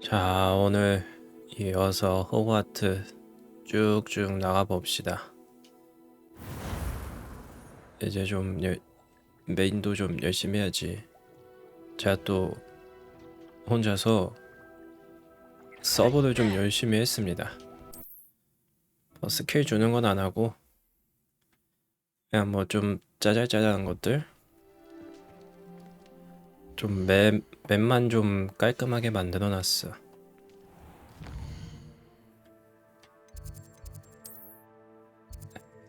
자, 오늘 이어서 호그와트 쭉쭉 나가봅시다. 이제 좀 메인도 좀 열심히 해야지. 제가 또 혼자서 서버를 좀 열심히 했습니다. 스킬 주는 건 안 하고 그냥 뭐 좀 짜잘짜잘한 것들, 좀 맵만 좀 깔끔하게 만들어 놨어.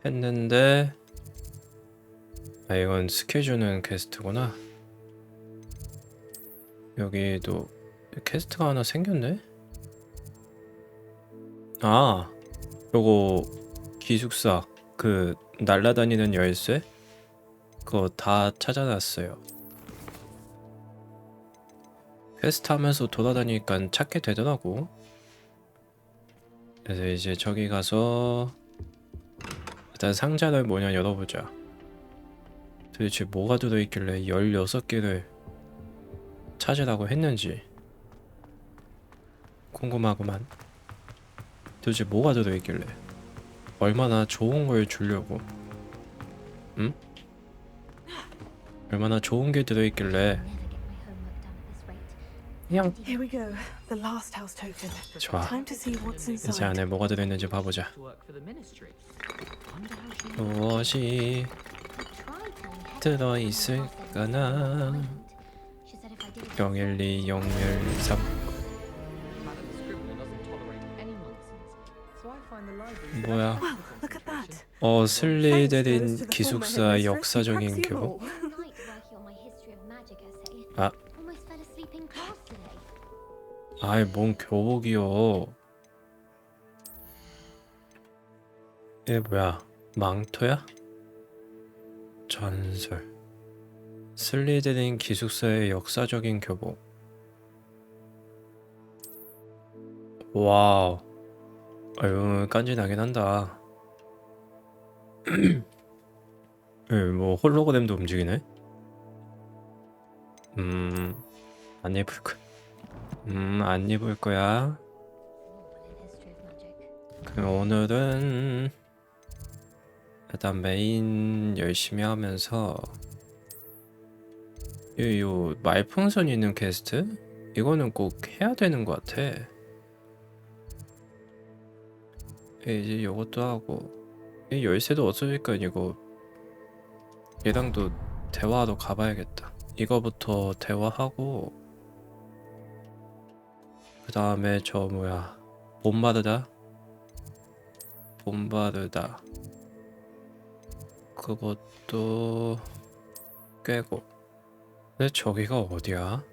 했는데 이건 스킬 주는 퀘스트구나. 여기도 퀘스트가 하나 생겼네? 요거 기숙사 그 날라다니는 열쇠? 그거 다 찾아놨어요. 퀘스트 하면서 돌아다니니까 찾게 되더라고. 그래서 이제 저기 가서 일단 상자를 뭐냐 열어보자. 도대체 뭐가 들어있길래 16개를 찾으라고 했는지 궁금하구만. 도대체 뭐가 들어있길래 얼마나 좋은 걸 주려고, 응? 얼마나 좋은 게 들어있길래. 그냥 좋아. 이제 안에 뭐가 들어있는지 봐보자. 무엇이 들어있을까나. 012 013 뭐야? 슬리데린 기숙사 역사적인 교복. 아이 뭔 교복이요. 얘 뭐야? 망토야? 전설. 슬리데린 기숙사의 역사적인 교복. 와우. 아유 깐지나긴 한다. 뭐 홀로그램도 움직이네. 안 입을 거야. 안 입을 거야. 그럼 오늘은 일단 메인 열심히 하면서 요 말풍선 있는 퀘스트? 이거는 꼭 해야 되는 것 같아. 이제 요것도 하고 이 열쇠도 없어질까. 이거 얘랑도 대화하러 가봐야겠다. 이거부터 대화하고 그 다음에 저 뭐야 봄바르다 그것도 꿰고. 근데 저기가 어디야?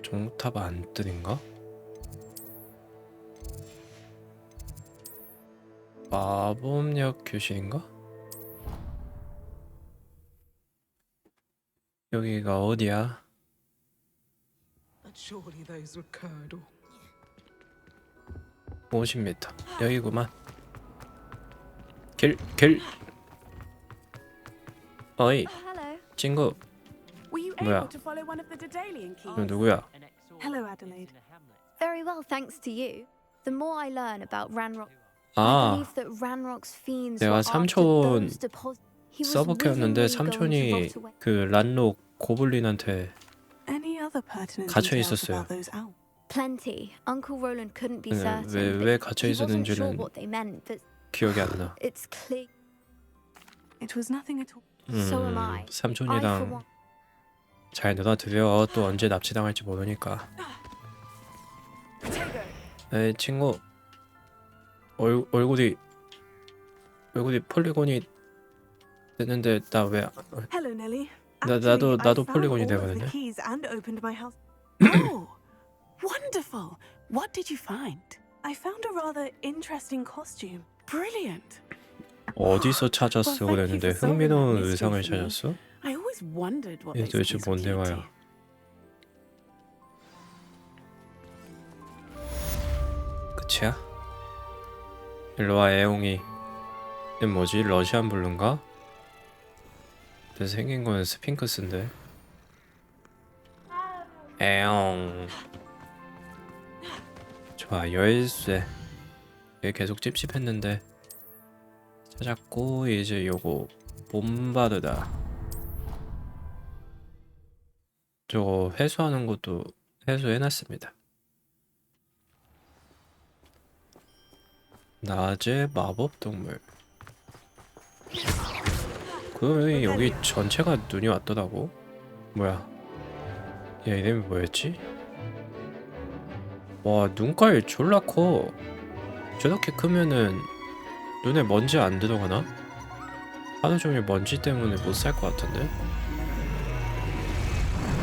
종탑 안뜰인가? 마법력 교실인가? 여기가 어디야? 50m 여기구만. 길 어이 친구. 뭐야? 너 누구야? Hello, Adelaide. Very well, thanks to you. The more I learn about Ranrock, I 아, believe that Ranrock's fiends 내가 were after 삼촌 those deposits. He was 서브캐였는데 willingly going to 삼촌이 rot away. 그 란록 고블린한테 Any other pertinent 갇혀 details 있었어요. about those owls? Plenty. Uncle Roland couldn't be 네, certain. 왜 but 갇혀 he wasn't sure 있었는지는 what they meant, but 기억이 안 나. it's clear. It was nothing at all. So am I. I for 삼촌이랑 one. 잘 놀아드려. 또 언제 납치당할지 모르니까. 에이 친구, 얼굴이 폴리곤이 됐는데 나 왜? Hello, Nellie. 나도 Actually, I found 폴리곤이 all of the 되거든요. keys and opened my house. Oh, wonderful! What did you find? I found a rather interesting costume. Brilliant. 어디서 찾았어? Well, thank you 그랬는데 for solving that 흥미로운 mystery 의상을 for me. 찾았어? I always wondered what 이게 those 도대체 things would 뭔데 lead to. 말이야. 끝이야? 일로와 애옹이. 얘 뭐지? 러시안 블루인가? 근데 생긴 건 스핑크스인데. 에옹. 좋아, 열쇠. 이게 계속 찝찝했는데 찾았고, 이제 요거 봄바르다. 저거 회수하는 것도 회수해놨습니다. 낮에 마법 동물. 그러면 여기 전체가 눈이 왔더라고. 뭐야? 얘 이름이 뭐였지? 와, 눈깔 졸라 커. 저렇게 크면은 눈에 먼지 안 들어가나? 하루 종일 먼지 때문에 못 살 것 같은데?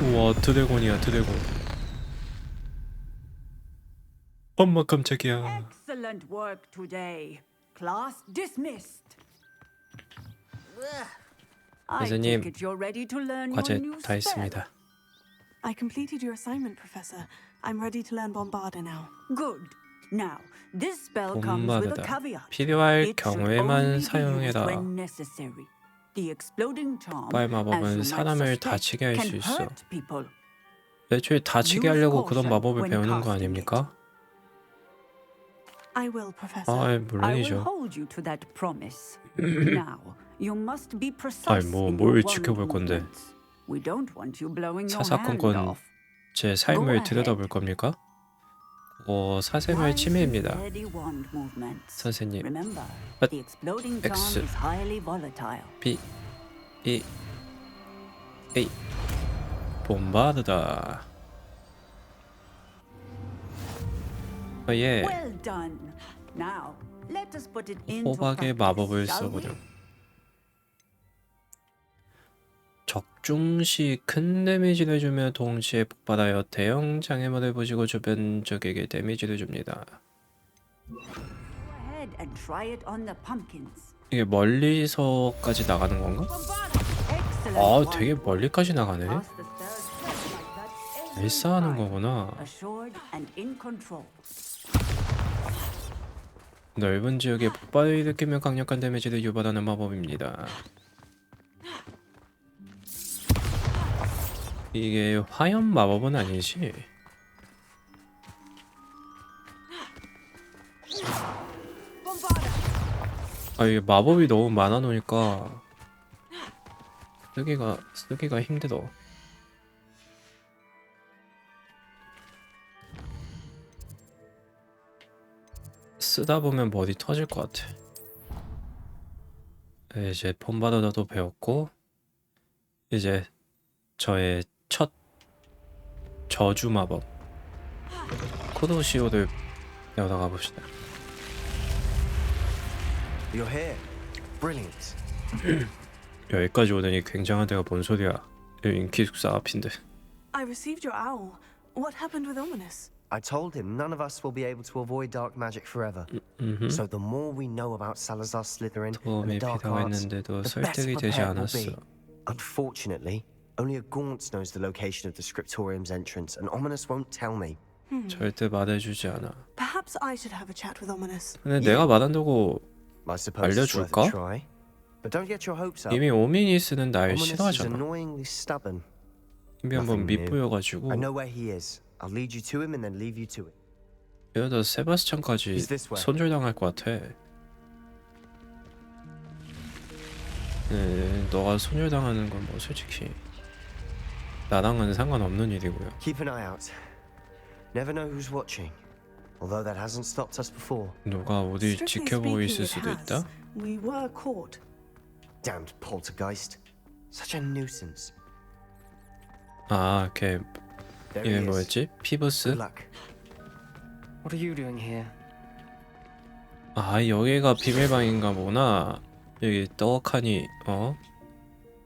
우와, 드래곤이야, 드래곤. 엄마 깜짝이야. Excellent work today. Class dismissed. I 선생님, take it you're ready to learn your 과제 new 다 spell. 했습니다. I completed your assignment, Professor. I'm ready to learn Bombarda now. Good. Now, this spell comes with a 봄바르다. caveat. 필요할 It should only 경우에만 be used 사용해라. when necessary. The exploding charm, 폭발 as you 마법은 might 사람을 suspect, 다치게 할 수 can 있어. hurt people. 애초에 다치게 Use 하려고 그런 caution 마법을 when 배우는 거 casting 아닙니까? I will, Professor. 아, I will 물론이죠. hold you to that promise. Now, you must be precise 아니, in 뭘 your 지켜볼 wand 건데. movements. We don't want you blowing your hand 사사건건 off. 제 Go 삶을 ahead. 들여다볼 겁니까? 사생활 Nice and 침해입니다. steady wand movements. 선생님. Remember, 아, the exploding charm X. is highly volatile. B E A 봄바르다. 예. Well done. Now, let us put it into 호박의 practice, 마법을 shall we? 써보렴. 적중시 큰 데미지를 주며 동시에 폭발하여 대형 장애물을 부시고 주변 적에게 데미지를 줍니다. Go ahead and try it on the pumpkins. 이게 멀리서까지 나가는 건가? Excellent 아, one. 되게 멀리까지 나가네. Pass the spell just like that every 발사하는 time. 거구나. Assured and in control. 넓은 지역에 폭발을 일으키며 강력한 데미지를 유발하는 마법입니다. 이게 화염 마법은 아니지? 아, 이게 마법이 너무 많아 놓으니까 쓰기가 힘들어. 쓰다 보면 머리 터질 것 같아. 이제 폼바르다도 배웠고, 이제 저의 첫 저주 마법 코도시오를 배우러 가봅시다. You're here. Brilliant. 여기까지 오더니 굉장한 데가 뭔 소리야. 여기 인기 숙사 앞인데. I received your owl. What happened with Ominous? I told him none of us will be able to avoid dark magic forever. So the more we know about Salazar Slytherin and 도움이 the dark arts, 필요했는데도 the better 설득이 되지 prepared we'll 않았어. be. Unfortunately, only a Gaunt knows the location of the Scriptorium's entrance, and Ominous won't tell me. 절대 말해주지 않아. Perhaps I should have a chat with Ominous. 근데 내가 말한다고 I suppose it's worth 알려줄까? a try. But don't get your hopes up. 이미 오미니스는 날 Ominous is 싫어하잖아. annoyingly stubborn. 이미 한번 Nothing new. 밑보여가지고 I know where he is. I'll lead you to him and then leave you to it. 이러다 세바스찬까지 Is this way? 손절당할 것 같아. 네, 너가 손절당하는 건 뭐 솔직히 나랑은 상관없는 일이고요. Keep an eye out. Never know who's watching. Although that hasn't stopped us before. 누가 우리 Strictly 지켜보고 speaking, 있을 it 수도 has. 있다? We were caught. Damned poltergeist. Such a nuisance. 아, 걔 There 이게 he is. 뭐였지? 피부스? Good luck. What are you doing here? 아, 여기가 비밀방인가 보구나. 여기 떡하니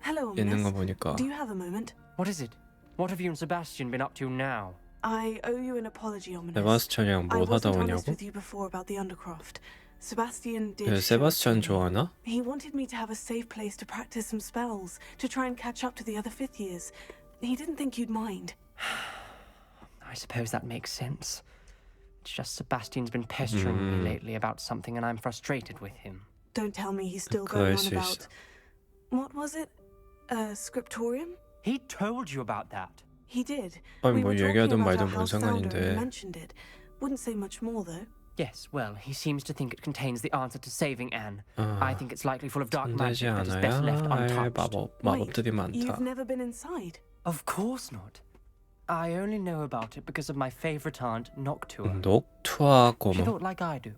Hello, 있는 거 Ominous. 보니까. Do you have a moment? What is it? What have you and Sebastian been up to now? I owe you an apology, Ominous. 세바스찬이랑 I 뭘 하다 wasn't honest 오냐고? with you before about the Undercroft. Sebastian did. 네, show it to 세바스찬 me. 좋아하나? He wanted me to have a safe place to practice some spells, to try and catch up to the other fifth years. He didn't think you'd mind. I suppose that makes sense. It's just Sebastian's been pestering me lately about something and I'm frustrated with him. Don't tell me he's still 그럴 going on 수 about. 있어. What was it? A scriptorium? He told you about that. He did. 아니 We 뭐 were talking 얘기하든 about 말든 our 뭔 house founder and 상관인데. mentioned it. Wouldn't say much more though. Yes, well, he seems to think it contains the answer to saving Anne. I 아, think it's likely full of dark 손대지 magic that is best left 않아야 할 untouched. 마법들이 Wait, you've 많다. never been inside? Of course not. I only know about it because of my favorite aunt, Noctua. 녹투와 She 고모. thought like I do.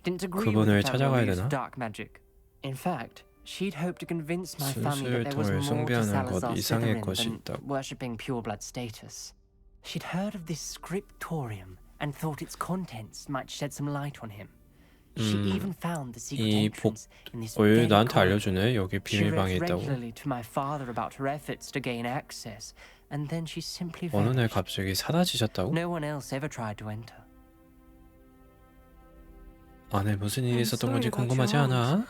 Didn't agree with 그분을 the 찾아가야 family use 되나? of dark magic. In fact, she'd hoped to convince my family 순수를 that there was 통해 more to 숭배하는 것 Salazar 이상의 Slytherin 것이 than 있다고. worshipping pureblood status. She'd heard of this scriptorium and thought its contents might shed some light on him. She even found the secret 이 entrance in this 왜 very 나한테 corridor. 알려주네? 여기 She 비밀방이 wrote 있다고. regularly to my father about her efforts to gain access, and then she simply 어느 날 vanished. 갑자기 사라지셨다고? No one else ever tried to enter. 안에 무슨 일이 I'm 있었던 sorry 건지 about 궁금하지 your 않아?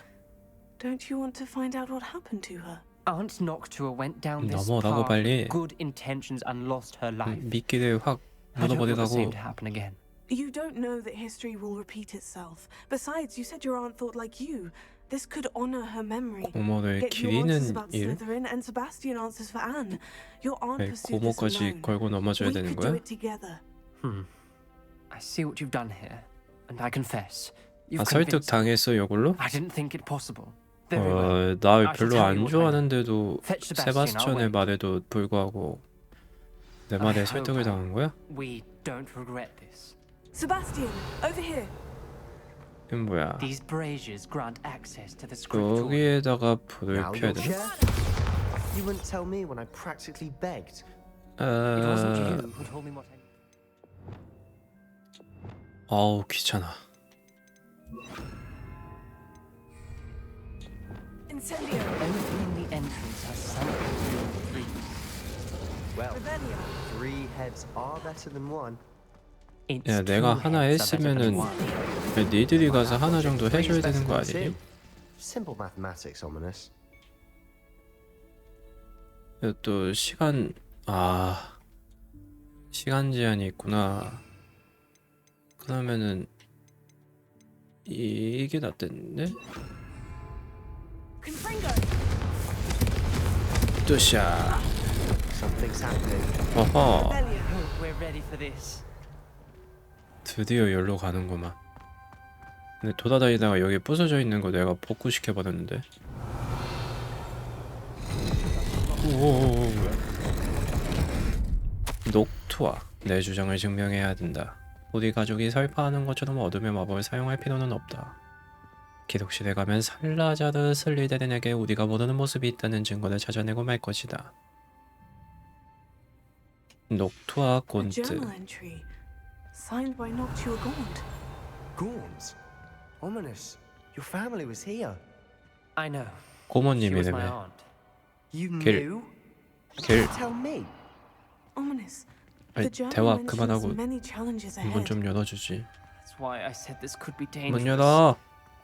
Don't you want to find out what happened to her? Aunt Noctua went down this 넘어가고 path 빨리. with good intentions and lost her life. 미끼를 확 I don't want the same 묻어버리라고. to happen again. You don't know that history will repeat itself. Besides, you said your aunt thought like you. This could honor her memory. 고모를 Get you answers 기리는 about 일? Slytherin, and Sebastian answers for Anne. Your aunt 왜 pursued this 고모까지 alone. 걸고 넘어져야 We 되는 could do 거야? it together. I see what you've done here, and I confess, you've 아, 설득 convinced me. 당했어 이걸로? I didn't think it possible. Very well. 나 I shall 별로 tell you 안 what I know. 좋아하는데도 Fetch Sebastian, I'll 세바스찬의 wait. 말에도 불구하고 내 말에 I 설득을 hope 당한 거야? We don't regret this. Sebastian, over here. 이건 뭐야? These braziers grant access to the scriptorium. 여기에다가 불을 Now 켜야 you're 돼. sure? You wouldn't tell me when I practically begged. It wasn't you who told me what I... 아우 귀찮아. Incendio. Opening the entrance has sunk into your dreams. Well, Revelio. 3 heads are better than 1. It's 야, 내가 two 하나 heads are better than 했으면은 one. 야, 니들이 가서 하나 정도 Three's 해줘야 better 되는 거 than 아니니? 2. Simple mathematics, ominous. 또 시간 시간 제한이 있구나. 그러면은 이게 낫겠는데? Confringo. 뜨샤. Something's happening. 어허. Revelio. Hope we're ready for this. 드디어 열로 가는구만. 근데 돌아다니다가 여기 부서져 있는 거 내가 복구시켜 버렸는데. 오. 녹투와 내 주장을 증명해야 된다. 우리 가족이 설파하는 것처럼 어둠의 마법을 사용할 필요는 없다. 기록실에 가면 살라자르 슬리데린에게 우리가 모르는 모습이 있다는 증거를 찾아내고 말 것이다. 녹투와 A 곤트. journal entry. Signed by Noctua Gaunt. Gaunt? Ominous. Your family was here. I know. She was my 고모님이라며. aunt. You 길. knew? 길. Tell me. Ominous. 아니, The journal 대화 mentions 그만하고 many challenges 문 ahead. 좀 열어주지. That's why I said this could be 문 dangerous. 열어.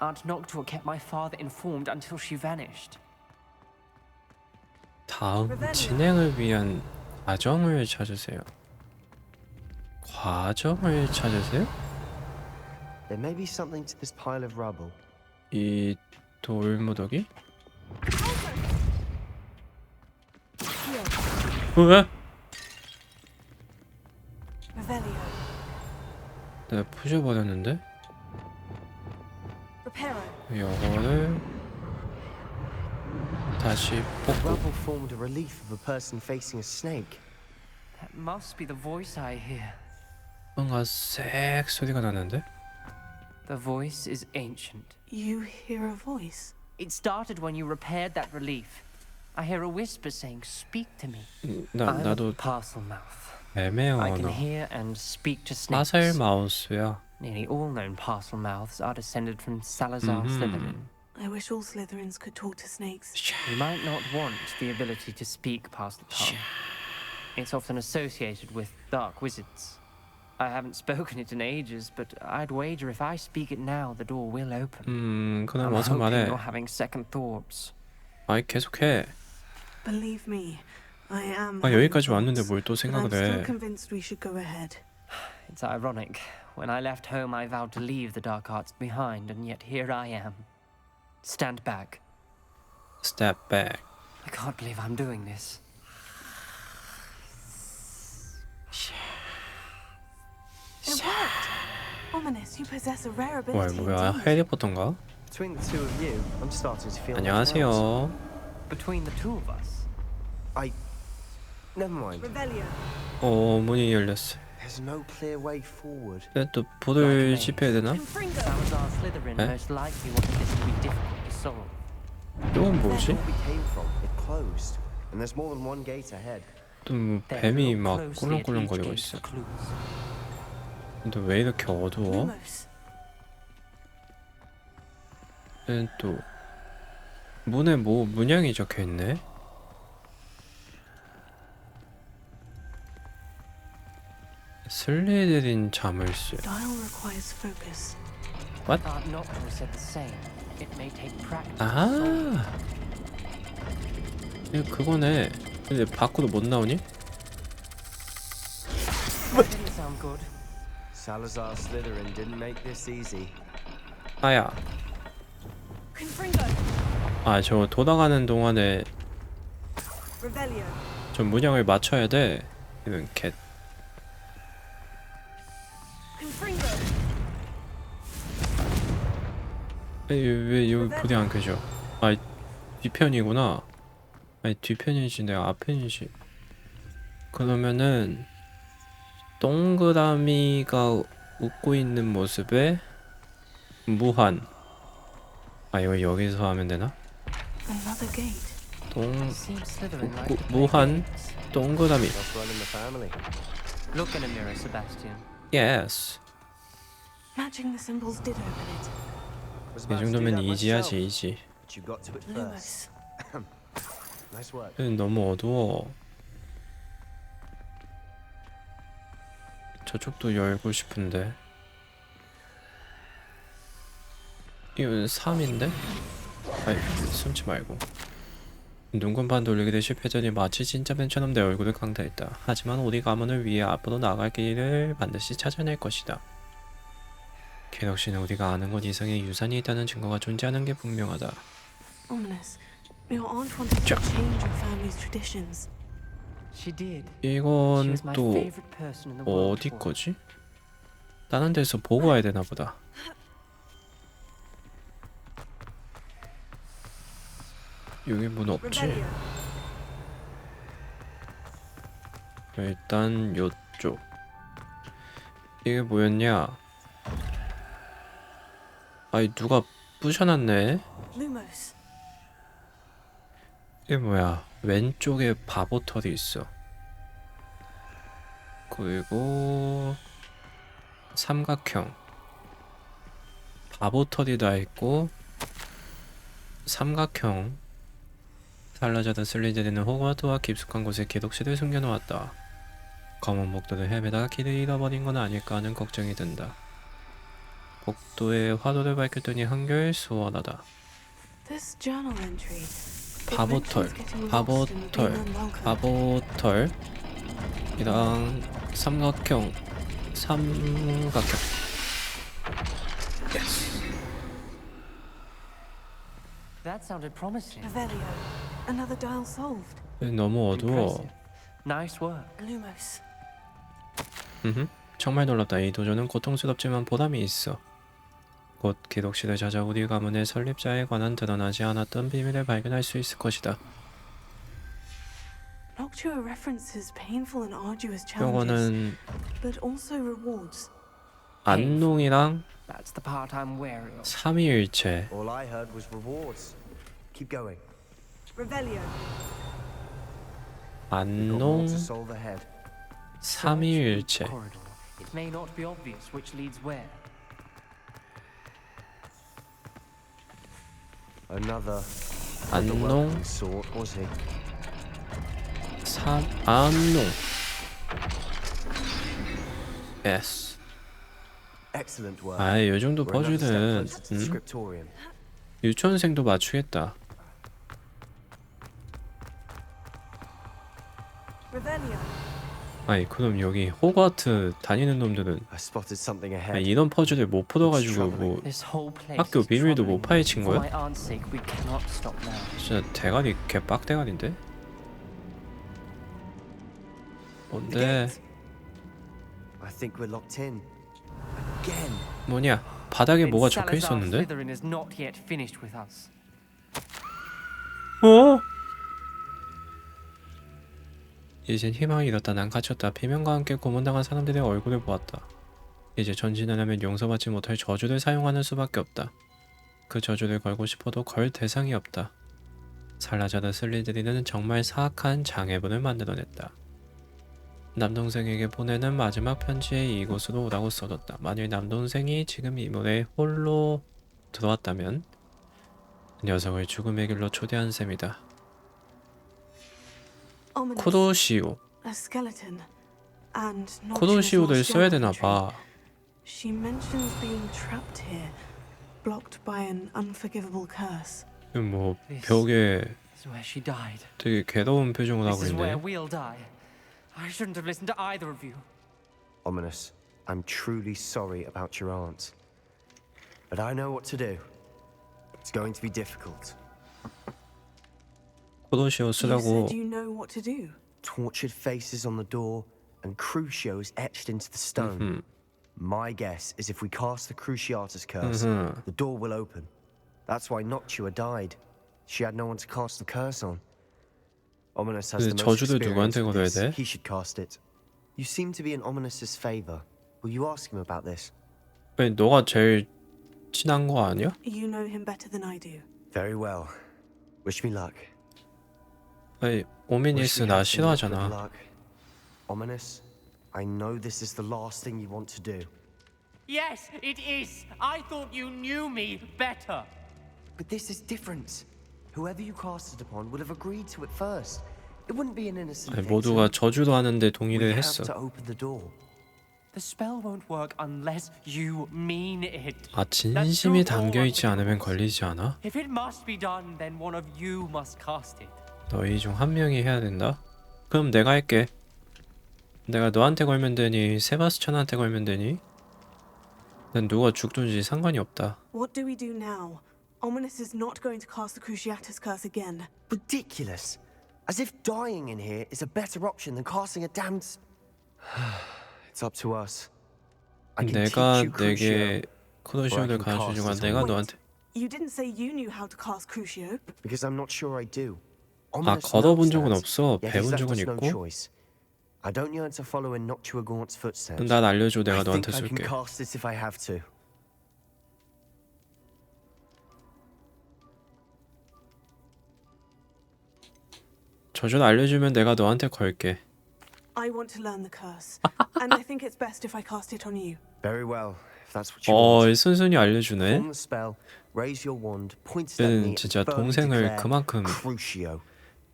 Aunt Noctua kept my father informed until she vanished. 다음 진행을 위한 과정을 찾으세요. 과정을 찾으세요? There may be something to this pile of rubble. 이 돌무더기? 왜? Revelio. 내가 부셔버렸는데? Reparo. 이거를 다시 뽑고. Rubble formed a relief of a person facing a snake. That must be the voice I hear. 뭔가 쌕 소리가 나는데? The voice is ancient. You hear a voice. It started when you repaired that relief. I hear a whisper saying, "Speak to me." I'm 나도 a parcel mouth. 애매한 I can 언어. hear and speak to snakes. 마살 마우스야. Nearly all known parcel mouths are descended from Salazar Slytherin. I wish all Slytherins could talk to snakes. You might not want the ability to speak parcel tongue. It's often associated with dark wizards. I haven't spoken it in ages, but I'd wager if I speak it now, the door will open. 그럼 I'm 어서 hoping 말해. you're having second thoughts. 아이 계속해. Believe me, I am. 아 여기까지 왔는데 뭘 또 But I'm 생각을 still 해. convinced we should go ahead. It's ironic. When I left home, I vowed to leave the dark arts behind, and yet here I am. Stand back. Step back. I can't believe I'm doing this. Ominous, you possess a rare 뭐야 ability 뭐야 indeed. 해리포터인가? Between the two of you, I'm starting to feel like 안녕하세요. Between the two of us. Never mind. Revelio. 문이 열렸어. There's no clear way forward. 근데 또 보를 씹혀야 되나? Confringo. Salazar Slytherin Eh? most likely wanted this to be difficult to solve. 이건 뭐지? Where we came from, it closed. And there's more than one gate ahead. 또 Then 뱀이 look 막 closely at 꿀렁꿀렁거리고 each 있어. gate for clues. 근데 왜 이렇게 어두워? Lumos. 또 문에 뭐 문양이 적혀있네? 슬리데린 자물쇠. Dial requires focus. What? Art Nocturne said the same. It may take practice. 아, 이거 그거네. 근데 밖으로 못 나오니? That didn't sound good. Salazar Slytherin didn't make this easy. 아야. Confringo. 아, 저 돌아가는 동안에 Revelio. 저 문양을 맞춰야 돼. 이런 캣. Confringo. 왜 여기 불이 안 켜져? 아, 뒤편이구나. 아니 뒤편이지 내가 앞편이지. 그러면은 동그라미가 웃고 있는 모습에 무한. 아, 이거 여기서 하면 되나? Another gate. Seems Slytherin like to play 무한 games. 동그라미. That's running the family. Look in a mirror, Sebastian. Yes. Matching the symbols did open it. Was 이 about to do 정도면 that 이지하지 myself, 이지. but you got to it first. Lumos. Nice work. 너무 어두워. 저쪽도 열고 싶은데. 이건 3인데? 아이, 숨지 말고. 눈금반 돌리기대 실패전이 마치 진짜 벤처럼 내 얼굴을 강타했다. 하지만 우리 가문을 위해 앞으로 나갈 길을 반드시 찾아낼 것이다. 게덕씨는 우리가 아는 것 이상의 유산이 있다는 증거가 존재하는 게 분명하다. Ominous. Your aunt wanted to change your family's traditions. She did. 이건 She was my 또 favorite person in the world. 어디 거지? 다른 데서 보고 와야 되나 보다. 여기 문 없지? Revelio. 일단 요쪽. 이게 뭐였냐? 아이, 누가 부셔놨네? Lumos. 이게 뭐야? 왼쪽에 바보털이 있어. 그리고 삼각형. 바보털이 다 있고 삼각형. 살라자드 슬리데린은 호그와트와 깊숙한 곳에 기독실을 숨겨놓았다. 검은 목도를 헤매다가 길을 잃어버린 건 아닐까 하는 걱정이 든다. 복도에 화도를 밝혔더니 한결 수월하다. This journal entry. It 바보털, mentions getting lost and being unwelcome. 바보털, 이랑 삼각형, 예스. That sounded promising. Revelio. Another dial solved. 너무 어두워. Impressive. Nice work. Lumos. 정말 놀랍다. 이 도전은 고통스럽지만 보람이 있어. 곧 기독실을 찾아 우리 가문의 설립자에 관한 드러나지 않았던 비밀을 발견할 수 있을 것이다. Noctua references painful and arduous challenges, 요거는 but also rewards. 안농이랑 That's the part I'm wary of. 삼위일체. All I heard was rewards. Keep going. Revelio. Got more 안농, to solve ahead. 삼위일체. Corridor. It may not be obvious which leads where. Another. 안농, Sort, was he? 안농. 예스. Excellent work. 아, 이 정도 We're another step 퍼즐은 closer to the scriptorium. 유치원생도 맞추겠다. Revelio. 아니, 그럼 여기 호그와트 다니는 놈들은 I spotted something 아, ahead. 이런 퍼즐을 못 풀어가지고 뭐 This whole place 학교 is 비밀도 못 troubling. 파헤친 For 거야? my aunt's sake, we cannot stop now. 진짜 대가리 개빡대가리인데? 뭔데? I think we're locked in. again. 뭐냐? 바닥에 Then 뭐가 적혀 Salazar 있었는데? Slytherin is not yet finished with us. 어? 이젠 희망이 잃었다. 난 갇혔다. 비명과 함께 고문당한 사람들의 얼굴을 보았다. 이제 전진을 하면 용서받지 못할 저주를 사용하는 수밖에 없다. 그 저주를 걸고 싶어도 걸 대상이 없다. 살라자르 슬리드린은 정말 사악한 장애분을 만들어냈다. 남동생에게 보내는 마지막 편지에 이곳으로 오라고 써뒀다. 만일 남동생이 지금 이 물에 홀로 들어왔다면 녀석을 죽음의 길로 초대한 셈이다. Ominous. 쿠도시오. A skeleton. And Noxious 쿠도시오를 써야 Nostradamus 되나 tree. 봐. She mentions being trapped here, blocked by an unforgivable curse. 뭐 벽에 This is where she died. 되게 괴로운 표정을 하고 This is where 있네. we'll die. I shouldn't have listened to either of you. Ominous, I'm truly sorry about your aunt. But I know what to do. It's going to be difficult. 쿠도시오 You 쓰라고. said you know what to do. Tortured faces on the door and crucios etched into the stone. My guess is if we cast the Cruciatus curse, the door will open. That's why Noctua died. She had no one to cast the curse on. Ominous has 근데 the most 저주를 experience 누구한테 with 걸어야 this. 돼? He should cast it. You seem to be in Ominous's favor. Will you ask him about this? 왜 너가 제일 친한 거 아니야? You know him better than I do. Very well. Wish me luck. 아니 Wish 오미니스 we 나 had some luck with 싫어하잖아. luck. Ominous, I know this is the last thing you want to do. Yes, it is. I thought you knew me better. But this is different. Whoever you cast it upon would have agreed to it first. It wouldn't be an innocent 아니, victim. 모두가 저주도 하는데 We 동의를 have 했어. to open the door. The spell won't work unless you mean it. 아 진심이 담겨 있지 않으면 걸리지 않아? If it must be done, then one of you must cast it. 너희 중 한 명이 해야 된다? 그럼 내가 할게. 내가 너한테 걸면 되니 세바스찬한테 걸면 되니? 난 누가 죽든지 상관이 없다. What do we do now? Ominous is not going to cast the Cruciatus curse again. Ridiculous. As if dying in here is a better option than casting a damned... It's up to us. I can teach 내가 you Crucio. 내게 쿠도시오를 가르쳐주고 내가 너한테 You didn't say you knew how to cast Crucio. Because I'm not sure I do. 아 Ominous 걸어본 knows 적은 that. 없어. Yet he's 배운 left 적은 us no 있고. choice. I don't yearn to follow in Noctua Gaunt's footsteps. 난 알려줘. 내가 I think 너한테 I can 쓸게. cast it if I have to. 저주를 알려주면 내가 너한테 걸게. I want to learn the curse, and I think it's best if I cast it on you. Very well, if that's what you want. 순순히 알려주네. Form the spell, raise your wand, point it at me, 얘는 진짜 and firmly 동생을 declare 그만큼 Crucio.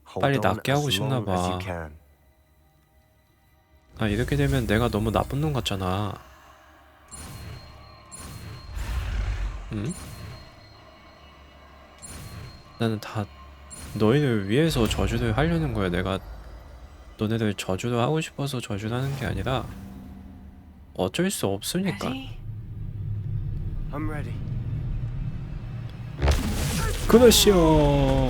Hold 빨리 on 낫게 하고 as 싶나 long as 봐. you can. 아 이렇게 되면 내가 너무 나쁜 놈 같잖아. 응? 나는 다 너희를 위해서 저주를 하려는 거야. 내가 너네들 저주를 하고 싶어서 저주를 하는 게 아니라 어쩔 수 없으니까. Ready? I'm ready. 그러시오.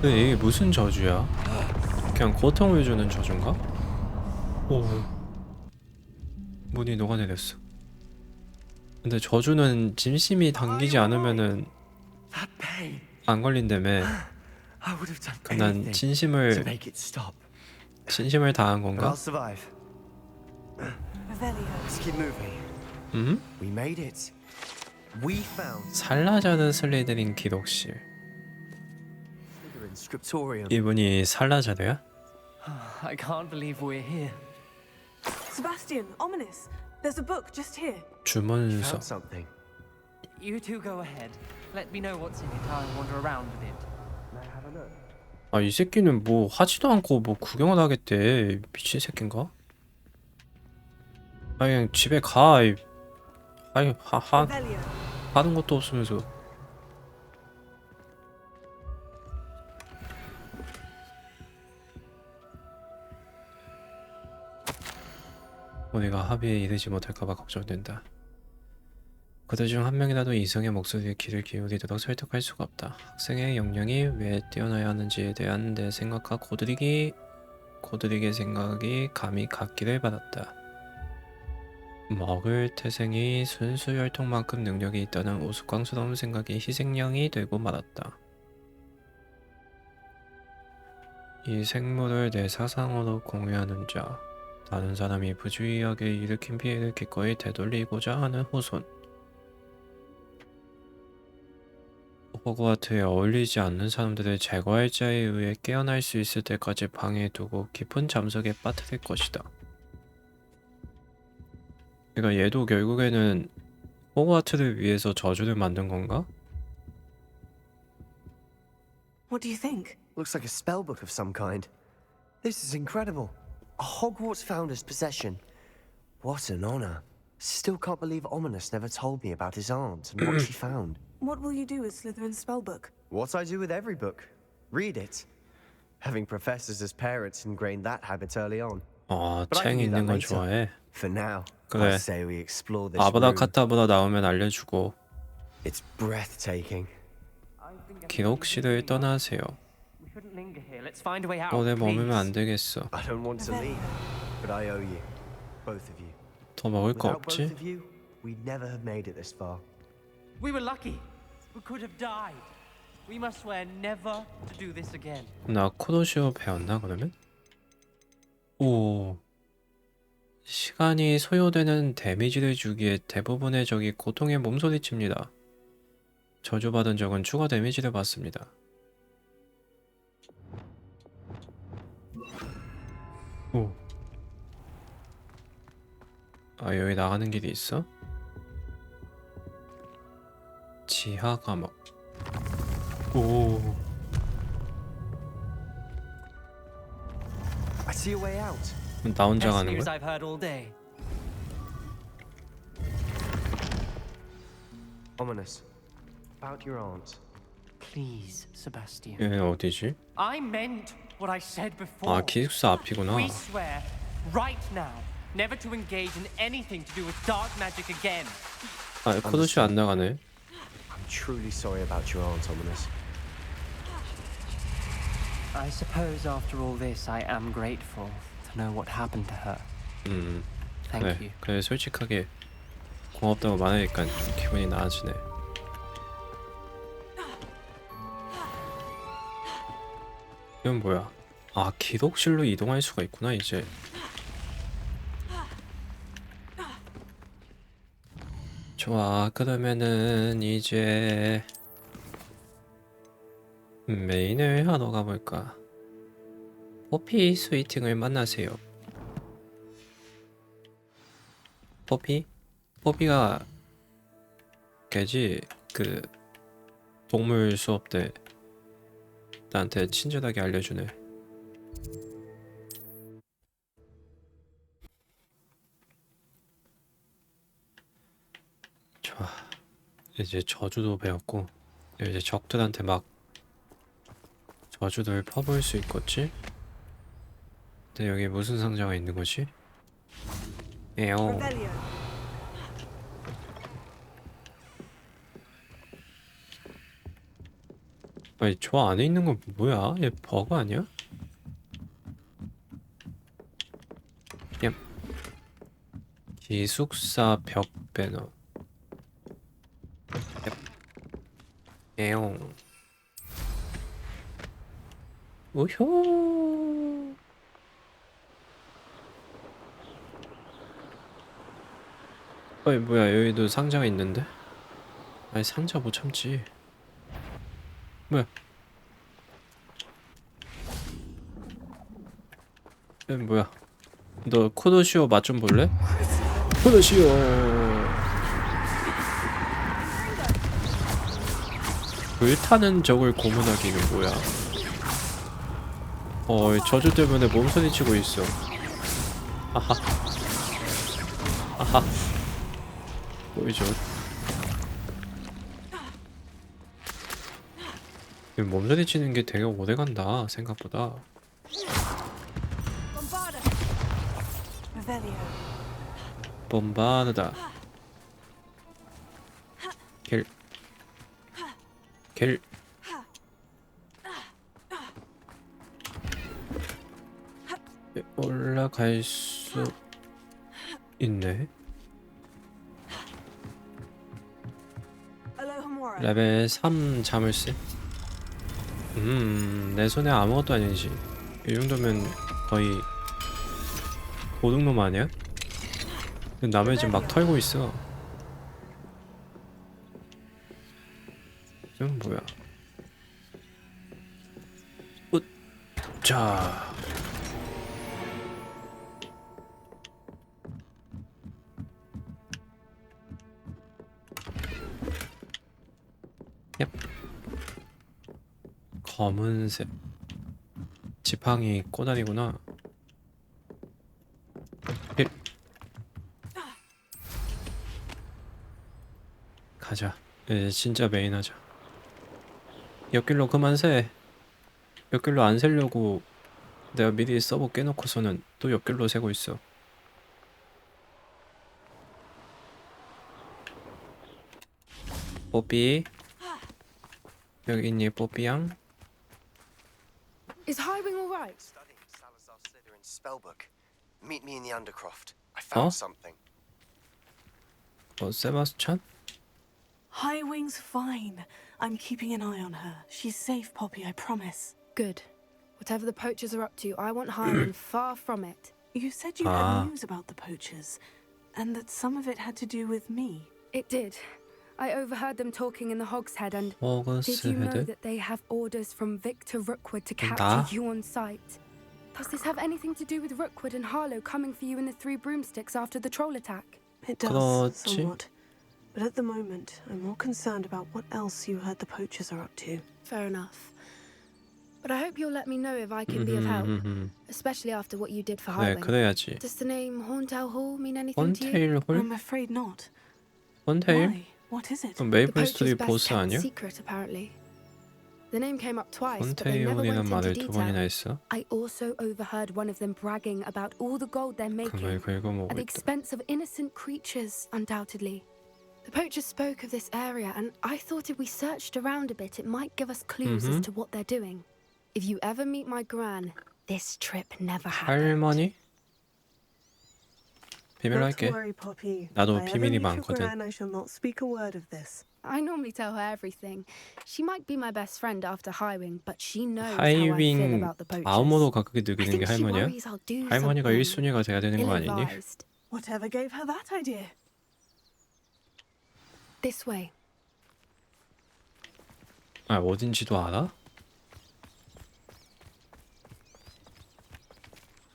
근데 이게 무슨 저주야? 그냥 고통을 주는 저주인가? 오. 문이 녹아내렸어. 근데 저주는 진심이 담기지 않으면은 That pain. 안 걸린다며. I would have done 그럼 난 anything to make it stop. 진심을 다한 But 건가? I'll survive. Revelio. Let's keep moving. 음? We made it. We found 살라자르 슬리드린 기록실. Slytherin Scriptorium. 이분이 살라자르야? I can't believe we're here. Sebastian, Ominous. There's a book just here. 주문서. Found something. You two go ahead. Let me know what's in it. I'll wander around with it. 아 이 새끼는 뭐 하지도 않고 뭐 구경을 하겠대. 미친 새끼인가? 아 그냥 집에 가. 아이 Revelio. 하는 것도 없으면서. 우리가 합의에 이르지 못할까봐 걱정된다. 그들 중 한 명이라도 이성의 목소리에 귀를 기울이도록 설득할 수가 없다. 학생의 역량이 왜 뛰어나야 하는지에 대한 내 생각과 고드릭의 생각이 감히 같기를 바랐다. 먹을 태생이 순수혈통만큼 능력이 있다는 우스꽝스러운 생각이 희생양이 되고 말았다. 이 생물을 내 사상으로 공유하는 자, 다른 사람이 부주의하게 일으킨 피해를 기꺼이 되돌리고자 하는 후손. 호그와트에 어울리지 않는 사람들을 제거할 자에 의해 깨어날 수 있을 때까지 방해해 두고 깊은 잠석에 빠뜨릴 것이다. 그러니까 얘도 결국에는 호그와트를 위해서 저주를 만든 건가? What do you think? Looks like a spellbook of some kind. This is incredible. A Hogwarts founder's possession. What an honor. Still can't believe Ominous never told me about his aunt and what she found. What will you do with Slytherin's spellbook? What I do with every book. Read it. Having professors as parents ingrained that habit early on. 아, But I 책 can do 읽는 that 걸 later. 좋아해. For now, 그래. I say we explore this room. 아브라카타브라 나오면 알려주고 It's breathtaking. 기록실을 떠나세요. We shouldn't linger here. Let's find a way out. 오래 머물면 안 please. 되겠어. I don't want to leave, but I owe you, both of you. 더 먹을 거 Without both 없지? of you, we'd never have made it this far. We were lucky. We could have died. We must swear never to do this again. 나 코도시오 배웠나 그러면? 오. 시간이 소요되는 데미지를 주기에 대부분의 적이 고통에 몸소리칩니다. 저주받은 적은 추가 데미지를 받습니다. 오. 아, 여기 나가는 길이 있어? 지하 감옥. 오. I see a way out. 나 혼자 Best 가는 news 거야? I've heard all day. Ominous. About your aunt. Please, Sebastian. 얘 어디지? I meant what I said before. 아, 기숙사 앞이구나. We swear right now never to engage in anything to do with dark magic again. 아, 코도시 안 나가네. I'm truly sorry about your aunt, Ominous. I suppose after all this I am grateful to know what happened to her. Thank you. 그래, 그래 솔직하게 고맙다고 말하니까 좀 기분이 나아지네. 이건 뭐야? 아, 기록실로 이동할 수가 있구나 이제. 좋아, 그러면은 이제 메인을 하러 가볼까? 포피 스위팅을 만나세요. 포피? 포피가 걔지? 그 동물 수업 때 나한테 친절하게 알려주네. 좋아, 이제 저주도 배웠고 이제 적들한테 막 저주를 퍼부을 수 있겠지? 근데 여기 무슨 상자가 있는 거지? 에어. Revelio. 아니 저 안에 있는 건 뭐야? 얘 버그 아니야? 얌. 기숙사 벽 배너. 얍. 에용. 우효. 어이 뭐야, 여기도 상자가 있는데? 아니 상자 못 참지. 뭐야? 뭐야? 너 코도시오 맛 좀 볼래? 코도시오. 불타는 적을 고문하기는 뭐야? 저주 때문에 몸소리 치고 있어. 아하. 아하. 보이죠? 몸소리 치는 게 되게 오래 간다 생각보다. Revelio. bombarda. 길. 올라갈 수 있네. Alohomora. 레벨 3 자물쇠. 내 손에 아무것도 아니지. 이 정도면 거의 도둑놈 아니야? 남의 집 막 털고 있어. 이건 뭐야? 자. 얍. 검은색 지팡이 꼬다리구나. 힐. 가자. 이제 진짜 메인 하자. 옆길로 그만 새. 옆길로 안 새려고 내가 미리 서버 깨놓고서는 또 옆길로 새고 있어. 뽀삐. 여기 있니 뽀삐양? Is Highwing all right? Studying Salazar's Slytherin's spellbook. Meet me in the Undercroft. I found something. 세바스찬? Highwing's fine. I'm keeping an eye on her. She's safe, Poppy, I promise. Good. Whatever the poachers are up to, I want Highwing far from it. You said you had news about the poachers, and that some of it had to do with me. It did. I overheard them talking in the Hogshead, and did you know 호그와트. that they have orders from Victor Rookwood to 나? capture you on sight? Does this have anything to do with Rookwood and Harlow coming for you in the Three Broomsticks after the troll attack? It does, 그렇지. somewhat. But at the moment, I'm more concerned about what else you heard the poachers are up to. Fair enough. But I hope you'll let me know if I can be of help, especially after what you did for 그래, Highwing. 그래야지. Does the name Horntail Hall mean anything to you? 헌테일 홀? I'm afraid not. 헌테일? Why? What is it? The 메이플 poacher's 스토리 best 보스 kept 아니야? secret, apparently. The name came up twice, but they never went 헌테일이란 into 말을 두 번이나 detail. 했어? I also overheard one of them bragging about all the gold they're 그 making 말 at 긁어먹고 the 있다. expense of innocent creatures, undoubtedly. The poachers spoke of this area, and I thought if we searched around a bit, it might give us clues as to what they're doing. If you ever meet my gran, this trip never happened. 할머니? 비밀로 Not to 할게. worry, Poppy. 나도 If I ever 비밀이 meet your 많거든. gran, I shall not speak a word of this. I normally tell her everything. She might be my best friend after Highwing, but she knows how I feel 하이윙 about the poachers. 마음으로 가깝게 I 느끼는 게 think she 할머니야? worries I'll do 할머니가 something 1순위가 돼야 되는 거 아니니? ill-advised. Whatever gave her that idea? This way. 아, 어딘지도 알아?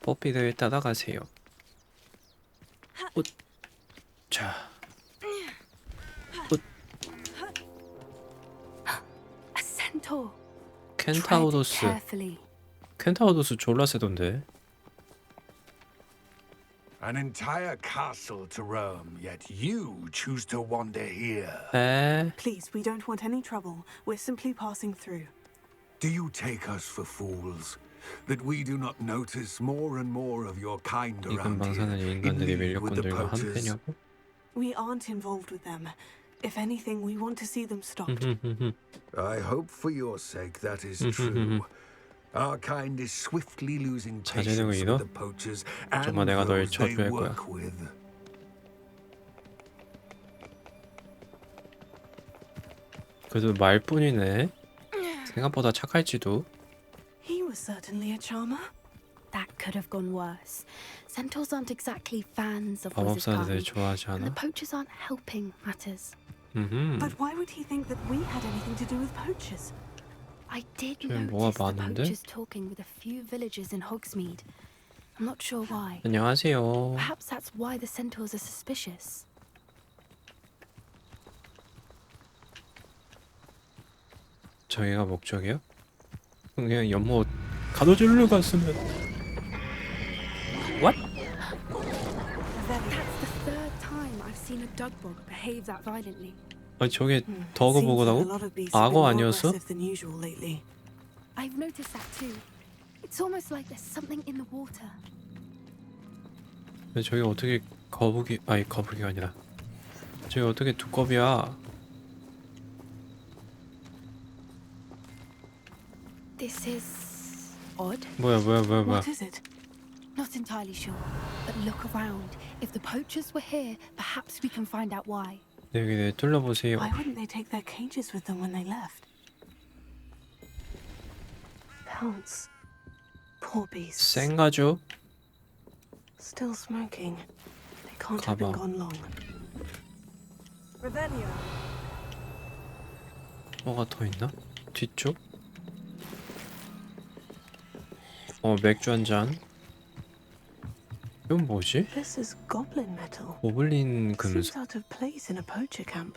뽀삐들 따라가세요. 자. A centaur. 켄타우로스. Tread carefully. 켄타우로스 졸라 세던데. An entire castle to roam, yet you choose to wander here. 에? Please, we don't want any trouble. We're simply passing through. Do you take us for fools? That we do not notice more and more of your kind 이 around 근방 사는 here, in 인간들이 league with the 밀렵꾼들과 poachers? 한패냐고? We aren't involved with them. If anything, we want to see them stopped. I hope for your sake that is true. Our kind is swiftly losing 자제력을 patience 잃어? with the poachers and 정말 내가 널 those they 저주할 거야. work with. 그래도 말뿐이네. 생각보다 착할지도. He was certainly a charmer. That could have gone worse. Centaurs aren't exactly fans of wizard 마법사들 kind, 좋아하지 and the 않아? poachers aren't helping matters. But why would he think that we had anything to do with poachers? I did 쟤는 notice 뭐가 the 많은데? poachers talking with a few villagers in Hogsmeade. I'm not sure why. 안녕하세요. Perhaps that's why the centaurs are suspicious. 저희가 목적이요? 그냥 연못 가로질러 갔으면. What? That's the third time I've seen a dugbog behave that violently. 아니 저게 Seems like a 더거보고라고? lot of beasts have been 악어 more 아니었어? aggressive than usual lately. I've noticed that too. It's almost like there's something in the water. 근데 저게 어떻게 거북이 아니 거북이가 아니라 저게 어떻게 두꺼비야? This is odd. 뭐야. What is it? Not entirely sure, but look around. If the poachers were here, perhaps we can find out why. 여기 둘러보세요. Why wouldn't they take their cages with them when they left? Pelts. Poor beasts. 생가죽. Still smoking. They can't have been 가봐. gone long. Revelio. 뭐가 더 있나? 뒤쪽? 맥주 한 잔. 이건 뭐지? This is goblin metal. 고블린 Seems 금속. out of place in a poacher camp.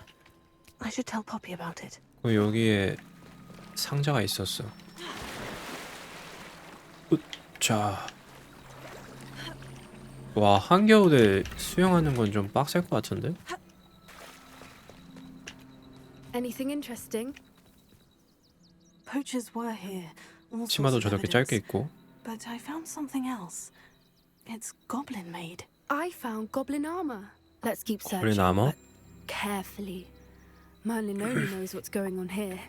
I should tell Poppy about it. 여기에 상자가 있었어. 자. 와, 한겨울에 수영하는 건 좀 빡셀 것 같은데? Anything interesting? Poachers were here. All sorts 치마도 of 저렇게 evidence. 짧게 입고. But I found something else. It's goblin made. I found goblin armor. Let's keep searching. 고블린 아머? but carefully. Merlin only knows what's going on here.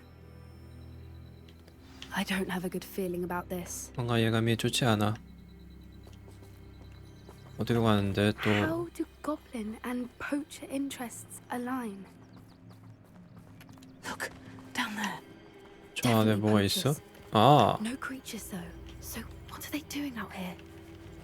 I don't have a good feeling about this. 뭔가 예감이 좋지 않아. 어디로 가는데 또 How do goblin and poacher interests align? Look, down there. 저 안에 Definitely 뭐가 있어? poachers. 아, No creatures though. So what are they doing out here?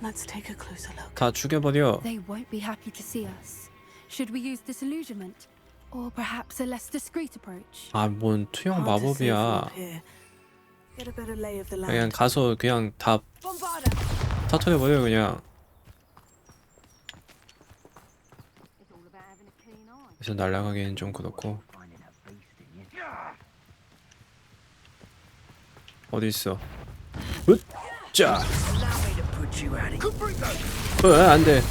Let's take a closer look. 다 죽여버려. They won't be happy to see us. Should we use disillusionment? Or perhaps a less discreet approach? 아, 뭔 투영 Hard to see from 마법이야. up here. Get a better lay of the 그냥 land. 가서 그냥 다 터트려버려 그냥. 그래서 날아가기엔 좀 그렇고. 어디 있어? 으짜! 안돼.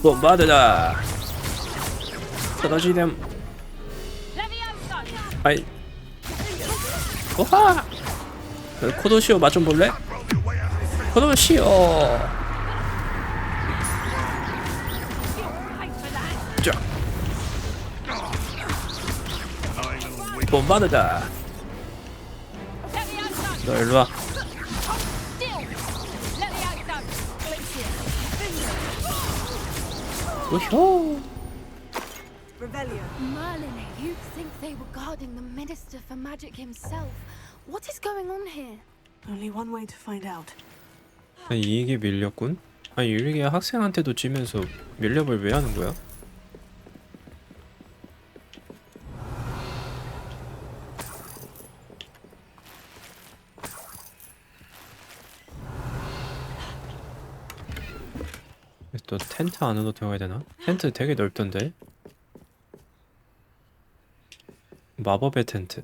bom바드다. 떨어지렴. 아이. 오하! 코도시오 맛 좀 볼래? 코도시오. 자. bom바드다. 너 일로 와. 우효. Merlin, you'd think they were guarding the Minister for Magic himself. What is going on here? Only one way to find out. 아니 이게 밀렸군? 아니 이게 학생한테도 지면서 밀렵을 왜 하는 거야? 또 텐트 안으로 들어가야 되나? 텐트 되게 넓던데? 마법의 텐트.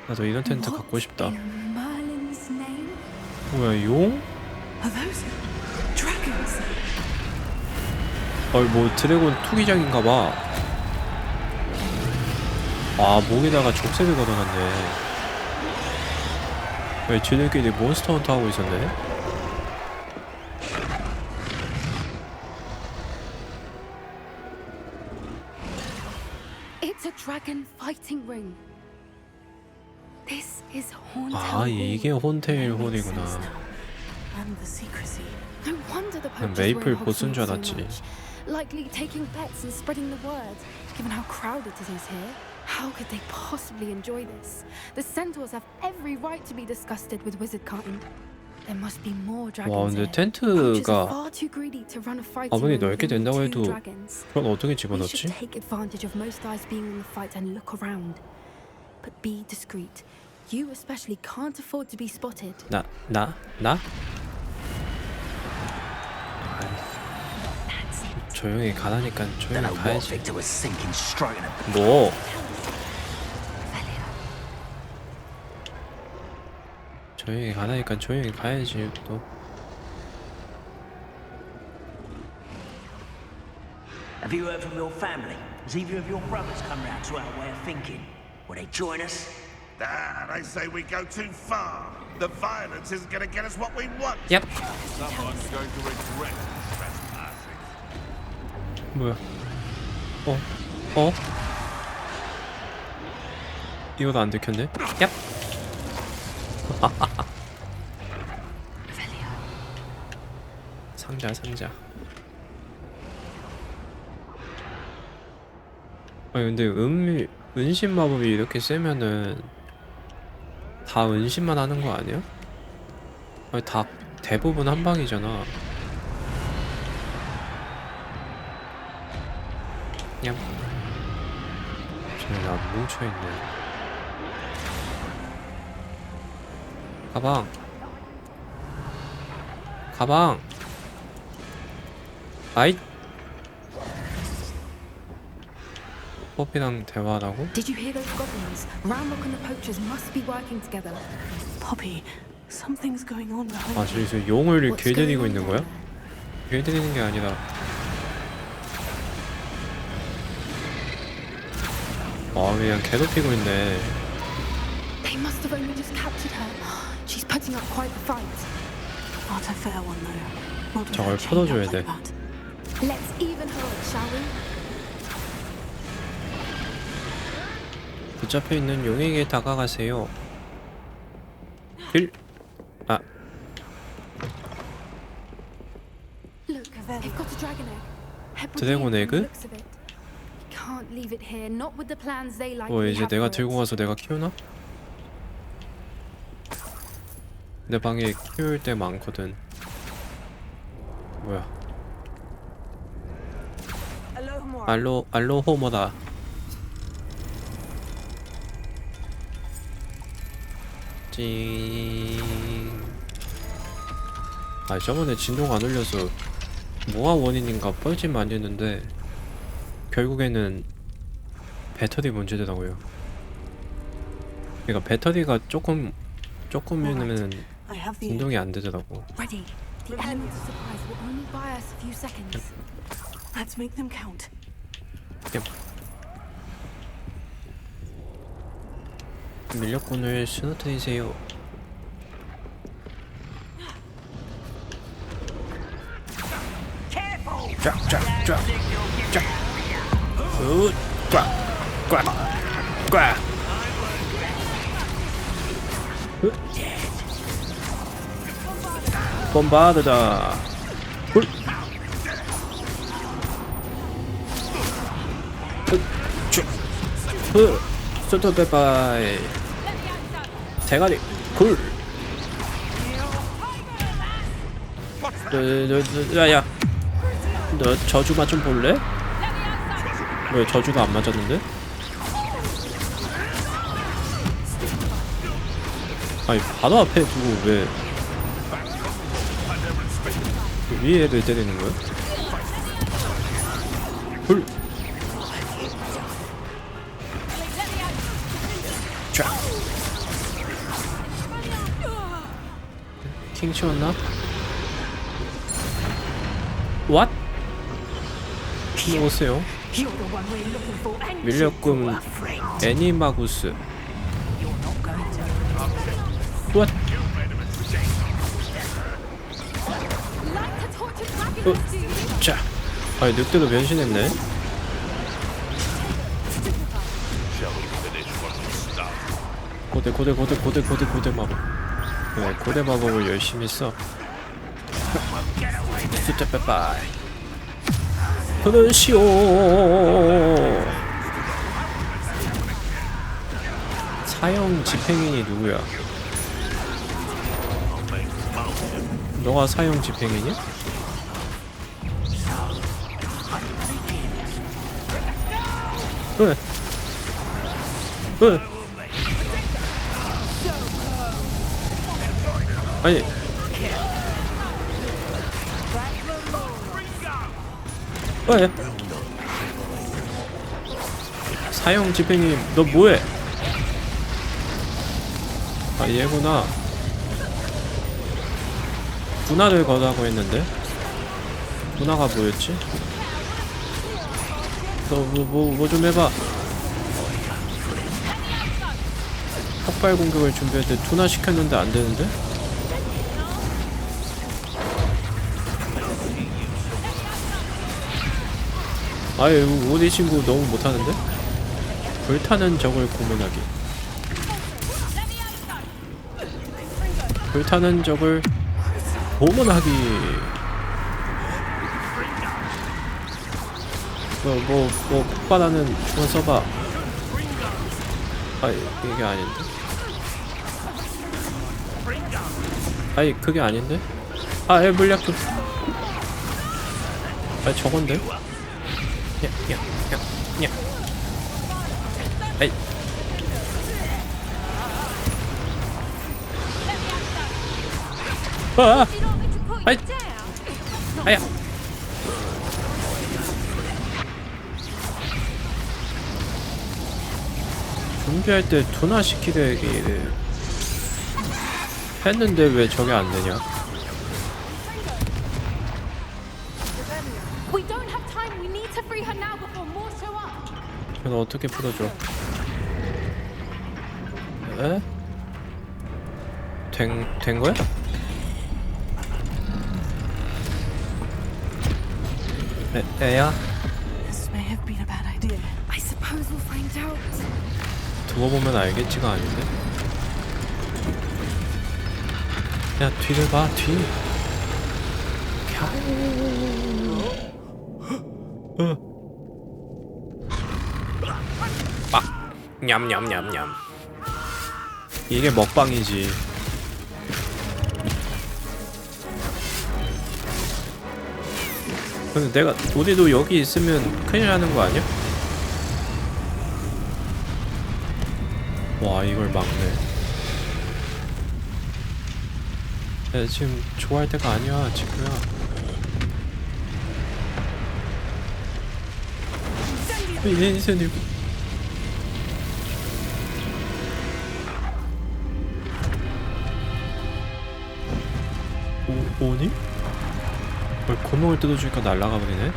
나도 이런 텐트 갖고 싶다. In Merlin's name? 뭐야 용? Are those dragons? 뭐 드래곤 투기장인가봐. 아 목에다가 족쇄를 걸어놨네. 왜 쟤네끼리 몬스터 헌터 하고 있었네? It's a dragon fighting ring. This is Horntail 아 Hall. 이게 혼테일 Makes sense 홀이구나. now. And the secrecy. No wonder the poachers 메이플 were in 보스인 줄 Hogsmeade so 알았지. much. Likely taking bets and spreading the word. Given how crowded it is here, how could they possibly enjoy this? The centaurs have every right to be disgusted with wizard kind. There must be more dragons 와 근데 here. Poachers are 텐트가 far too greedy to run a fighting 아무리 ring 넓게 with only 된다고 two 해도 dragons. 그건 어떻게 We should 집어넣지? take advantage of most eyes being on the fight and look around. But be discreet. You especially can't afford to be spotted. 나? 조용히 가라니까 조용히 가야지. Victor was sinking straight in a 뭐? 조용히 가라니까 조용히 가야지 또. Have you heard from your family? Has either of your brothers come round to our way of thinking? Will they join us? Ah, they say we go too far. The violence isn't going to get us what we want. 얍. Someone's going to regret trespassing. 뭐야? 어? 이것도 안 들켰네? 얍. 상자. 아니 근데 은신 마법이 이렇게 세면은 다 은신만 하는 거 아니야? 아니 다 대부분 한 방이잖아. 냠. 쟤는 안 뭉쳐있네. 가방. 아잇. 포피랑 대화하라고? Did you hear those goblins? Ramrock and the poachers must be working together. Poppy, something's going on behind 아 you. 저기서 용을 What's 길들이고 going on 있는 거야? down 길들이는 게 아니라 그냥 괴롭히고 있네. there? They must have only just captured her. She's putting up quite the fight. Not a fair one, though. Not with 저걸 her chained 풀어줘야 up 돼. like that. Let's even her up, shall we? 붙잡혀 있는 용에게 다가가세요. 아, Look, they've got a dragon egg. Head 드래곤 from the 에그? looks of it. Can't leave it here. Not with the plans they like. 뭐 이제 내가 들고 가서 내가 키우나? 내 방에 키울 때 많거든. 뭐야? 알로호모다. 찡. 아 저번에 진동 안 울려서 뭐가 원인인가 뻘짓 많이 했는데 결국에는 배터리 문제더라고요. 그러니까 배터리가 조금이면 I have the 진동이 안 되더라고. Ready. The element of surprise will only buy us a few seconds. Let's make them count. 밀렵꾼을 쓰러뜨리세요. 쫙. 꽉. bombarda. 소토페파이 대가리 굴. 야야 너 저주만 좀 볼래? 왜 저주가 안 맞았는데? 아니 바로 앞에 두고 왜 위에 애들 때리는 거야? 굴. 쫙. 킹 치웠나? What? 오세요. 밀렵금 애니마구스. What? 자, 아니 늑대도 변신했네. 고대 마법. 네, 고대 마법을 열심히 써. 숫자 빼빠이. 그러시오. 사형 집행인이 누구야? 너가 사형 집행이냐? 왜? 아니 왜? 사형 집행이 너 뭐해? 아 얘구나. 분화를 거다고 했는데 분화가 뭐였지? 너 뭐 좀 해봐. 폭발 공격을 준비할 때 투나 시켰는데 안 되는데? 아예 우리 친구 너무 못하는데? 불타는 적을 고문하기. 불타는 적을 봉헌하기. 뭐 폭발하는 거 써봐. 아 이게 아닌데. 아니 그게 아닌데. 아 물약 좀. 아 저건데. 야. 아이. 아이. 아야. 준비할 때 둔화시키기 했는데 왜 저게 안 되냐? We don't have time. We need to free her now before more show up. 걔는 어떻게 풀어줘? 에? 된 거야? 애야? This may have been a bad idea. I suppose we'll find out. 두고 보면 알겠지가 아닌데? 야 뒤를 봐 뒤. 빡 냠냠냠냠. 이게 먹방이지. 근데 내가 우리도 여기 있으면 큰일 나는 거 아니야? 와 이걸 막네. 야, 지금 좋아할 때가 아니야 친구야. 인센디브. 오니? 구멍을 뜯어주니까 날아가 버리네.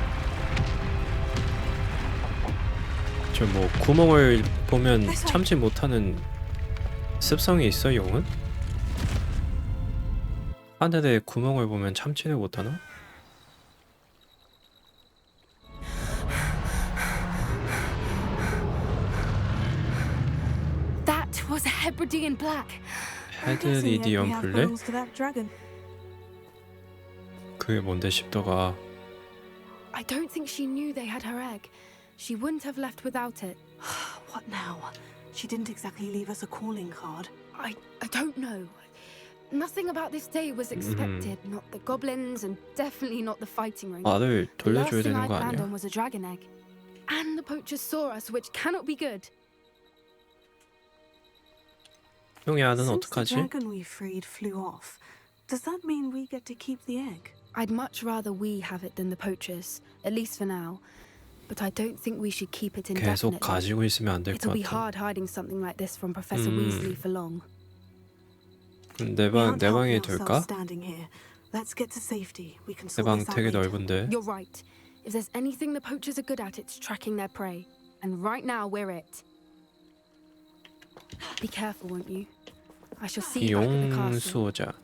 저 뭐 구멍을 보면 참지 못하는 습성이 있어 용은? 하늘에 구멍을 보면 참지를 못하나? That was a Hebridean black. 헤드리디언 블랙? belongs to that dragon. 그게 뭔데 십도가. I don't think she knew they had her egg. She wouldn't have left without it. What now? She didn't exactly leave us a calling card. I don't know. Nothing about this day was expected. Not the goblins, and definitely not the fighting ring. 말을 The last 돌려줘야 thing 되는 I 거 planned on 아니야? was a dragon egg. And the poachers saw us, which cannot be good. 형야는 Since the 어떡하지? dragon we freed flew off, does that mean we get to keep the egg? I'd much rather we have it than the poachers, at least for now. But I don't think we should keep it 계속 indefinitely. 가지고 있으면 안 될 It'll 것 be 같아. hard hiding something like this from Professor Weasley for long. 그럼 We aren't 내 방에 helping 둘까? ourselves standing here. Let's get to safety. We can 내 sort 방 this out 되게 later. 넓은데. You're right. If there's anything the poachers are good at, it's tracking their prey. And right now, we're it. Be careful, won't you? I shall see you back at the castle. 용수호자.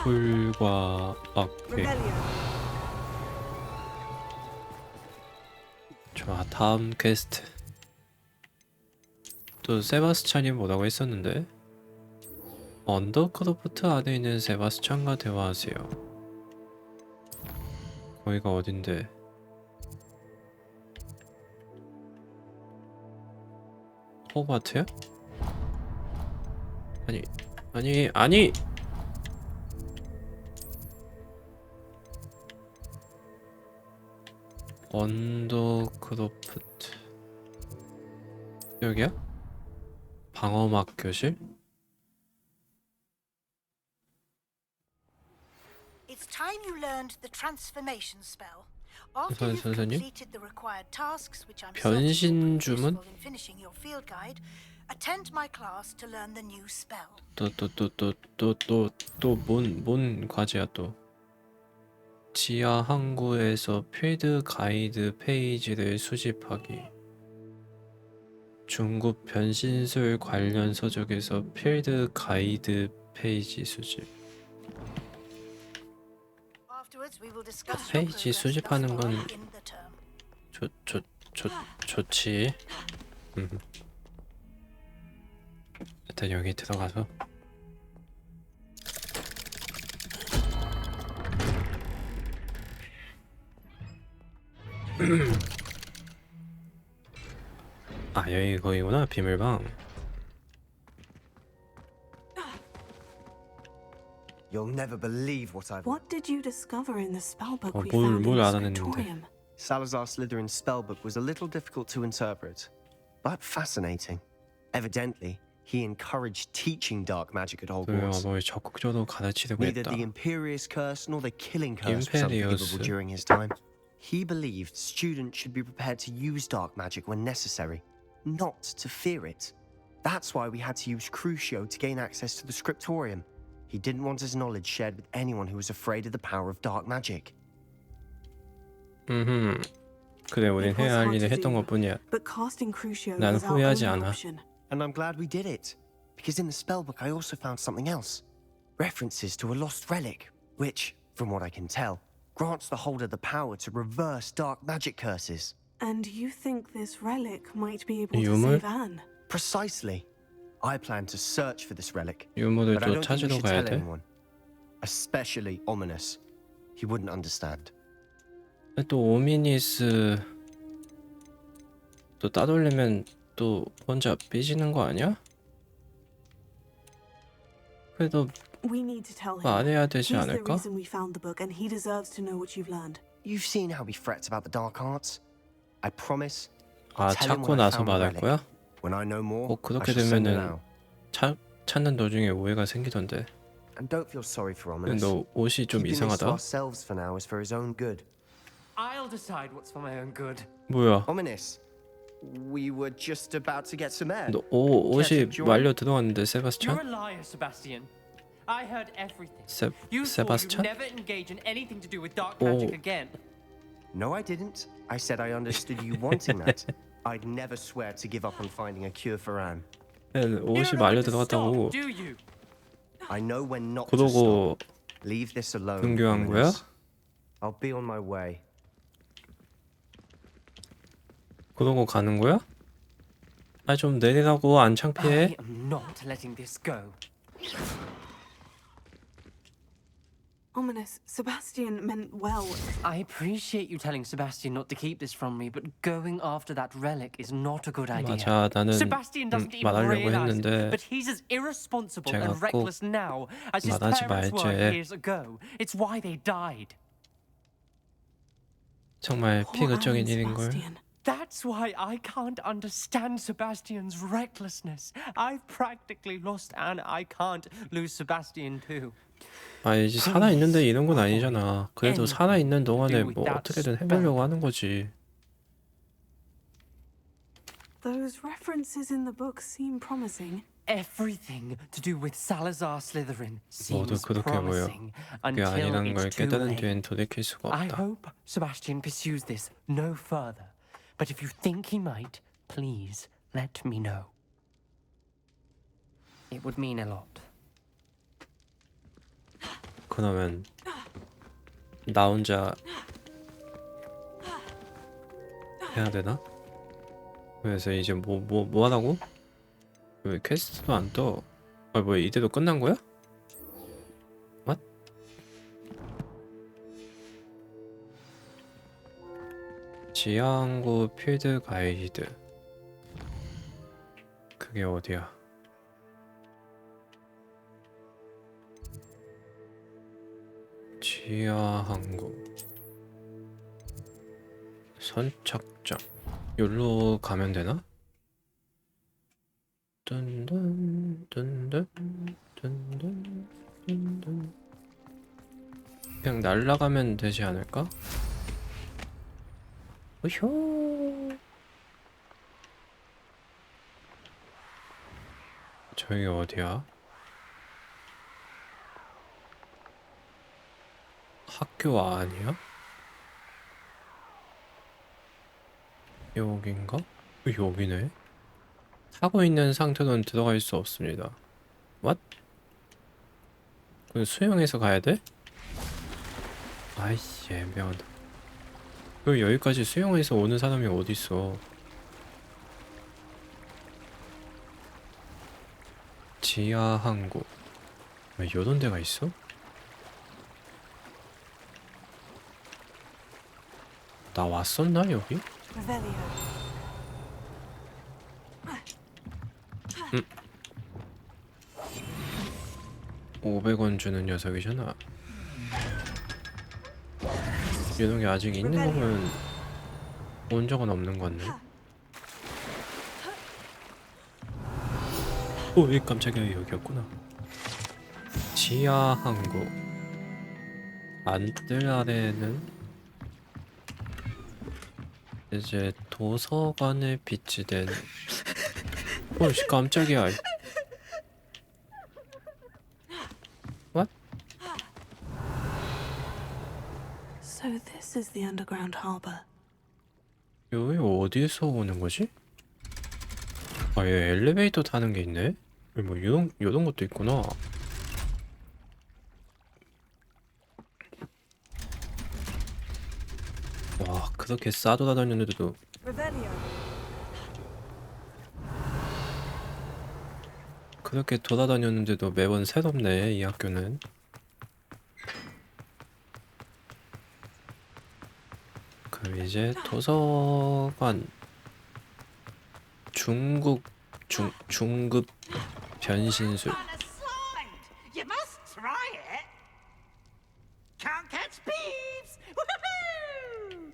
불과 악괴. 좋아, 다음 퀘스트. 또 세바스찬이 뭐라고 했었는데? 언더크로프트 안에 있는 세바스찬과 대화하세요. 거기가 어딘데? 호그와트야? 아니! 언더크로프트 여기야? 방어막 교실? It's time you learned the transformation spell. After you've 선생님? completed the required tasks, which I'm 변신 certain will prove 주문? useful in finishing your field guide, attend my class to learn the new spell. 또 뭔 과제야 또? 지하 항구에서 필드 가이드 페이지를 수집하기. 중급 변신술 관련 서적에서 필드 가이드 페이지 수집. Afterwards, we will discuss your 페이지 progress 수집하는 thus 건 far in the term. 좋지. 일단 여기 들어가서 아 여기 거기구나 비밀방. You'll never believe what I've What did you discover in the spellbook we 뭘 found in the 알아냈는데. scriptorium? Salazar Slytherin's spellbook was a little difficult to interpret, but fascinating. Evidently, he encouraged teaching dark magic at 그래요, Hogwarts. 뭘 적극적으로 가르치려고 Neither 했다. the Imperious Curse nor the Killing Curse was unforgivable Imperious. during his time. He believed students should be prepared to use dark magic when necessary, not to fear it. That's why we had to use Crucio to gain access to the scriptorium. He didn't want his knowledge shared with anyone who was afraid of the power of dark magic. 그래, 우린 해야 할 일을 했던 것뿐이야. But casting Crucio 난 was our 후회하지 only 않아. option. And I'm glad we did it, because in the spellbook I also found something else. References to a lost relic, which, from what I can tell, grants the holder the power to reverse dark magic curses. And you think this relic might be able to 유물? save Anne? Precisely. I plan to search for this relic, 유물을 but I 또 don't think we 찾으러 should 가야 tell 돼. anyone. Especially Ominous. He wouldn't understand. 또 오미니스 또 따돌리면 또 혼자 삐지는 거 아니야? 그래도 We need to tell him. 말해야 되지 He's the 않을까? reason we found the book, and he deserves to know what you've learned. You've seen how he frets about the dark arts. I promise. 아, Tell him 찾고 when I 나서 found the 말할 relic. 거야? When I know more, 꼭 그렇게 I shall send it 되면은 out. 찾는 도중에 오해가 생기던데. And don't feel sorry for 근데 Ominous. 너 옷이 좀 Keeping this to 이상하다. ourselves for now is for his own good. I'll decide what's for my own good. 뭐야? Ominous, we were just about to get some air. 너 옷이 Captain 말려 들어갔는데 You're 세바스찬? a liar, Sebastian. I heard everything. 세바스찬? You swore you'd never engage in anything to do with dark magic again. No, I didn't. I said I understood you wanting that. I'd never swear to give up on finding a cure for Anne. You 옷이 don't know 말려 when to 들어갔다고. stop, do you? I know when not to stop. 그러고 Leave this alone. 등교한 거야? Ominous. I'll be on my way. 그러고 가는 거야? 아 좀 내리라고 안 창피해? I am not letting this go. Ominous, Sebastian meant well. I appreciate you telling Sebastian not to keep this from me, but going after that relic is not a good idea. 맞아, 나는 Sebastian doesn't even 말하려고 realize it, 했는데 but he's as irresponsible 제가 and 꼭 reckless now as his 말하지 parents were 말지. years ago. It's why they died. 정말 Poor 피그적인 Anne, 일인걸. Sebastian. That's why I can't understand Sebastian's recklessness. I've practically lost Anne. I can't lose Sebastian too. 아 이제 살아있는데 이런 건 아니잖아. 그래도 살아있는 동안에 뭐 어떻게든 해보려고 하는 거지. Those references in the book seem promising. Everything to do with Salazar Slytherin 모두 seems 그렇게 보여. promising 그게 until 아니라는 걸 it's too 깨달은 late. 뒤엔 돌이킬 수가 I 없다. hope Sebastian pursues this no further. But if you think he might, please let me know. It would mean a lot. 그러면 나 혼자 해야 되나? 그래서 이제 뭐 하라고? 왜 퀘스트도 안 떠? 아 뭐야 이대로 끝난 거야? What? 지하항구 필드 가이드 그게 어디야? 지하항구 선착장 여기로 가면 되나? 뚠뚠 뚠뚠 뚠뚠 뚠뚠 그냥 날아가면 되지 않을까? 우효 저기 어디야? 학교 아니야? 여긴가? 여기네. 타고 있는 상태로는 들어갈 수 없습니다. What? 그 수영해서 가야 돼? 아이씨 애매하다. 그 여기까지 수영해서 오는 사람이 어딨어? 지하 항구. 왜 이런 데가 있어? 나 왔었나 여기? Revelio. 500원 주는 녀석이잖아. 이런 게 아직 있는 거면 온 적은 없는 건데. 오, 이 깜짝이야, 여기였구나. 지하 항구. 안뜰 아래에는 이제 도서관에 비치된. 오씨, 깜짝이야. What? So this is the underground harbor. 여기 어디에서 오는 거지? 아, 얘 엘리베이터 타는 게 있네? 뭐 요런 것도 있구나. 와, 그렇게 싸돌아다녔는데도 Revelio. 그렇게 돌아다녔는데도 매번 새롭네, 이 학교는. 그럼 이제 도서관 중급 변신술. You must try it. Can't catch thieves. Woohoo!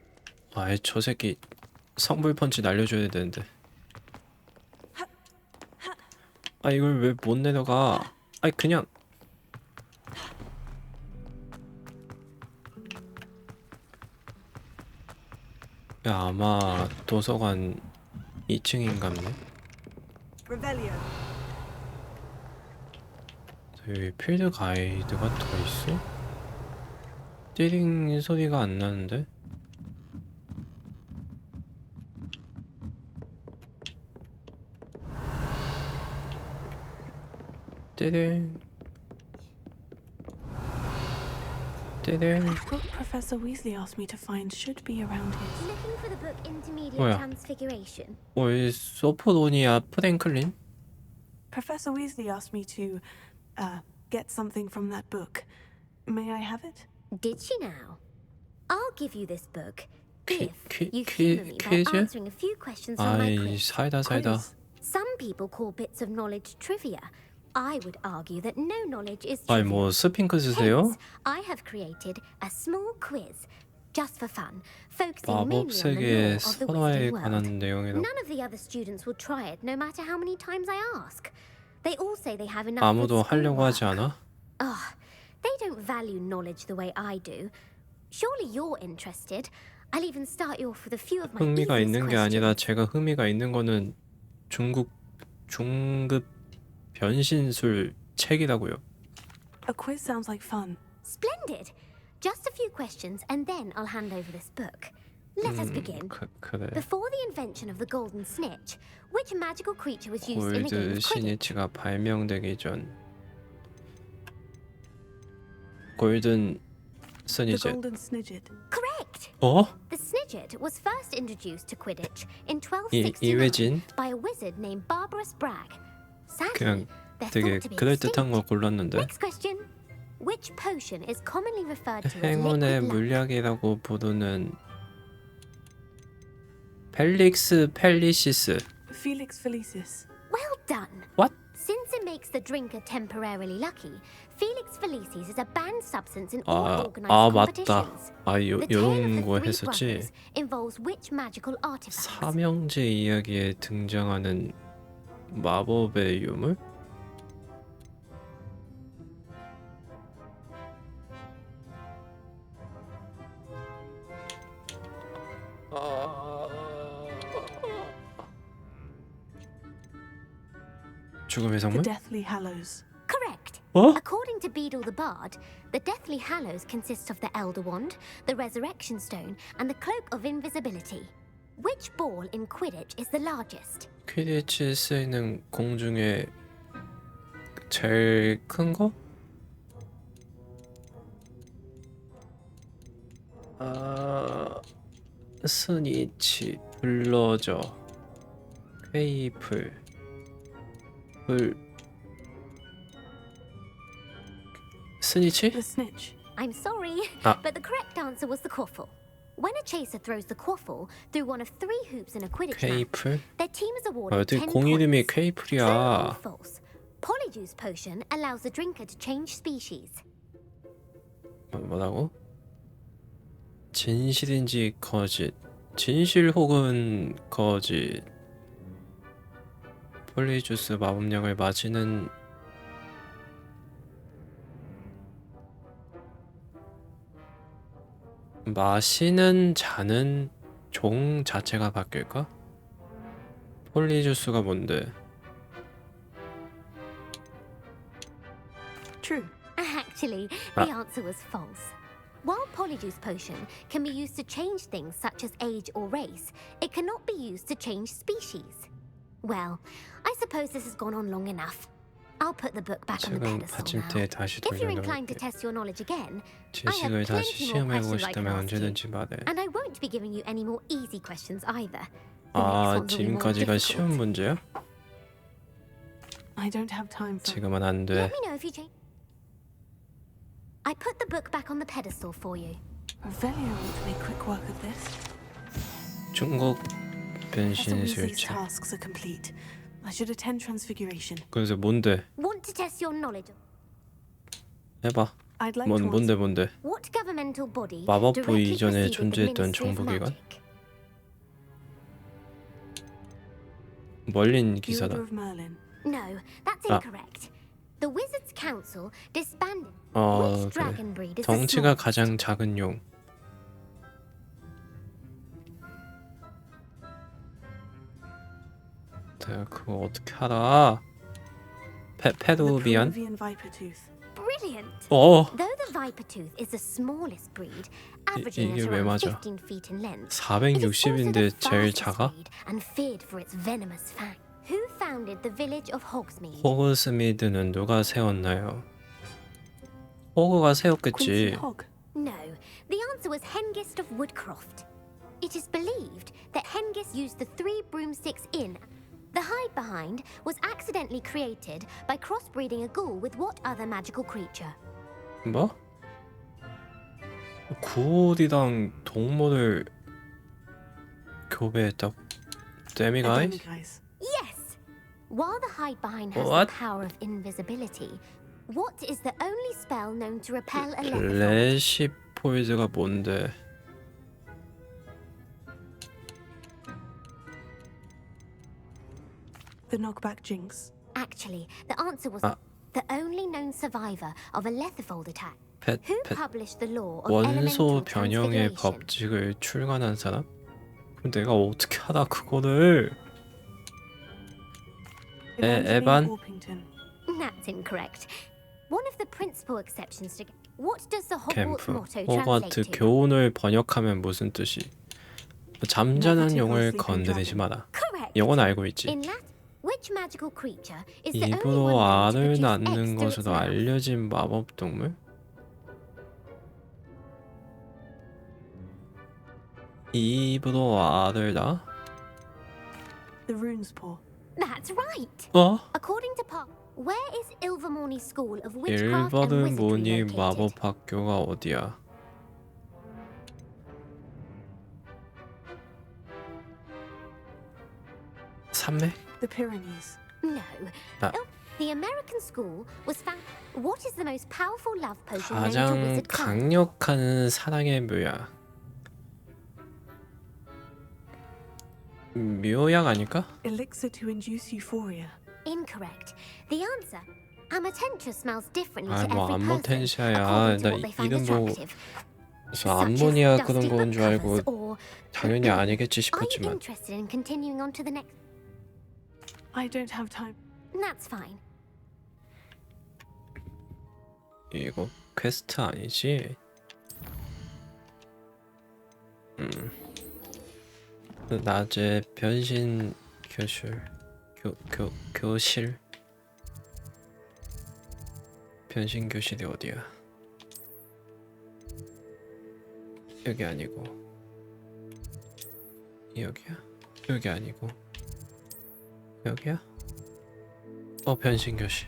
아이, 저 새끼 성불 펀치 날려줘야 되는데. 아, 이걸 왜 못 내려가? 아이, 그냥. 야, 아마 도서관 2층인가 보네. Revelio. 여기 필드 가이드가 더 있어? 띠링 소리가 안 나는데? 띠링 띠링. What Professor Weasley asked me to find should be around here. Looking for the book Intermediate 뭐야? Transfiguration. 이 소포로니아 프랭클린? Professor Weasley asked me to, get something from that book. May I have it? Did she now? I'll give you this book 퀴- if 퀴- you 퀴- humor me by 퀴즈? answering a few questions from my 아이, quiz. 사이다. Quiz. Some people call bits of knowledge trivia. I would argue that no knowledge is 아이, trivia. 뭐 스핑크스세요? Hence, I have created a small quiz, just for fun, focusing mainly 마법 on the 세계의 lore of the 선화에 Wizarding World. 관한 내용이라고. None of the other students will try it, no matter how many times I ask. They all say they have enough. 아무도 with 하려고 schoolwork. 하지 않아? They don't value knowledge the way I do. Surely you're interested. I'll even start you off with a few of my 흥미가 easiest 있는 게 아니라 questions. 제가 흥미가 있는 거는 중급 변신술 책이라고요. A quiz sounds like fun. Splendid. Just a few questions, and then I'll hand over this book. Let us begin. 그래. Before the invention of the golden snitch, which magical creature was used in a game 골드 of Quidditch? 시니치가 발명되기 전 골든 The 스니젯. Golden Snidget. Correct. 어? The snidget was first introduced to Quidditch in 이회진 1269 by a wizard named Barbarous Bragg. Sadly, 그냥 they're 되게 thought to be 그럴듯한 거 extinct. 골랐는데. Next question. Which potion is commonly referred to as 행운의 liquid luck? 물약이라고 부르는 펠릭스 펠리시스. Felix Felicis. Well done. What? Since it makes the drinker temporarily lucky, Felix Felicis is a banned substance in all organized 맞다. competitions. 요, The tale of 요런 the 거 three 했었지. brothers involves which magical artifacts? 삼형제 이야기에 등장하는 마법의 유물? 죽음의 The 성물? Deathly Hallows. Correct. 어? According to Beedle the Bard, the Deathly Hallows consists of the Elder Wand, the Resurrection Stone, and the Cloak of Invisibility. Which ball in Quidditch is the largest? 퀴디치에 쓰이는 공 중에 제일 큰 거? 스니치, 블러저, 페이플, 스니치? The snitch. I'm sorry, Ah. but the correct answer was the quaffle. When a chaser throws the quaffle through one of 3 hoops in a Quidditch match, 퀘이플? their team is 아, awarded 어떻게 10 공 이름이 points. True or 퀘이플이야. false? Polyjuice potion allows the drinker to change species. 뭐라고? 진실인지 거짓. 진실 혹은 거짓. 폴리주스 마법약을 마시는 마시는 자는 종 자체가 바뀔까? 폴리주스가 뭔데? True. Actually, the answer was false. While Polyjuice potion can be used to change things such as age or race, it cannot be used to change species. Well, I suppose this has gone on long enough. I'll put the book back on the 지금 pedestal now. 받침대에 다시 If you're inclined to 돌려놓을게. test your knowledge again, I 지식을 have 다시 plenty more 시험해보고 questions I can 싶다면 ask you. 언제든지 말해. And I won't be giving you any more easy questions either. The next 아, ones will be more 지금까지가 쉬운 difficult. 문제야? I don't have time for. 지금은 안 돼. Let me know if you change. I put the book back on the pedestal for you. Revelio will make quick work of this. 중국 As 변신 long as these 술책. tasks are complete, I should attend Transfiguration. 그래서 뭔데? Want to test your knowledge? 해봐. I'd like to 뭔데? What governmental body 마법부 directly 이전에 preceded the 존재했던 Ministry of 정부기관? Magic? 멀린 The 기사다. Order of Merlin. No, that's Ah. incorrect. The Wizards' Council disbanded. 어, Which 그래. dragon breed is the 덩치가 smallest? 가장 작은 용. 내가 그거 어떻게 알아? The 페루비안? Peruvian Viper Tooth. Brilliant. 어, Though the Viper Tooth is the smallest breed, averaging 이게 at 왜 around 맞아? 15 feet in length, it is also 460인데 the 제일 fastest 작아? breed and feared for its venomous fang. Who founded the village of Hogsmeade? 호그스미드는 누가 세웠나요? 호그가 Quincy 세웠겠지. Hogg. No, the answer was Hengist of Woodcroft. It is believed that Hengist used the 3 broomsticks inn. The hide behind was accidentally created by crossbreeding a ghoul with what other magical creature? 뭐? 구울이랑 동물을 교배했다고? 데미가이? Guys. Yes! While the hide behind has What? the power of invisibility, what is the only spell known to repel a leather? 레시포이드가 뭔데? The knockback jinx. Actually, the answer was Ah. the only known survivor of a Letherfold attack. 펫, Who 펫. published the law of 원소 elemental 변형의 transfiguration? 법칙을 출간한 사람? 그럼 내가 어떻게 하다 그거를? Evangeline 에반? Orpington. That's incorrect. One of the principal exceptions to what does the Hogwarts 캠프. motto 호그와트 translate to? 교훈을 번역하면 무슨 뜻이? 잠자는 용을 건드리지 마라. Correct. 이건 알고 있지. In Latin, which magical creature is the only 입으로 one known to 알을 produce 낳는 eggs through its 것으로 mouth? 알려진 마법 동물? 입으로 알을 낳아? The Rune's Paw. That's right. 어? According to Pop, where is Ilvermorny School of Witchcraft and 일버드 Wizardry 모니 located? 마법 학교가 어디야? 산맥? The Pyrenees. No. Ah. The American school was found. What is the most powerful love potion known to 가장 wizard class? 강력한 사랑의 묘약. 묘약 아닐까? Elixir to induce euphoria. Incorrect. The answer. Amatenta smells differently 아, to 뭐 every person, 암모텐시아야. according to 나 what they find 이름 보고 attractive. 그래서 Such as 암모니아 그런 dusty 건 book 줄 알고 covers or- 당연히 아니겠지 Are you 싶었지만 interested in continuing on to the next? I don't have time. That's fine. 이거 퀘스트 아니지? 낮에 변신 교실 변신 교실이 어디야? 여기 아니고 여기야? 여기 아니고 여기야? 변신 교실.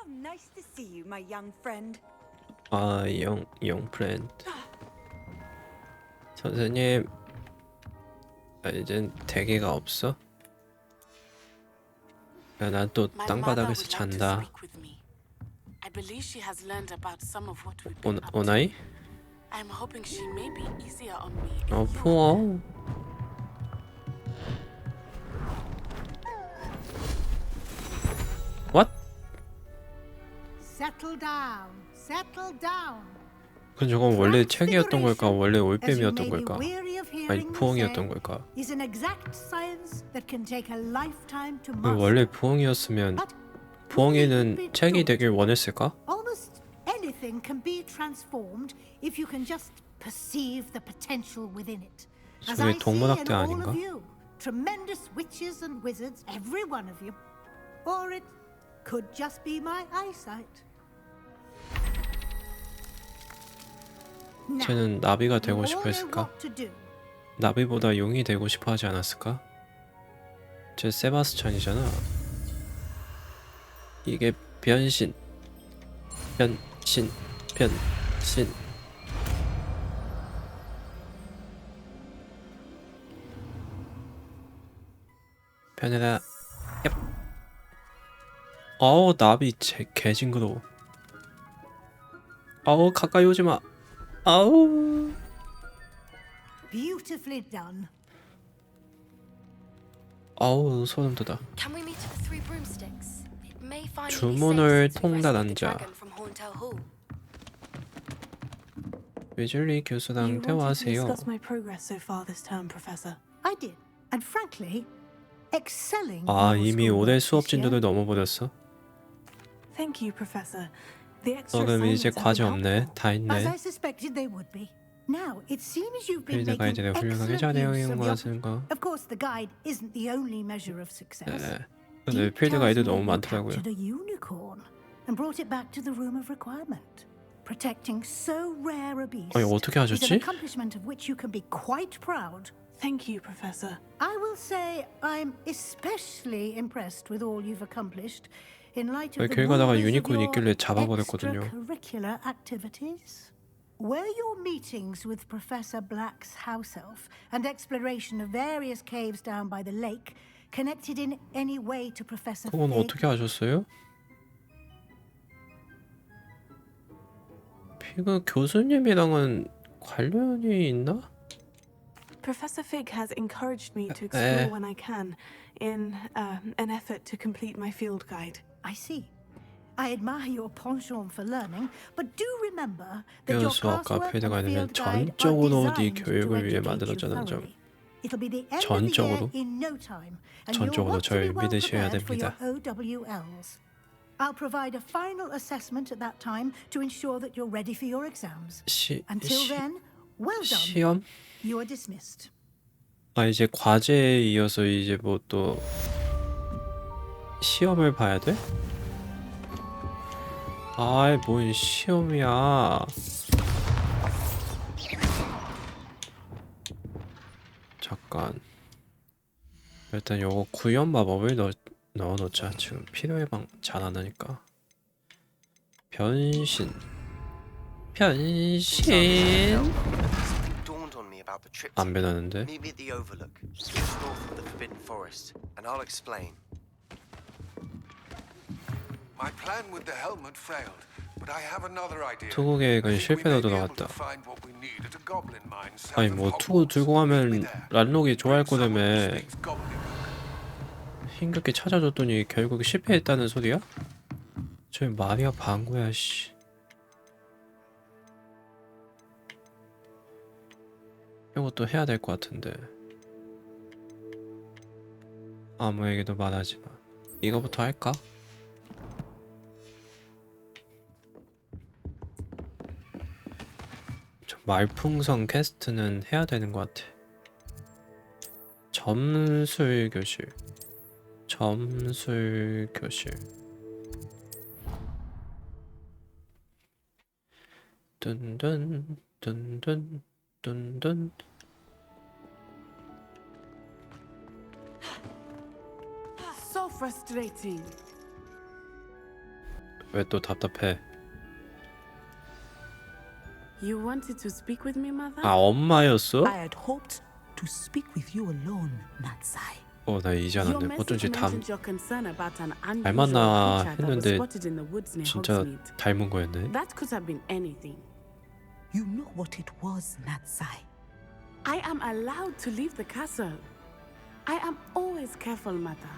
How nice to see you, my young friend. 아, 영 프렌드. 선생님, 이젠 대기가 없어? 야, 난 또 땅바닥에서 잔다. I believe she has learned about some of what we've 오, been up to. 오나이? I'm hoping she may be easier on me. 푸어. What? Settle down. Settle down. 그럼 저건 원래 책이었던 걸까? 원래 올빼미였던 걸까? 아니, 부엉이였던 걸까? Is an exact science that can take a lifetime to 그럼 master. 원래 부엉이였으면 부엉이는 책이 되길 원했을까? Almost anything can be transformed if you can just perceive the potential within it. As 저게 I see in 동물학대 all 아닌가? of you, tremendous witches and wizards, every one of you. Or it could just be my eyesight. Now, 쟤는 나비가 you 되고 all 싶어 know 했을까? what to do. 나비보다 용이 되고 싶어 하지 않았을까? 쟤 세바스찬이잖아. 이게 변신. 변신. 변해라. 얍. 어우, 나비 개 징그러워. 어우, 가까이 오지 마. 아우. Beautifully done. 아우, 소름 돋아. Can we meet at the Three Broomsticks? It may finally be 주문을 safe since we rescued the 통달한 자. dragon from Hauntel Hall. 위즐리 교수랑 You wanted to 대화하세요. discuss my progress so far this term, Professor. I did, and frankly, excelling. 아, in your 이미 schoolwork 올해 this 수업 year. 진도를 넘어버렸어. Thank you, Professor. The extra 그럼 이제 assignments have 과제 been 없네. helpful. 다 As 있네. I suspected they would be. Now, it seems you've been 필드 making 가이드를 훌륭하게 excellent 잘해요. use of 이용과 your... 쓰는 거. Of course, the guide isn't the only measure of success. 네. 근데 필드 가이드 너무 많더라고요. Captured a unicorn and brought it back to the room of requirement. Protecting so rare a beast 아니, 어떻게 is an 하셨지? accomplishment of which you can be quite proud. Thank you, Professor. I will say I'm especially impressed with all you've accomplished in light of the 길 가다가 wonders of 유니콘 your 있길래 잡아버렸거든요. extracurricular activities. Were your meetings with Professor Black's house elf and exploration of various caves down by the lake connected in any way to Professor 그건 Fig? 어떻게 하셨어요? 피그 교수님이랑은 관련이 있나? Professor Fig has encouraged me to explore when I can, in an effort to complete my field guide. I see. I admire your penchant for learning, but do remember that your 교수학과 classwork 필드 and 가이드는 field guide are 전적으로 네 designed to 교육을 위해 educate you 만들어졌다는 점. thoroughly. It'll be the end 전적으로? of the year in no time, and 전적으로 you'll want to be 절 well 믿으셔야 prepared for your 됩니다. OWLs. I'll provide a final assessment at that time to ensure that you're ready for your exams. Until then, well done. 시험? You are dismissed. 아, 이제 과제에 이어서 이제 뭐 또 시험을 봐야 돼? 아이, 뭔 시험이야. 잠깐. 일단 요거 구현 마법을 넣어놓자. 지금 필요 예방 잘 안 하니까. 변신. Dawned on me about the trip. 안 변하는데? Meet me at the Overlook, just north of the Forbidden Forest, and I'll explain. My plan with the helmet failed, but I have another idea. 투구 계획은 실패로 돌아갔다. Find what we need at a goblin mine south 아니 of 뭐 Hogwarts. 투구 들고 가면 란록이 좋아할 거라며 Speaks goblin. 힘겹게 찾아줬더니 결국 실패했다는 소리야? 저 마리아 방구야 씨. 이것도 해야 될 것 같은데 아무에게도 말하지 마. 이거부터 할까? 저 말풍선 퀘스트는 해야 되는 것 같아. 점술 교실. 점술 교실. 뚠뚠 뚠뚠 뚠뚠. So frustrating. 왜 또 답답해? You wanted to speak with me, mother? 아, 엄마였어? I had hoped to speak with you alone, Natsai. 나 이제 Your 알았네. message 어쩐지 mentioned your concern about an 닮았나 unusual creature that was 했는데 spotted in the woods near 진짜 Hogsmeade. 닮은 거였네. That could have been anything. You know what it was, Natsai. I am allowed to leave the castle. I am always careful, mother.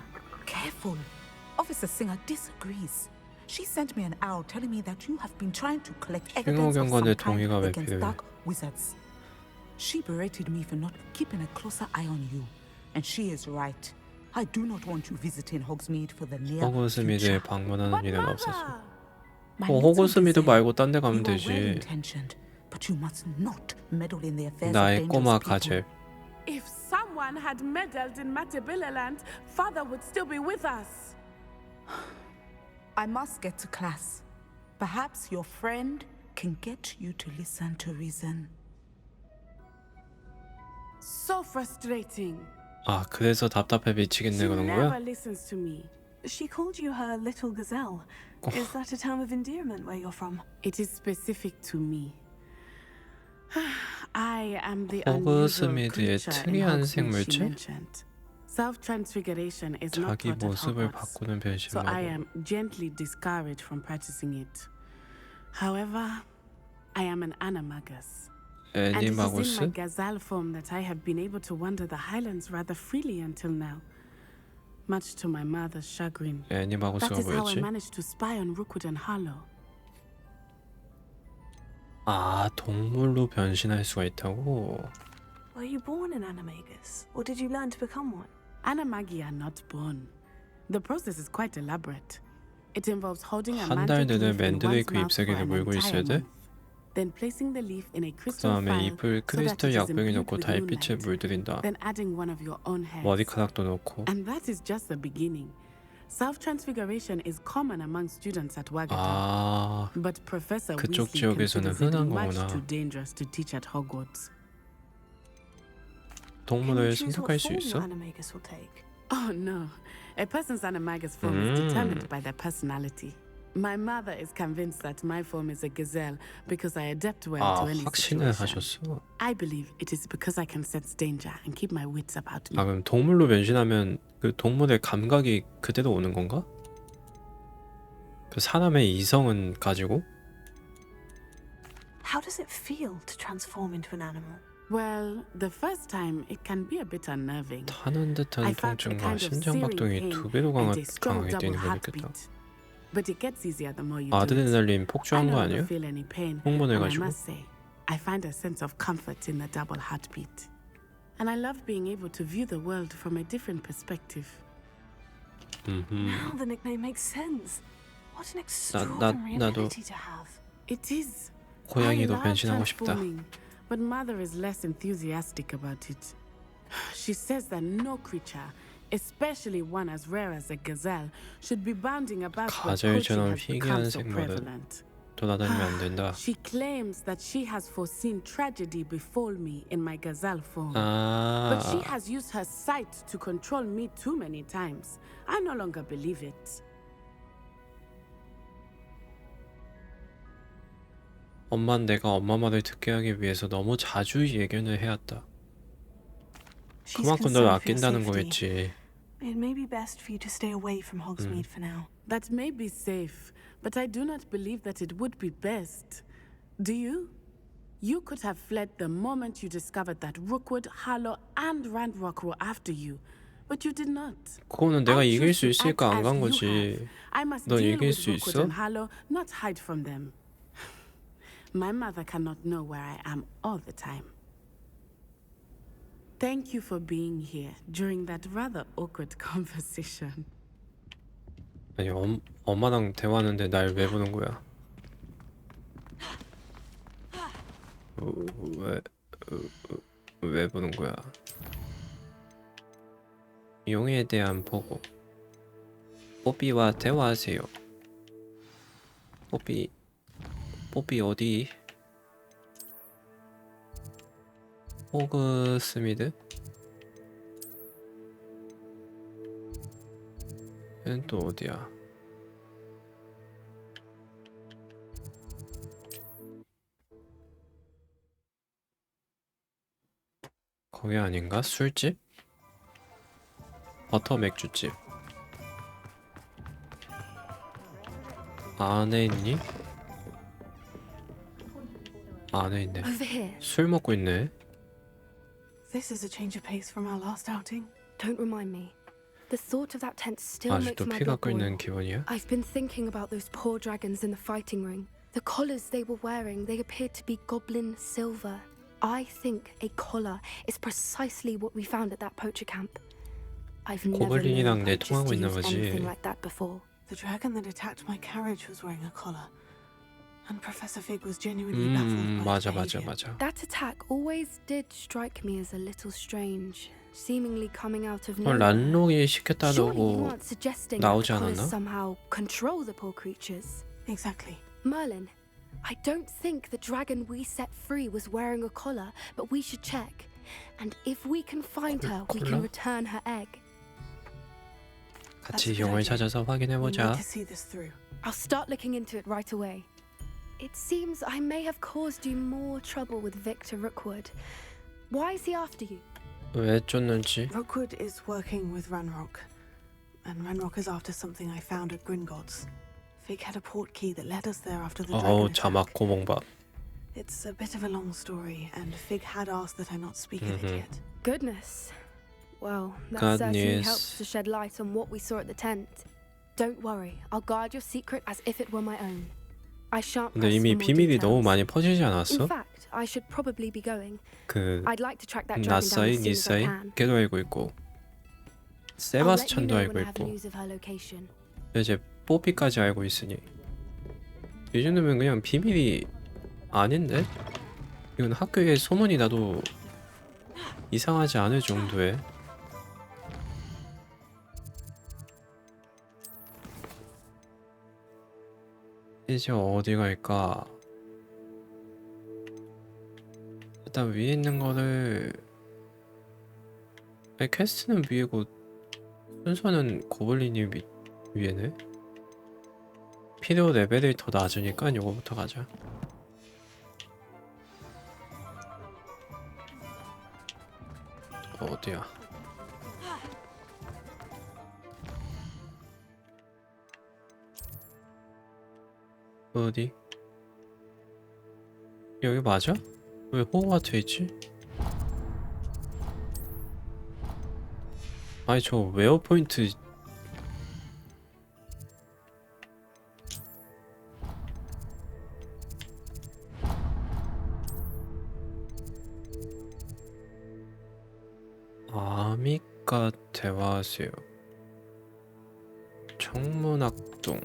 Careful. Officer Singer disagrees. She sent me an owl telling me that you have been trying to collect evidence of some 경관의 kind 동의가 왜 against 필요해? dark wizards. She berated me for not keeping a closer eye on you. And she is right. I do not want you visiting Hogsmeade for the near 호그스미드에 future. 방문하는 일은 없었어. My little 호그스미드 gazelle, 말고 딴 데 you 가면 are 되지. well-intentioned, but you must not meddle in the affairs of 나의 dangerous 꼬마 people. 가젤. If someone had meddled in Matabeleland, father would still be with us. I must get to class. Perhaps your friend can get you to listen to reason. So frustrating. 아, 그래서 답답해 미치겠네 She 그런 never 거야? listens to me. She called you her little gazelle. Is that a term of endearment where you're from? It is specific to me. I am the unusual 호그스미드의 creature in 특이한 Hogsmeade she 생물체? mentioned. Self-transfiguration is not 자기 taught at 모습을 Hogwarts, 바꾸는 변신 so I 마법. am gently discouraged from practicing it. However, I am an animagus. And it is in my 애니마고스? gazelle form that I have been able to wander the highlands rather freely until now. Much to my mother's chagrin. That 애니마고스가 is how I 뭐였지? managed to spy on Rookwood and Harlow. 아, 동물로 변신할 수가 있다고? Were you born an animagus, or did you learn to become one? Animagi are not born. The process is quite elaborate. It involves holding a 한 달 mantic 내내 leaf in one's 맨드레이크 mouth for 잎사귀를 an 물고 있어야 entire 돼? month. Then placing the leaf in a 그 crystal 다음에 vial 잎을 so that 크리스탈 it is 약병에 imbued 넣고 with 달빛에 moonlight. 물들인다. Then adding one of your own hairs. 머리카락도 넣고. And that is just the beginning. Self-transfiguration is common among students at Wagata. 아, But Professor 그쪽 Weasley 지역에서는 considers it 흔한 much 거구나. too dangerous to teach at Hogwarts. Can you 동물을 choose what 선택할 수 form 있어? your animagus will take? Oh no. A person's animagus form is determined by their personality. My mother is convinced that my form is a gazelle because I adapt well 아, to any 확신을 situation. 하셨어. I believe it is because I can sense danger and keep my wits about me. 아, 그럼 동물로 변신하면 그 동물의 감각이 그대로 오는 건가? 그 사람의 이성은 가지고? How does it feel to transform into an animal? Well, the first time it can be a bit unnerving. 타는 듯한 I felt a 통증과 kind of 심장박동이 searing 두 pain 배로 and a strong 강하게 double 뛰는 걸 느꼈다. heartbeat. But it gets easier the more you do it. 아드레날린 I 폭주한 no 거 longer 아니야? feel any pain, and I 흥분해가지고. must say, I find a sense of comfort in the double heartbeat. And I love being able to view the world from a different perspective. Now the nickname makes sense. What an 나도 extraordinary ability to have. It is. 고양이도 I love 변신하고 싶다. transforming, but mother is less enthusiastic about it. She says that no creature, especially one as rare as a gazelle, should be bounding about where poaching 가젤처럼 has become 희귀한 so 생물은 prevalent. 돌아다니면 안 된다. She claims that she has foreseen tragedy befall me in my gazelle form. 아, But she has used her sight to control me too many times. I no longer believe it. 엄만 내가 엄마 말을 듣게 하기 위해서 너무 자주 예견을 해왔다. She's 그만큼 널 concerned for your 아낀다는 safety. 거겠지. It may be best for you to stay away from Hogsmeade for now. That may be safe, but I do not believe that it would be best. Do you? You could have fled the moment you discovered that Rookwood, Harlow, and Ranrock were after you, but you did not. 그거는 내가 I 이길 choose 수 to 있을까 act 안 간 as you 거지. have. I must 넌 deal 이길 with 수 Rookwood 있어? and Harlow, not hide from them. My mother cannot know where I am all the time. Thank you for being here during that rather awkward conversation. 아니 엄마랑 대화하는데 날 왜 보는 거야? 왜 보는 거야? 용에 대한 보고. 뽀삐와 대화하세요. 뽀삐 어디? 호그스미드? 얘는 또 어디야? 거기 아닌가? 술집? 버터 맥주집. 안에 있니? 안에 있네. Over here. 술 먹고 있네. This is a change of pace from our last outing. Don't remind me. The thought of that tent still makes 아직도 my 피 blood 갖고 있는 boil. 기분이야? I've been thinking about those poor dragons in the fighting ring. The collars they were wearing, they appeared to be goblin silver. I think a collar is precisely what we found at that poacher camp. I've never 고블린이랑 known poachers 내통하고 to 있나 use 보지. anything like that before. The dragon that attacked my carriage was wearing a collar. And Professor Fig was genuinely baffled by his 맞아 behavior. That attack always did strike me as a little strange, seemingly coming out of 어, nowhere. 란록이 Surely you 시켰다고 weren't suggesting that the 나오지 collars 않았나? somehow control the poor creatures. Exactly. Merlin, I don't think the dragon we set free was wearing a collar, but we should check. And if we can find her, we can collar? return her egg. 같이 용을 찾아서 확인해 We need 보자. to see this through. I'll start looking into it right away. It seems I may have caused you more trouble with Victor Rookwood. Why is he after you? 왜 쫓는지? Rookwood is working with Ranrock, and Ranrock is after something I found at Gringotts. Fig had a port key that led us there after the 어우 dragon 자막 attack. 고봉밥. It's a bit of a long story, and Fig had asked that I not speak of it yet. Goodness. Well, that certainly Goodness. helps to shed light on what we saw at the tent. Don't worry, I'll guard your secret as if it were my own. I shan't 근데 press 이미 for more 비밀이 너무 details. 많이 퍼지지 In 않았어? fact, I should probably be going. 그 I'd like to track that dragon down 나사이, as soon as I 니사이 can. 걔도 알고 있고 I'll let you 세바스찬도 know 알고 when I have 있고 news of her location. 이제 뽀삐까지 알고 있으니 이 정도면 그냥 비밀이 아닌데? 이건 학교에 소문이 나도 이상하지 않을 정도의. 이제 어디 갈까? 일단 위에 있는 거를 아니, 퀘스트는 위에고 순서는 고블린이 위에네? 필요 레벨이 더 낮으니까 요거부터 가자. 어디야? 어디? 여기 맞아? 왜 호그와트 있지? 아니 저 웨어 포인트 아미과 대화하세요. 청문학동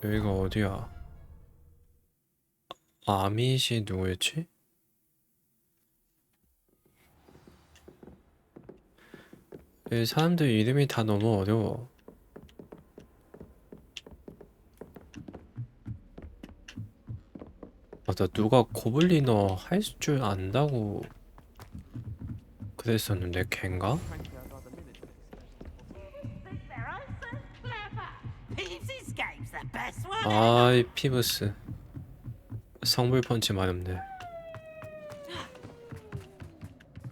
여기가 어디야? 아밋이 누구였지? 이 사람들 이름이 다 너무 어려워. 맞아, 누가 고블린어 할 줄 안다고 그랬었는데 걘가? 아이 피브스 성불 펀치 마렵네.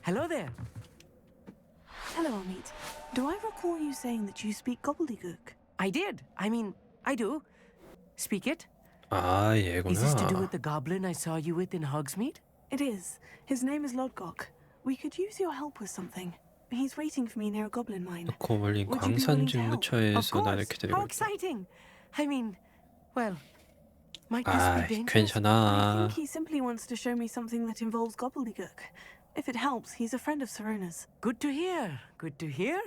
Hello there. Hello, Amit. Do I recall you saying that you speak gobbledygook? I did. I mean, I do. Speak it. 아 Is this to do 얘구나. with the goblin I saw you with in Hogsmeade? It is. His name is Lodgok. We could use your help with something. He's waiting for me near a goblin mine. 고블린 Would you be willing to help? Of 광산직무처에서 나를 course. 기다리고 How 있다. exciting! I mean, well, might this 아이 be dangerous? I 괜찮아. think he simply wants to show me something that involves gobbledygook. If it helps, he's a friend of Serona's. Good to hear. Good to hear.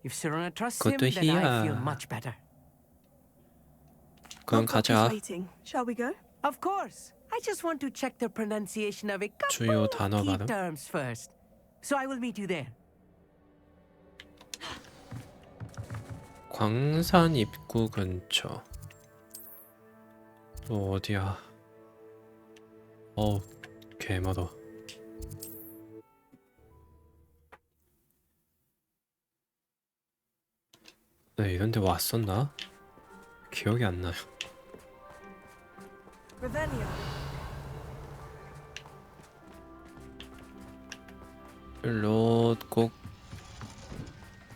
If Serona trusts Good him, to then I feel hear. much better. 그럼 Lodgok 가자. is waiting. Shall we go? Of course. I just want to check the pronunciation of a 주요 couple 단어 of key 발음. terms first. So I will meet you there. 광산 입구 근처. 또 어디야? 어우 개멀어. 네 이런데 왔었나? 기억이 안 나요. 로곡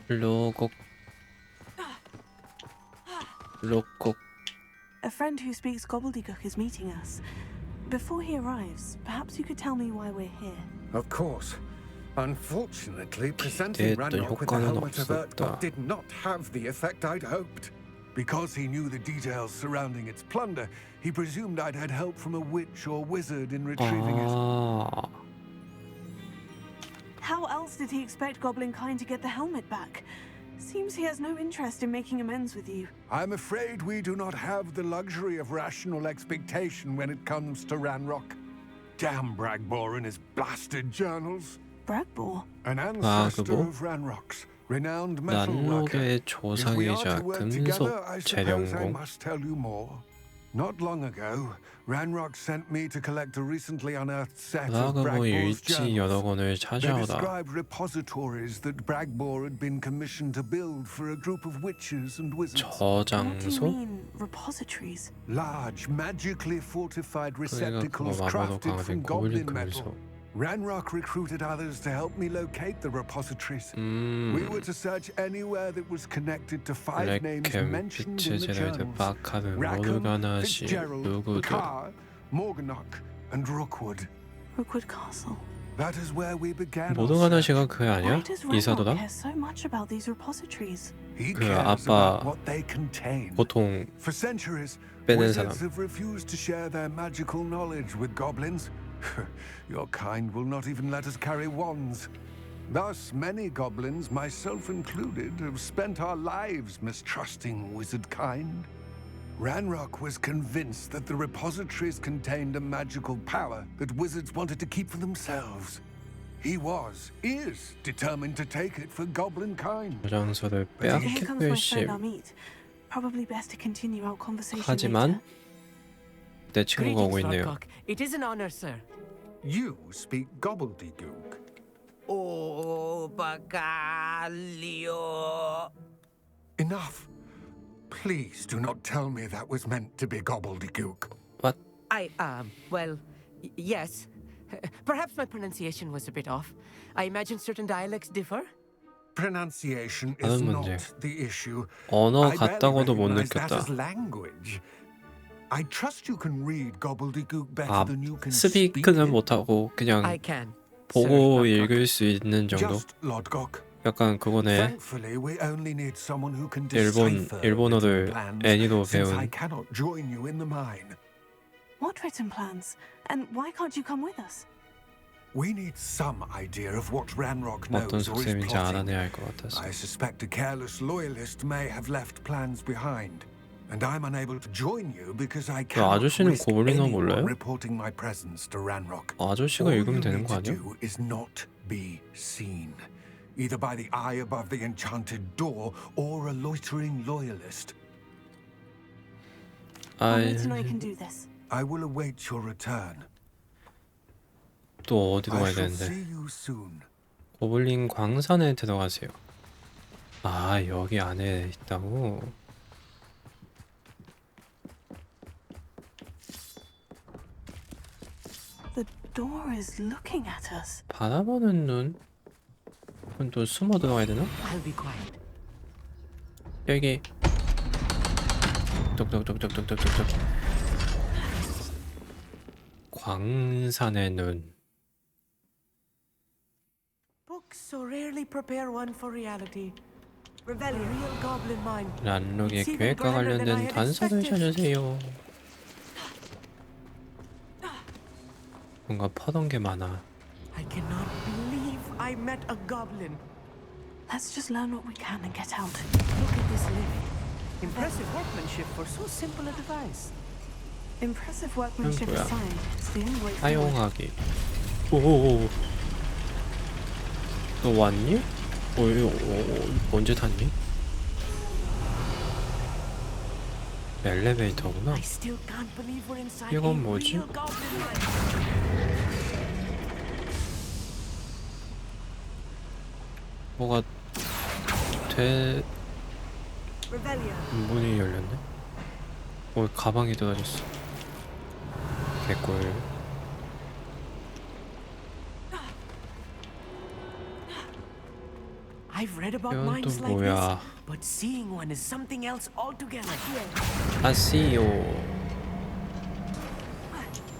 로곡 로곡. A friend who speaks gobbledygook is meeting us. Before he arrives, perhaps you could tell me why we're here. Of course. Unfortunately, presenting 기대했던 Ranrock with the 효과는 helmet of 없었다. Earthgod did not have the effect I'd hoped. Because he knew the details surrounding its plunder, he presumed I'd had help from a witch or wizard in retrieving it. 아, How else did he expect Goblin Kind to get the helmet back? Seems he has no interest in making amends with you. I'm afraid we do not have the luxury of rational expectation when it comes to Ranrock. Damn Bragbor and his blasted journals. Bragbor? An ancestor 그거? of Ranrock's, renowned metal worker. 난록의 If we are 조상이자 to work together, I 금속 suppose I 재련공. must tell you more. Not long ago, Ranrock sent me to collect a recently unearthed set of 나그모 Bragbor's 일지 여러 journals. 권을 They 찾아오다. described repositories that Bragbor had been commissioned to build for a group of witches and wizards. What do you 저장소? mean, repositories? Large, magically fortified 그러니까 receptacles 그거 마법으로 crafted from 강화된 goblin 고블린 metal. 금속. Ranrock recruited others to help me locate the repositories. We were to search anywhere that was connected to 5 names 블랙캠, mentioned 빛의 in the 제네드, journals. 바카드, Rackham, 모르가나시, Fitzgerald, 누구든. Carr, Morganach, and Rookwood. Rookwood Castle. That is where we began. our 모르가나시가 search. 그 아니야? Why does Ranrock 이사도다? care so much about these repositories? He 그 cares 아빠 about what they contain. 보통 For centuries, 빼는 사람. wizards have refused to share their magical knowledge with goblins. Your kind will not even let us carry wands. Thus, many goblins, myself included, have spent our lives mistrusting wizard kind. Ranrock was convinced that the repositories contained a magical power that wizards wanted to keep for themselves. He is determined to take it for goblin kind. 저장소를 Here 빼앗길 comes my friend 심. Amit. Probably best to continue our conversation 하지만 later. 내 친구가 오고 있네요. It is an honor, sir. You speak gobbledygook. Oh, bagaglio. Enough. Please do not tell me that was meant to be gobbledygook. What? Well, yes. Perhaps my pronunciation was a bit off. I imagine certain dialects differ. Pronunciation 다른 is 문제. not the issue. 언어 I barely 같다고도 못 recognize that 느꼈다. as language. I trust you can read gobbledygook better 아, than you can speak 스피크는 it. 못하고 그냥 I can. 보고 Sir, 읽을 수 있는 정도? Just Lodgok. 약간 그거네. Thankfully, we only need someone who can 일본 decipher 일본어를 written plans, 애니로 since I 배운 cannot join you in the mine. What written plans? And why can't you come with us? We need some idea of what Ranrock knows 어떤 or is 속셈인지 plotting. 알아내야 할 것 같아서. I suspect a careless loyalist may have left plans behind, and I'm unable to join you because I cannot 아저씨는 risk 고블린어 anyone 몰라요? reporting my presence to Ranrock. 아저씨가 All 읽으면 you 되는 need 거 to 아니야? do is not be seen, either by the eye above the enchanted door or a loitering loyalist. I'll wait till I can do this. I will await your return. 또 어디로 I 가야 shall 되는데? see you soon. 고블린 광산에 들어가세요. 아, 여기 안에 있다고? The door is looking at us. 바라보는 눈? 그럼 또 숨어 들어가야 되나? I'll be quiet. 여기 똑똑똑똑똑똑똑 광산의 눈. Books so rarely prepare one for reality. Revelia, real goblin mind. 란록의 계획과 관련된 단서를 찾으세요. 뭔가 퍼던 게 많아. I cannot believe I met a goblin. Let's just learn what we can and get out. Look at this living. Impressive workmanship for so simple a device. Impressive workmanship 뭐야? aside, it's the only way forward. 사용하기. 오오오. 너 왔니? 언제 탔니? 엘리베이터구나. I still can't believe we're inside a 이건 뭐지? real goblin mind. 뭐가 Revelia. 문이 열렸네? 가방이 떨어졌어. 개꿀. I've read about 이건 또 mines like this, 뭐야? but seeing one is something else altogether. 아시오.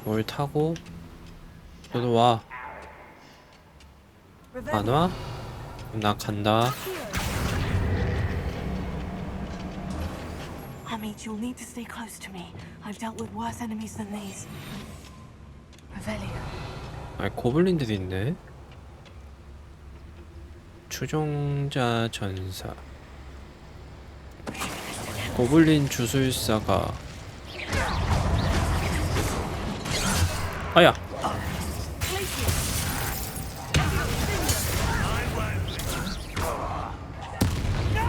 뭘 타고? 너도 와. 안 와? 나 간다. Amit, you'll need to stay close to me. I've dealt with worse enemies than these. Revelio. 아, 고블린들이 있네. 추종자 전사. 고블린 주술사가. 아야.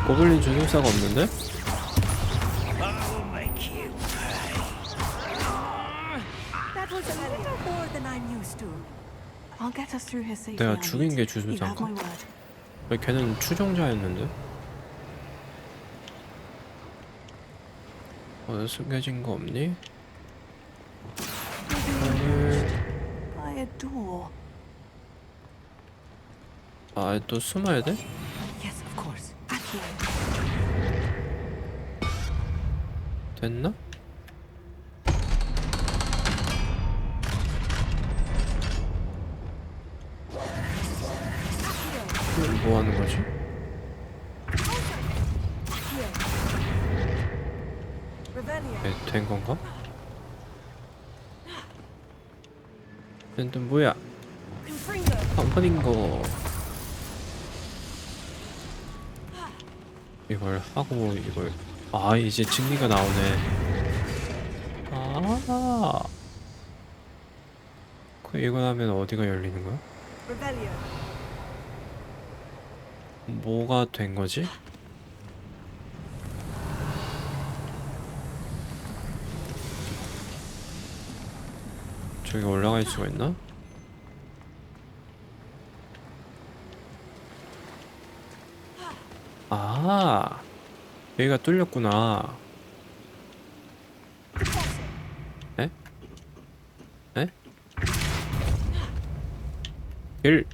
고블린 주술사가 없는데? That was a little more than I'm used to. I'll get us through here safely. 내가 죽인 게 You have 주술사인가? my word. 왜 걔는 추종자였는데? 숨겨진 거 없니? By a door. 아, 또 숨어야 돼? Yes, of course. Back here. 됐나? 뭐 하는 거지? 된 건가? 또 뭐야? 컴퍼닌 거. 이걸 하고 이걸. 아, 이제 증리가 나오네. 아. 그 이거 하면 어디가 열리는 거야? 뭐가 된 거지? 저기 올라갈 수가 있나? 아, 여기가 뚫렸구나. 에? 에? 1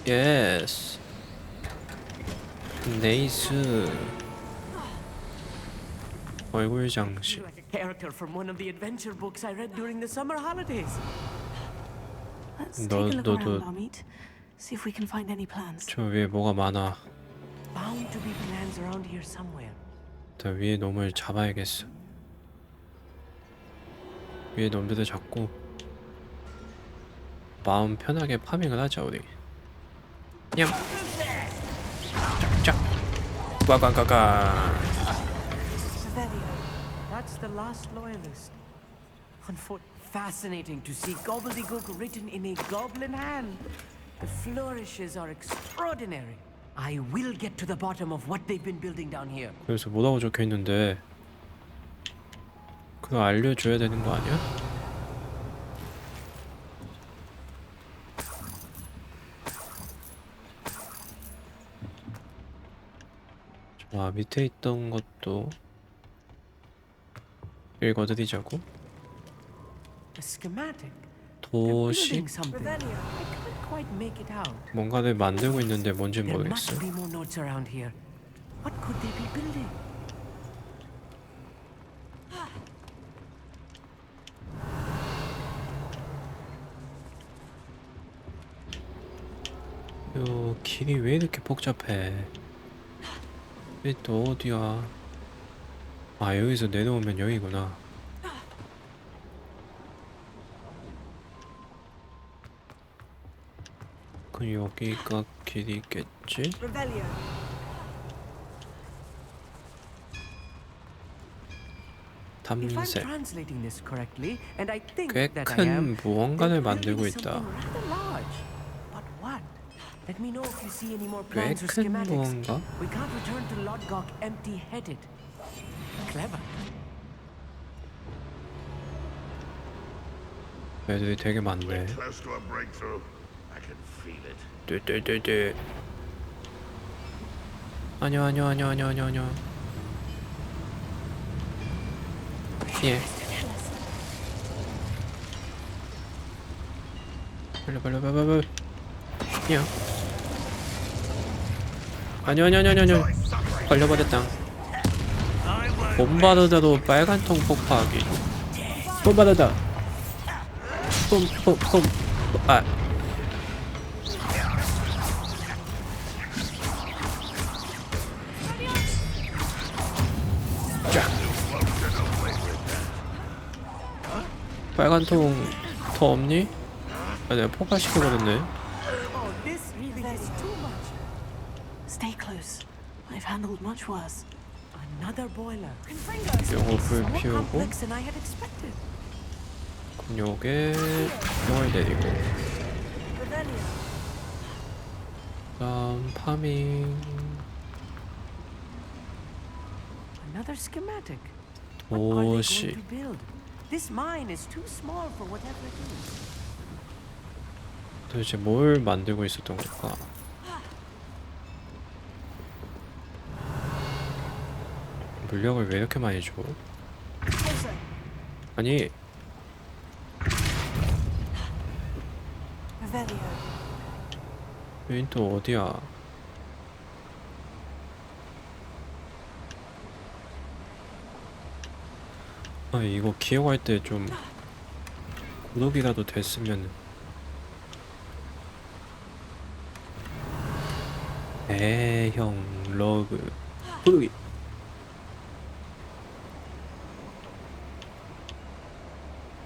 예스. 네이스. 얼굴 장식. Like a character from one of the adventure books I read during the summer holidays. Let's take a look 너도 around, Amit. See if we can find any plans. 저 위에 뭐가 많아. Bound to be plans around here somewhere. 더 위에 놈을 잡아야겠어. 위에 놈들을 잡고 마음 편하게 파밍을 하자 우리. 냠. 짝짝. 꽉꽉꽉꽉. That's the last loyalist. On foot. Fascinating to see gobbledygook written in a goblin hand. The flourishes are extraordinary. I will get to the bottom of what they've been building down here. 그래서 뭐라고 적혀 있는데 그거 알려줘야 되는 거 아니야? 아, 밑에 있던 것도 읽어드리자고. A schematic. 도식 Something. I can't quite make it out. 뭔가를 만들고 있는데 뭔지 There 모르겠어. must be more notes around here. What could they be building? 요 길이 왜 이렇게 복잡해? 이게 또 어디야? 아, 여기서 내려오면 여기구나. 그럼 여기가 길이 있겠지? If I'm 탐색. translating this correctly, and I think 꽤 that I am, 큰 무언가를 there will 만들고 be 있다. something rather large. But what? Let me know if you see any more 꽤 plans or 큰 schematics. 무언가? We can't return to Lodgok empty-headed. Clever. 애들이 되게 많네. Close to a breakthrough. I can feel it. 뚜뚜뚜뚜. 아뇨. 예. 빨리. 야. 아니요. 걸려버렸다. 봄바다다도 빨간통 폭파하기. 봄바다다. 아. 쫙. 빨간통 더 없니? 아, 내가 폭파시켜버렸네. Oh, this really is too much. Stay close. I've handled much worse. Another boiler. 요거 불 More 피우고 complex than I had expected. 근육에 병을 내리고 다음 파밍 Another schematic. What are they going 도시 to build? This mine is too small for whatever it is. 도대체 뭘 만들고 있었던 걸까? 물력을 왜 이렇게 많이 줘? 아니 여긴 또 어디야? 아 이거 기억할 때 좀 구독이라도 됐으면. 형 러그 구독이.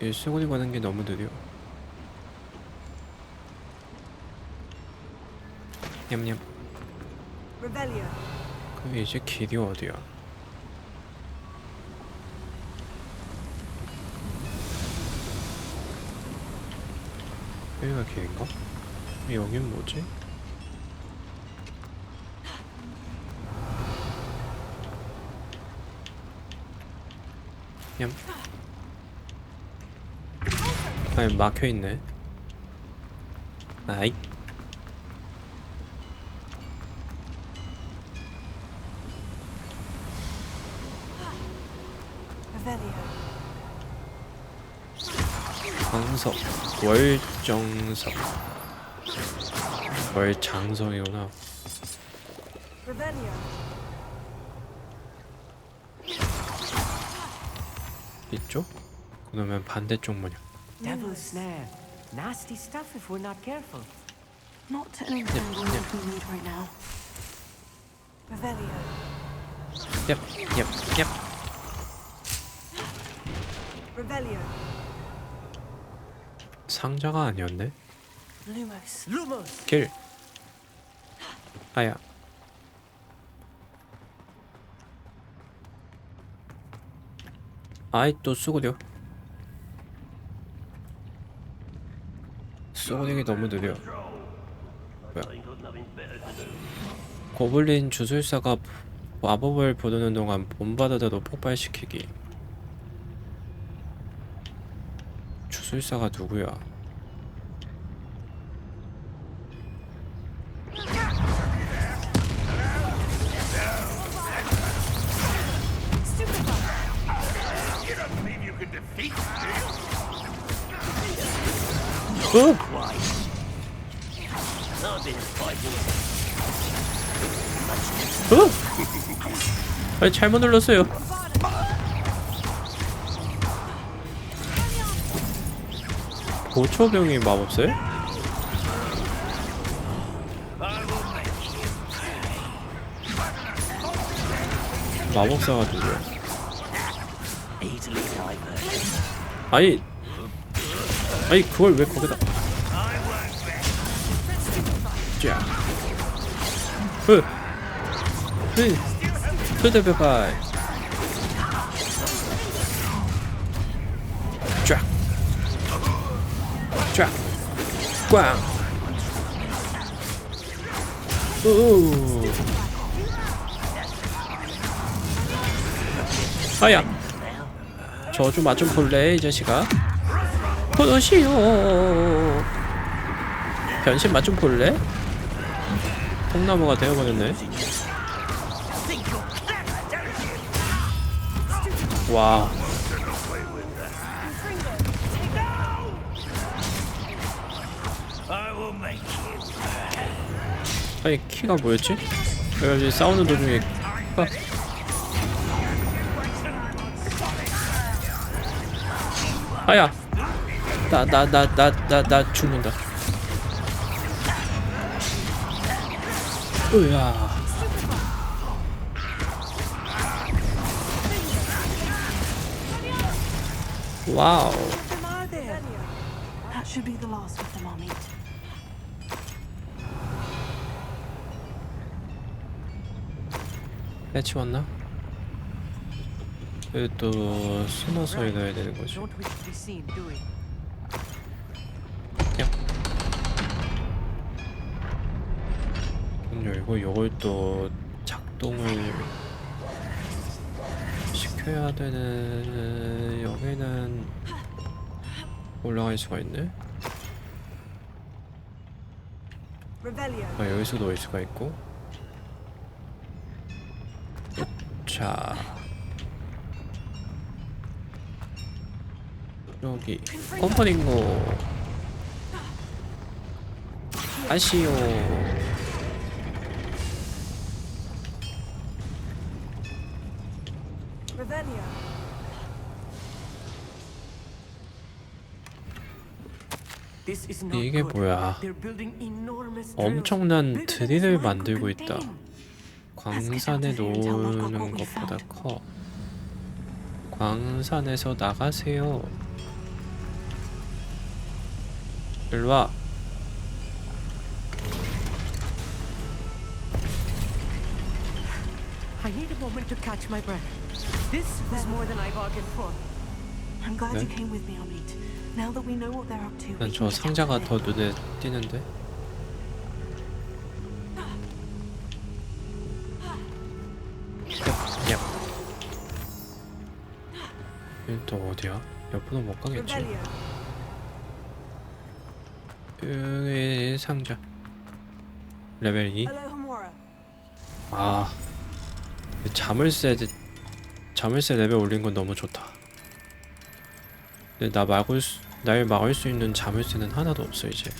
이 수건이 가는 게 너무 느려. 냠냠. 그럼 이제 길이 어디야? 여기가 길인가? 여긴 뭐지? 냠. 아니 막혀있네. 아이. 광석 월정석 월장석이구나. 이쪽? 그러면 반대쪽 문이야. Devil's snare. Nasty stuff if we're not careful. Not anything we need right now. 얍. 상자가 아니었네. Lumos. 길. 아야. 아이 또 수고려. 수고리기 너무 느려. 뭐야? 고블린 주술사가 마법을 부르는 동안 봄바다다도 폭발시키기. 주술사가 누구야? 아니 잘못 눌렀어요. 보초병이 마법사요? 마법사가 누구야? 아니 그걸 왜 거기다? 자, 후드베바이, 쫙, 꽝, 아야, 저 좀 맛 좀 볼래 이 자식아? 보시오. 변신 맛 좀 볼래? 통나무가 되어버렸네. 와. 아니 키가 뭐였지? 그래가지고 싸우는 도중에 키가 아야 나 죽는다. 으야. 와우. That should be the last of them, I'll meet. 해치웠나? 또 숨어서 해놔야 되는 거지. Don't wish to be seen, do we? 문 열고 이걸 또 작동을 시켜야 되는. 여기는 올라갈 수가 있네. 여기서도 올 수가 있고. 자 여기 컴퍼닝고 아시오. 이게 뭐야? 엄청난 드릴을 만들고 있다. 광산에 놓는 것보다 커. 광산에서 나가세요. 일로와. I need a moment to catch my breath. This is more than I bargained for. I'm glad you came with me, Amit. Now that we know what they're up to. 난 저 상자가 더 눈에 띄는데. 야. 여긴 또 어디야? 옆으로 못 가겠지. 여기 상자. 레벨 2. 아, 자물쇠 레벨 올린 건 너무 좋다. 근데 날 막을 수 있는 자물쇠는 하나도 없어 이제.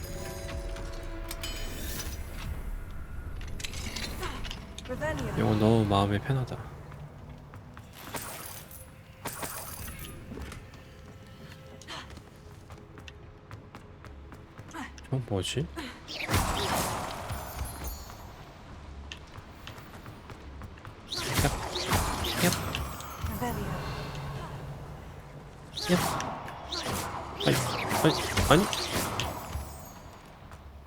이건 너무 마음이 편하다. 저건 뭐지? 아니.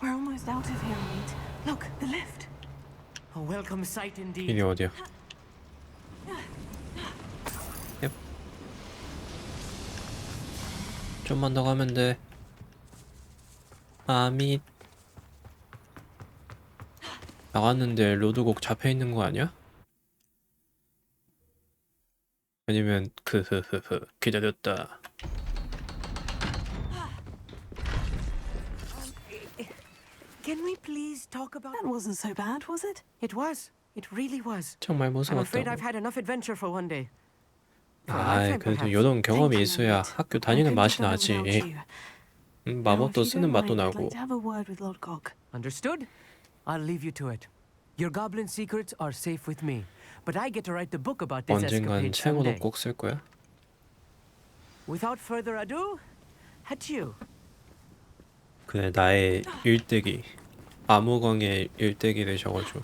We're almost out of here, Amit. Look, the lift. A welcome sight indeed. 이게 어디야? 얍. 좀만 더 가면 돼. 아밋. 나갔는데 로드곡 잡혀 있는 거 아니야? 아니면 기다렸다. Can we please talk about? That wasn't so bad, was it? It was. It really was. 정말 I'm afraid 무서웠다고. I've had enough adventure for one day. 아, 그래도 이런 경험이 있어야 학교 다니는 맛이 나지. 마법도 쓰는 맛도 나고. Understood? I'll leave you to it. Your goblin secrets are safe with me, but I get to write the book about this 언젠간 escapade 책으로 someday. 꼭 쓸 거야. Without further ado, adieu. 그래, 나의 일대기. 암호광의 일대기를 적어줘.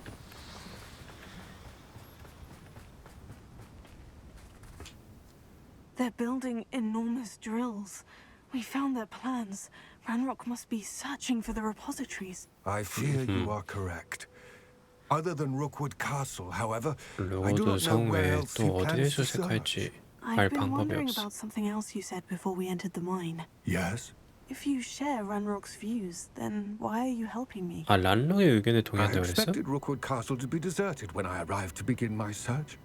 They're building enormous drills. We found their plans. Ranrock must be searching for the repositories. I fear you are correct. Other than Rookwood Castle, however, I do 로드 not know 성 where 외에 else 또 he 어디를 plans to 수색할지 search. 알 I've been 방법이 wondering 없어. about something else you said before we entered the mine. Yes? If you share Ranrock's views, then why are you helping me? 아, 란록의 의견에 I 동의한다고 그랬어? expected Rookwood Castle to be deserted when I arrived to begin my search.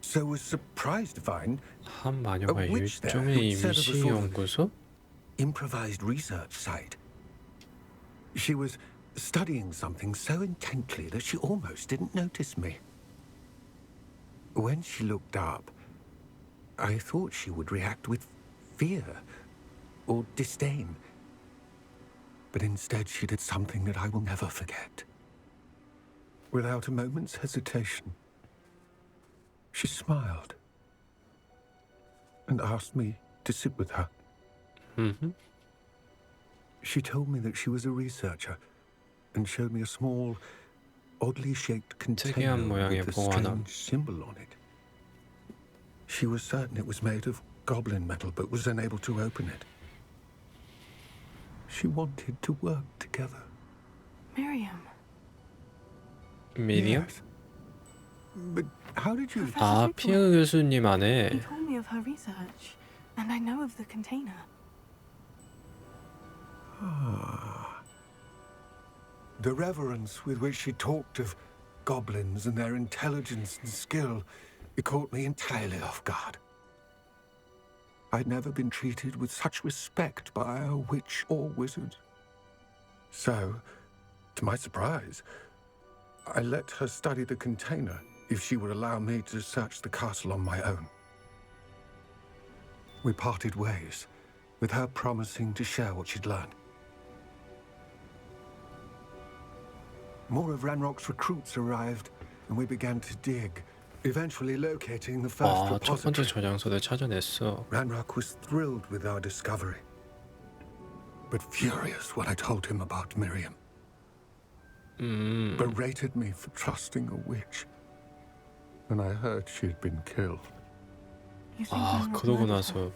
So was surprised to find 한 마녀가 witch there 일종의 who'd set up a 임시 sort of 연구소? improvised research site. She was studying something so intently that she almost didn't notice me. When she looked up, I thought she would react with fear or disdain. But instead she did something that I will never forget. Without a moment's hesitation, she smiled and asked me to sit with her. She told me that she was a researcher and showed me a small, oddly shaped container with a strange symbol on it. She was certain it was made of goblin metal, but was unable to open it. She wanted to work together. Miriam. 미리엄? Yes. But how did you... 아, 피그 교수님 He 안에. told me of her research, and I know of the container. The reverence with which she talked of goblins and their intelligence and skill, it caught me entirely off guard. I'd never been treated with such respect by a witch or wizard. So, to my surprise, I let her study the container if she would allow me to search the castle on my own. We parted ways, with her promising to share what she'd learned. More of Ranrock's recruits arrived, and we began to dig, eventually locating the first 아, 첫 번째 repository. 저장소를 찾아냈어. Ranrock was thrilled with our discovery, but furious when I told him about Miriam. Berated me for trusting a witch when I heard she had been killed. 아, 그러고 나서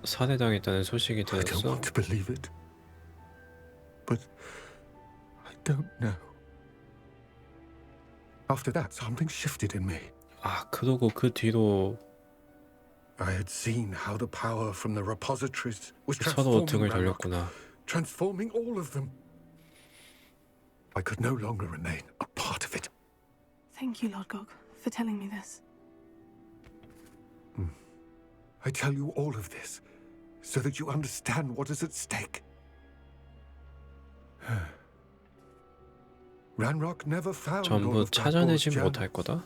살해당했다는 소식이 I don't 들었어. want to believe it, but I don't know. After that, something shifted in me. 아, 그러고 그 뒤로 I had seen how the power from the repositories was 서로 transforming 등을 Ranrock, 돌렸구나. transforming all of them. I could no longer remain a part of it. Thank you, Lord Gog, for telling me this. I tell you all of this so that you understand what is at stake. Ranrock never found all 전부 of Bragbor's 찾아내진 journals, 못할 거다.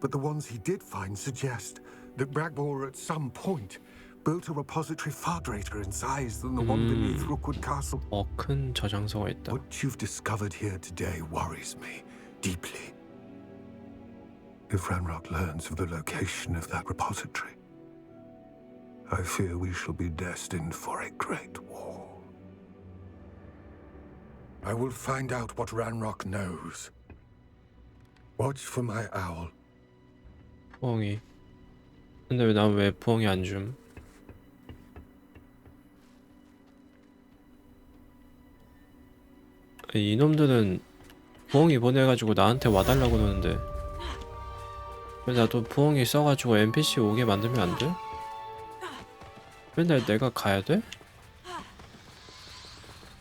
but the ones he did find suggest that Bragbor at some point built a repository far greater in size than the one beneath Rookwood Castle. 큰 저장소가 있다. What you've discovered here today worries me deeply. If Ranrock learns of the location of that repository, I fear we shall be destined for a great war. I will find out what Ranrock knows. Watch for my owl. 부엉이. 근데 난 왜 부엉이 안 줌? 이놈들은 부엉이 보내가지고 나한테 와달라고 그러는데 왜 나도 부엉이 써가지고 NPC 오게 만들면 안 돼? 맨날 내가 가야 돼?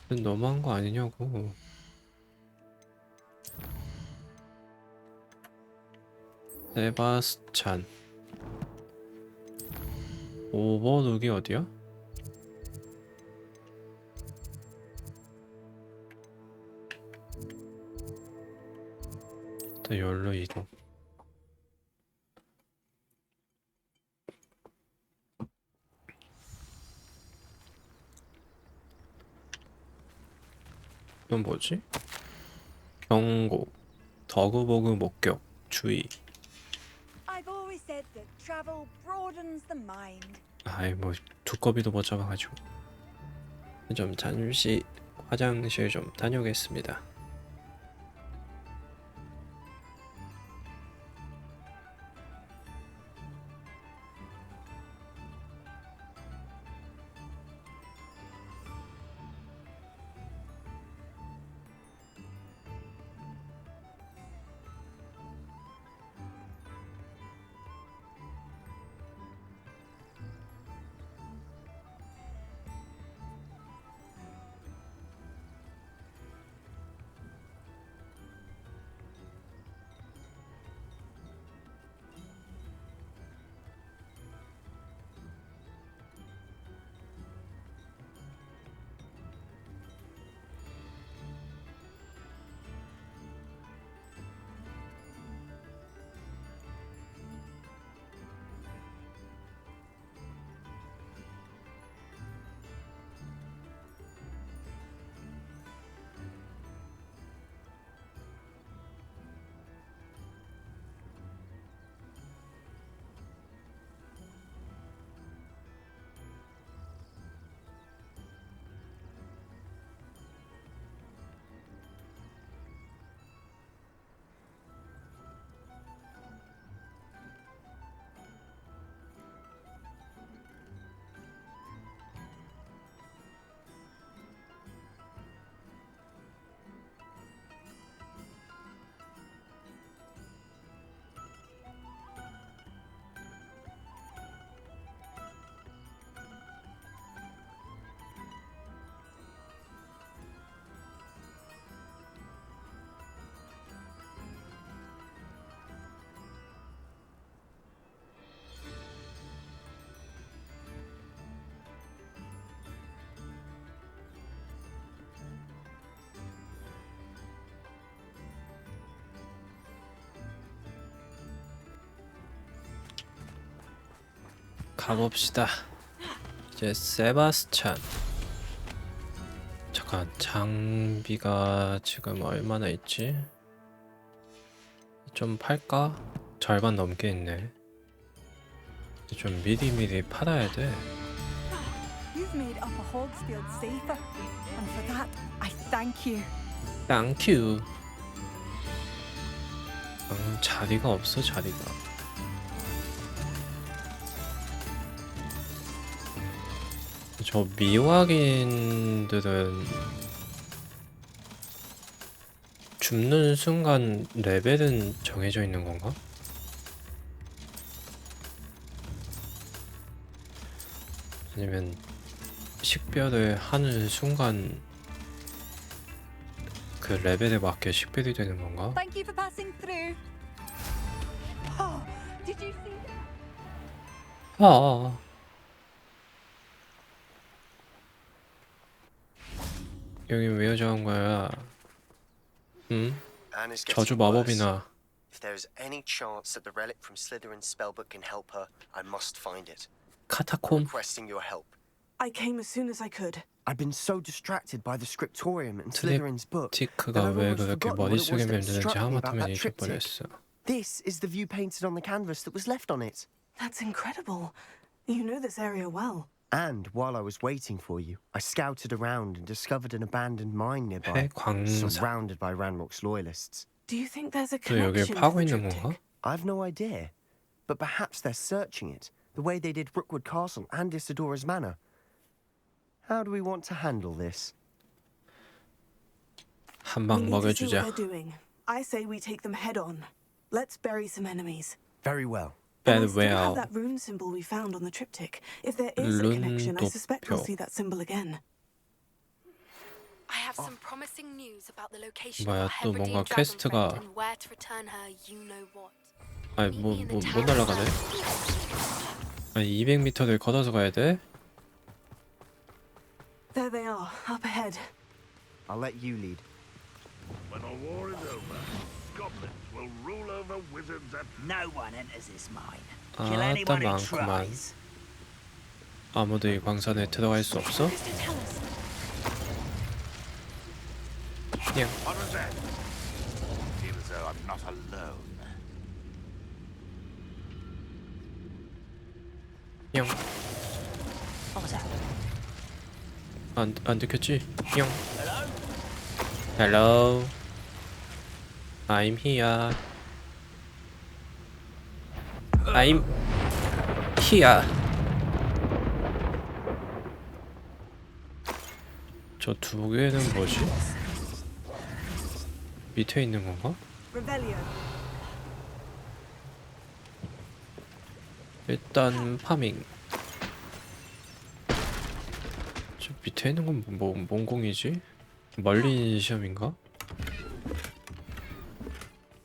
너무한 거 아니냐고. 세바스찬. 오버룩이 어디야? 일단 열로 이동. 이건 뭐지? 경고. 더그보그 목격. 주의. I've always said that travel broadens the mind. 아이 뭐 두꺼비도 못 잡아가지고. 좀 잠시 화장실 좀 다녀오겠습니다. 가봅시다. 이제 세바스찬. 잠깐, 장비가 지금 얼마나 있지? 좀 팔까? 절반 넘게 있네. 좀 미리미리 팔아야 돼. You've made Upper Hogsfield safer, and for that, I thank you. 땡큐. 자리가 없어, 자리가. 저 미확인들은 줍는 순간 레벨은 정해져 있는 건가? 아니면 식별을 하는 순간 그 레벨에 맞게 식별이 되는 건가? Thank you for passing through. Oh, did you see that? 아, 여긴 왜 여정한 거야? 응? Anne is 저주 getting worse. 마법이나. If there's any chance that the relic from Slytherin's spellbook can help her, I must find it. 카타콤? Requesting your help. I came as soon as I could. I've been so distracted by the scriptorium and Slytherin's book that 트리티크가 I've 왜 almost 그렇게 forgotten what it was 머릿속에 that 맴드는지 struck me about 하마터면 that triptych. 잊어버렸어. This is the view painted on the canvas that was left on it. That's incredible. You know this area well. And while I was waiting for you, I scouted around and discovered an abandoned mine nearby, 광산. surrounded by Ranrock's loyalists. Do you think there's a 또 여길 connection to 파고 the 있는 triptych? 건가? I've no idea, but perhaps they're searching it, the way they did Rookwood Castle and Isidora's Manor. How do we want to handle this? 한 We 방 need to see what 먹여주자. they're doing. I say we take them head on. Let's bury some enemies. Very well. And I still Very have well. that rune symbol we found on the triptych. If there is a connection, I suspect we'll 룬도표. see that symbol again. I have some promising news about the location 뭐야, of 또 our 뭔가 Hebridean dragon 퀘스트가- friend and where to return her you know what. 아니 못 날아가네? 아니 200m를 걸어서 가야 돼? There they are, up ahead. I'll let you lead. When the war is over, goblins will rule over wizards and No one enters this mine. 아, Kill 딱 anyone who 많구만. tries. 아무도 이 광산에 들어갈 수 없어? 그냥 what was that? Feel as though I'm not alone. 그냥 What was that? 안 들켰지? 형. Hello. I'm here. I'm here. 저 두 개는 뭐지? 밑에 있는 건가? Revelio. 일단 파밍. 저 밑에 있는 건 뭔 공이지? 멀린 시험인가?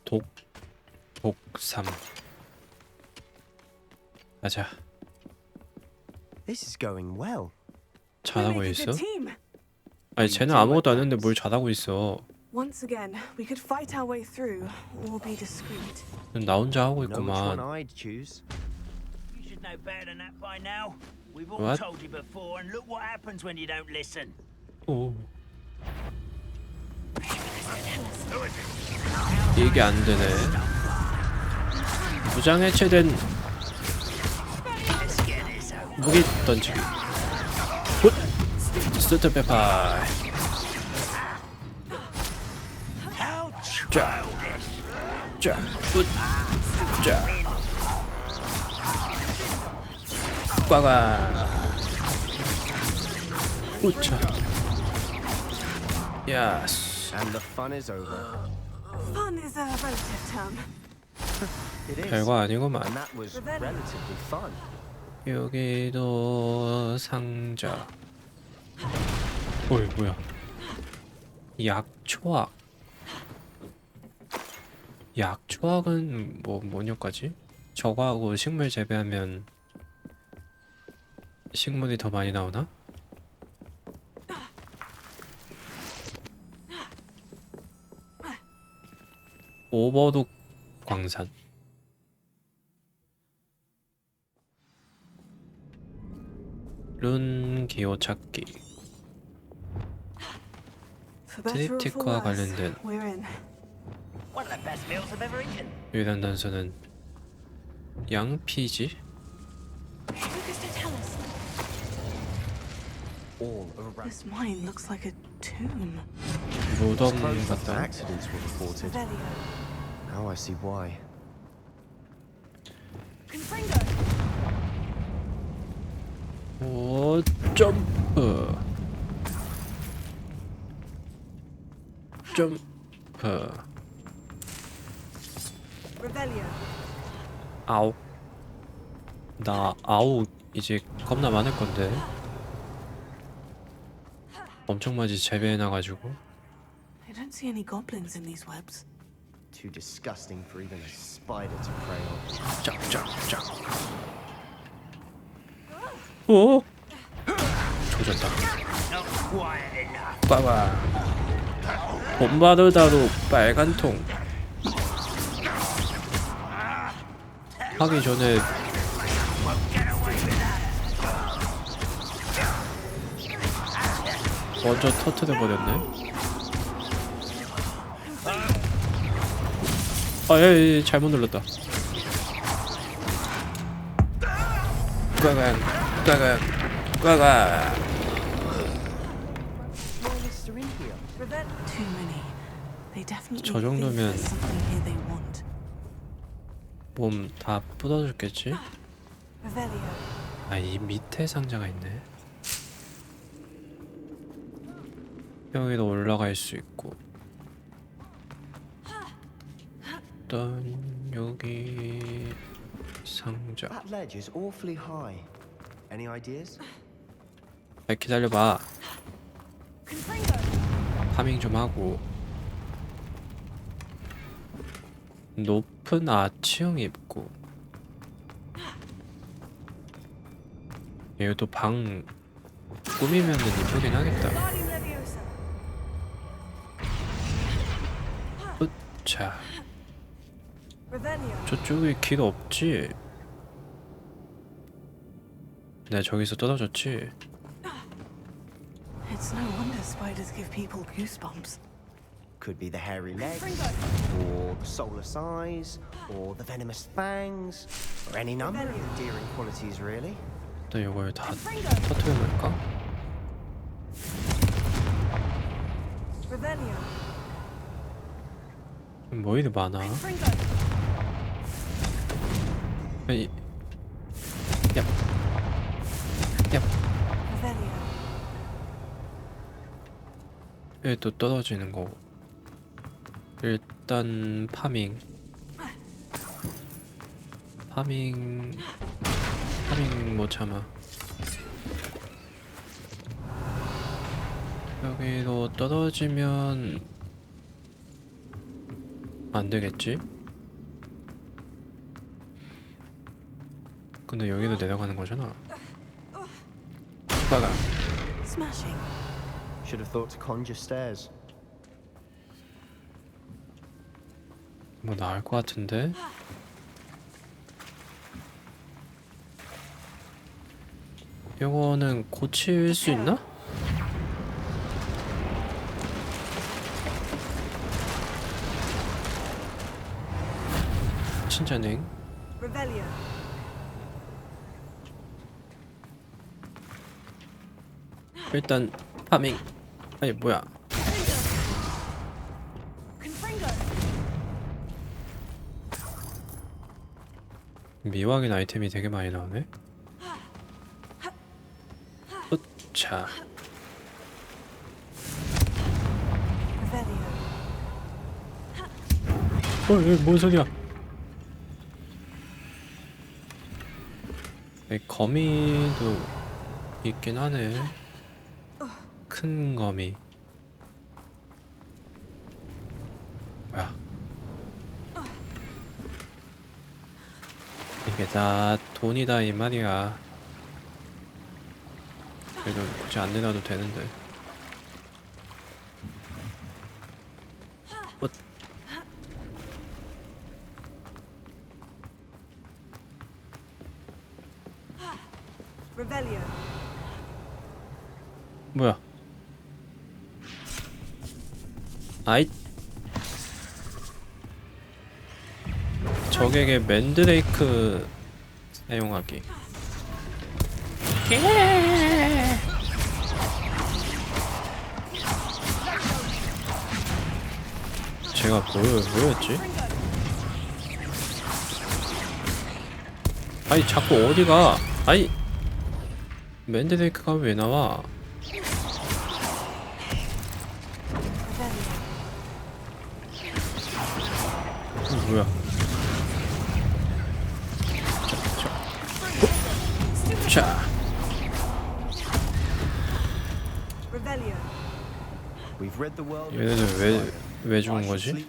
독삼. 가자. This is going well. 잘하고 We make a 있어? good team. 아니 쟤는 아무것도 안 했는데 뭘 잘하고 있어. Once again, we could fight our way through or be discreet. 나 혼자 하고 Know which one 있구만. I'd choose. You should know better than that by now. We've all What? told you before, and look what happens when you don't listen. 오. 이게 안 되네. 무장 해체된 무기 던지기. 훗! 스투트 페파. 자, 자, 훗, 자. 꽉아. 우차. 야스. And the fun is over. Fun is a relative term. It is. 별거 아니구만. And that was relatively fun. 여기도 상자. 어이 뭐야? 약초악. 약초악은 뭐냐까지? 저거하고 식물 재배하면 식물이 더 많이 나오나? 오버독 광산. 룬 기호 찾기. For better or for 트립틱과 worse, 관련된 we're in. One of the best meals I've ever eaten. 유일한 단서는 양피지? Focus to tell us. All around. This mine looks like a tomb. 무덤 Suppose that 같다. accidents were reported. Revelio. Now I see why. Confringo. 오, 점프. 점프. Revelio. 아우. 나 아우 이제 겁나 많을 건데. 엄청 많이 재배해놔가지고. I don't see any goblins in these webs. Too disgusting for even a spider to prey on. 짝짝짝. 오. 조졌다. Not quiet enough. 봐봐. 봄바르다로 빨간 통. 하기 전에 먼저 터트려 버렸네. 아, 예, 잘못 눌렀다. 꽈광, 꽈광, 꽈광. Loyalists are in here. Too many. They definitely 저 정도면 think there's something here they want. 몸 다 부서졌겠지? Revelio. 아, 이 밑에 상자가 있네. 여기도 올라갈 수 있고. 일단 여기 상자. That ledge is awfully high. Any ideas? 야, 기다려봐. Confringo. 파밍 좀 하고. 높은 아치형 입고. 이것도 방 꾸미면은 이쁘긴 하겠다. 자, Revelio. 저쪽에 길 없지? 내가 저기서 떨어졌지? It's no wonder spiders give people goosebumps. Could be the hairy legs, or the soulless eyes, or the venomous fangs, or any number of endearing qualities, really. 일단 이걸 다 터뜨려 놓을까? Revelio. 뭐 이리 많아? 이, 야, 야, Revelio. 여기 또 떨어지는 거. 일단 파밍 못 참아. 여기로 떨어지면 안 되겠지? 근데 여기도 내려가는 거잖아. 봐라. Smashing. Should have thought to conjure stairs. 뭐 나을 것 같은데? 이거는 고칠 수 있나? 진짜네. Revelio. 일단 파밍. 아니 뭐야? Confringo. 미확인 아이템이 되게 많이 나오네. 자, Revelio. 뭔 소리야? 거미도 있긴 하네. 큰 거미. 뭐야? 이게 다 돈이다 이 말이야. 그래도 굳이 안 내놔도 되는데. Revelio. 뭐야? 아이. 적에게 맨드레이크 사용하기. 제가 뭐였지? 아니 자꾸 어디가? 아니 맨드레이크가 왜 나와? 뭐야? 자. 얘네들 왜 죽은 거지?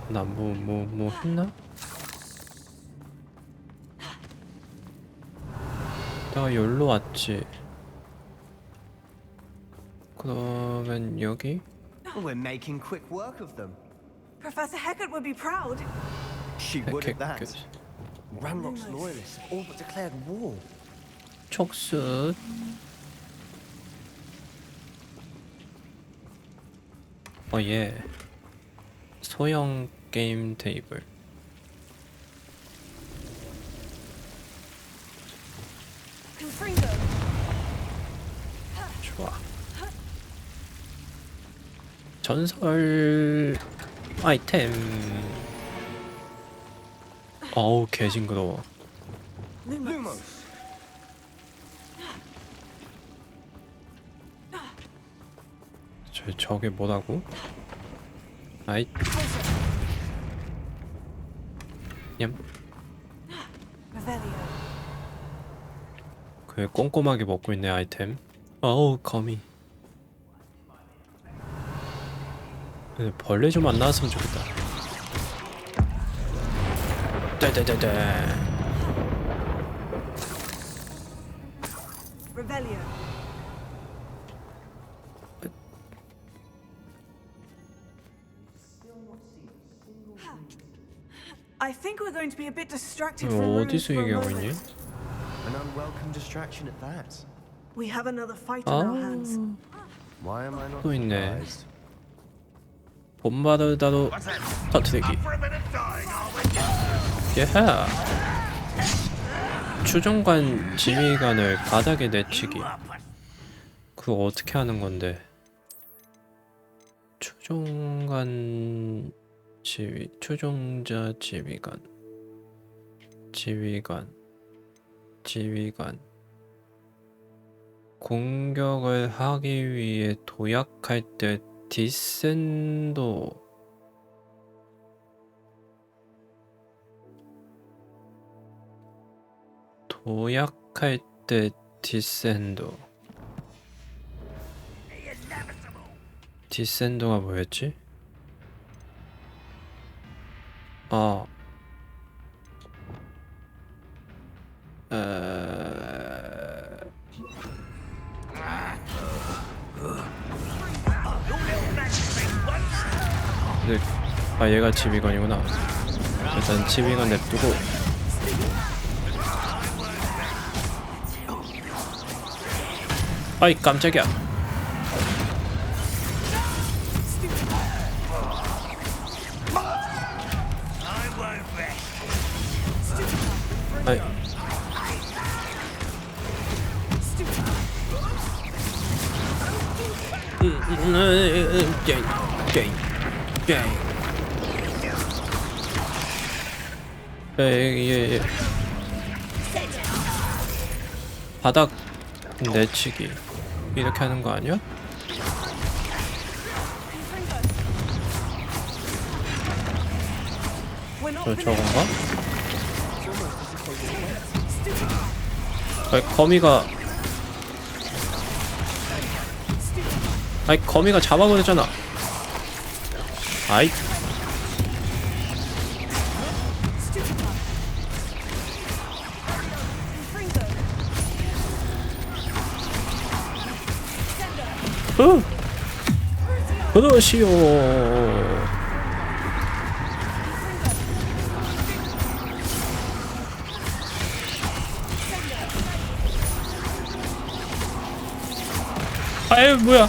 나 뭐 했나? 내가 여기로 왔지. 그러면 여기? We're making quick work of them. Professor Hecat would be proud. She would at that. Ranrock's loyalists have all but declared war. 촉수. 예. 소형 게임 테이블. 좋아. 전설 아이템. 어우 개 징그러워. 저게 뭐라고? 아이. 냠. 그 꼼꼼하게 먹고 있네 아이템. 어우 거미. 벌레 좀 안 나왔으면 좋겠다. 떼떼떼떼. I think we're going to be a bit distracted from rooms 어디서 for a 얘기하고 있니? moment. An unwelcome distraction at that. We have another fight on our hands. Why am I not 또 있네. surprised? 봄바르다로 터트리기. 예하. 추종관 지휘관을 바닥에 내치기. 그거 어떻게 하는 건데? 추종관 지휘, 추종자 지휘관, 지휘관. 공격을 하기 위해 도약할 때 디센도. 도약할 때 디센도. 디센도가 뭐였지? 아. 근데 아 얘가 지휘관이구나. 일단 지휘관 냅두고. 아이 깜짝이야. 아이. 예. 바닥 내치기 이렇게 하는 거 아니야? 저건가? 거미가 잡아버렸잖아. 아이. 그러시오. 아유 뭐야.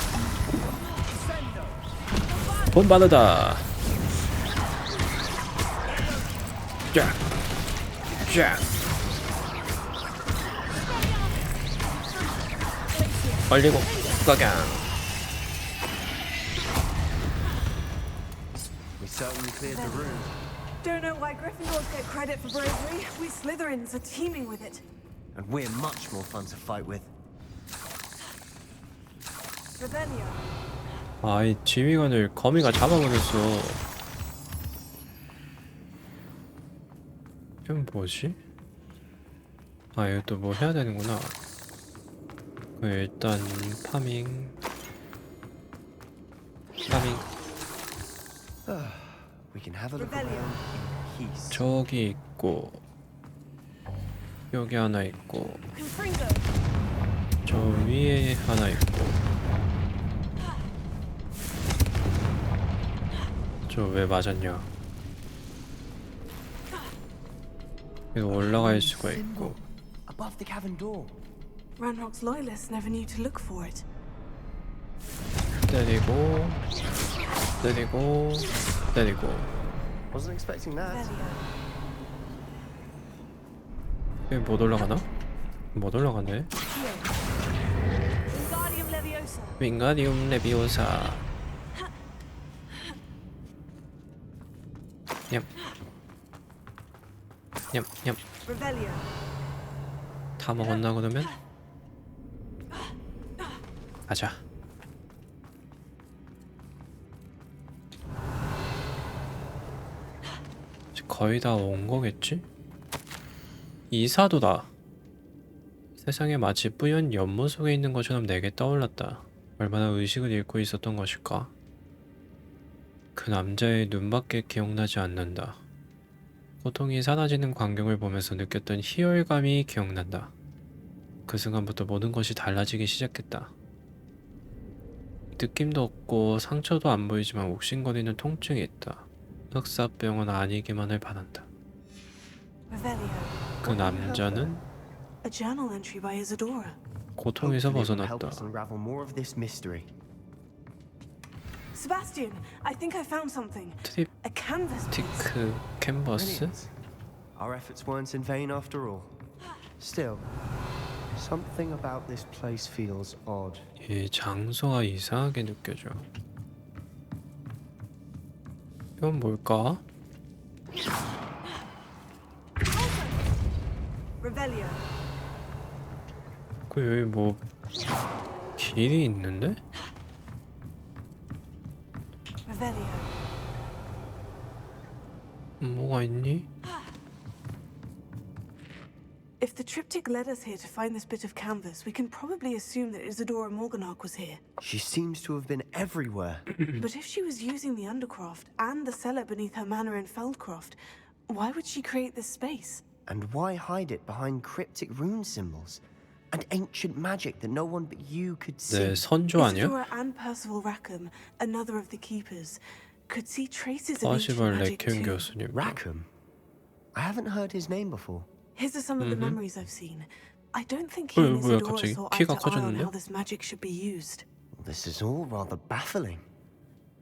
돈 받으다. 쫙. 쫙. 걸리고 가강. We certainly cleared the room. Don't know why Gryffindors get credit for bravery. We Slytherins are teeming with it. And we're much more fun to fight with. Revelio. 아이 지휘관을 거미가 잡아버렸어. 이건 뭐지? 아 이것도 뭐 해야 되는구나. 일단 파밍. We can have a look around in peace. 저기 있고 여기 하나 있고 저 위에 하나 있고 저 왜 맞았냐. 여기 올라갈 수가 있고. Above the cavern door. Ranrock's loyalists never knew to look for it. 때리고 때리고 때리고. Wasn't expecting that. 여기 못 올라가나? 못 올라가네. Wingardium Leviosa. 윙가디움 레비오사. 냠. 냠냠. Revelio. 다 먹었나 그러면? 가자. 거의 다 온 거겠지? 이사도다. 세상에 마치 뿌연 연못 속에 있는 것처럼 내게 떠올랐다. 얼마나 의식을 잃고 있었던 것일까? 그 남자의 눈밖에 기억나지 않는다. 고통이 사라지는 광경을 보면서 느꼈던 희열감이 기억난다. 그 순간부터 모든 것이 달라지기 시작했다. 느낌도 없고 상처도 안 보이지만 욱신거리는 통증이 있다. 흑사병은 아니기만을 바란다. 그 남자는 A journal entry by Isadora. 고통에서 벗어났다. Sebastian, I think I found something. A canvas piece. 트립티크 캔버스? Our efforts weren't in vain after all. Still, something about this place feels odd. 이 장소가 이상하게 느껴져. 이건 뭘까? Revelio. 그 여기 뭐 길이 있는데? Revelio. 뭐가 있니? If the triptych led us here to find this bit of canvas, we can probably assume that Isadora Morganach was here. She seems to have been everywhere. But if she was using the Undercroft and the cellar beneath her manor in Feldcroft, why would she create this space? And why hide it behind cryptic rune symbols and ancient magic that no one but you could see? 네, 선조 아니야? Isadora and Percival Rackham, another of the keepers, could see traces of ancient magic too. 교수님. Rackham? I haven't heard his name before. His are some of the memories I've seen. I don't think he and Isadora saw eye to eye on how this magic should be used. This is all rather baffling.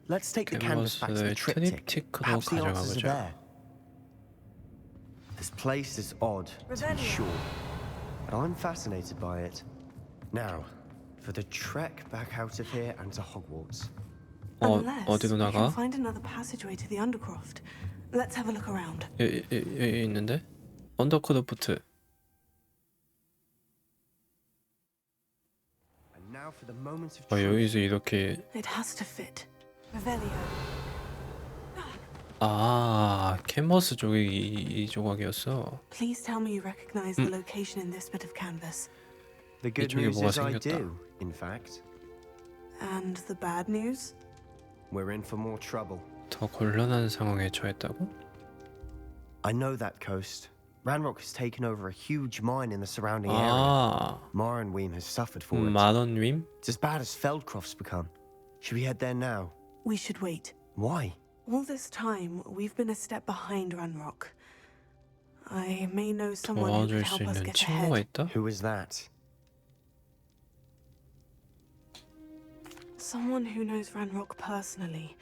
Let's take the canvas back to the triptych. Perhaps the answers are there. This place is odd, to be sure, but I'm fascinated by it. Now, for the trek back out of here and to Hogwarts. Unless 어디로 we 나가? can find another passageway to the Undercroft. Let's have a look around. 여기 있는데? 언더크로프트. 여기서 이렇게. It has to fit. Revelio. 아, 캔버스 쪽이 이 조각이었어. Please tell me you recognize the location in this bit of canvas. The good news is I do, in fact. And the bad news? We're in for more trouble. 더 곤란한 상황에 처했다고? I know that coast. Ranrock has taken over a huge mine in the surrounding area. Marenweem has suffered for it. 마런윈? It's as bad as Feldcroft's become. Should we head there now? We should wait. Why? All this time, we've been a step behind Ranrock. I may know someone who could help us get ahead. Who is that? Someone who knows Ranrock personally.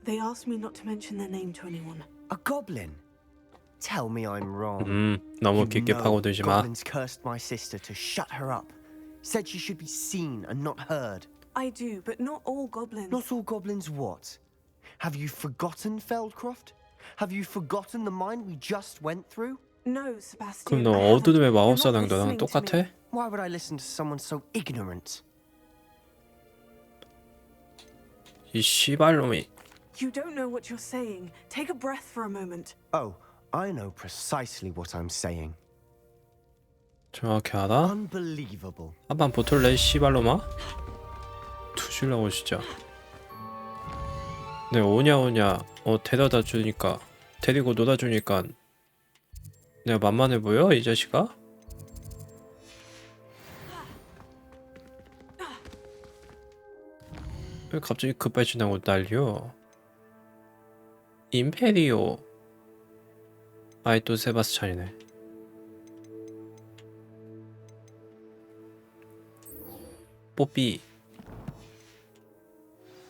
They asked me not to mention their name to anyone. A goblin? Tell me I'm wrong. 너무 You 깊게 know 파고들지 마. goblins cursed my sister to shut her up. Said she should be seen and not heard. I do, but not all goblins. Not all goblins what? Have you forgotten Feldcroft? Have you forgotten the mine we just went through? No, Sebastian. 그럼 너 I haven't. 어둠의 You're not 마법사랑 너랑 listening to me. 똑같아? Why would I listen to someone so ignorant? 이 씨발놈이. You don't know what you're saying. Take a breath for a moment. Oh, I know precisely what I'm saying. 정확히 알아? Unbelievable. 한번 붙을래 이 씨발놈아? 투실라고 진짜. 네 오냐 데려다 주니까 데리고 놀아주니까 내가 만만해 보여 이 자식아? 왜 갑자기 급발진하고 난리여? 임페리오. 아이 또 세바스찬이네. 뽀삐.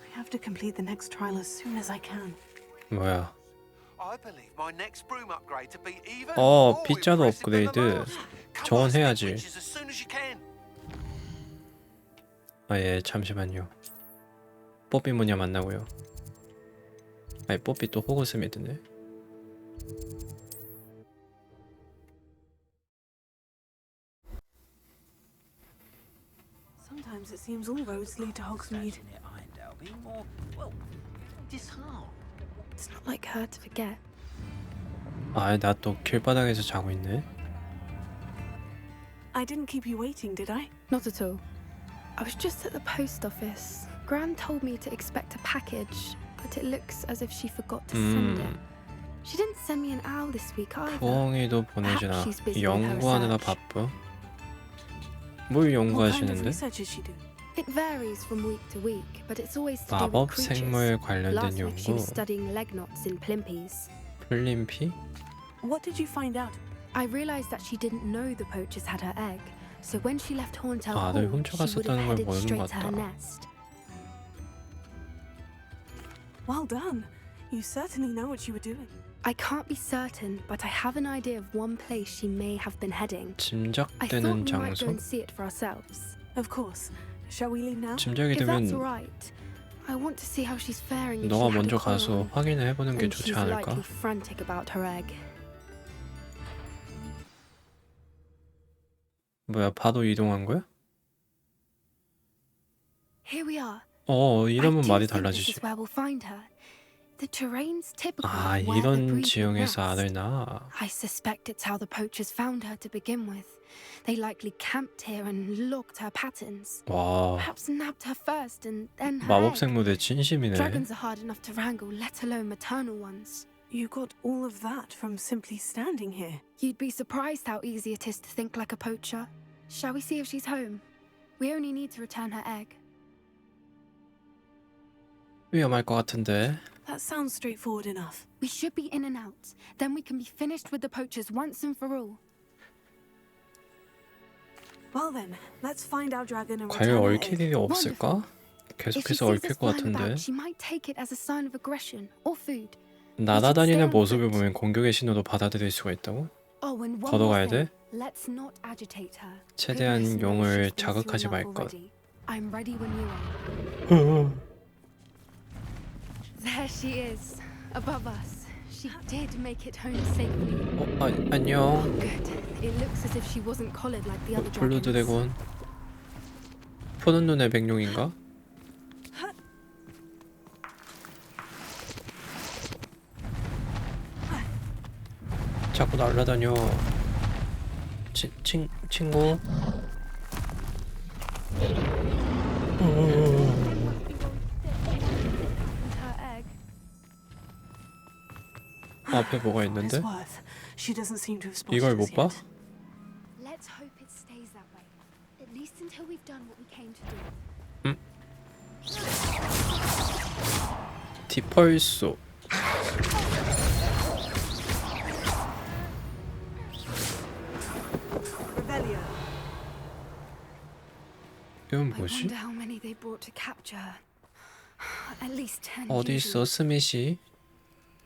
I have to complete the next trial as soon as I can. 뭐야? I believe my next broom upgrade to be even 어 빗자루 업그레이드. 저건 해야지. as soon as you can. 아 예 잠시만요. 뽀삐 뭐냐 만나고요. 아니 뽀삐 또 호그스미드네. Sometimes it seems all roads lead to Hogsmeade. It's not like her to forget. 아 나 또 길바닥에서 자고 있네. I didn't keep you waiting, did I? Not at all. I was just at the post office. Gran told me to expect a package, but it looks as if she forgot to send it. She didn't send me an owl this week either. 부엉이도 보내지나. Perhaps she's busy with her 연구하느라 research. 바빠. 뭘 What kind of 연구하시는데? research is she doing? It varies from week to week, but it's always to do with 마법 creatures. 생물 관련된 Last week she 연구. was studying leg knots in Plimpies. 플림피? What did you find out? I realized that she didn't know the poachers had her egg, so when she left Horntail 아, 널 Hall, she would 훔쳐갔었다는 have 걸 headed 모르는 straight 것 to her 같다. nest. Well done. You certainly know what you were doing. I can't be certain, but I have an idea of one place she may have been heading. I thought 짐작되는 we might 장소? go and see it for ourselves. Of course. Shall we leave now? 짐작이 If that's 되면 all right, I want to see how she's faring if 너가 she had 먼저 a collar 가서 on, 확인해 보는 게 and 좋지 she's 않을까? likely frantic about her egg. 뭐야 바로 이동한 거야? Here we are. 이러면 I do 말이 think this 달라지지. is where we'll find her. The terrain's typical 아 of where the 이런 breed 지형에서 would 알을 nest. 낳아. I suspect it's how the poachers found her to begin with. They likely camped here and logged her patterns. 와 Perhaps nabbed her first and then her 마법 egg. 생물의 진심이네. Dragons are hard enough to wrangle, let alone maternal ones. You got all of that from simply standing here. You'd be surprised how easy it is to think like a poacher. Shall we see if she's home? We only need to return her egg. 위험할 것 같은데. That sounds straightforward enough. We should be in and out. Then we can be finished with the poachers once and for all. Well then, let's find our dragon and 과연 return her 얽힐 egg. 일이 없을까? If she 계속해서 sees 얽힐 us 것 flying 같은데. about, she might take it as a sign of aggression or food. 날아다니는 모습을 보면 공격의 신호로 받아들일 수가 있다고? Oh, and one 걸어가야 more 돼? thing. Let's not agitate her. 최대한 Goodness knows 용을 she's been through 자극하지 enough 말 것. already. I'm ready when you are. There she is, above us. She did make it home safely. 안녕. Good. It looks as if she wasn't collared like the other 블루 dragons. 드래곤. 푸른 눈의 백룡인가? 자꾸 날라다녀. 친구. Her egg. 앞에 뭐가 있는데? She doesn't seem to have spotted 이걸 us 못 봐? yet. Let's hope it stays that way. At least until we've done what we came to do. 디펄소. 이건 I 뭐지? wonder how many they brought to capture her. At least 10 어디 usually. 있어 스밋이?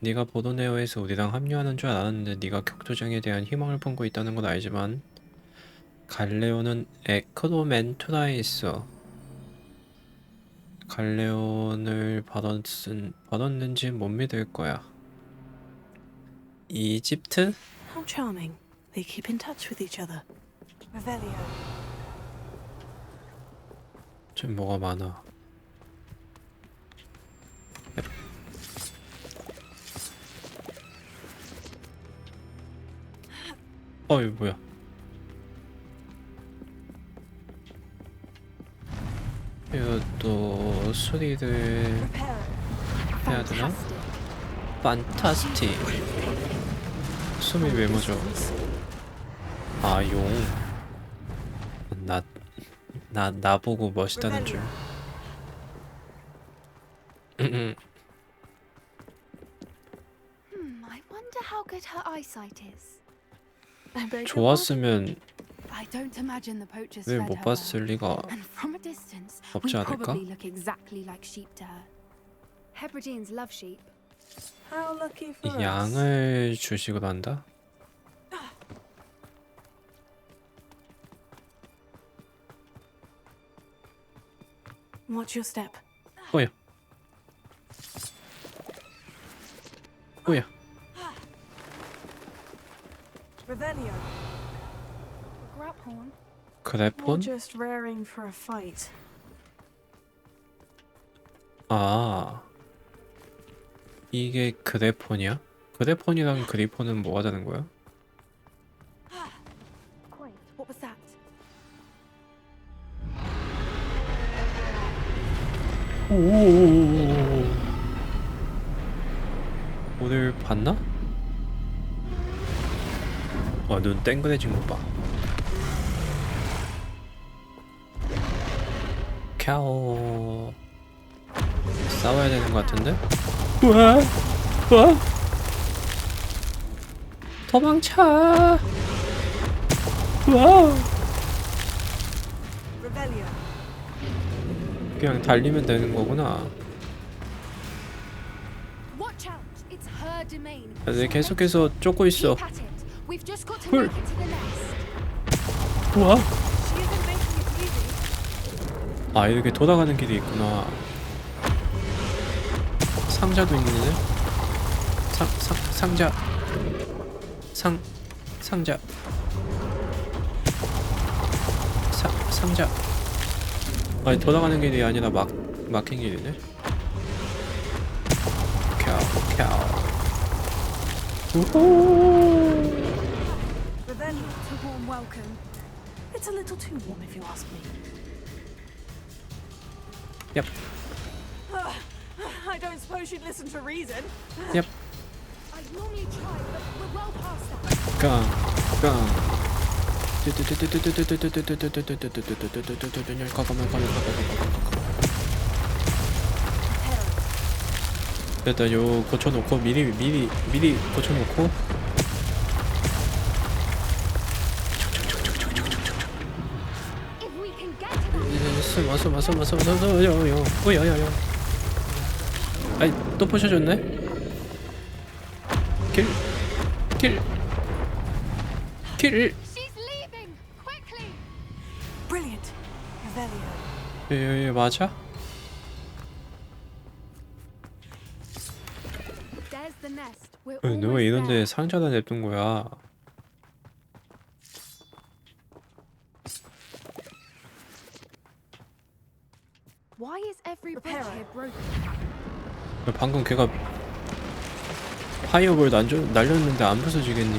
네가 보도네어에서 우리랑 합류하는 줄 알았는데 네가 격투장에 대한 희망을 품고 있다는 건 알지만 갈레온은 에크로멘토라에 있어. 갈레온을 받았는지 못 믿을 거야. 이집트? How charming. They keep in touch with each other. Revelio. 좀 뭐가 많아. 이거 뭐야? 이것도 수리를 해야 되나? 판타스틱. 숨이 왜 멎어? 아, 용. 나보고 멋있다는 줄. I wonder how good her eyesight is. 좋았으면 I don't imagine the poachers 왜 fed 못 her 봤을 well. 리가 And from a distance, 없지 we 않을까? probably look exactly like sheep to her. Hebrideans love sheep. How lucky for us. 양을 주식으로 한다? Watch your step. 뭐야? 뭐야? Revelio. Graphorn. 그래폰? Just raring for a fight. 아, 이게 그래폰이야? 그래폰이랑 그리폰은 뭐가 다른 거야? Wait, what was that? 오, 오늘 봤나? 눈 땡그레진 것 봐. 캬오. 싸워야 되는 것 같은데? 우와! 우와! 도망쳐! 우와! Revelio. 그냥 달리면 되는 거구나. Watch out! It's her domain. 네, 계속해서 쫓고 있어. Keep at it. We've just got to 헐. make it to the nest. 우와! She isn't making it easy. 아, 이렇게 돌아가는 길이 있구나. 상자도 있네. 상자. 상자. 상자. 아니, 돌아가는 길이 아니라 막힌 길이네. 캬오. 우호. Revelio. A warm welcome. It's a little too warm if you ask me. Yep. I don't suppose she'd listen to reason. Yep. I normally try, but we're well past that. 깡. 일단 요 고쳐놓고 미리 고쳐놓고 If we can get to that. 숨어 요요. 아이, 또 부셔졌네. 길. She's leaving! Quickly! Brilliant. Revelio. 예, 맞아? There's the nest. We're 누가 almost 이런데 there. 상자다 냅둔 거야? Why is every bridge here broken? 방금 걔가 파이어볼 날렸는데 안 부서지겠니?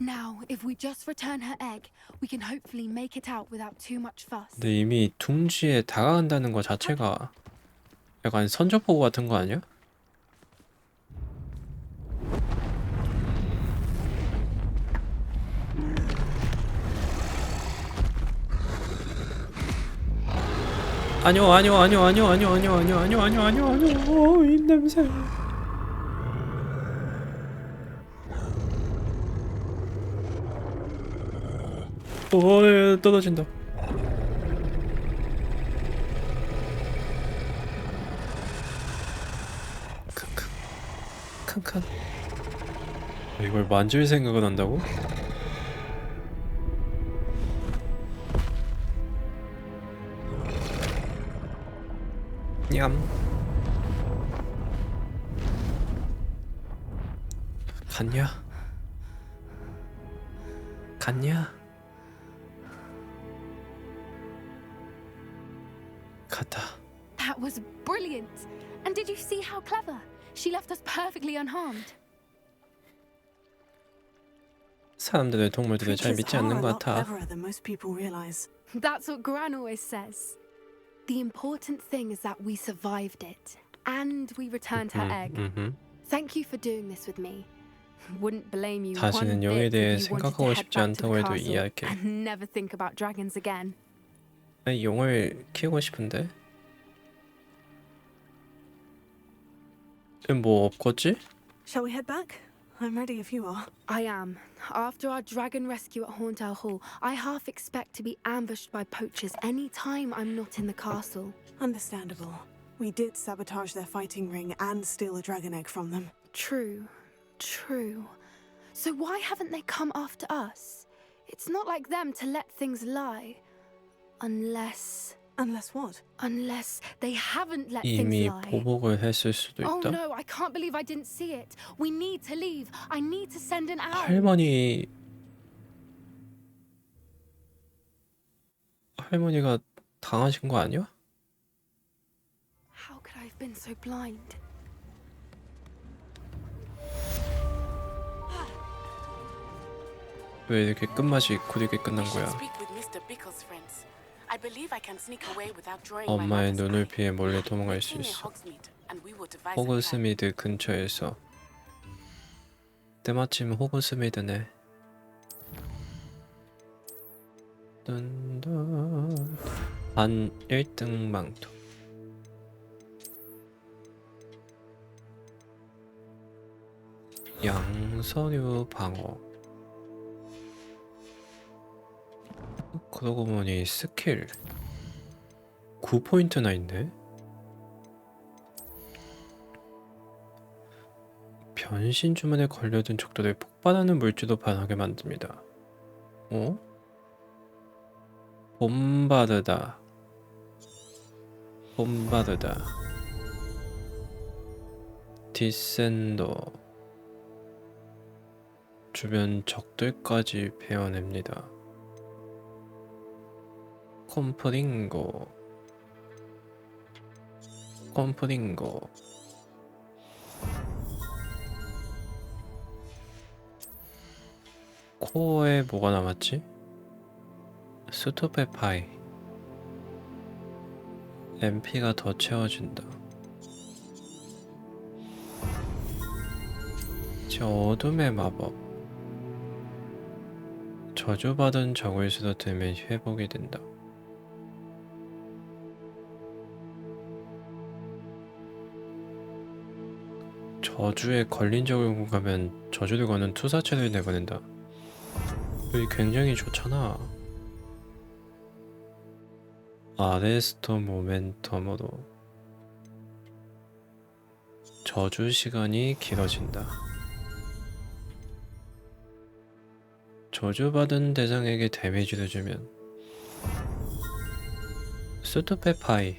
Now, if we just return her egg, we can hopefully make it out without too much fuss. 근데 이미 둥지에 다가간다는 거 자체가 약간 선전포고 같은 거 아니야? 아니요. 이 냄새. 떨어진다. 칸칸칸. 이걸 만질 생각을 한다고? 냠. 갔냐? 갔냐? 갔다. That was brilliant. And did you see how clever? She left us perfectly unharmed. 사람들의 동물들을 잘 믿지 않는 것 같아. than most people realize. That's what Gran always says. The important thing is that we survived it. And we returned her egg. Thank you for doing this with me. Wouldn't blame you one 다시는 용에 bit 대해 if you wanted to 생각하고 head 싶지 back to the 않다고 해도 castle 이해할게. and never think about dragons again. 아니, 용을 키우고 싶은데? 뭐 없겠지? Shall we head back? I'm ready if you are. I am. After our dragon rescue at Horntail Hall, I half expect to be ambushed by poachers any time I'm not in the castle. Understandable. We did sabotage their fighting ring and steal a dragon egg from them. True. So why haven't they come after us? It's not like them to let things lie. Unless what? Unless they haven't let things 이미 lie. 보복을 했을 수도 Oh 있다. no, I can't believe I didn't see it. We need to leave. I need to send an owl. 할머니가 당하신 거 아니야? How could I have been so blind? 왜 이렇게 끝맛이 구리게 끝난 거야? 엄마의 눈을 피해 몰래 도망갈 수 있어. 호그스미드 근처에서. 때마침 호그스미드네. 반 1등 망토. 양서류 방어. 그러고 보니 스킬 9포인트나 있네. 변신 주문에 걸려든 적들을 폭발하는 물질로 반하게 만듭니다. 어? 봄바르다. 디센더. 주변 적들까지 베어냅니다. 콤프링고. 코어에 뭐가 남았지? 스토페 파이. MP가 더 채워진다. 저 어둠의 마법. 저주받은 적을 쓰러뜨리면 회복이 된다. 저주에 걸린 적을 공격하면 저주를 거는 투사체를 내보낸다. 여기 굉장히 좋잖아. 아레스터 모멘텀으로 저주 시간이 길어진다. 저주받은 대상에게 데미지를 주면 스투페 파이.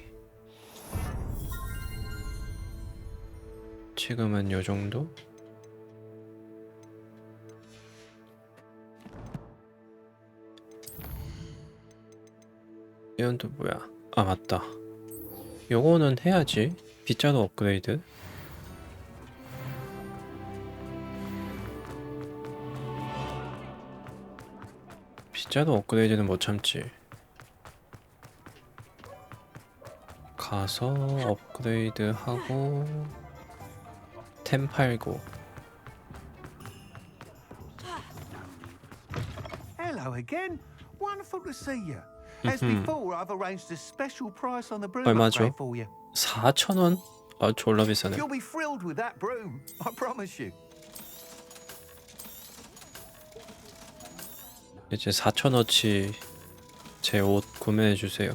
지금은 요정도? 이건 또 뭐야? 아 맞다. 요거는 해야지. 빗자루 업그레이드. 빗자루 업그레이드는 못 참지. 가서 업그레이드 하고 템 팔고. Hello again. Wonderful to see you. As before, I've arranged a special price on the broom 얼마죠? upgrade for you. 4,000원? 아 졸라 비싸네. You'll be thrilled with that broom, I promise you. 이제 4,000원치 제 옷 구매해 주세요.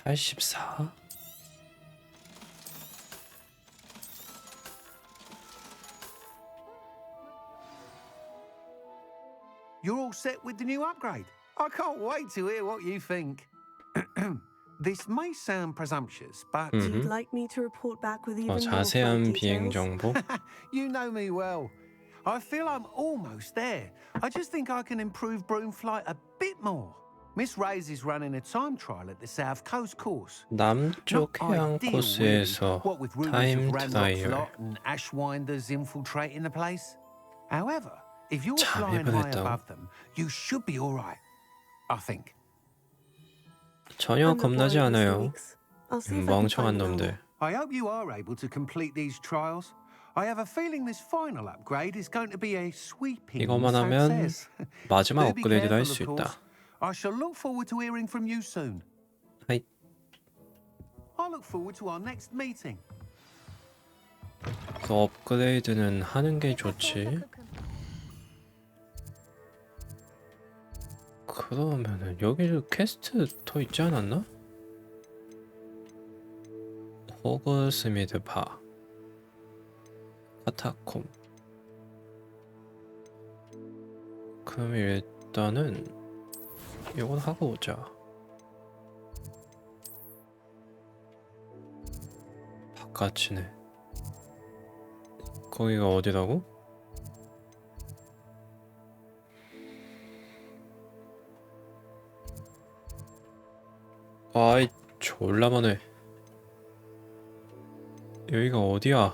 84? You're all set with the new upgrade. I can't wait to hear what you think. This may sound presumptuous, but You'd like me to report back with even more 자세한 flight 비행 details? 정보. you know me well. I feel I'm almost there. I just think I can improve broom flight a bit more. Miss Reyes is running a time trial at the South Coast course. 남쪽 해안 코스에서 What with rumors 타임 of Ranrock's 트라이얼. lot and Ashwinders infiltrating the place. However, if you're 참 flying high 예쁘겠다. above them, you should be all right. I think. 전혀 I'm not 겁나지 worried, Mr. 않아요. Weeks. I'll see if I can 멍청한 find an 놈들. I hope you are able to complete these trials. I have a feeling this final upgrade is going to be a sweeping 이거만 하면 success. 마지막 Do be 업그레이드를 할 careful, 수 of course. 있다. I shall look forward to hearing from you soon. 하이. I look forward to our next meeting. 그 업그레이드는 하는 게 좋지. 그러면은 여기도 퀘스트 더 있지 않았나? 호그스미드 바 카타콤. 그럼 일단은 이건 하고 오자. 바깥이네. 거기가 어디라고? 아이 졸라 머네. 여기가 어디야?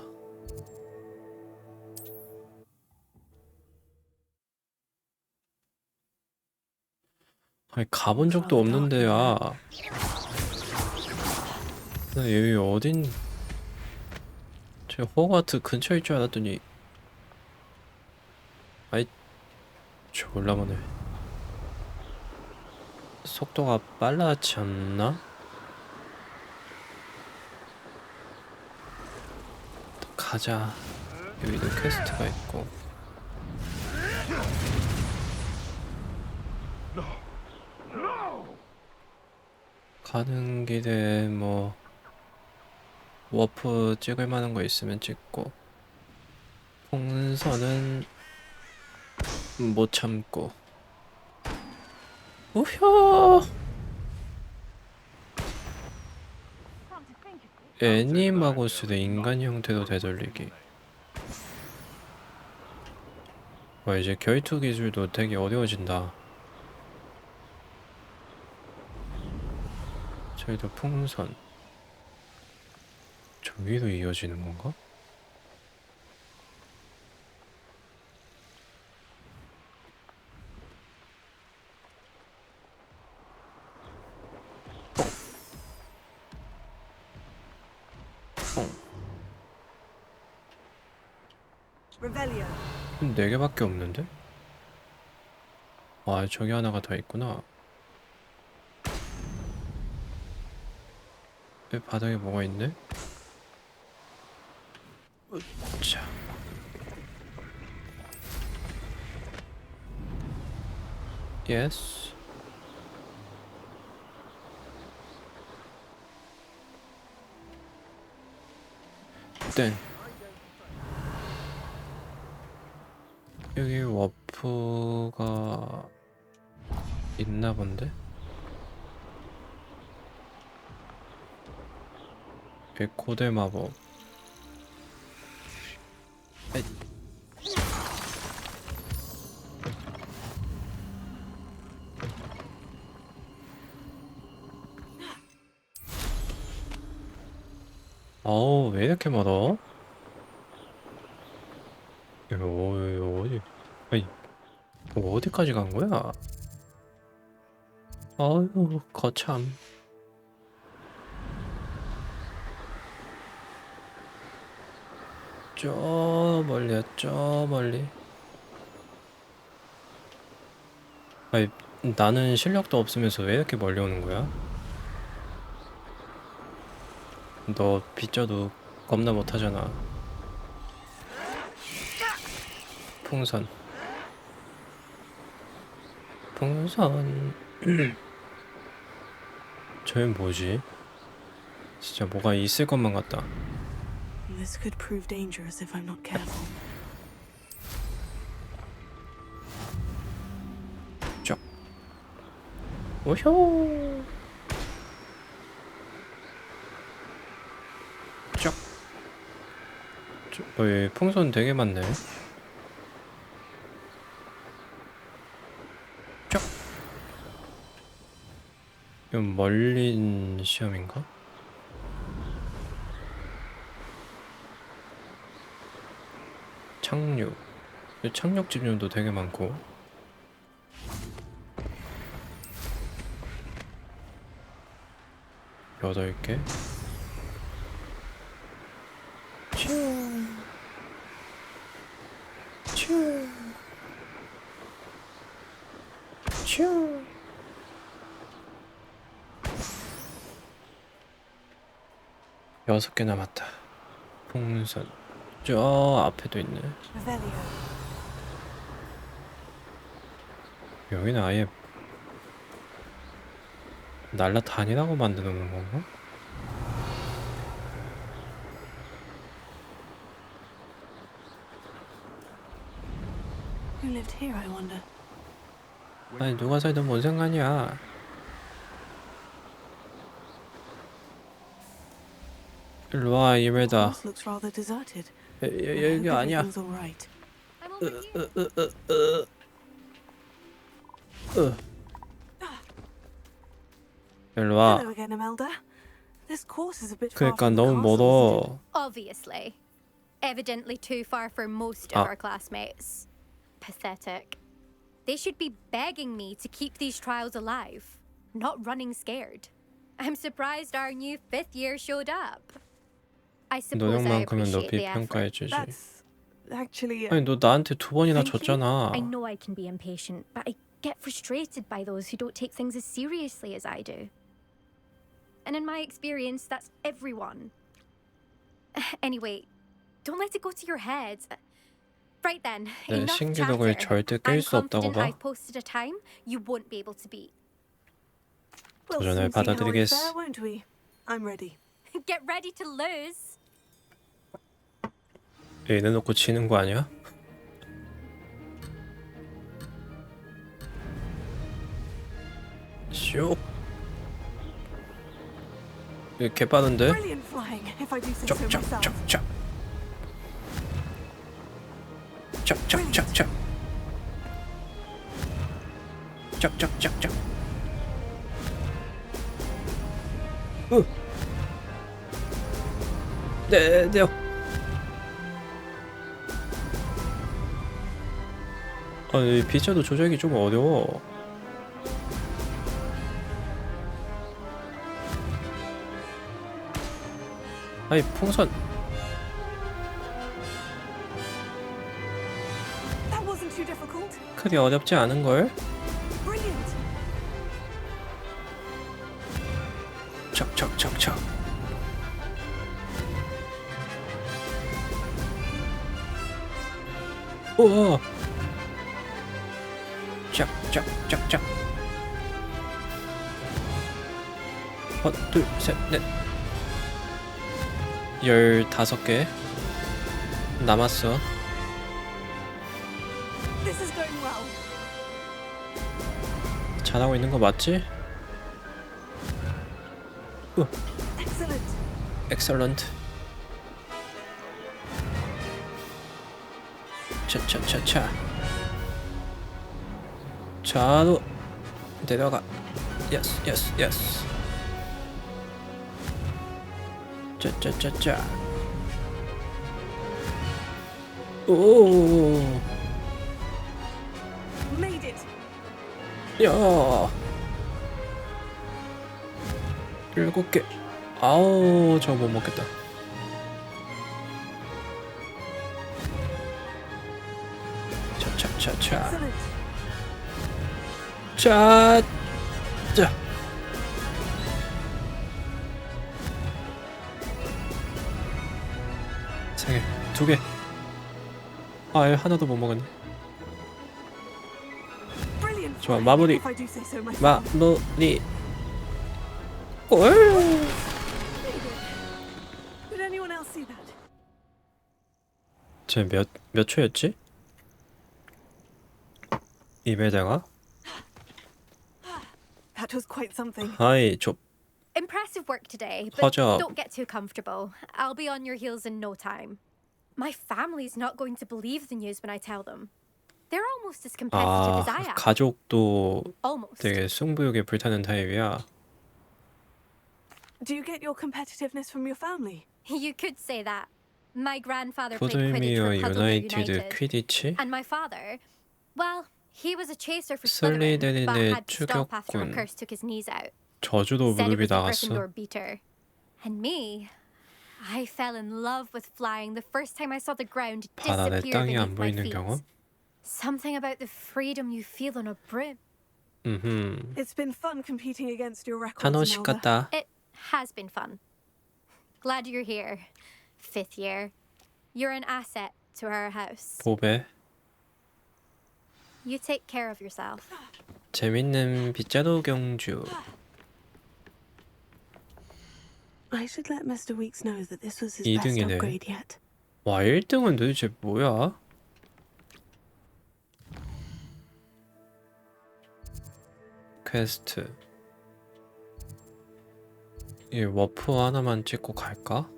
아니 가본 적도 없는데야. 나 여기 어딘? 제 호그와트 근처일 줄 알았더니 아이 졸라 머네. 속도가 빨라지 않나? 가자. 여기도 퀘스트가 있고. 가는 길에 뭐 워프 찍을 만한 거 있으면 찍고, 풍선은 못 참고. 우효! 애니마고스를 인간 형태로 되돌리기. 와, 이제 결투 기술도 되게 어려워진다. 저희도 풍선. 저기로 이어지는 건가? Revelio. 4개밖에 없는데? 아, 저기 하나가 더 있구나. 왜 바닥에 뭐가 있네? 자. 예스. 땡. 여기 워프가 있나 본데? 고대 마법. 에이. 어우, 왜 이렇게 멀어? 이거 어디? 아니, 어디까지 간 거야? 아유, 거참. 저 멀리야, 저 멀리. 아니, 나는 실력도 없으면서 왜 이렇게 멀리 오는 거야? 너 빗져도 겁나 못하잖아. 풍선. 풍선. 저기 뭐지? 진짜 뭐가 있을 것만 같다. This could prove dangerous if I'm not careful. 쫙. 오효. 쫙. 여기 풍선 되게 많네. 쫙. 이건 멀린 시험인가? 착륙. 착륙 지점도 되게 많고. 여덟 개. 여섯 개 남았다. 풍선. 저 앞에도 있네. 여기는 아예 날라다니라고 만드는 건가? Who lived here, I wonder? 아니 누가 살든 뭔 상관이야. 일로와 이메다. House looks rather deserted. 여기 아니야. Everything's all right. 일로와. Hello again, Imelda. This course is a bit far 그러니까 from the 너무 castle, 멀어. Obviously. Evidently too far for most of our classmates. Pathetic. They should be begging me to keep these trials alive, not running scared. I'm surprised our new 5th year showed up. I suppose I 노력만큼은 appreciate 높이 the effort. 평가해주지. Actually, 아니 너 나한테 2번이나 Thank you. 졌잖아. I know I can be impatient, but I get frustrated by those who don't take things as seriously as I do. And in my experience, that's everyone. Anyway, don't let it go to your head. Right then, 내 enough 신기록을 chatter. 절대 I'm 깰 수 없다고 confident 봐. I've posted a time you won't be able to beat. 도전을 받아들이겠어. fair, won't we? I'm ready. Get ready to lose. 얘네 놓고 치는 거 아니야? 슉. 이렇게 빠른데? Brilliant flying, if I do say so myself. 쫙쫙쫙쫙. 쫙쫙쫙쫙. 쫙쫙쫙쫙. 네. 아니 비자도 조작이 좀 어려워. 아니 풍선. That wasn't too difficult. 크게 어렵지 않은 걸. Brilliant. 척척척척. 우와. 짝짝짝짝. 하나 둘 셋 넷. 15개 남았어. This is going well. 잘하고 있는 거 맞지? Excellent. 엑셀런트. 차차차차. 좌로 내려가. 예스. 짜짜짜짜. 오. Made it. 야. 7개. 아우 저거 못 먹겠다. 차차차차. Excellent. 자. 3개, 2개. 아, 하나도 못 먹었네. Brilliant. 좋아, flying, 마무리. if I do say so myself. 마무리. 골. see that. 쟤 몇 초였지? 이베다가? That was quite something. 하이 저 Impressive work today, but 허접. don't get too comfortable. I'll be on your heels in no time. My family's not going to believe the news when I tell them. They're almost as competitive as I am. 가족도 Almost. 되게 승부욕에 불타는 타입이야. Do you get your competitiveness from your family? You could say that. My grandfather played Quidditch 푸들미어 for Puddlemere 유나이티드 United. 퀴디치? And my father, well, he was a chaser for Slytherin, but 슬리데린의 had to stop after a 추격군. curse took his knees out. 저주도 Said it 무릎이 was the 나갔어. Gryffindor beater. And me, I fell in love with flying the first time I saw the ground 바다 내 disappear 땅이 안 beneath my 보이는 feet. 경험? Something about the freedom you feel on a broom. It's been fun competing against your records, 한호씩 Melba. 같다. It has been fun. Glad you're here. 5th year. You're an asset to our house. 보배. You take care of yourself. 재밌는 빗자루 경주. I should let Mr. Weeks know that this was his best 2등이네. upgrade yet. 와 1등은 도대체 뭐야? 퀘스트. 이 워프 하나만 찍고 갈까?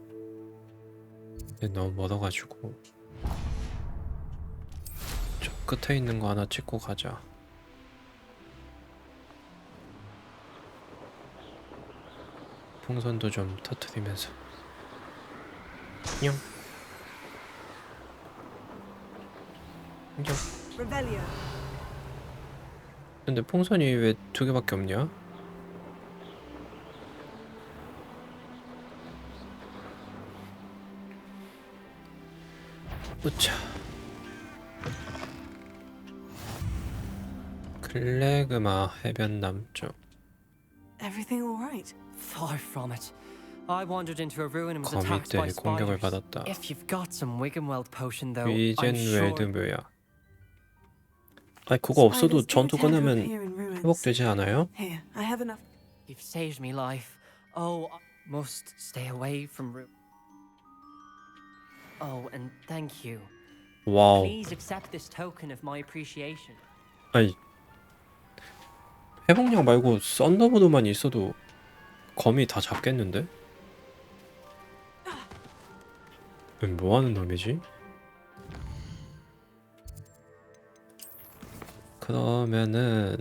너무 멀어가지고 저 끝에 있는 거 하나 찍고 가자. 풍선도 좀 터트리면서 냥 냥. Revelio. 근데 풍선이 왜 2개밖에 없냐? 우차. 클레그마 해변 남쪽. Everything all right? Far from it. I wandered into a ruin and was 거미 attacked by 때 공격을 spiders. 받았다. If you've got some Wiggenweld potion though, 위젠 I'm sure... 웰드묘야. 아니 그거 없어도 전투 끝나면 회복되지 않아요? Here, I have enough. You've saved me life. Oh, I must stay away from Oh, and thank you. 와우. Please accept this token of my appreciation. 아니 회복력 말고 썬더보드만 있어도 거미 다 잡겠는데? 뭐하는 놈이지? 그러면은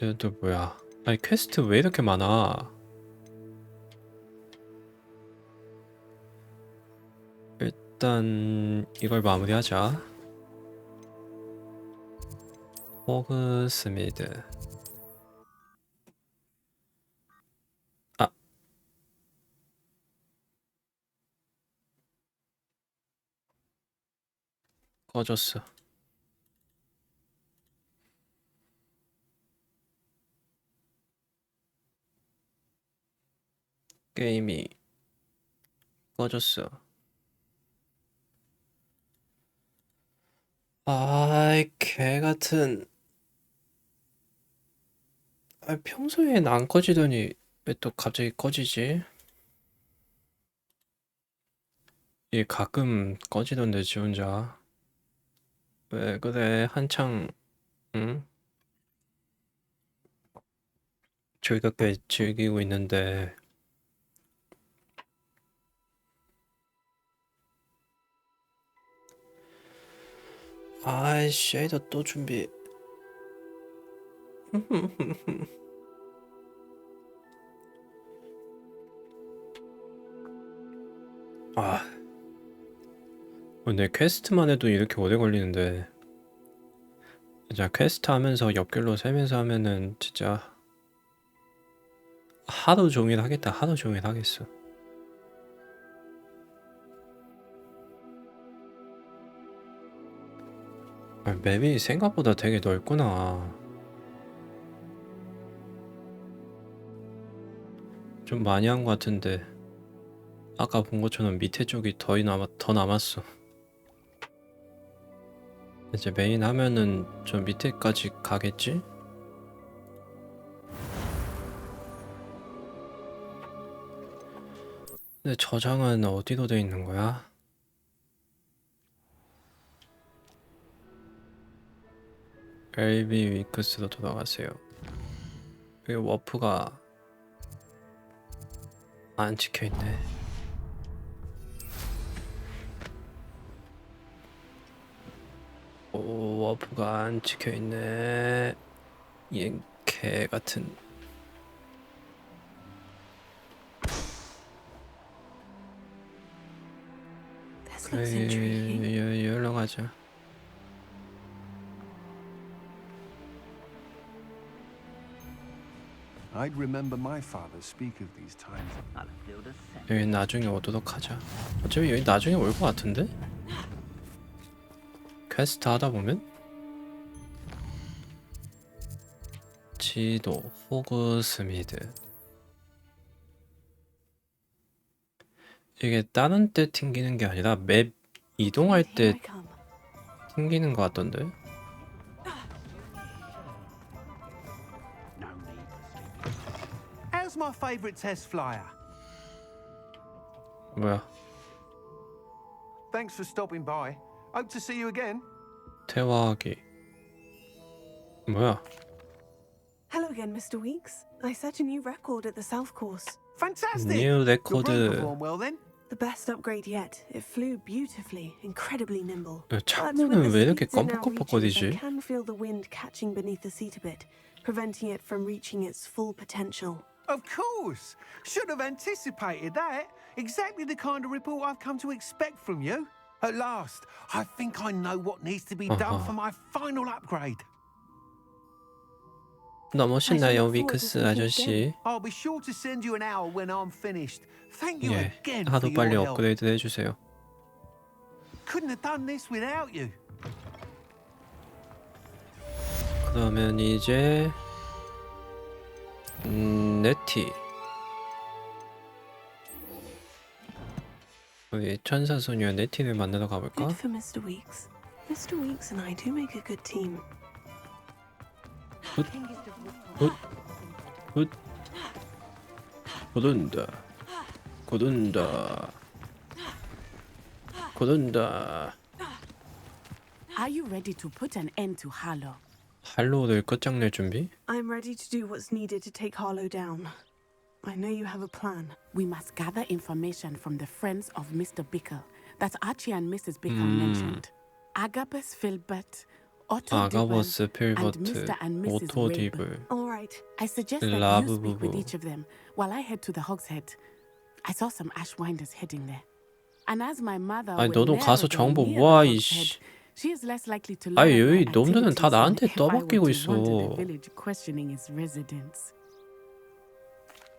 얘도 뭐야? 아니 퀘스트 왜 이렇게 많아? 일단 이걸 마무리하자. 호그스미드. 아. 꺼졌어. 게임이 꺼졌어. 아이 개같은. 아, 평소엔 안 꺼지더니 왜 또 갑자기 꺼지지? 이게 가끔 꺼지던데 지 혼자. 왜 그래 한창 응? 즐겁게 즐기고 있는데 아이 쉐이더 또 준비. 아 근데 퀘스트만 해도 이렇게 오래 걸리는데 진짜 퀘스트 하면서 옆길로 세면서 하면은 진짜 하루 종일 하겠다. 하루 종일 하겠어. 아, 맵이 생각보다 되게 넓구나. 좀 많이 한 것 같은데 아까 본 것처럼 밑에 쪽이 더 남았어. 이제 메인 하면은 저 밑에까지 가겠지? 근데 저장은 어디로 돼 있는 거야? LB 위크스로 돌아가세요. 여기 워프가 안 찍혀있네. 오, 워프가 안 찍혀있네. 이 개같은. 그래, 여기로 가자. I'd remember my father speak of these times. 여기 나중에 오도록 하자. 어차피 여기 나중에 올 것 같은데? 퀘스트 하다 보면? 지도, 호그스미드. 이게 다른 때 튕기는 게 아니라 맵 이동할 때 튕기는 것 같던데? How's my favourite test flyer? 뭐야? Thanks for stopping by. Hope to see you again. 대화하기. 뭐야? Hello again, Mr. Weeks. I set a new record at the South Course. Fantastic! New record. Your brain performed well then? The best upgrade yet. It flew beautifully, incredibly nimble. 창문은 왜 이렇게 speeds it now 껌뻑껌뻑거리지? reaches, I can feel the wind catching beneath the seat a bit, preventing it from reaching its full potential. Of course! Should have anticipated that. Exactly the kind of report I've come to expect from you. At last, I think I know what needs to be done for my final upgrade. 너무 신나요, 위크스 아저씨. I'll be sure to send you an hour when I'm finished. Thank you 예, again 하도 for 빨리 your help. 업그레이드 해주세요. Couldn't have done this without you. 그러면 이제 네티. 우리 천사소녀 네티를 만나러 가볼까? Good for Mr. Weeks. Mr. Weeks and I do make a good team. 고든다. Are you ready to put an end to Harlow? 할로우를 끝장낼 준비? I'm ready to do what's needed to take Harlow down. I know you have a plan. We must gather information from the friends of Mr. Bickle that Archie and Mrs. Bickle mentioned. Agabus Filbert, Otto 아가버스 Dibble, and 필버트, Mr. and Mrs. 오토 Rabe. 디블. All right. I suggest that you 라브 speak with 부부. each of them while I head to the Hogshead. I saw some Ashwinders heading there. And as my mother 아니 will 너도 never 가서 go 정보 near 모아 the 이씨. Hogshead, she is less likely to 아니 learn 여기 my 놈들은 다 activities 나한테 than if I were 떠맡기고 to 있어. wander the village questioning its residents.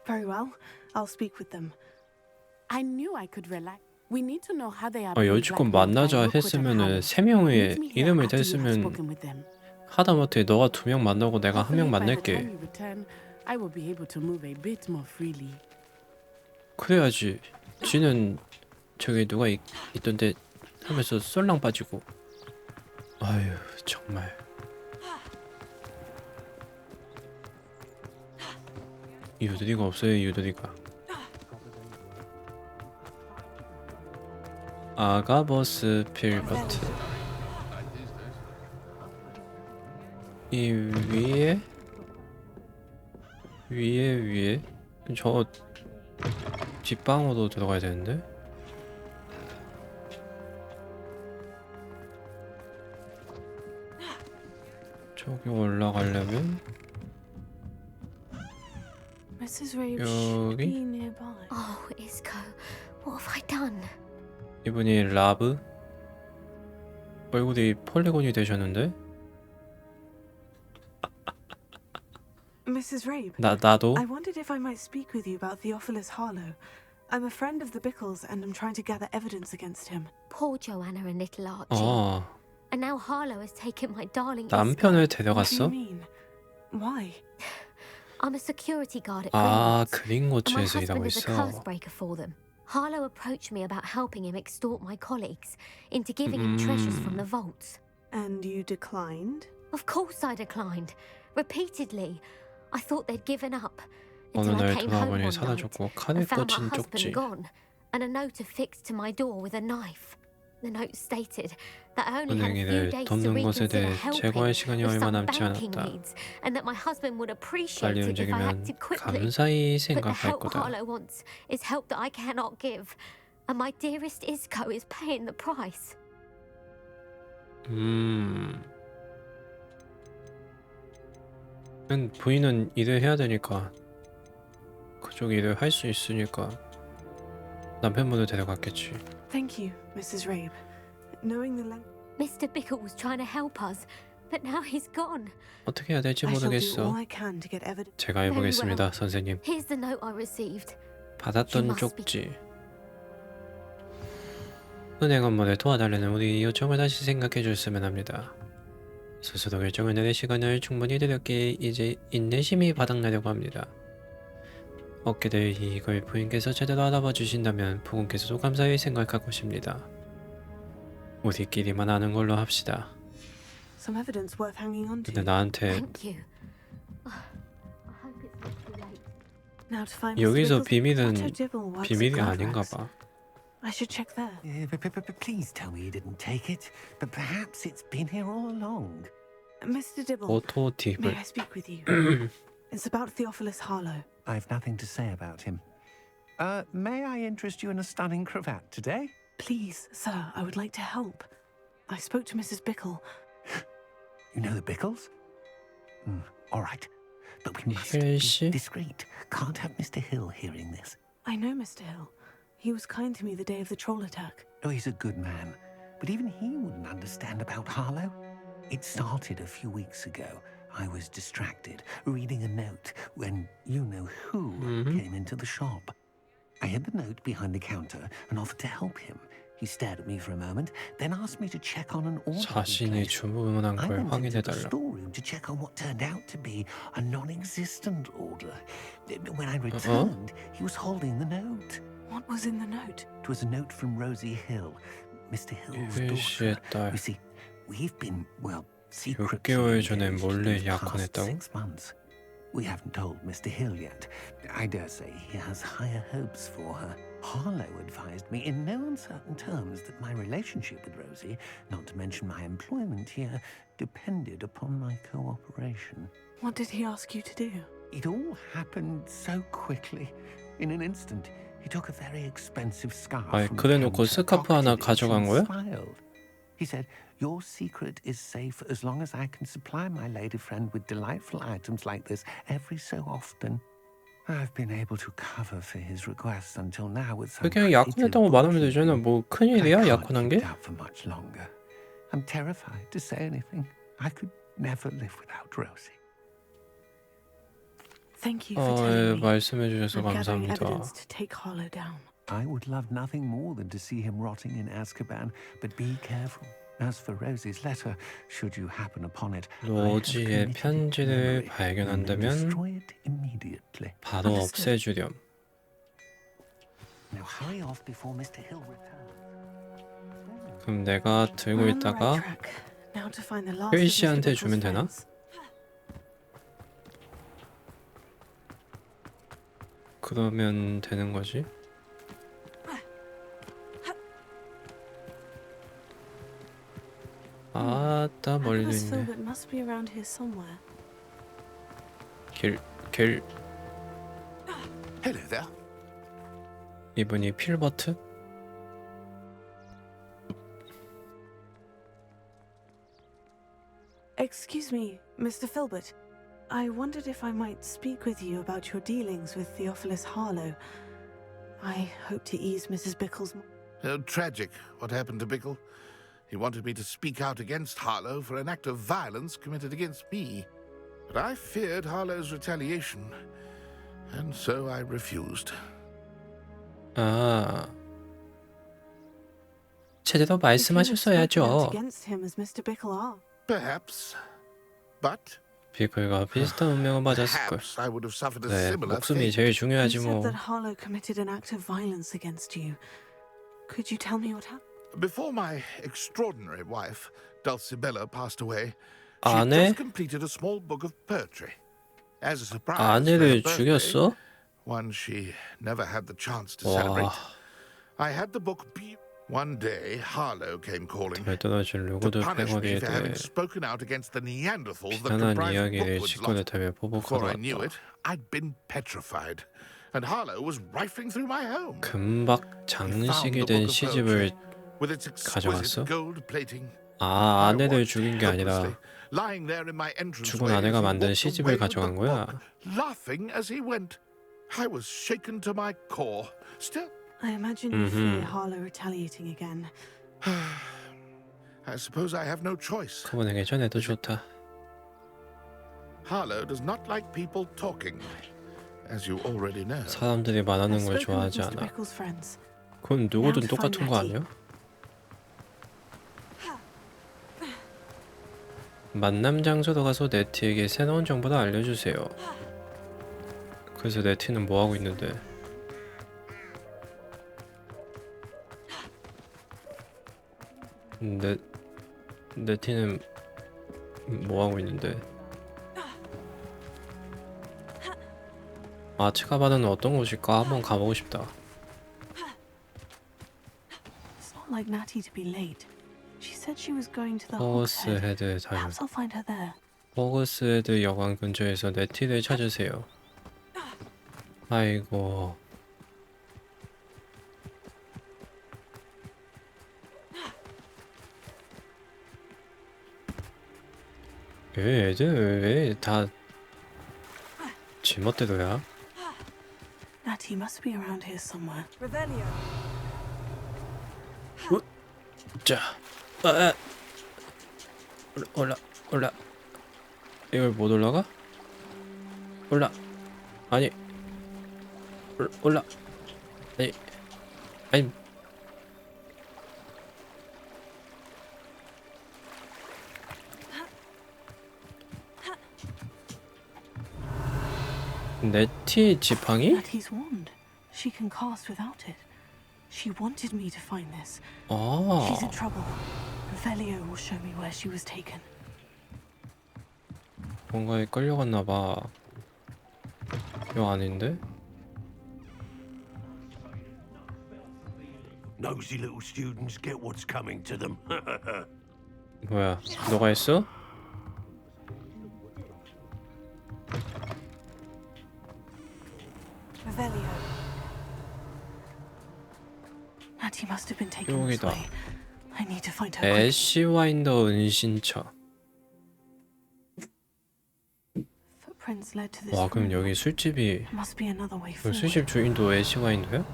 Very well. I'll speak with them. I knew I could rely. We need to know how they are. 여지껏 만나자 했으면은 세 명의 이름을 댔으면 하다못해 너가 2명 만나고 내가 1명 만날게. I will be able to move a bit more freely. 그래야지. 지는 저기 누가 있던데 하면서 쏠랑 빠지고. 아유 정말. 유드리가 없어요, 유드리가. 아가버스 필버트. 이 위에 저 뒷방으로 들어가야 되는데. 저기 올라가려면 Mrs. Rabe 여기? should be nearby. Oh, Isco, what have I done? 이분이 라브? 얼굴이 폴리곤이 되셨는데? Mrs. Rabe. 나도? I wondered if I might speak with you about Theophilus Harlow. I'm a friend of the Bickles and I'm trying to gather evidence against him. Poor Joanna and little Archie. 아, And now Harlow has taken my darling 남편을 What do 데려갔어? you mean? Why? I'm a security guard at 아, Greenwoods, 그린 and my 고치에서 일하고 husband is a 있어. curse breaker for them. Harlow approached me about helping him extort my colleagues into giving him treasures from the vaults. And you declined? Of course I declined. Repeatedly. I thought they'd given up. 어느 Until I 날 came home 돌아보니 one night 사라졌고 칼에 and found my 꽂힌 husband 쪽지. gone. and a note affixed to my door with a knife. The note stated that I only had a few 은행인을 days to 돕는 것에 reconsider 대해 helping 제거할 시간이 with 얼마 some 남지 banking 않았다. needs, and that my husband would appreciate 빨리 it if I 움직이면 acted quickly. 감사히 But the 생각할 help 거다. Harlow wants is help that I cannot give, and my dearest Isco is paying the price. 부인은 일을 해야 되니까 그쪽 일을 할 수 있으니까 남편분을 데려갔겠지. Thank you, Mrs. Rabe. Knowing the length... Mr. Bickle was trying to help us, but now he's gone. 어떻게 해야 될지 I shall do 모르겠어. all I can to get evidence. 제가 해보겠습니다, 선생님. Here's the note I received. 받았던 쪽지. 은행 업무를 도와달라는 우리 요청을 다시 생각해 줬으면 합니다. 스스로 결정을 내릴 시간을 충분히 드렸기에 이제 인내심이 바닥나려고 합니다. 얻게 될 이익을 부인께서 제대로 알아봐 주신다면 부군께서도 감사히 생각할 것입니다. 우리끼리만 아는 걸로 합시다. Some evidence worth hanging on to. 근데 나한테 Thank you. I hope it's not too late. Now to find 여기서 Mr. Bickle's 비밀은 Chateau Dibble works 비밀이 of 아닌가 contracts. 봐. I should check there. Please tell me you didn't take it. But perhaps it's been here all along. Mr. Dibble, 오토 may 딥을. I speak with you? It's about Theophilus Harlow. I've nothing to say about him. May I interest you in a stunning cravat today? Please, sir, I would like to help. I spoke to Mrs. Bickle. You know the Bickles? All right. But we must Hill be 씨? discreet. Can't have Mr. Hill hearing this. I know Mr. Hill. He was kind to me the day of the troll attack. Oh, he's a good man. But even he wouldn't understand about Harlow. It started a few weeks ago. I was distracted, reading a note, when you-know-who came into the shop. I hid the note behind the counter and offered to help him. He stared at me for a moment, then asked me to check on an order. 자신이 주문한 I 걸 went into the 확인해달라. storeroom to check on what turned out to be a non-existent order. When I returned, he was holding the note. What was in the note? It was a note from Rosie Hill, Mr. Hill's 힐 씨의 daughter. 딸. You see, we've been, well, 6개월 전에 engaged 몰래 for the past 약혼했다고? 6 months. We haven't told Mr. Hill yet. I dare say he has higher hopes for her. Harlow advised me in no uncertain terms that my relationship with Rosie, not to mention my employment here, depended upon my cooperation. What did he ask you to do? It all happened so quickly. In an instant, he took a very expensive scarf 아이, from the 그래놓고 counter, 스카프 하나 pocketed it, 가져간 and 거야? smiled. He said, "Your secret is safe as long as I can supply my lady friend with delightful items like this every so often." I've been able to cover for his requests until now with some 그냥 creative 약혼했다고 말하면 되잖아. 뭐 큰일이야 I can't 약혼한 keep 게? it up for much longer. I'm terrified to say anything. I could never live without Rosie. Thank you for telling me. 말씀해 주셔서 I'm gathering 감사합니다. evidence to take Harlow down. I would love nothing more than to see him rotting in Azkaban, but be careful. As for Rosie's letter, should you happen upon it, 로지의 편지를 발견한다면 destroy it immediately. 바로 없애주렴. Now hurry off before Mr. Hill returns. 그럼 내가 들고 We're on the right 있다가 track. Now to find the last 힐 of Mr. 씨한테 Bickle's 주면 되나? friends. 그러면 되는 거지? 아따 멀리도 Nicholas 있네. Filbert must be around here somewhere. 길 Hello there. 이분이 필버트? Excuse me, Mr. Filbert. I wondered if I might speak with you about your dealings with Theophilus Harlow. I hope to ease Mrs. Bickle's... Tragic what happened to Bickle. He wanted me to speak out against Harlow for an act of violence committed against me. But I feared Harlow's retaliation, and so I refused. 아, 제대로 If you had spoken out 말씀하셨어야죠. against him as Mr. Bickle are. Perhaps. But 비클과 비슷한 운명을 맞았을 걸. perhaps I would have suffered a 네, similar 목숨이 fate. 제일 You 중요하지 said 뭐. that Harlow committed an act of violence against you. Could you tell me what happened? Before my extraordinary wife, Dulcibella, passed away, she had 아내? just completed a small book of poetry. As a surprise for her 아내를 birthday, 죽였어? one she never had the chance to 와. celebrate, I had the book be... One day, Harlow came calling 덜 떨어진 to 로고드 punish 패거리에 me for 대해 having spoken out against the Neanderthals that 비난한 comprised 이야기를 Rookwood's 싣고 lot. 내타며 Before I 보복하러 knew 왔다. it, I'd been petrified, and Harlow was rifling through my home. 금박 장식이 된 시집을 With its exquisite 가져갔어? gold plating. 아, I 아내를 watched 죽인 게 아니라 helplessly, lying there in my entranceway 죽은 아내가 as he 만든 walked 시집을 away with 가져간 the 거야. book, laughing as he went. I was shaken to my core. Still, I imagine you fear Harlow retaliating again. I suppose I have no choice. 그분에게 전해도 좋다. Harlow does not like people talking, as you already know. 사람들이 말하는 걸 좋아하지 않아. 그건 누구든 똑같은 거 아니야? 만남 장소로 가서 네티에게 새로운 정보를 알려주세요. 그래서 네티는 뭐 하고 있는데? 네티는 뭐 하고 있는데? 아츠카바는 어떤 곳일까? 한번 가보고 싶다. It's not like Natty to be late. She said she was going to the 호그스 Hogshead. 헤드 자유. Perhaps I'll find her there. 호그스 헤드 여관 근처에서 네티를 찾으세요. 아이고. 왜 애들 왜 다 지멋대로야? Natty must be around here somewhere. Revelio. 자, 올라. 이걸 못 올라가? 올라. 아니. 올라. 아니. 네티 지팡이? Natty's wand. She can cast without it. She wanted me to find this. 아. She's in trouble. Revelio will show me where she was taken. 뭔가에 끌려갔나 봐. 이거 아닌데? Nosy little students get what's coming to them. 뭐야? 너가 했어? Revelio. Natty must have been taken this 여기다. way. I need to find her. quickly. 애쉬 와인더 은신처. Footprints led to this 와, 그럼 room. 여기 술집이 There must be another way 그 forward. 술집 주인도 애쉬 와인더야?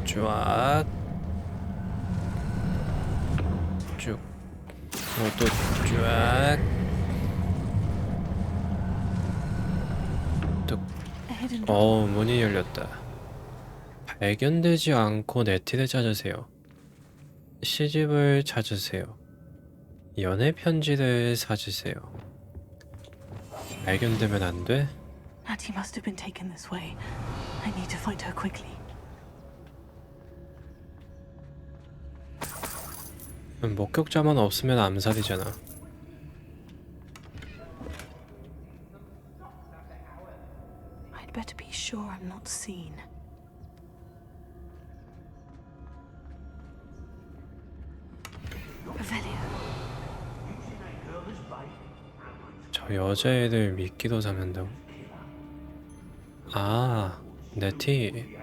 쫙. 쭉. 또 쫙. 또. 문이 열렸다. 발견되지 않고 네티를 찾으세요. 시집을 찾으세요. 연애 편지를 찾으세요. 발견되면 안 돼? Natty must have been taken this way. I need to find her quickly. 목격자만 없으면 암살이잖아. I'd better be sure I'm not seen. Revelio. 저 여자애들 미끼도 잡는다고? 아, 네티.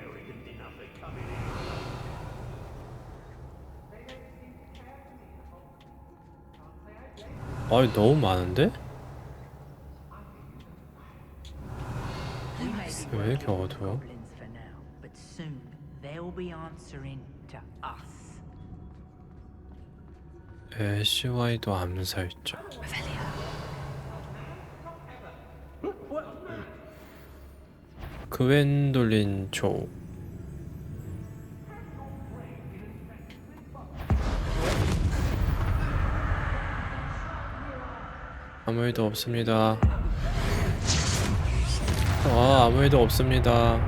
아이, 너무 많은데? 왜 이렇게 어두워? Goblins for now, but soon they'll be answering to us. 애쉬와이도 암살자. 그웬돌린 조. 아무 일도 없습니다. 아무 일도 없습니다.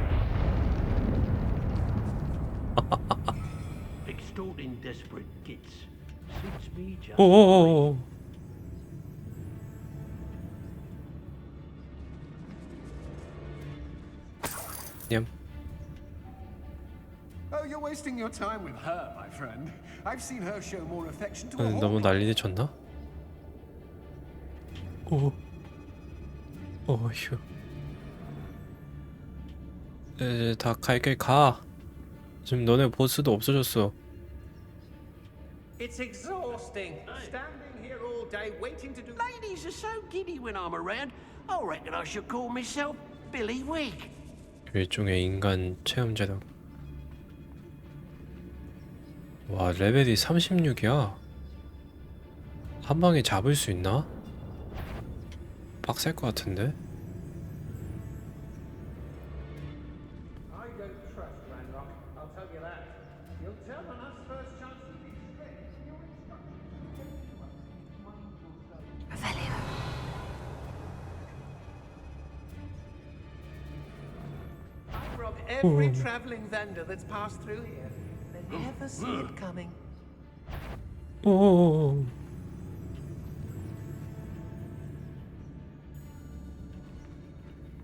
Extorting desperate kids. Suits me just 오오오오. 냠. You're wasting your time with her, my friend. I've seen her show more affection to a 너무 whole 난리 쳤나? 휴. 이제 다 갈 길 가. 지금 너네 보스도 없어졌어. It's exhausting. Standing here all day waiting to do. Ladies are so giddy when I'm around. I reckon I should call myself Billy Wig. 일종의 인간 체험제다. 와, 레벨이 36이야. 한 방에 잡을 수 있나? 빡셀 것 같은데? I don't trust Ranrock. I'll tell you that. You'll tell on us first chance to be straight. Your Revelio. I rob every traveling vendor that's passed through here. They never see it coming. 오.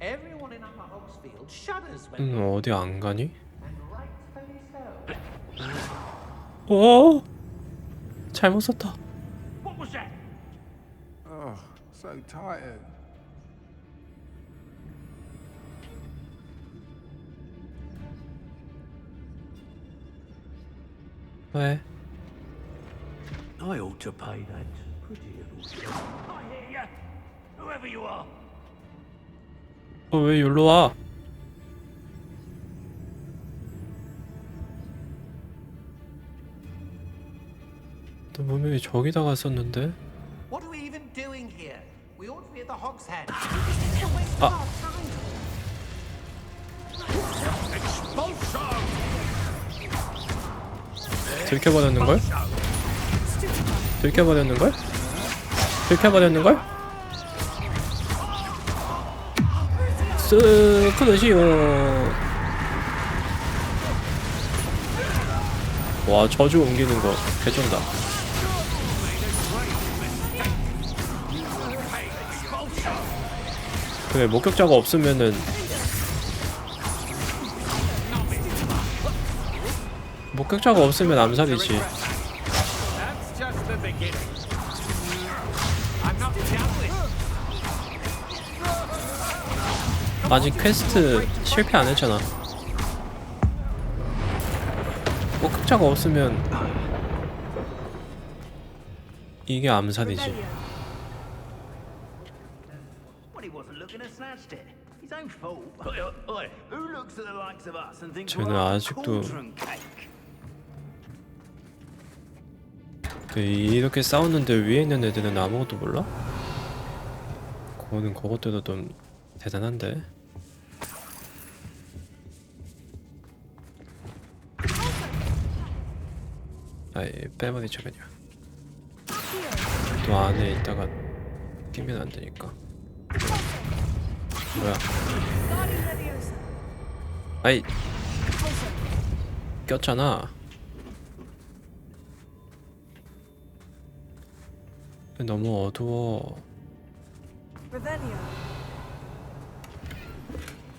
Everyone in Upper Hogsfield shudders when 어디 안 가니? and rightfully so. 오. 잘못 썼다. What was that? Oh, so tired. 왜? I ought to pay that pretty little. I hear ya. Whoever you are. 왜 여기로 와? 너 분명히 저기다가 썼는데? What are we even doing here? We ought to be at the Hog's Head. 들켜버렸는걸? 들켜버렸는걸? 들켜버렸는걸? 쓱 그러시오. 와, 저주 옮기는 거 개쩐다. 그래, 목격자가 없으면은 목격자가 없으면 암살이지. That's just the beginning. I'm not done with. 아직 퀘스트 실패 안 했잖아. 목격자가 없으면 이게 암살이지. Well, he wasn't looking to snatched it. His own fault. Oi, who looks at the likes of us and thinks 쟤는 we're like 아직도 cauldron cake? 이렇게 싸웠는데 위에 있는 애들은 아무것도 몰라? 그거는 그것들도 좀 대단한데. 아이, 빼버리자 그냥. 또 안에 있다가 끼면 안 되니까. 뭐야? 아이, 꼈잖아. 너무 어두워. Revelio.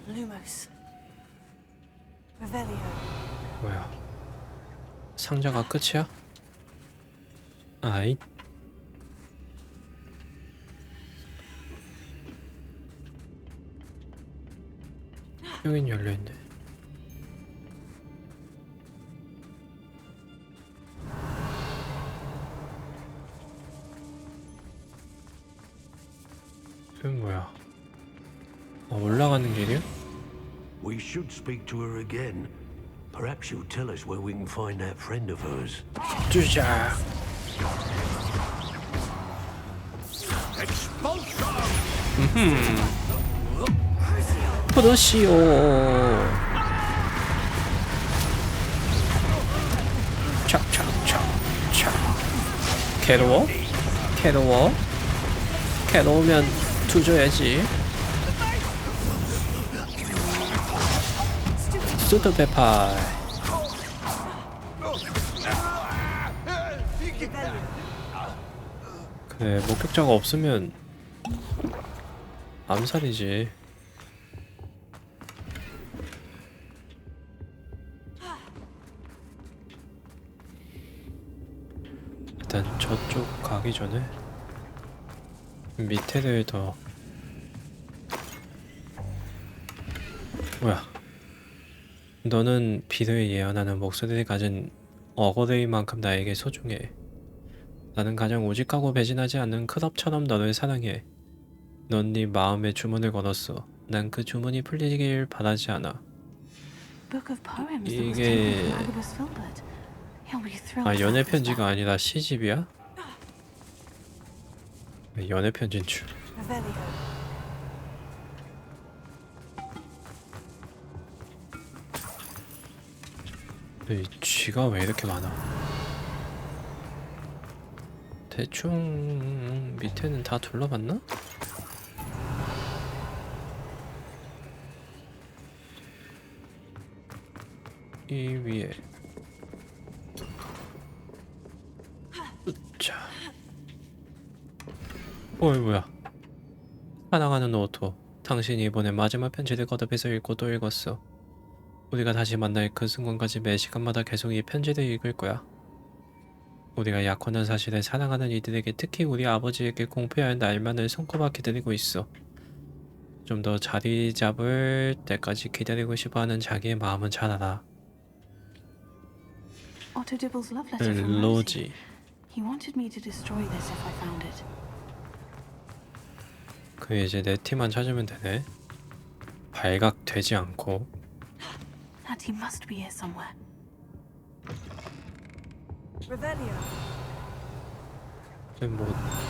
Lumos. Revelio. 뭐야? 상자가 끝이야? 아이. 여긴 열려있네. 이건 뭐야? 올라가는 길이야? We should speak to her again. Perhaps she'll tell us where we can find that friend of hers. 주자. 그러시오. 촥촥촥촥. 괴로워? 괴로워? 괴로우면 두줘야지. 수드페파이. 그래, 목격자가 없으면 암살이지. 오기 전에 밑에를 더 뭐야? 너는 비를 예언하는 목소리를 가진 어거레이만큼 나에게 소중해. 나는 가장 오직하고 배신하지 않는 클럽처럼 너를 사랑해. 넌 네 마음의 주문을 걸었어. 난 그 주문이 풀리길 바라지 않아. 이게 연애 편지가 아니라 시집이야? 연애 편지인 줄. 이 쥐가 왜 이렇게 많아? 대충 밑에는 다 둘러봤나? 이 위에 자. 어이 뭐야? 사랑하는 오토, 당신이 이번에 마지막 편지를 거듭해서 읽고 또 읽었어. 우리가 다시 만날 그 순간까지 매 시간마다 계속 이 편지를 읽을 거야. 우리가 약혼한 사실을 사랑하는 이들에게, 특히 우리 아버지에게 공표할 날만을 손꼽아 기다리고 있어. 좀 더 자리 잡을 때까지 기다리고 싶어하는 자기의 마음은 잘 알아. 로지. 그 이제 내 티만 찾으면 되네. 발각되지 않고. He must be here somewhere. 뭐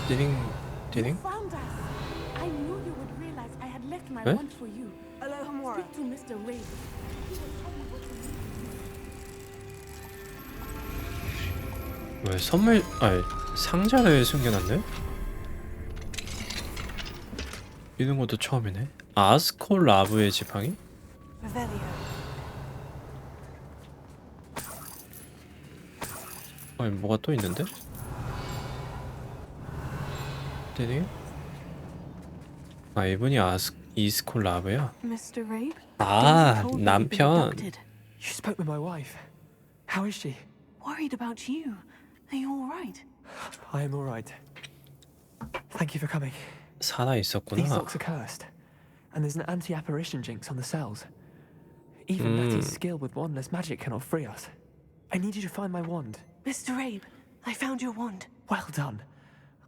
띠링. Found us. I knew you would realize I had left my 네? wand for you. Speak to Mr. Wade. 왜 선물 아니 상자를 숨겨놨네? 이런 것도 처음이네. 아스콜라브의 지팡이? 아니 뭐가 또 있는데? 띠링? 아 이분이 이스콜라브야? 아 남편. You spoke with my wife. How is she? Worried about you. Are you all right? I am all right. Thank you for coming. 살아 These 있었구나. locks are cursed, and there's an anti-apparition jinx on the cells. Even Natty's skill with wandless magic cannot free us. I need you to find my wand. Mr. Abe, I found your wand. Well done.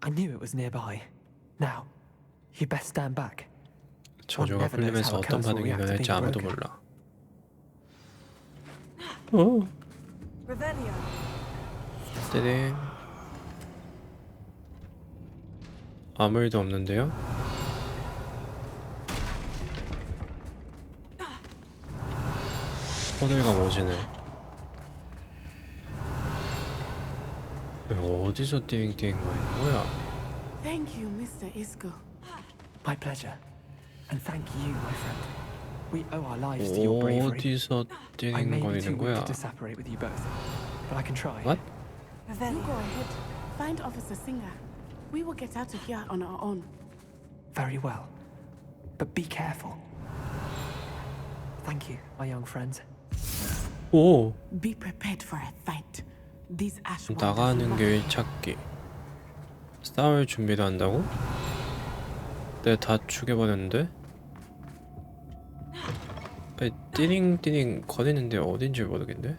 I knew it was nearby. Now, you best stand back. 저주가 풀리면서 어떤 반응이 일어날지 아무도 몰라. 어. 띠링. 아무 일도 없는데요? 호들갑 오지네. 어디서 띵띵 거야? Thank you, Mr. Isco. My pleasure. And thank you, my friend. We owe our lives to your bravery. 어디서 I may be 띵거리는 too 거야? weak to separate with you both, but I can try. What? You go ahead. Find Officer Singer. We will get out of here on our own. Very well. But be careful. Thank you, my young friends. 오. Be prepared for a fight. These ash 나가는 길 찾기. 싸울 준비도 한다고? 내가 다 죽여버렸는데? 아니, 띠링띠링 거리는데 어딘지 모르겠네?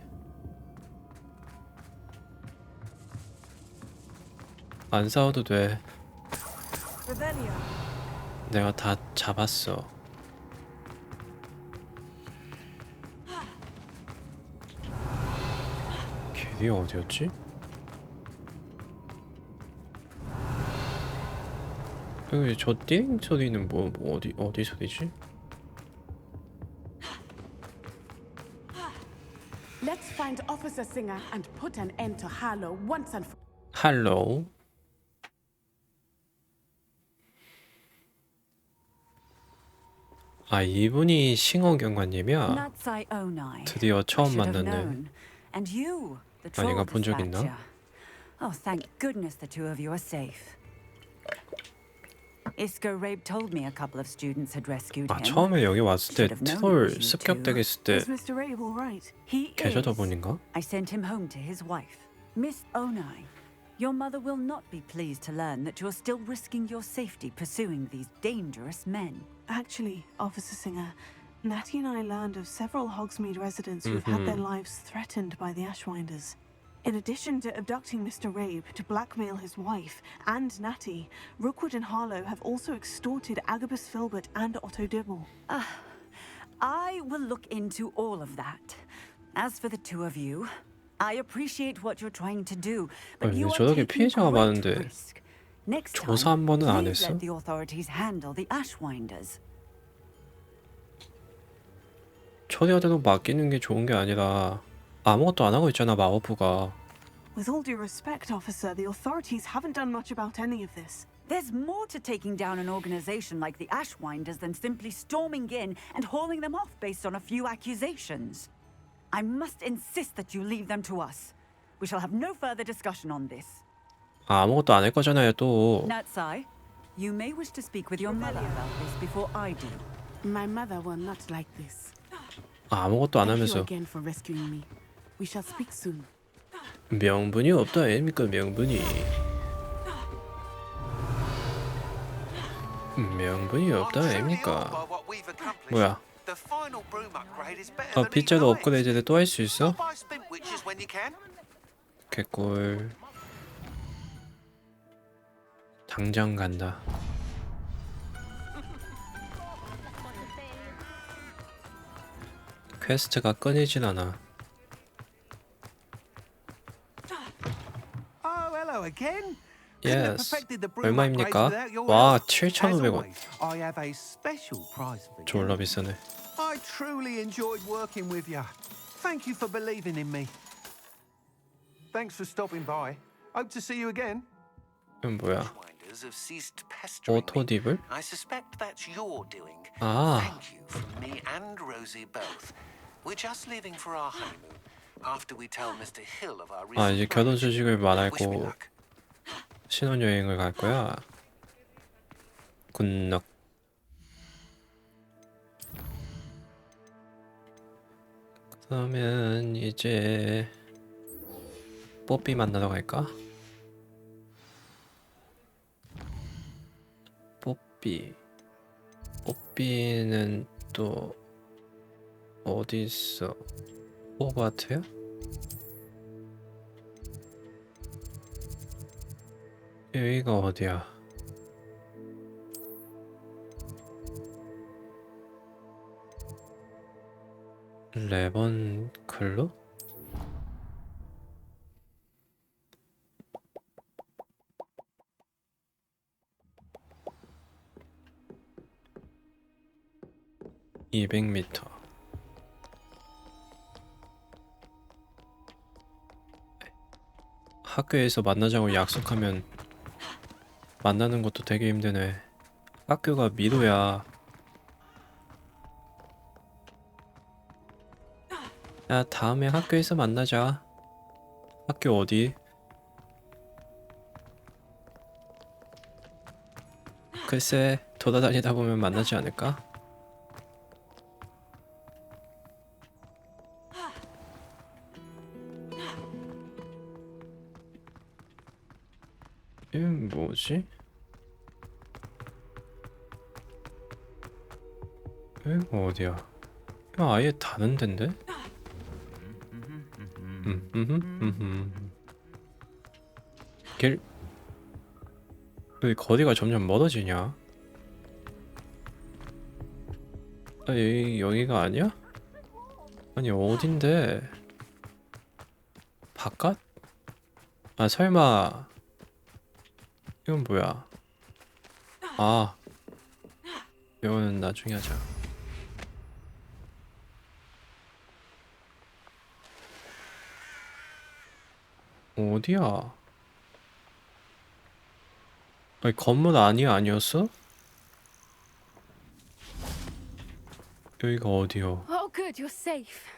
안 싸워도 돼. 내가 다 잡았어. 길이 어디였지? 여기 저 띵 소리는 뭐 어디 소리지? Let's find Officer Singer and put an end to Harlow once and for 할로우. 아 이분이 싱어경관님이야. 드디어 처음 만났네. And you, the 아니가 troll 본 적 있나? dispatcher. Oh, thank goodness the two of you are safe. Isco Rabe told me a couple of students had rescued 아 him. 처음에 여기 왔을 때 Should have known it 트롤 was you 습격되겠을 때 Is Mr. Abe all right? He 계셔던 is. 분인가? I sent him home to his wife, Miss Onai. Your mother will not be pleased to learn that you're still risking your safety pursuing these dangerous men. Actually, Officer Singer, Natty and I learned of several Hogsmeade residents who've had their lives threatened by the Ashwinders. In addition to abducting Mr. Rabe to blackmail his wife and Natty, Rookwood and Harlow have also extorted Agabus Filbert and Otto Dibble. I will look into all of that. As for the two of you, I appreciate what you're trying to do, but you are 저렇게 taking 피해자가 great 많은데 risk. Next 조사 time, 한 번은 안 please 했어? let the authorities handle the Ashwinders. 초대하대도 맡기는 게 좋은 게 아니라 아무것도 안 하고 있잖아 마법부가. With all due respect, officer, the authorities haven't done much about any of this. There's more to taking down an organization like the Ashwinders than simply storming in and hauling them off based on a few accusations. I must insist that you leave them to us. We shall have no further discussion on this. 아무것도 안 할 거잖아요 또. Natsai, you may wish to speak with your mother about this before I do. My mother will not like this. 아무것도 안 Thank you 하면서 again for rescuing me. We shall speak soon. 명분이 없다 아닙니까 명분이. 명분이 없다 아닙니까. 뭐야. 빗자루 업그레이드를 또 할 수 있어? 개꿀. 당장 간다. 퀘스트가 끊이진 않아. Oh, hello again. Yes. 얼마입니까? 와, 7,500원. I have a special prize for you. 졸라 비싸네. I truly enjoyed working with you. Thank you for believing in me. Thanks for stopping by. Hope to see you again. 이건 뭐야? Have ceased pestering me. 오토딥을? I suspect that's your doing. 아. Thank you from me and Rosie both. We're just leaving for our honeymoon after we tell Mr. Hill of our 아, recent 이제 결혼 소식을 말하고 Wish me luck. 신혼여행을 갈 거야. 굿럭. 그러면 이제 뽀삐 만나러 갈까? 뽀삐는 또 어디 있어? 호그와트야? 여기가 어디야? 레번 클로? (200m) 학교에서 만나자고 약속하면 만나는 것도 되게 힘드네. 학교가 미도야. 야, 다음에 학교에서 만나자. 학교 어디? 글쎄, 돌아다니다 보면 만나지 않을까? 이건 뭐지? 이거 어디야? 이거 아예 다른 데인데? 길... 왜 거리가 점점 멀어지냐? 아, 여기가 아니야? 아니 어딘데? 바깥? 아 설마... 이건 뭐야? 아, 이거는 나중에 하자. 어디야? 아니, 건물 아니었어? 여기가 어디요? Oh, good, you're safe.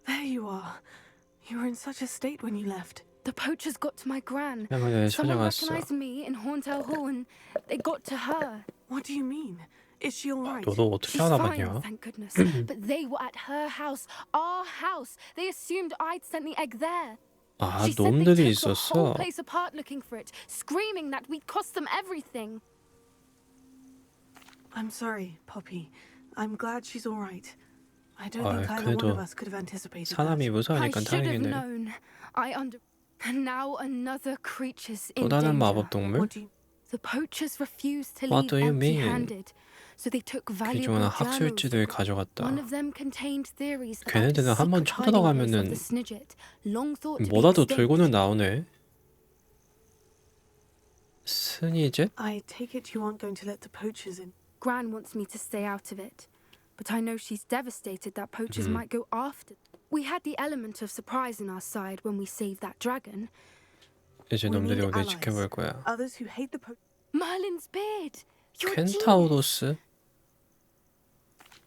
There you are. You were in such a state when you left. The poachers got to my gran. 때문에 Someone 찾아갔어. recognized me in Hauntel Hall and they got to her. What do you mean? Is she all right? 너도 어떻게 She's fine, 알아봤냐? thank goodness. But they were at her house, our house. They assumed I'd sent the egg there. 아, She said they 놈들이 took the whole 있었어. place apart looking for it, screaming that we'd cost them everything. I'm sorry, Poppy. I'm glad she's all right. I don't 아, think either one 그래도 of us could have anticipated 사람이 that. I 무서우니까 should have 다행이네. known. And now another creature's 또 in 다른 danger. 마법 동물? The poachers refused to What leave do you mean? empty-handed, so they took 그 valuable 중에는 journals. 학술지들 가져갔다. One of them contained theories about 걔네들은 the 한번 secret hiding place of 쳐들어가면은 the Snidget, long thought to be 뭐라도 extinct. 들고는 나오네. 스니젯? I take it you aren't going to let the poachers in. Gran wants me to stay out of it, but I know she's devastated that poachers might go after. We had the element of surprise on our side when we saved that dragon. 이제 We 놈들이 need 우리 allies. 지켜볼 거야. Others who hate the Merlin's beard. You're a genius. 켄타우로스?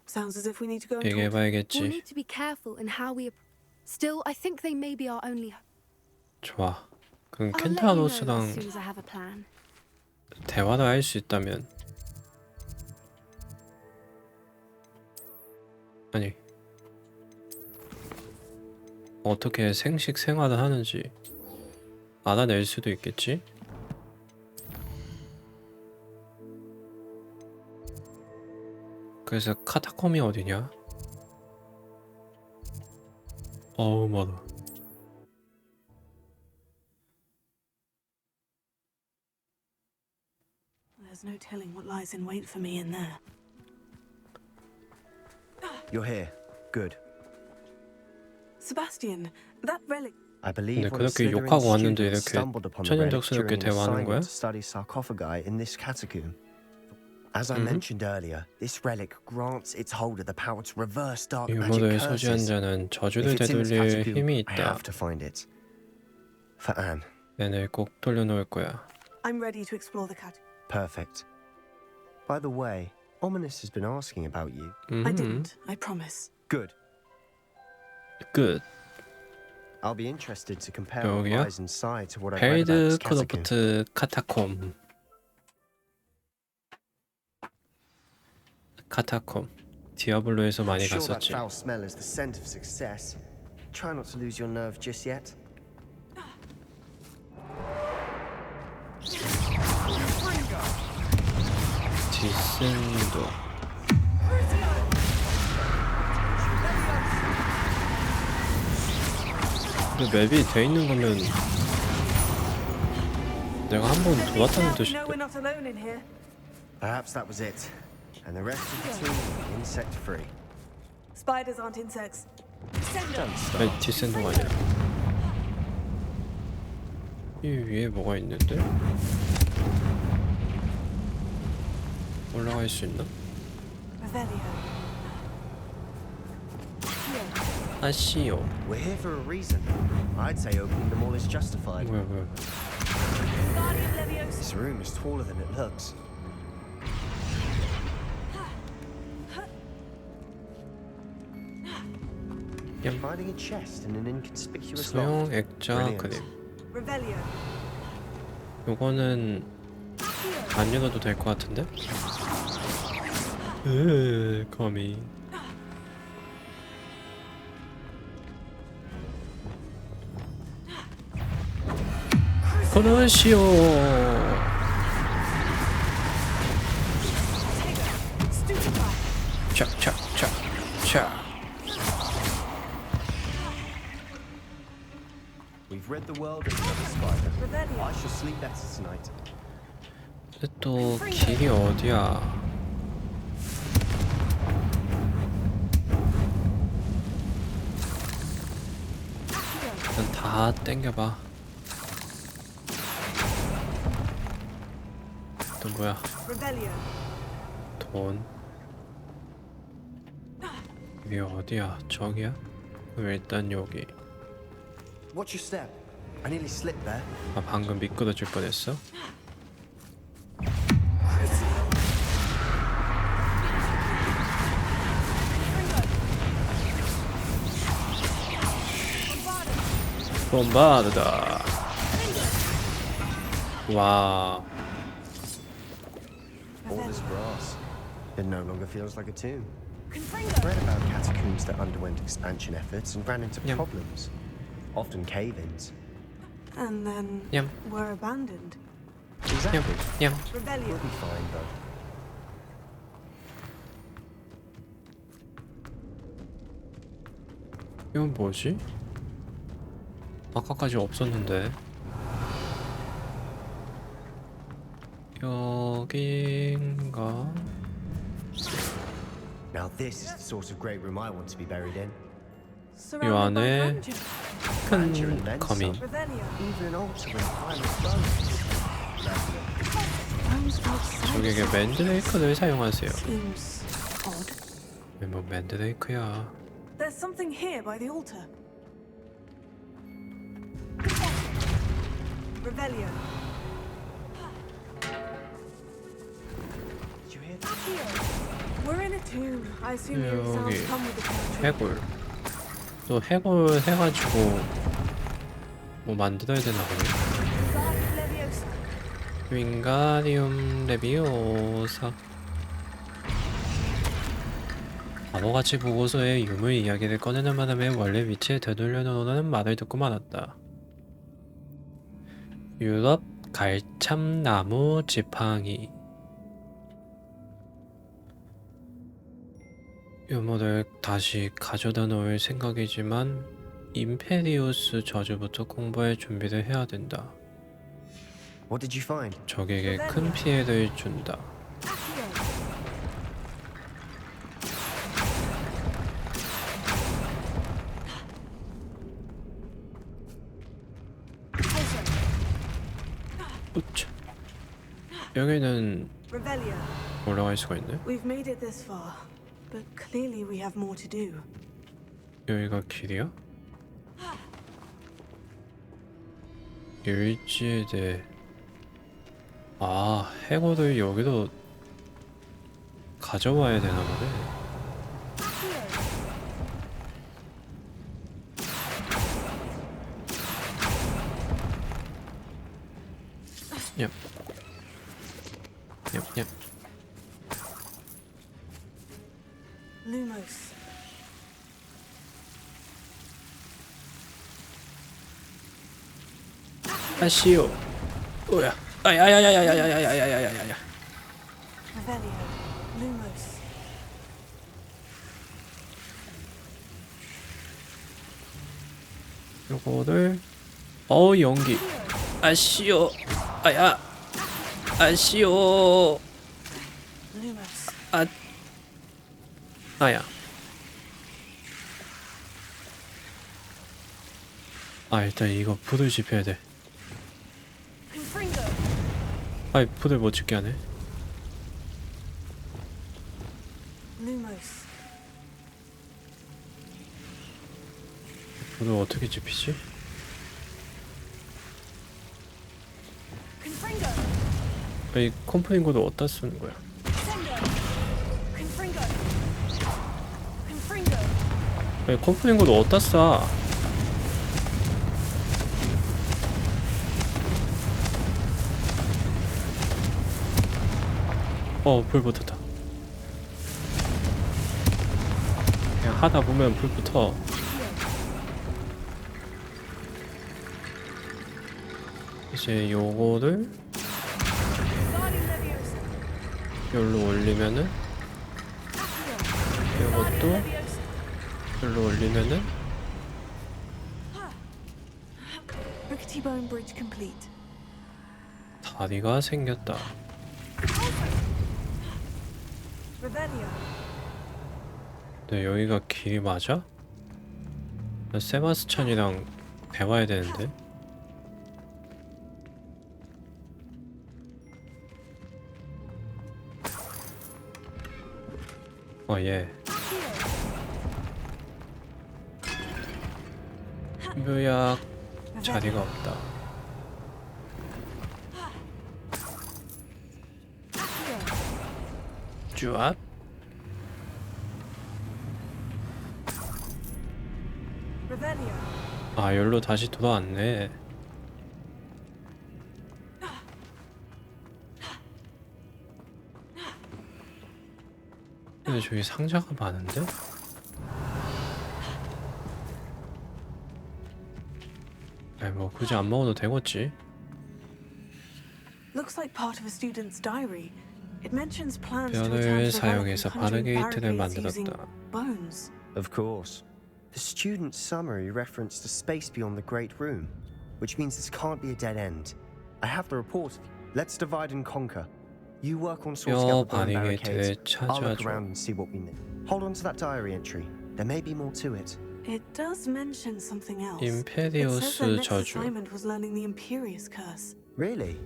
Sounds as if we need to go and talk. We'll 얘기해봐야겠지. need to be careful in how we. Still, I think they may be our only. 좋아. 그럼 I'll let you know 켄타우로스랑 as soon as I have a plan. 대화를 할 수 있다면 아니 어떻게 생식 생활을 하는지 알아낼 수도 있겠지? 그래서 카타콤이 어디냐? 어우 멀어. There's no telling what lies in wait for me in there. You're here. Good. Sebastian, that relic. I believe 근데 one of 그렇게 Slytherin's 욕하고 왔는데 students 이렇게 stumbled upon the relic 천연덕스럽게 during an 대화하는 거야? assignment to study sarcophagi in this catacomb. As I mentioned earlier, this relic grants its holder the power to reverse dark magic 유물을 소지한 curses. 자는 If 저주를 it's in this 되돌릴 catacomb, 힘이 I 있다. have to find it. For Anne. 얘를 꼭 돌려놓을 거야. I'm ready to explore the cat. Perfect. By the way, Ominous has been asking about you. I didn't, I promise. Good. Good. I'll be interested to compare 여기야? rise and side to what I've read about this catacomb. 헬드크로프트 카타콤. 카타콤. 디아블로에서 많이 Sure, that 갔었지. foul smell is the scent of success. Try not to lose your nerve just yet. 디센도. 근데 맵이 돼 있는 거면 내가 한 번 돌았다는 We 뜻인데. know we're not alone in here. Perhaps that was it. And the rest of the team insect free. Spiders aren't insects. 아니 디센도가 아니라. 이 위에 뭐가 있는데? 올라갈 수 있나? Revelio. 아시오. We're here for a reason. I'd say opening them all is justified. 뭐야 뭐야. This room is taller than it looks. Finding a chest in an inconspicuous 소형 loft. 액자 그림. Revelio. 요거는 안 읽어도 될 것 같은데? 거미. 그러시오. 촥촥촥촥. We've read the world of the spider. I shall sleep better tonight. 또 길이 어디야? 일단 다 땡겨봐. 또 뭐야? Revelio. 돈. 이게 어디야? 저기야? 그럼 일단 여기. Watch your step. I nearly slipped there. 아 방금 미끄러질 뻔했어? bombarda. 와. All this brass. It no longer feels like a tomb. Read about catacombs that underwent expansion efforts and ran into problems, often cave-ins. And then were abandoned. Exactly. Rebellion. We'll be fine though. 이건 뭐지? 아까까지 없었는데. 여긴가? Now this is the sort of great room I want to be buried in. 이 안에 큰 거미. Even an altar with pilot bones. 저에게 맨드레이크를 사용하세요. Seems odd. 왜 뭐 맨드레이크야? There's something here by the altar. Rebellion. We're in a tomb. I assume your sounds 여기 come with the territory. 해골. 또 해골 해가지고 뭐 만들어야 되나 보네. 윙가리움 레비오사. 바보같이 보고서에 유물 이야기를 꺼내는 바람에 원래 위치에 되돌려놓으라는 말을 듣고 말았다. 유럽 갈참나무 지팡이. 유물을 다시 가져다 놓을 생각이지만 임페리우스 저주부터 공부할 준비를 해야 된다. What did you find? 적에게 큰 피해를 준다. 우차. 여기는 올라갈 수가 있네. We've made it this far, but clearly we have more to do. 여기가 길이야? 일지에 대해 아 해골을 여기로 가져와야 되나 보네. 얍. 얍. Lumos. 아시오. 뭐야? 아야야야야야야야야야야야야. Revelio. Lumos. 요거를 연기. 아시오. 아야. 아시오. Lumos. 아야. 일단 이거 불을 지펴야 돼. 불을 못 지게 하네. Lumos. 불을 어떻게 지피지? 이 컴프링고를 어디다 쓰는 거야? 컴프링고를 어디다 써? 불 붙었다. 그냥 하다 보면 불 붙어. 이제 요거를 여기로 올리면은 요것도 여기로 올리면은 Rickety bone bridge complete. 다리가 생겼다. Revelio. 네, 여기가 길이 맞아? 나 세바스찬이랑 배워야 되는데. 예. 묘약 자리가 없다. 쭈압. 여기로 다시 돌아왔네. 근데 저기 상자가 많은데? 아이 뭐 굳이 안 먹어도 되겠지. Looks like part of a student's diary. It mentions plans to 뼈를 return to the relic 사용해서 and conjuring 바르게이트를 barricades using 만들었다. bones. Of course. The student's summary referenced a space beyond the Great Room, which means this can't be a dead end. I have the report. Let's divide and conquer. You work on sorting out the bone barricades. I'll look around and see what we need. Hold on to that diary entry. There may be more to it. It does mention something else. 임페리우스 It says their next 저주. assignment was learning the Imperius curse. Really?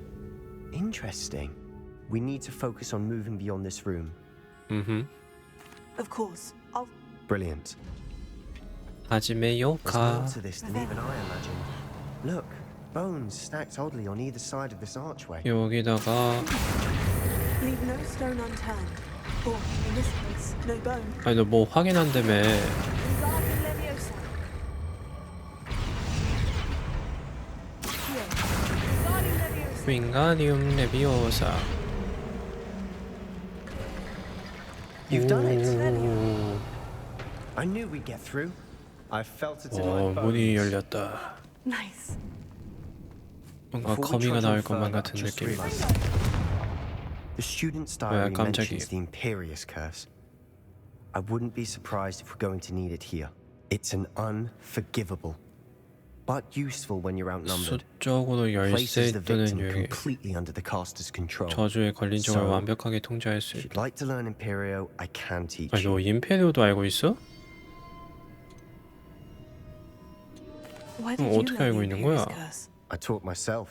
Interesting. We need to focus on moving beyond this room. Of course. I'll Brilliant. 하지메 There's more 요카. to this than even I imagined. Look, bones stacked oddly on either side of this archway. 여기다가 leave no stone unturned. Or, in this case, no bone. 아니 너 뭐 확인한다며. Wingardium Leviosa. Here. Wingardium Leviosa. 윙가디움 레비오사. You've done it. I knew we'd get through. I felt it in my bones. 문이 열렸다. Nice. 뭔가 Before we 거미가 trudge 나올 on 것만 further, 같은 just 느낌. realized. The student's diary 깜짝이야. mentions the Imperius curse. I wouldn't be surprised if we're going to need it here. It's an unforgivable, but useful when you're outnumbered. 수적으로 열쇠 Places the 뜨는 victim 유형이 completely under the caster's control. 저주에 걸린 적을 So, 완벽하게 통제할 수 If 있다. you'd like to learn Imperio, I can teach 아니 you. 너 임페리오도 알고 있어? Why 그럼 did you 어떻게 learn 알고 the 있는 Imperius 거야? curse? I taught myself.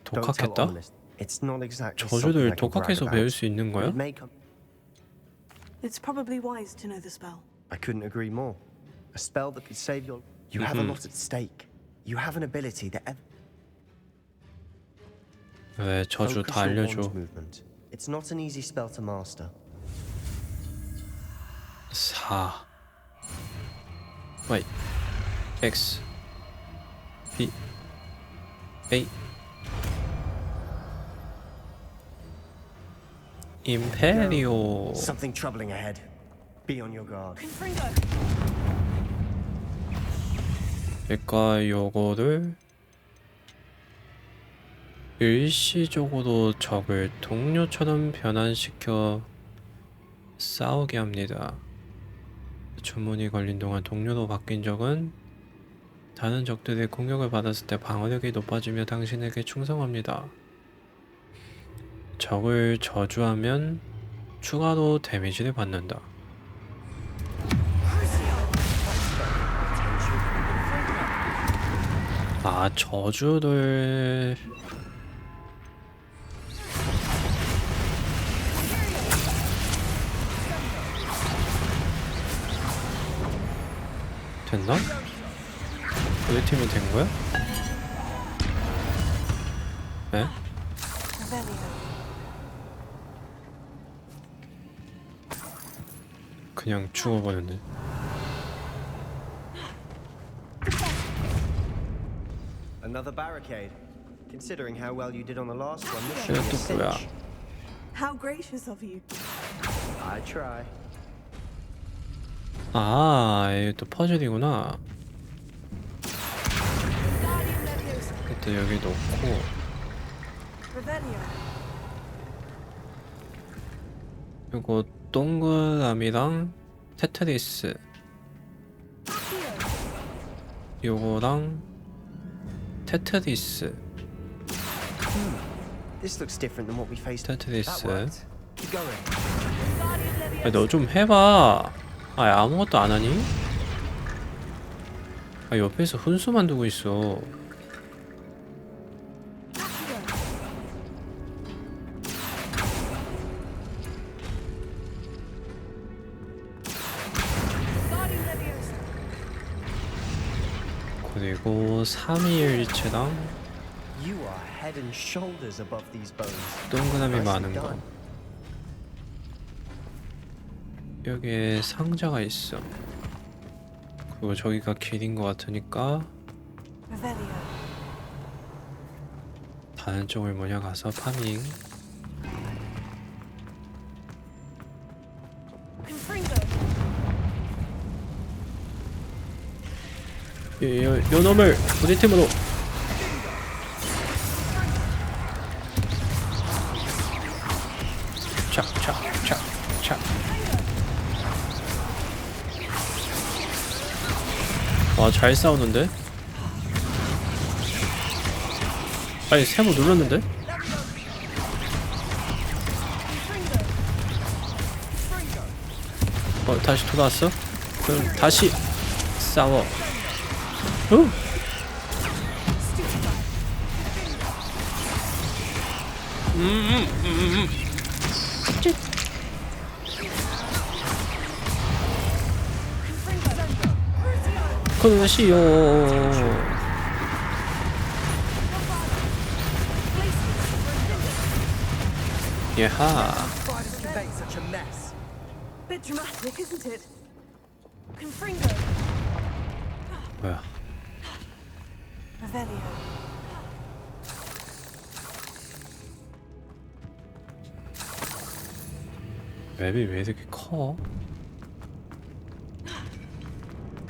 Don't tell 독학했다? Ominous. It's not exactly something 저주를 I can brag 독학해서 about. 배울 수 있는 거야? It may come. It's probably wise to know the spell. I couldn't agree more. A spell that could save your. You have a lot at stake. You have an ability that. 왜 저주 Focus 다 your 알려줘. wand movement. It's not an easy spell to master. 4 Y X B A 임페리오. Something troubling ahead. Be on your guard. 그러니까 요거를 일시적으로 적을 동료처럼 변환시켜 싸우게 합니다. 주문이 걸린 동안 동료로 바뀐 적은 다른 적들의 공격을 받았을 때 방어력이 높아지며 당신에게 충성합니다. 적을 저주하면 추가로 데미지를 받는다. 아, 저주를 됐나? 우리 팀이 된 거야? 네? 그냥 죽어버렸네. Another barricade. Considering how well you did on the last one, this 이거 should be a 또 뭐야? cinch. How gracious of you. I try. 아, 이게 또 퍼즐이구나. 일단 여기 놓고 이거 동그라미랑 테트리스 요거랑 테트리스 This looks different than what we faced. 테트리스. Keep going. 너 좀 해봐. 아, 아무것도 안 하니? 아, 옆에서 훈수만 두고 있어. 그리고 321체랑 You are head and shoulders above these bones. 동그라미 Nicely 많은 거. done. 여기에 상자가 있어. 그리고 저기가 길인 것 같으니까 다른 쪽을 뭐냐 가서 파밍. 요 놈을 우리 팀으로. 착. 와, 잘 싸우는데? 아니, 세모 눌렀는데? 다시 돌아왔어? 그럼 다시 싸워. 그러시오. 예하. Bit dramatic, isn't it? Confringo. 뭐야? Revelio. 맵이 왜 이렇게 커?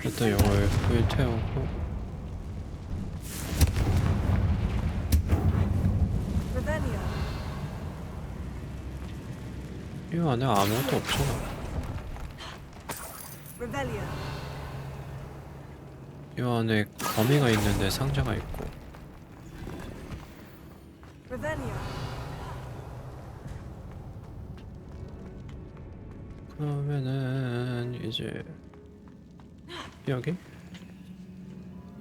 일단 이걸 불태우고. Revelio. 이 안에 아무것도 없잖아. Revelio. 이 안에 거미가 있는데 상자가 있고. Revelio. 그러면은 이제 여기?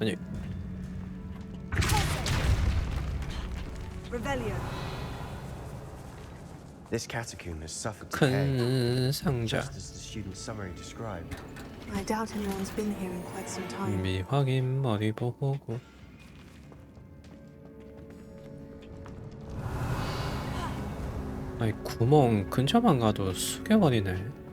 아니. Revelio. This catacomb has suffered decay, 큰 상자. just as the student's summary described. I doubt anyone's been here in quite some time. 미확인 머리 보고. 아니, 구멍 근처만 가도 숙여버리네.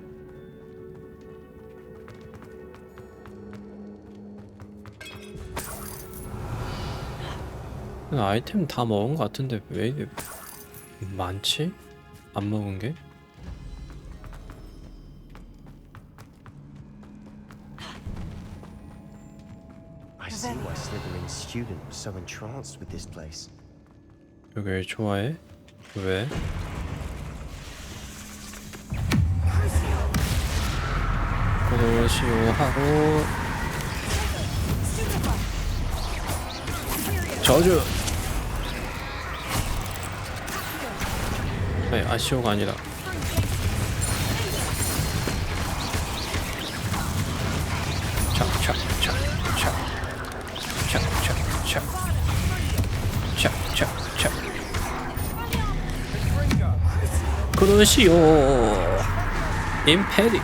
아이템 다 먹은 것 같은데 왜 이렇게 많지? 안 먹은 게? I see why Slytherin's student was so entranced with this place. 여길 좋아해? 왜? 그러시오 하고 저주! 아니, 아시오가 아니라 착착착착착착착착 그러시오. 임페리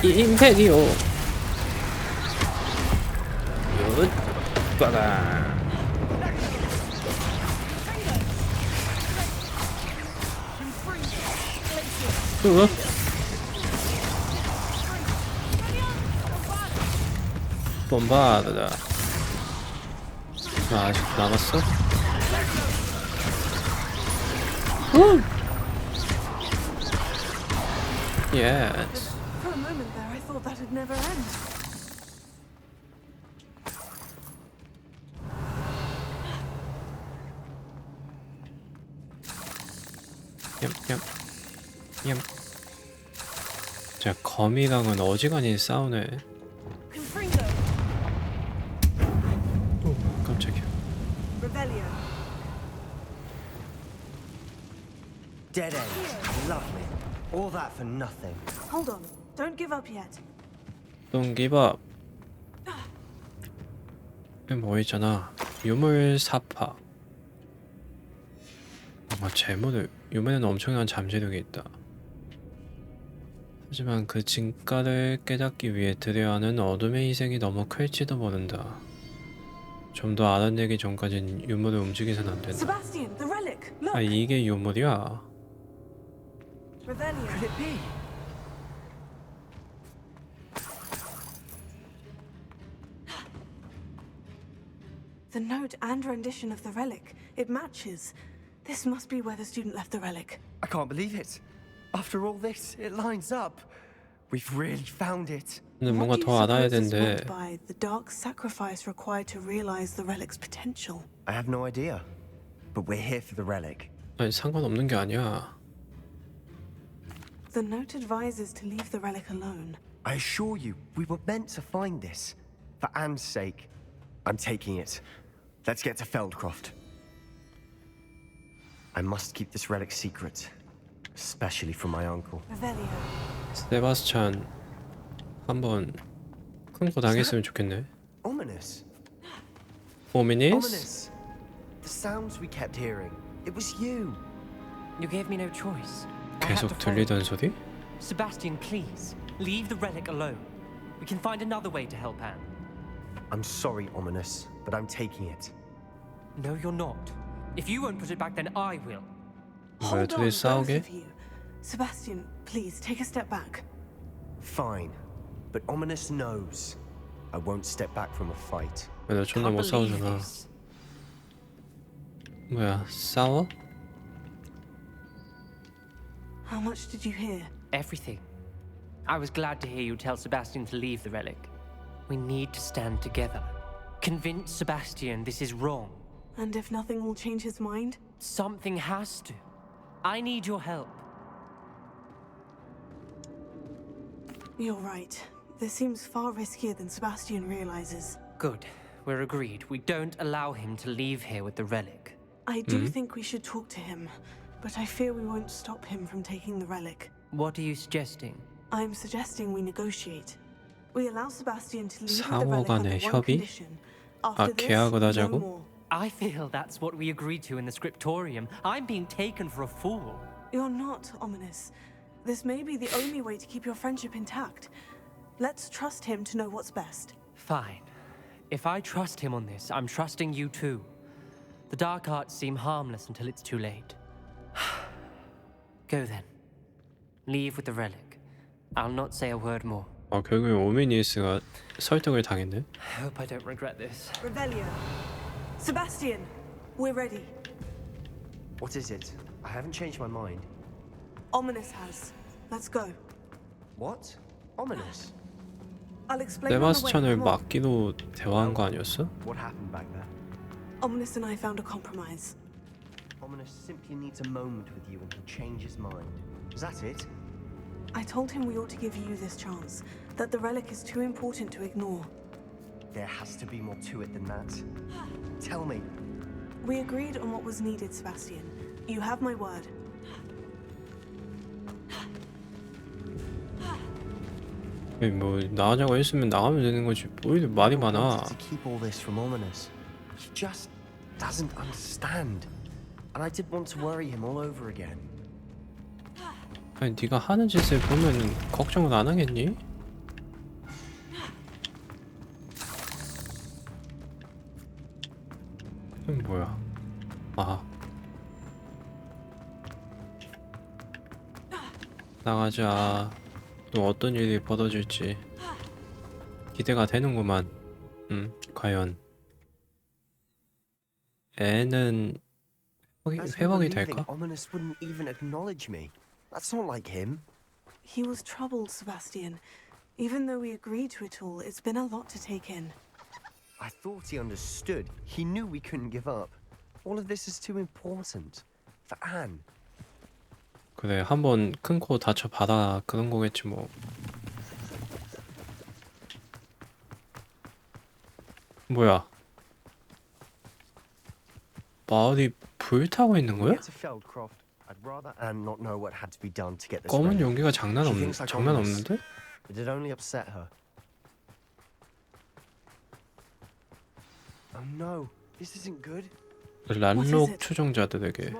임페리오. 빠가. bombarda. 아직 남았어? Yes. For a moment there, I thought that'd never end. 냠. 자, 거미랑은 어지간히 싸우네. 오, 깜짝이야. Revelio. Dead end. Lovely. All that for nothing. Hold on. Don't give up yet. Don't give up. 뭐 있잖아. 유물 사파. 뭔가 제목을 유물에는 엄청난 잠재력이 있다. 하지만 그 진가를 깨닫기 위해 들여야 하는 어둠의 희생이 너무 클지도 모른다. 좀 더 알아내기 전까진 유물을 움직이선 안 된다. Sebastian, the relic. Look. 아, 이게 유물이야? Revelio. Could it be? The note and rendition of the relic. It matches. This must be where the student left the relic. I can't believe it. After all this, it lines up. We've really found it. 근데 뭔가 What do 더 you 알아야 suppose is 된대. meant by the dark sacrifice required to realize the relic's potential? I have no idea. But we're here for the relic. 아니 상관없는 게 아니야. The note advises to leave the relic alone. I assure you, we were meant to find this. For Anne's sake. I'm taking it. Let's get to Feldcroft. I must keep this relic secret. Especially from my uncle. Revelio. 세바스찬 한번 큰 거 당했으면 좋겠네. Ominous. 오미니스? Ominous. The sounds we kept hearing. It was you. You gave me no choice. I had to 계속 follow. 들리던 소리? Sebastian, please, leave the relic alone. We can find another way to help Anne. I'm sorry, Ominous, but I'm taking it. No, you're not. If you won't put it back, then I will. 뭐야, 둘이 싸우게? Both of you. Sebastian, please take a step back. Fine. But Ominous knows. I won't step back from a fight. 너 존나 못 싸우잖아. 뭐야, 싸워? How much did you hear? Everything. I was glad to hear you tell Sebastian to leave the relic. We need to stand together. Convince Sebastian this is wrong. And if nothing will change his mind? Something has to. I need your help. You're right. This seems far riskier than Sebastian realizes. Good. We're agreed. We don't allow him to leave here with the relic. I do think we should talk to him, but I fear we won't stop him from taking the relic. What are you suggesting? I'm suggesting we negotiate. We allow Sebastian to leave with the 상호 relic on 간의 one 협의? condition. After this, 계약을 no 하자고? more. I feel that's what we agreed to in the scriptorium. I'm being taken for a fool. You're not, Ominous. This may be the only way to keep your friendship intact. Let's trust him to know what's best. Fine. If I trust him on this, I'm trusting you too. The dark arts seem harmless until it's too late. Go then. Leave with the relic. I'll not say a word more. 아, 결국에 오미니스가 설득을 당했네. I hope I don't regret this. Revelio. Sebastian, we're ready. What is it? I haven't changed my mind. Ominous has. Let's go. What? Ominous? I'll explain on the way. 세바스찬을 Come on. 맡기도 대화한 거 아니었어? What happened back there? Ominous and I found a compromise. Ominous simply needs a moment with you and he'll change his mind. Is that it? I told him we ought to give you this chance, that the relic is too important to ignore. There has to be more to it than that. Tell me. We agreed on what was needed, Sebastian. You have my word. 뭐 나가자고 했으면 나가면 되는 거지. 뭐 이렇게 말이 많아. To keep all this from Ominous. He just doesn't understand. And I did want to worry him all over again. 아니 네가 하는 짓을 보면 걱정을 안 하겠니? 이건 뭐야? 아 나가자. 또 어떤 일이 벌어질지 기대가 되는구만. 과연 애는 회복이 될까? Ominous wouldn't even acknowledge me. That's not like him. He was troubled, Sebastian. Even though we agreed to it all, it's been a lot to take in. I thought he understood. He knew we couldn't give up. All of this is too important. For Anne. 그래 한번 큰 코 다쳐 봐라 그런 거겠지 뭐. 뭐야? 마을이 불타고 있는 거야? Get to Feldcroft. I'd rather Anne not know what had to be done to get this. 검은 ready. 연기가 장난 She thinks like Ominous, 없는데? but it only upset her. Oh no, this isn't good. 란록 추종자들에게.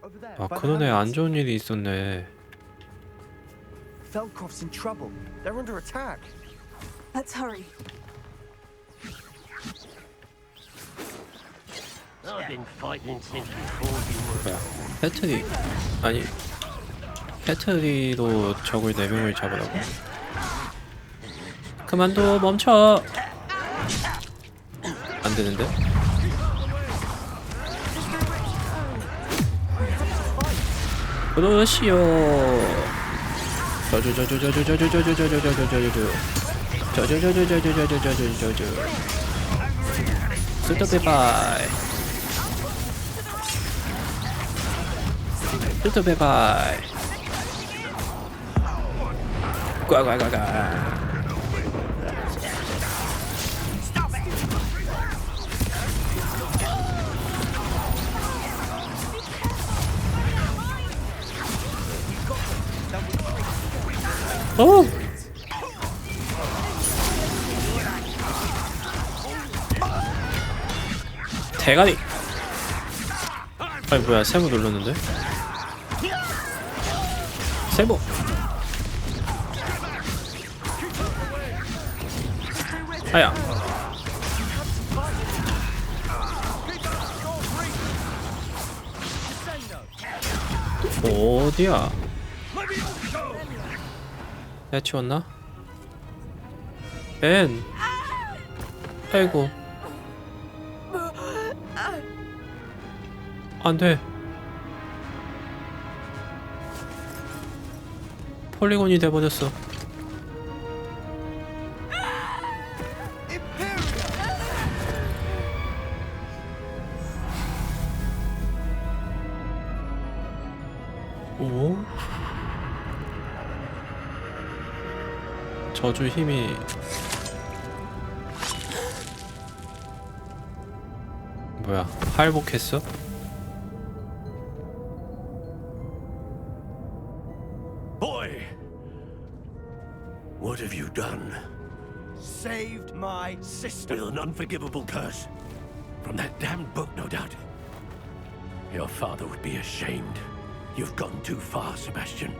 Over there. 아 by the 그러네 안 handles. 좋은 일이 있었네. Feldcroft's in trouble. They're under attack. Let's hurry. I've been fighting since before you were. 뭐야? 패트리 아니 패트리로 적을 4명을 잡으라고? 그만둬 멈춰. 안 되는데? 그러시오. 스톱해바이. 스톱해바이. 꽈꽈꽈꽈. 오! 대가리. 아니 뭐야, 세모 눌렀는데? 세모. 아야. 어디야? 내가 치웠나? 벤. 아이고. 안돼. 폴리곤이 돼버렸어. 오? 저주 힘이 뭐야? 할복했어? Boy, what have you done? Saved my sister. With an unforgivable curse. From that damned book, no doubt. Your father would be ashamed. You've gone too far, Sebastian.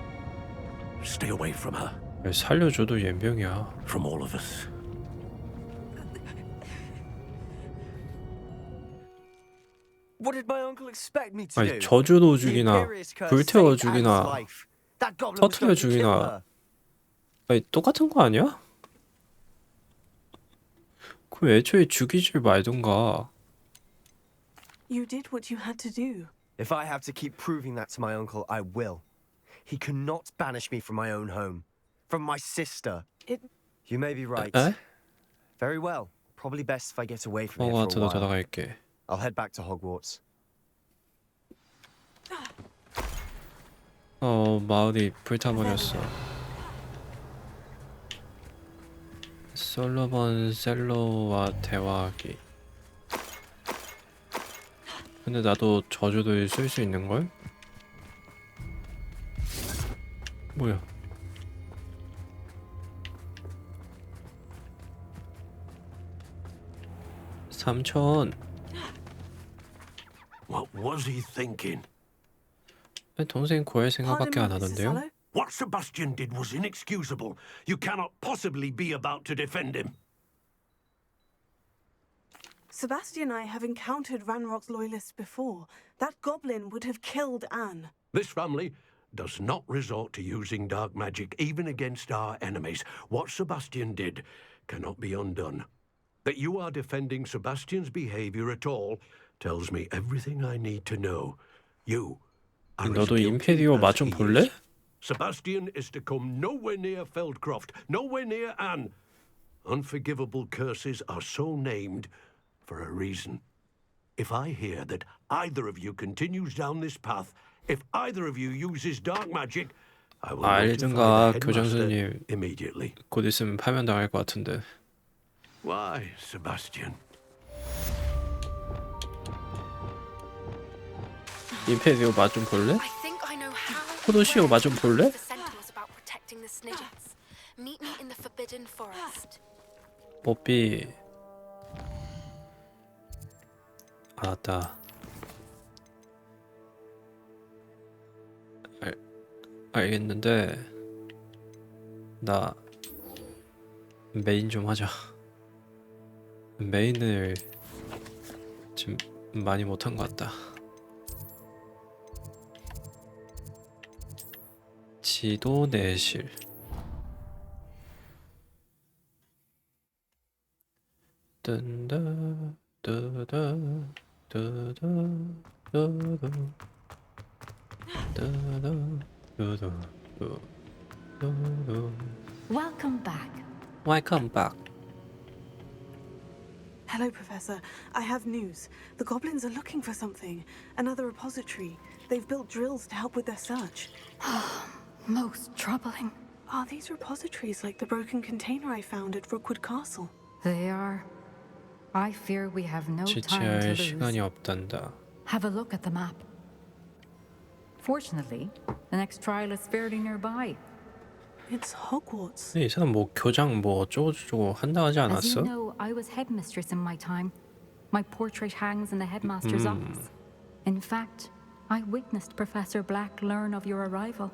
Stay away from her. 살려줘도 연병이야. From all of us. What did my uncle expect me to 아니 do? 저주로 The 죽이나 Imperious curse 불태워 saved 죽이나 Anne's life. That goblin was 터트려 going to kill 죽이나 her. 아니 똑같은 거 아니야? 그럼 애초에 죽이질 말던가. You did what you had to do. If I have to keep proving that to my uncle, I will. He cannot banish me from my own home, from my sister. You may be right. 에? Very well. Probably best if I get away from here for a 호그와트로 while. 돌아갈게. I'll head back to Hogwarts. 마을이 불타버렸어. 솔로몬 셀로와 대화하기. 근데 나도 저주를 쓸 수 있는걸? 뭐야? 삼촌. What was he thinking? 동생 구할 생각밖에 안 하던데요? What Sebastian did was inexcusable. You cannot possibly be about to defend him. Sebastian and I have encountered Ranrock's loyalists before. That goblin would have killed Anne. This family does not resort to using dark magic even against our enemies. What Sebastian did cannot be undone. That you are defending Sebastian's behavior at all tells me everything I need to know. You are as 너도 guilty 임페리오 as 맛 좀 he 볼래? is. Sebastian is to come nowhere near Feldcroft, nowhere near Anne. Unforgivable curses are so named for a reason. If I hear that either of you continues down this path, if either of you uses dark magic, I will 알든가 notify the 교장선생님 headmaster immediately. 곧 있으면 파면 당할 것 같은데. Why, Sebastian? 임페리오 맛 좀 볼래? I think I know how. 포도시오 맛 좀 볼래? The sentinels about protecting the Snidgets. Meet me in the Forbidden Forest. 뽀삐. 알았다. 알겠는데 나 메인 좀 하자. 메인을 지금 많이 못한 것 같다. 지도 내실. 뜬다 뜨다 뜨다 뜨다 뜨다 뜨다 Welcome back. Welcome back. Hello, Professor. I have news. The goblins are looking for something. Another repository. They've built drills to help with their search. Most troubling. Are these repositories like the broken container I found at Rookwood Castle? They are. I fear we have no time to 지체할 lose. 시간이 없단다. Have a look at the map. Fortunately, the next trial is fairly nearby. It's Hogwarts. 이 사람 뭐 교장 뭐 어쩌고저쩌고 한다 하지 As you 않았어? know, I was headmistress in my time. My portrait hangs in the headmaster's office. In fact, I witnessed Professor Black learn of your arrival.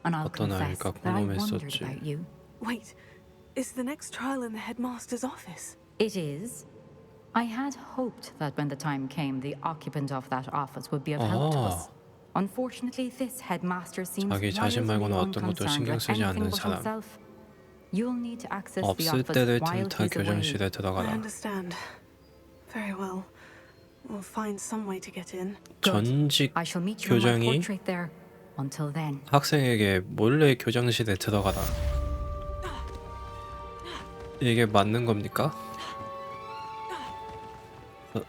And I'll 어떤 confess 아이가 that I wondered 궁금했었지. about you. Wait, is the next trial in the headmaster's office? It is. I had hoped that when the time came, the occupant of that office would be of help to us. Unfortunately, this headmaster seems 자기 자신 말고는 wildly 어떤 것도 unconcerned 신경 with 쓰지 anything 않는 but 사람. himself. You'll need to access the 없을 office 때를 while 틈타 he's away. 교정실에 I 들어가라. understand. Very well. We'll find some way to get in. 전직 I shall meet you in my 교장이 portrait there. Until then. 학생에게 몰래 교장실에 들어가라. 이게 맞는 겁니까?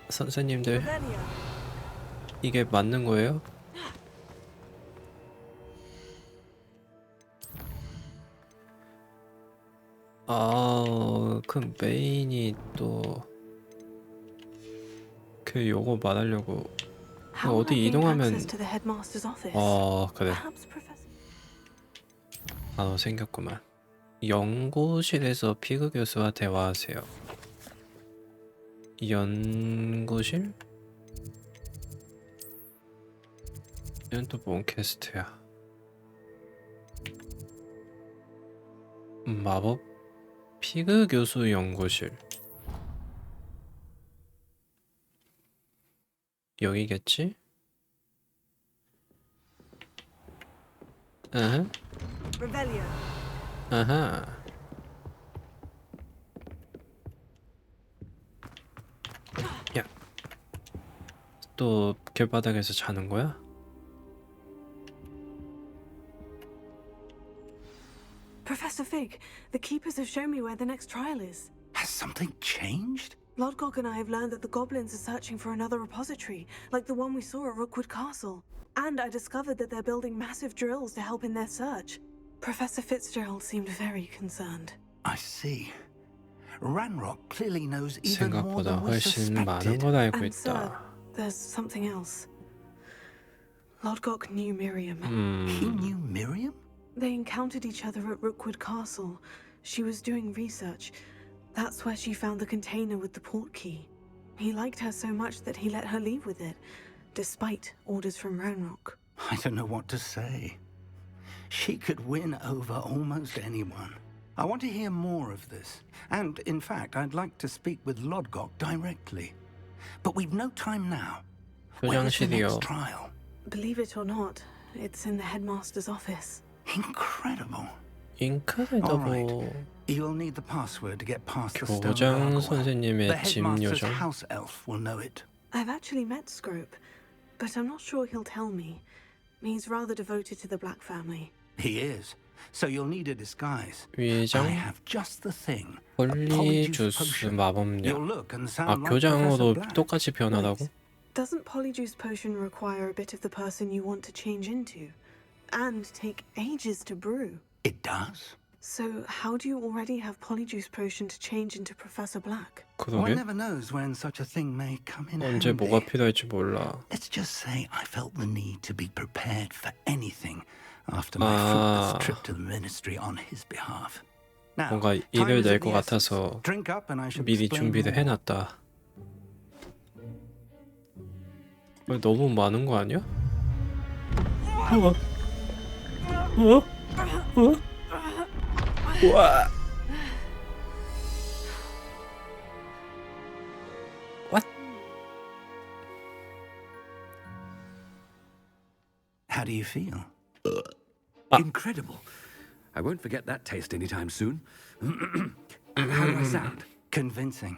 선생님들, 이게 맞는 거예요? 그 메인이 또 그 요거 말하려고 How will I 어디 gain 이동하면 access to the headmaster's office? 그래. Perhaps Professor. 생겼구만. 연구실에서 피그 교수와 대화하세요. 연구실? 이건 또 뭔 퀘스트야? 마법 피그 교수 연구실. 여기겠지? Revelio. 아하. 야. 또 길바닥에서 자는 거야? Professor Fig, the keepers have shown me where the next trial is. Has something changed? Lodgok and I have learned that the goblins are searching for another repository, like the one we saw at Rookwood Castle. And I discovered that they're building massive drills to help in their search. Professor Fitzgerald seemed very concerned. I see. Ranrock clearly knows even more 생각보다 than we 훨씬 많은 suspected. 걸 알고 And sir, 있다. there's something else. Lodgok knew Miriam. He knew Miriam? They encountered each other at Rookwood Castle. She was doing research. That's where she found the container with the port key. He liked her so much that he let her leave with it, despite orders from Ranrock. I don't know what to say. She could win over almost anyone. I want to hear more of this. And, in fact, I'd like to speak with Lodgok directly. But we've no time now. Where's the next trial? Believe it or not, it's in the headmaster's office. Incredible. 인크레더블 You'll need the password to get past the stone 교장 gargoyle. 선생님의 The 집 headmaster's 요정. house elf will know it. I've actually met Scrope, but I'm not sure he'll tell me. He's rather devoted to the Black family. He is. So you'll need a disguise. 위장 I have just the thing. 폴리주스 마법약. You'll look and sound like 교장으로 Professor Black. 똑같이 변하다고? Doesn't Polyjuice Potion require a bit of the person you want to change into? And take ages to brew? It does. So how do you already have Polyjuice Potion to change into Professor Black? One 그러게. never knows when such a thing may come in 언제 handy. 뭐가 필요할지 몰라. Let's just say I felt the need to be prepared for anything after my fruitless trip to the ministry on his behalf. Now, 뭔가 time 일을 is 낼 of 것 the essence. 같아서 Drink up and I shall 미리 explain 준비를 more. 해놨다. 너무 많은 거 아니야? 와. What? How do you feel? Incredible. I won't forget that taste anytime soon. How do I sound? Convincing.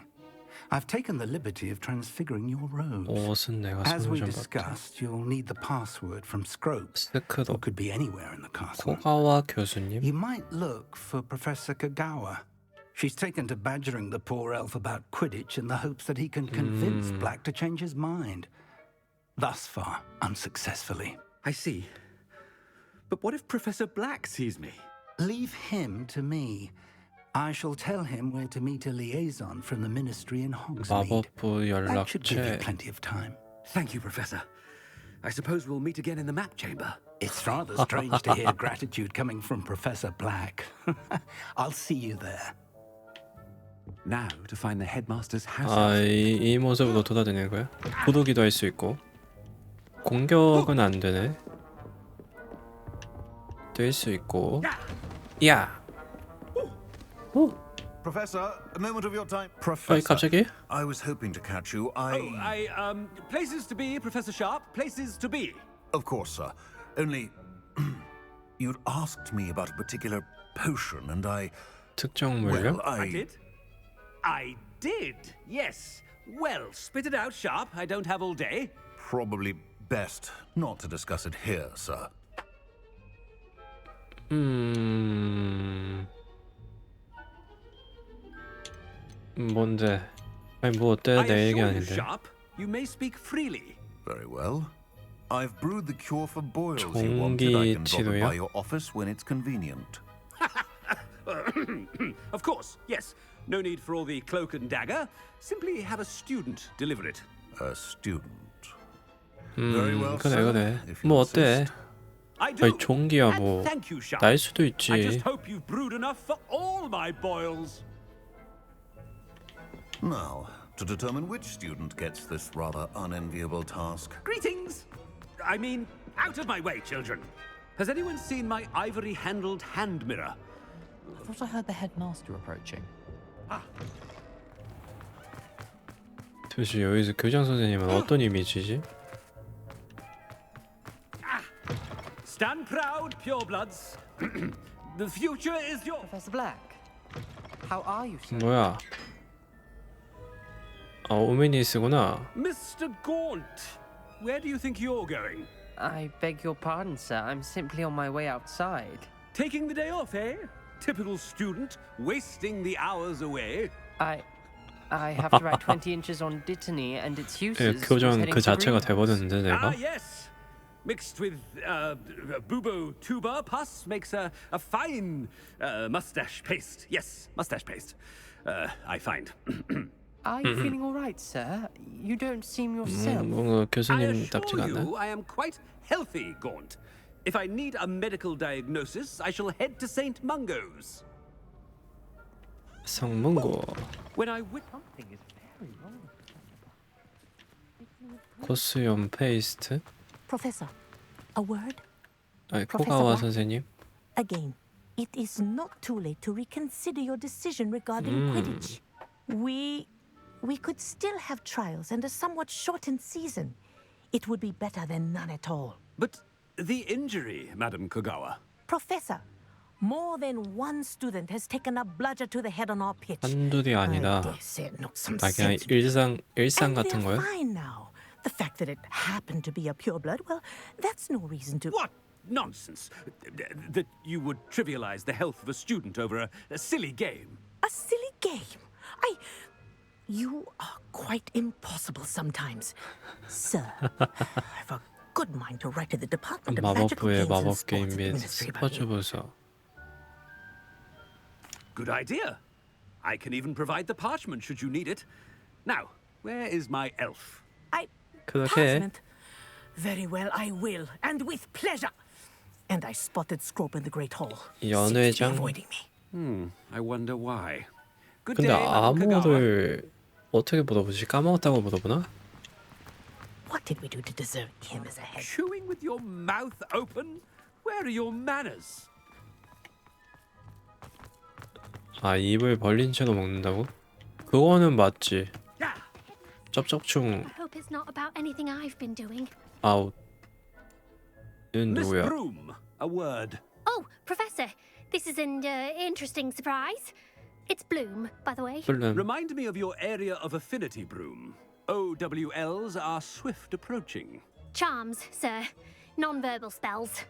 I've taken the liberty of transfiguring your robes. 옷은 내가 As we 선물 좀 받자. discussed, you'll need the password from Scropes, who could be anywhere in the castle. 호가와 교수님. You might look for Professor Kagawa. She's taken to badgering the poor elf about Quidditch in the hopes that he can convince Black to change his mind. Thus far, unsuccessfully. I see. But what if Professor Black sees me? Leave him to me. I shall tell him where to meet a liaison from the ministry in Hogsmeade. 마법부 That should give you 연락처. plenty of time. Thank you, Professor. I suppose we'll meet again in the map chamber. It's rather strange to hear gratitude coming from Professor Black. I'll see you there. Now to find the headmaster's house. 이 모습으로 돌아다니는 거야? 구도기도 할 수 있고. 공격은 안 되네. 될 수 있고. 야. Professor, a moment of your time. 어이 갑자기? I was hoping to catch you. Places to be, Professor Sharp. Places to be. Of course, sir. Only you'd asked me about a particular potion, and 특정 물량? Well, I did. I did. Yes. Well, spit it out, Sharp. I don't have all day. Probably best not to discuss it here, sir. 뭔데? 아니 뭐 어때? 내 얘기 아닌데. Sharp, you may speak freely. Very well. I've brewed the cure for boils you wanted. I can drop it by your office when it's convenient. Of course, yes. No need for all the cloak and dagger. Simply have a student deliver it. A student. Very well, 그래. 뭐 어때? 아니 종기야 뭐 날 수도 있지. I just hope you've brewed enough for all my boils. Now, to determine which student gets this rather unenviable task. Greetings! I mean, out of my way, children. Has anyone seen my ivory-handled hand mirror? I thought I heard the headmaster approaching. 도대체 여기서 교장 선생님은 어떤 이미지지? Stand proud, purebloods. The future is yours. Professor Black, how are you, sir? 뭐야? 오메니스구나. Mr. Gaunt, where do you think you're going? I beg your pardon, sir. I'm simply on my way outside. Taking the day off, eh? Typical student, wasting the hours away. I have to write 20 inches on Dittany and its uses. 교정 그 자체가 돼버렸는데 내가. Yes. Mixed with bubo tuber pus makes a fine mustache paste. Yes, mustache paste. I find. Are you feeling all right, sir? You don't seem yourself. 뭔가 교수님답지가 않나? I am quite healthy, Gaunt. If I need a medical diagnosis, I shall head to St. Mungo's. 성문고. When I something is very wrong. 코스염 페이스트. Professor, a word? 호가와 선생님. Again, it is not too late to reconsider your decision regarding Quidditch. We could still have trials and a somewhat shortened season. It would be better than none at all. But the injury, Madam Kagawa. Professor, more than one student has taken a bludger to the head on our pitch. 한둘이 아니다. 그냥 일상 같은 거야? Fine now. The fact that it happened to be a pureblood, well, that's no reason to... What nonsense! That you would trivialize the health of a student over a silly game. A silly game? You are quite impossible sometimes. Sir, I've a good mind to write to the Department of Magical 마법부의 Games and 마법 Sports 게임 및 Administry about 스포츠 you. 부서. Good idea. I can even provide the parchment should you need it. Now, where is my elf? Parchment? Very well, I will, and with pleasure. And I spotted Scrope in the Great Hall. 연회장. Avoiding me. I wonder why. Good 근데 day, Madam Kagawa. 암호를 어떻게 물어보지? 까먹었다고 물어보나? What did we do to deserve him as a head? Chewing with your mouth open? Where are your manners? 입을 벌린 채로 먹는다고? 그거는 맞지. 쩝쩝충 I hope it's not about anything I've been doing. 아웃. 얘는 Miss 누구야? Broom, a word. Oh, Professor, this is an interesting surprise. It's Bloom, by the way. Bloom. Remind me of your area of affinity, Broom. OWLs are swift approaching. Charms, sir. Non-verbal spells.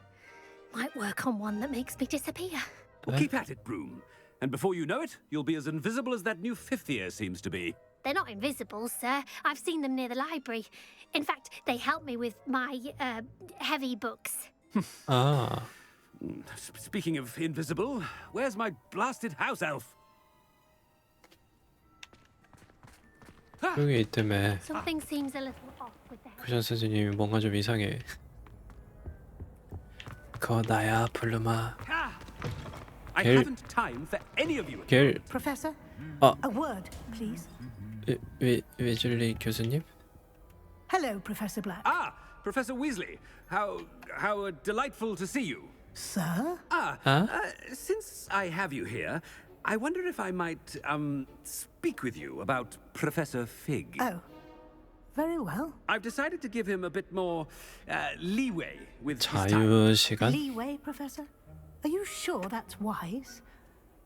Might work on one that makes me disappear. Well, keep at it, Broom. And before you know it, you'll be as invisible as that new fifth year seems to be. They're not invisible, sir. I've seen them near the library. In fact, they help me with my, heavy books. 아, Speaking of invisible, where's my blasted house elf? 여기 있다며. Something seems a little off with that. 쿠션 스즈님이 뭔가 좀 이상해. 그거 나야, 블루마. I 겔. haven't time for any of you. 겔. Professor, 아, a word, please. 웨즐리 교수님? Hello, Professor Black. Ah, Professor Weasley. How delightful to see you. Sir? Since I have you here, I wonder if I might speak with you about Professor Fig. Oh, very well. I've decided to give him a bit more leeway with his time. 자유 시간? Leeway, Professor? Are you sure that's wise?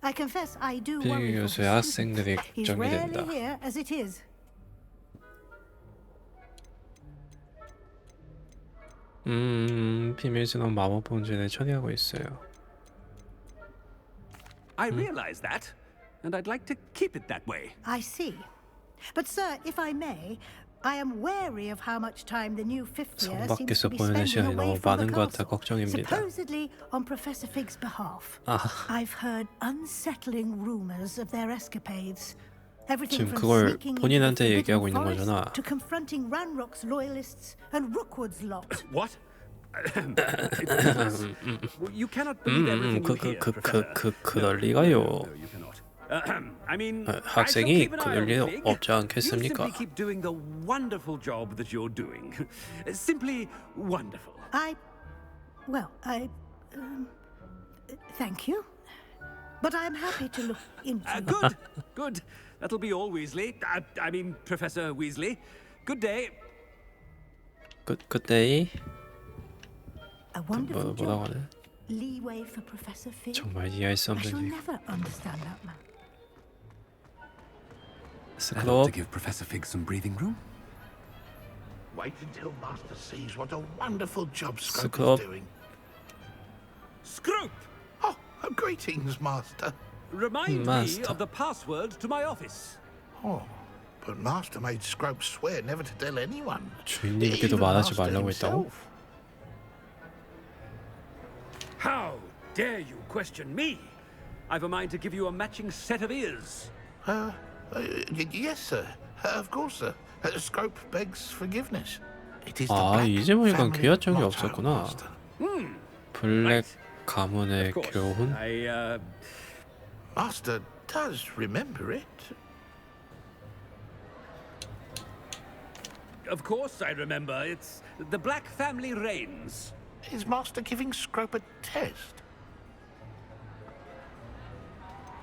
I confess I do 필기 worry for 교수의 the 학생들이 student. He's 걱정이 rarely 된다. here as it is. 비밀스러운 마법 본진에 처리하고 있어요. I realize that, and I'd like to keep it that way. I see. But sir, if I may, I am wary of how much time the new fifth year 성 seems 밖에서 to be 보내는 spending 시간이 away 너무 from 많은 the 것 같아 castle, 걱정입니다. supposedly on Professor Fig's behalf. I've heard unsettling rumors of their escapades. Everything 지금 from 그걸 sneaking into 본인한테 the 얘기하고 있는 Forbidden 거잖아. Forest to confronting Ranrock's loyalists and Rookwood's lot. What? You cannot believe everything you hear, Professor. 그럴 리가요. No, you cannot. I mean, 학생이 I shall keep an eye 그럴 on 리 Fig. 없지 You 않겠습니까? simply keep doing the wonderful job that you're doing. Simply wonderful. Thank you. But I'm happy to look into it. Good, good. That'll be all, Weasley. I mean, Professor Weasley. Good day. Good day. A wonderful 뭐라고 job. 하네? Leeway for Professor Fig. 정말 이해할 수 I shall 없는 never understand that man. I'd love to give Professor Fig some breathing room. Wait until Master sees what a wonderful job Scrope Scrope. is doing. Scrope! Oh, greetings, Master. Remind me of the password to my office. Oh, but Master made Scrope swear never to tell anyone. 주인님께도 Even 말하지 Master 말라고 했다고? himself. How dare you question me? I've a mind to give you a matching set of ears. Yes, sir. Of course, sir. Scrope begs forgiveness. It is the 아, Black 이제 보니까 family 귀하점이 motto, 없었구나. Master. 블랙 가문의 Of course. 교훈? Master does remember it. Of course I remember. It's the Black family reigns. Is Master giving Scrope a test?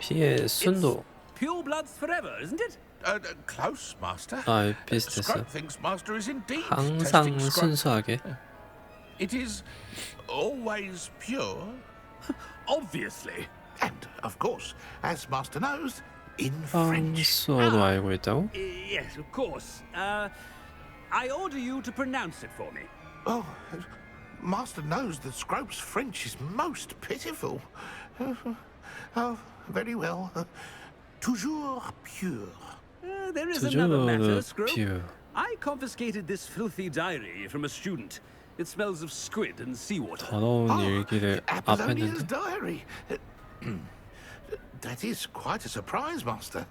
피의 순도. Pure bloods forever, isn't it? Close, Master. 아, 비슷했어. Scrope thinks Master is indeed 항상 testing Scrope. 순수하게. It is always pure. Obviously. And, of course, as Master knows, in French. 수어도 알고 있다고? Yes, of course. I order you to pronounce it for me. Oh, Master knows that Scrope's French is most pitiful. Oh, very well. Toujours pure. There is another matter, Scrope. pure. I confiscated this filthy diary from a student. It smells of squid and seawater. 더러운 일기를 Apollonia's 앞했는데. diary. That is quite a surprise, Master.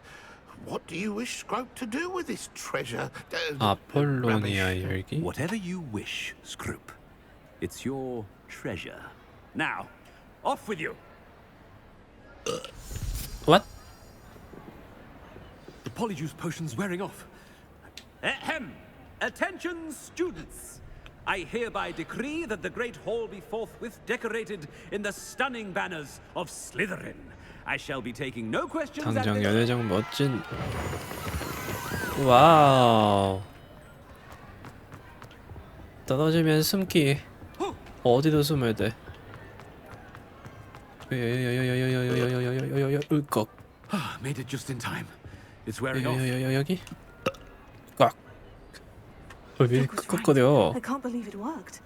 What do you wish Scrope to do with this treasure? 아폴로니아 일기? Whatever you wish, Scrope. It's your treasure. Now, off with you. What? The polyjuice potion's wearing off. Ahem! Attention, students! I hereby decree that the Great Hall be forthwith decorated in the stunning banners of Slytherin. I shall be taking no questions at 당장 this... 연회장 멋진. 와우. 떨어지면 숨기. 어디도 숨어야 돼. 울컥. Made it just in time. It's wearing off. 여기 꽉. 왜 끄덕거려? I can't believe it worked.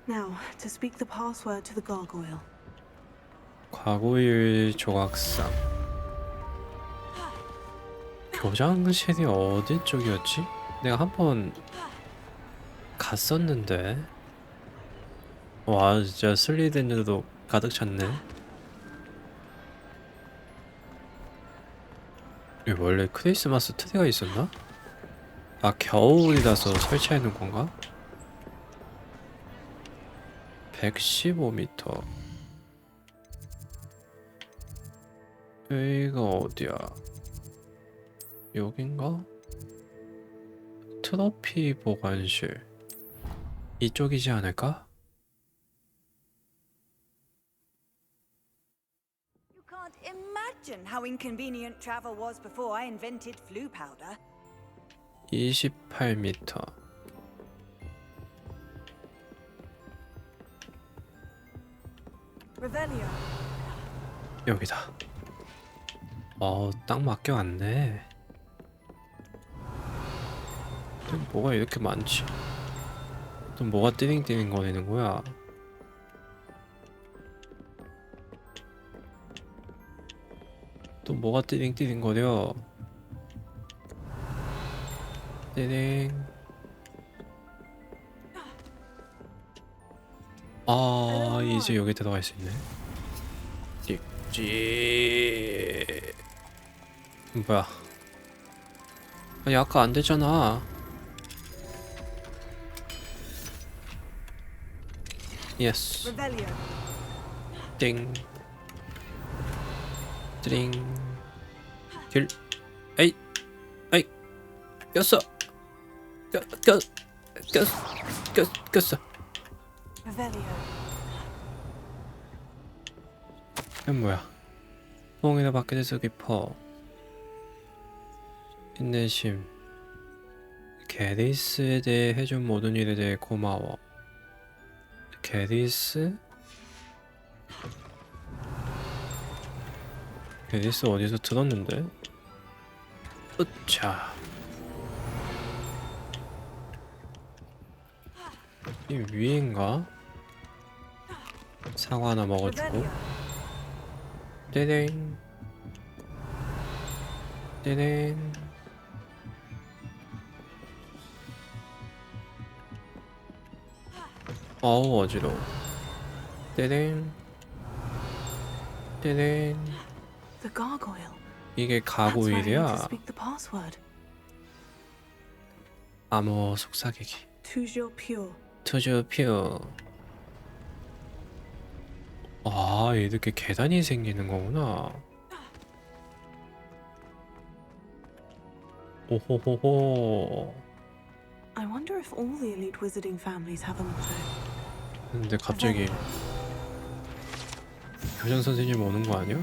Now, to speak the password to the gargoyle. 과거일 조각상. 교장실이 어디 쪽이었지? 내가 한번 갔었는데. 와, 진짜 슬리덴들도 가득 찼네. 여기 원래 크리스마스 트리가 있었나? 아, 겨울이라서 설치해 놓은 건가? 115m. 여기가 어디야? 여긴가? 트로피 보관실. 이쪽이지 않을까? You can't imagine how inconvenient travel was before I invented flu powder. 28m. Revelio. 여기다. 딱 맞게 왔네. 또 뭐가 이렇게 많지? 또 뭐가 띠링띠링 거리는 거야? 또 뭐가 띠링띠링 거려? 띠링. 아, 이제 여기 들어갈 수 있네. 찍찍. 뭐야? 아니, 아까 안 되잖아. 예스. 띵. 띵. 길. 에이. 에이. 꼈어. 꼈어. 이건 뭐야? 뽕이나 밖에서 깊어. 인내심. 게리스에 대해 해준 모든 일에 대해 고마워. 게리스? 게리스 어디서 들었는데? 으차. 이 위인가? 사과 하나 먹어주고. 떼댕. 떼댕. 어우, 어지러워. 떼댕. 떼댕. The gargoyle. 이게 가구일이야. 암호 속삭이기. Toujours pure. 투주 퓨. 아, 이렇게 계단이 생기는 거구나. 오호호호. I wonder if all the elite wizarding families have a motto. 근데 갑자기 교장 선생님 오는 거 아니야?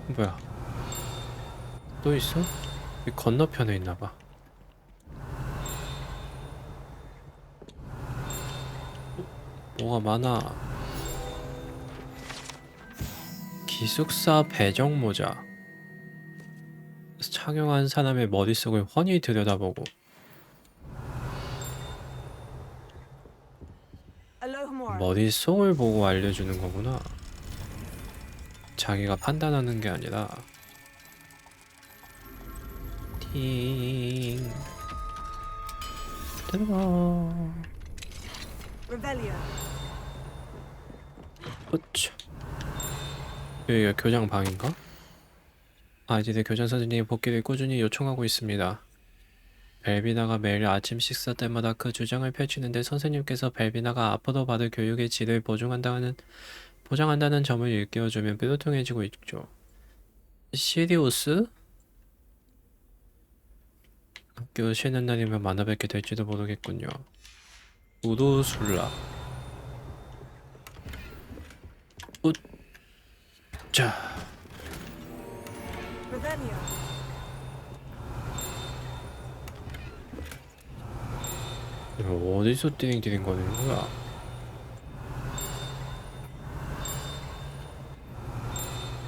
뭐야? 또 있어? 이 건너편에 있나 봐. 뭐가 많아. 기숙사 배정 모자. 착용한 사람의 머릿속을 훤히 들여다보고. 머릿속을 보고 알려주는 거구나. 자기가 판단하는 게 아니라. 띵. 들어가. 으차. 여기가 교장 방인가? 아이들의 교장 선생님의 복귀를 꾸준히 요청하고 있습니다. 벨비나가 매일 아침 식사 때마다 그 주장을 펼치는데 선생님께서 벨비나가 앞으로 받을 교육의 질을 보장한다는 점을 일깨워주면 뾰로통해지고 있죠. 시리우스? 학교 쉬는 날이면 만나 뵙게 될지도 모르겠군요. 우루술라. 자. 이거 어디서 띠링띠링 거리는 거야?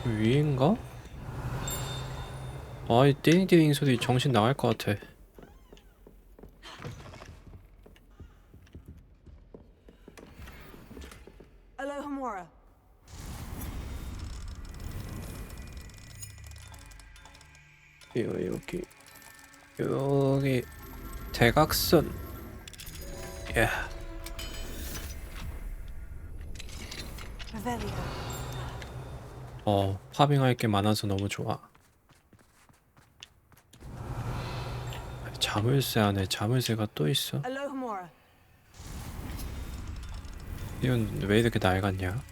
위인가? 아이 띠링띠링 소리 정신 나갈 것 같아. Alohomora. 여기 대각선. 예. 파밍할 게 많아서 너무 좋아. 자물쇠 안에 자물쇠가 또 있어. Alohomora. 이건 왜 이렇게 낡았냐?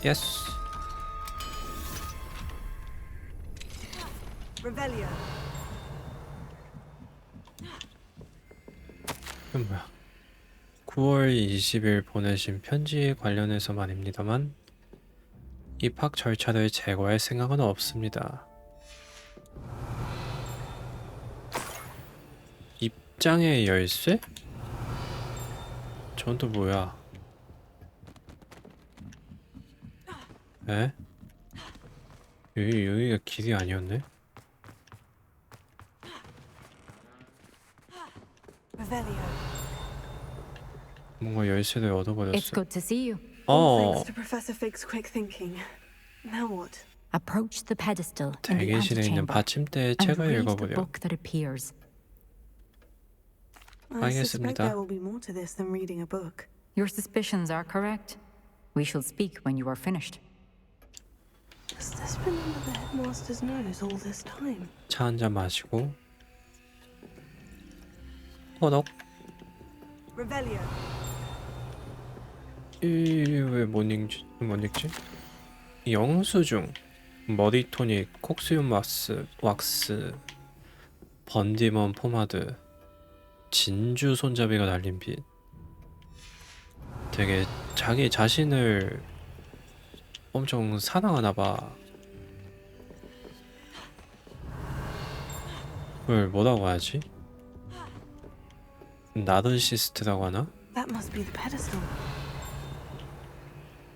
예스. Revelio. 이건 뭐야? 9월 20일 보내신 편지에 관련해서 말입니다만 입학 절차를 제거할 생각은 없습니다. 입장의 열쇠? 전 또 뭐야? 에? 여기가 길이 아니었네? 뭔가 열쇠를 얻어버렸어. It's good to see you. Thanks to Professor Fig's quick thinking. Now what? Approach the pedestal in the 대기실에 있는 antechamber 받침대의 and 책을 read the 읽어보렴. book that appears. I suspect there 알겠습니다. will be more to this than reading a book. Your suspicions are correct. We shall speak when you are finished. Has this been under the headmaster's nose all this time? 차 한 잔 마시고 호덕. Revelio. 왜 못 읽지? 영수증, 머리 토닉, 콕스윰 왁스, 번디먼 포마드, 진주 손잡이가 달린 빛. 되게 자기 자신을 엄청 사랑하나봐. 그걸 뭐라고 하지? 나르시스트라고 하나? That must be the pedestal.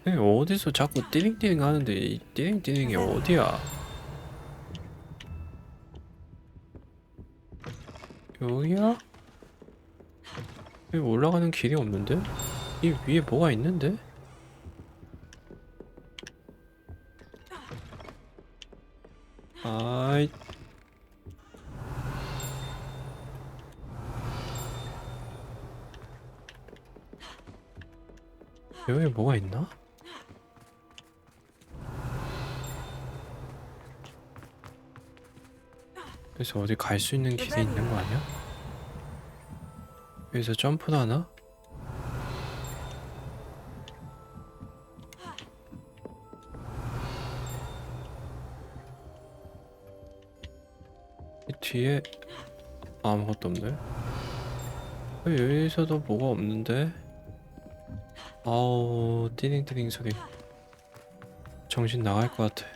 어디서 자꾸 띠링띠링 하는데 이 띠링띠링이 어디야? 여기야? 여기 올라가는 길이 없는데? 이 위에 뭐가 있는데? 아이 여기 뭐가 있나? 그래서 어디 갈 수 있는 길이 있는 거 아니야? 여기서 점프를 하나? 이 뒤에 아무것도 없네. 여기서도 뭐가 없는데? 아우 띠링띠링 소리 정신 나갈 것 같아.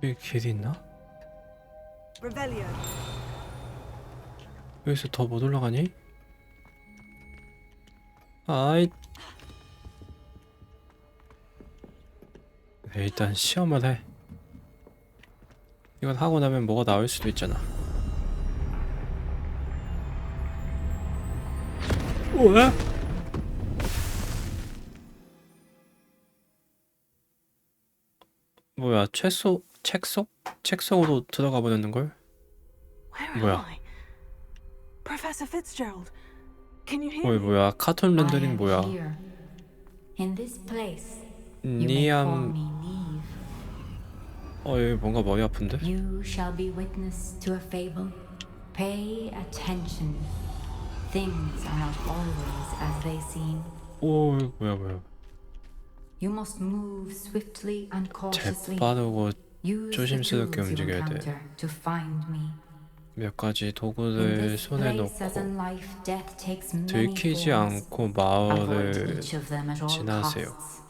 여기 길이 있나? Revelio. 여기서 더 못 올라가니? 아이 일단 시험을 해. 이건 하고 나면 뭐가 나올 수도 있잖아. 뭐야? 뭐야? 책 속으로 들어가 버렸는 걸? 뭐야? Professor Fitzgerald, can you hear me? 뭐야? 카툰 렌더링 뭐야? In this place, 니암. 여기 뭔가 머리 아픈데? you shall be witness to a fable. Pay attention. Things are not always as they seem. 오, 뭐야? You must move swiftly and cautiously. 재빠르고 Use the 조심스럽게 tools you 움직여야 돼. encounter to find me. 몇 가지 In 도구를 this 손에 place, as in 놓고 life, death takes many 들키지 forms. 않고 Avoid 마을을 each of them at all 지나세요. costs.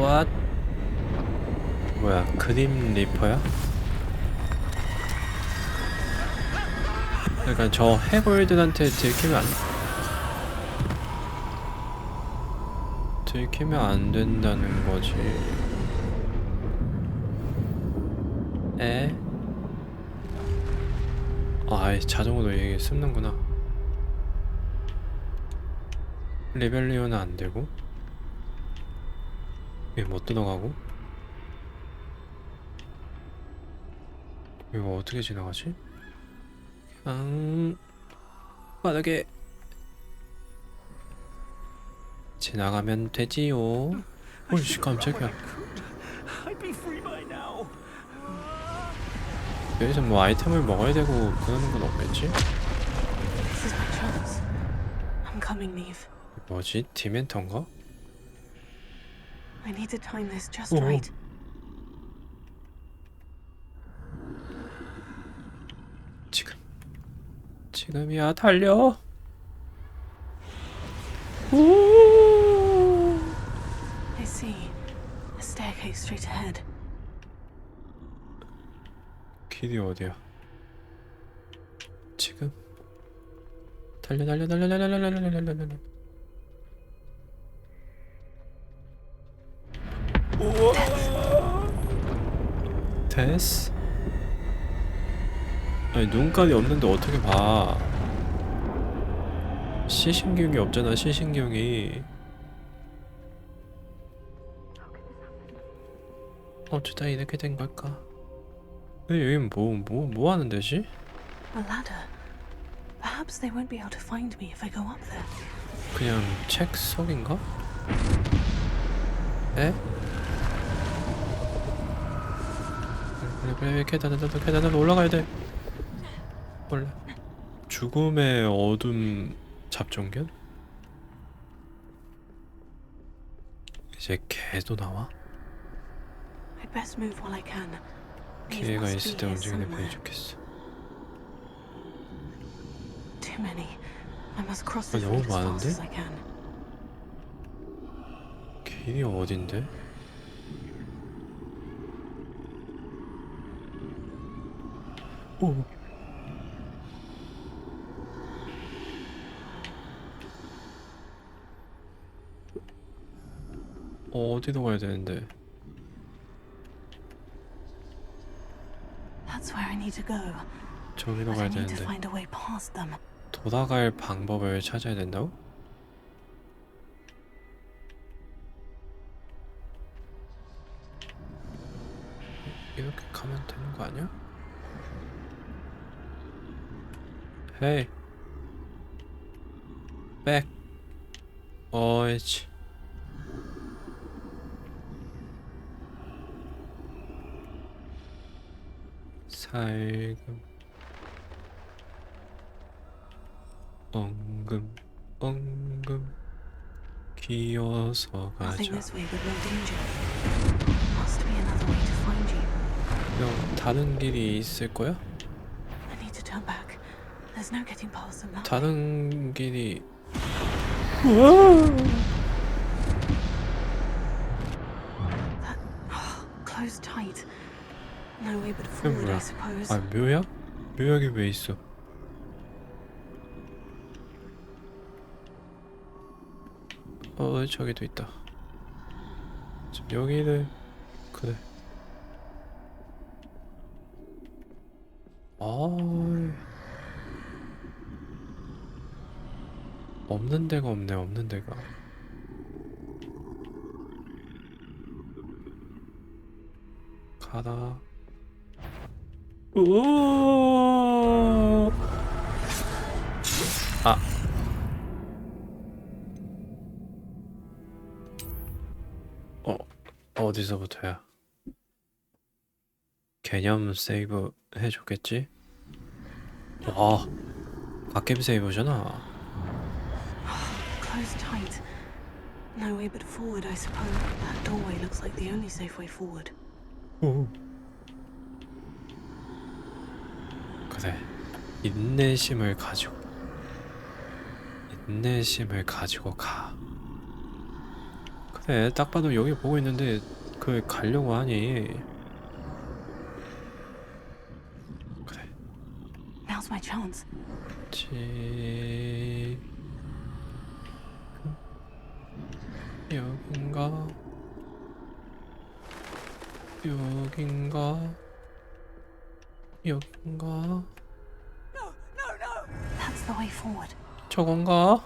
What? 뭐야? 그림 리퍼야? 그러니까 저 해골들한테 들키면 안 된다는 거지. 에? 아이, 자동으로 이게 숨는구나. 리벨리오는 안 되고, 이게 못 들어가고, 이거 어떻게 지나가지? 그냥 빠르게 지나가면 되지요. 오이씨, 깜짝이야. 여기서 뭐 아이템을 먹어야 되고 그러는 건 없겠지? 뭐지? 디멘터인가? I need to time this just right. 지금이야. 달려. I see. A staircase straight ahead. 길이 어디야? 지금? 달려. 됐어? 아니, 눈깔이 없는데 어떻게 봐? 시신경이 없잖아, 시신경이. 어쩌다 이렇게 된 걸까? 근데 여긴 뭐 하는 데지? A ladder. Perhaps they won't be able to find me if I go up there. 그냥 책 속인가? 에? 그래, 계단으로 올라가야 돼. 원래 죽음의 어둠 잡종견? 이제 개도 나와? I'd best move while I can. 기회가 있을 때 움직이는 편이 좋겠어. Too many. I must cross this 너무 as fast as 많은데? I can. 길이 어딘데? 오. 어디로 가야 되는데? That's where I need to go. 저기로 But I 가야 need to 되는데. find a way past them. 돌아갈 방법을 찾아야 된다고? 이렇게 가면 되는 거 아니야? 헤이 백 어이치 살금 엉금 기어서 가자. Nothing this way, but no danger. Must be another way to find you. 그럼 다른 길이 있을 거야? I need to turn back. There's no getting past them that way. 다른 길이 Closed tight. No way but 그게 forward, 뭐야? I suppose. 아, 묘약? 묘약이 왜 있어? 저기도 있다. 지금 여기를 그래. 없는 데가 없네. 없는 데가. 가다. 오. 아. 어디서부터야? 개념 세이브 해줬겠지? 와, 갓겜 세이브잖아. Closed tight. No way but forward, I suppose. That doorway looks like the only safe way forward. 오. 그래, 인내심을 가지고 가. 그래, 딱 봐도 여기 보고 있는데 그 가려고 하니. 그래. Now's my chance. 여긴가? 여긴가? 여긴가? That's the way forward. 저건가?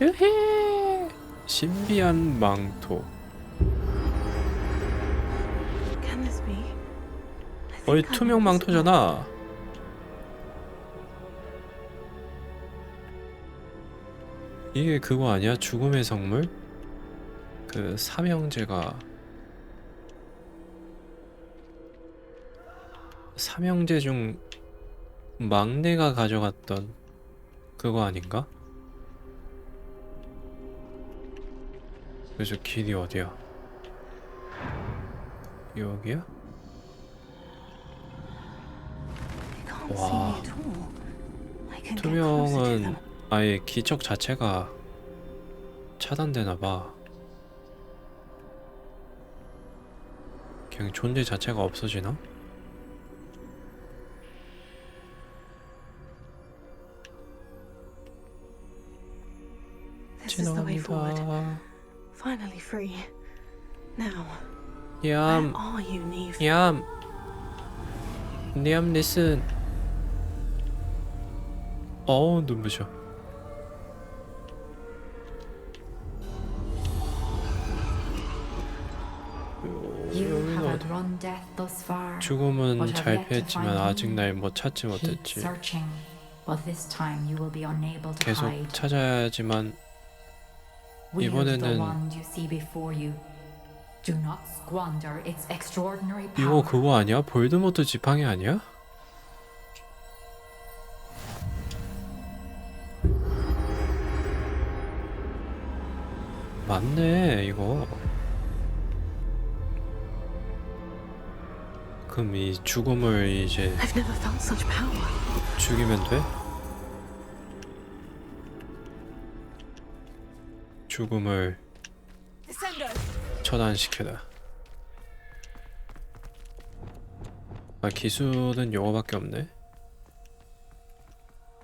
으헤! 신비한 망토. Can this be? 어이 투명 망토잖아. 이게 그거 아니야? 죽음의 성물? 그 삼형제가 삼형제 중 막내가 가져갔던 그거 아닌가? 그래서 길이 어디야? 여기야? 와, 투명은 아예 기척 자체가 차단되나봐. 그냥 존재 자체가 없어지나? 지나간다. Finally free. Now, 얌, where are you, Neve? 얌, 얌, 리슨. 눈부셔. You have outrun death thus far. 죽음은 but have 잘 yet to 피했지만 find 아직 me. 날 못 찾지 Keep 못했지. searching, but this time you will be unable to 계속 hide. 찾아야지만 Wield the 이번에는 wand you see before you. Do not squander its extraordinary 이거 power. 그거 아니야? 볼드모트 지팡이 아니야? 맞네 이거. 그럼 이 죽음을 이제 I've never felt such power. 죽이면 돼? 죽음을 처단시켜라. 아 기술은 요거밖에 없네.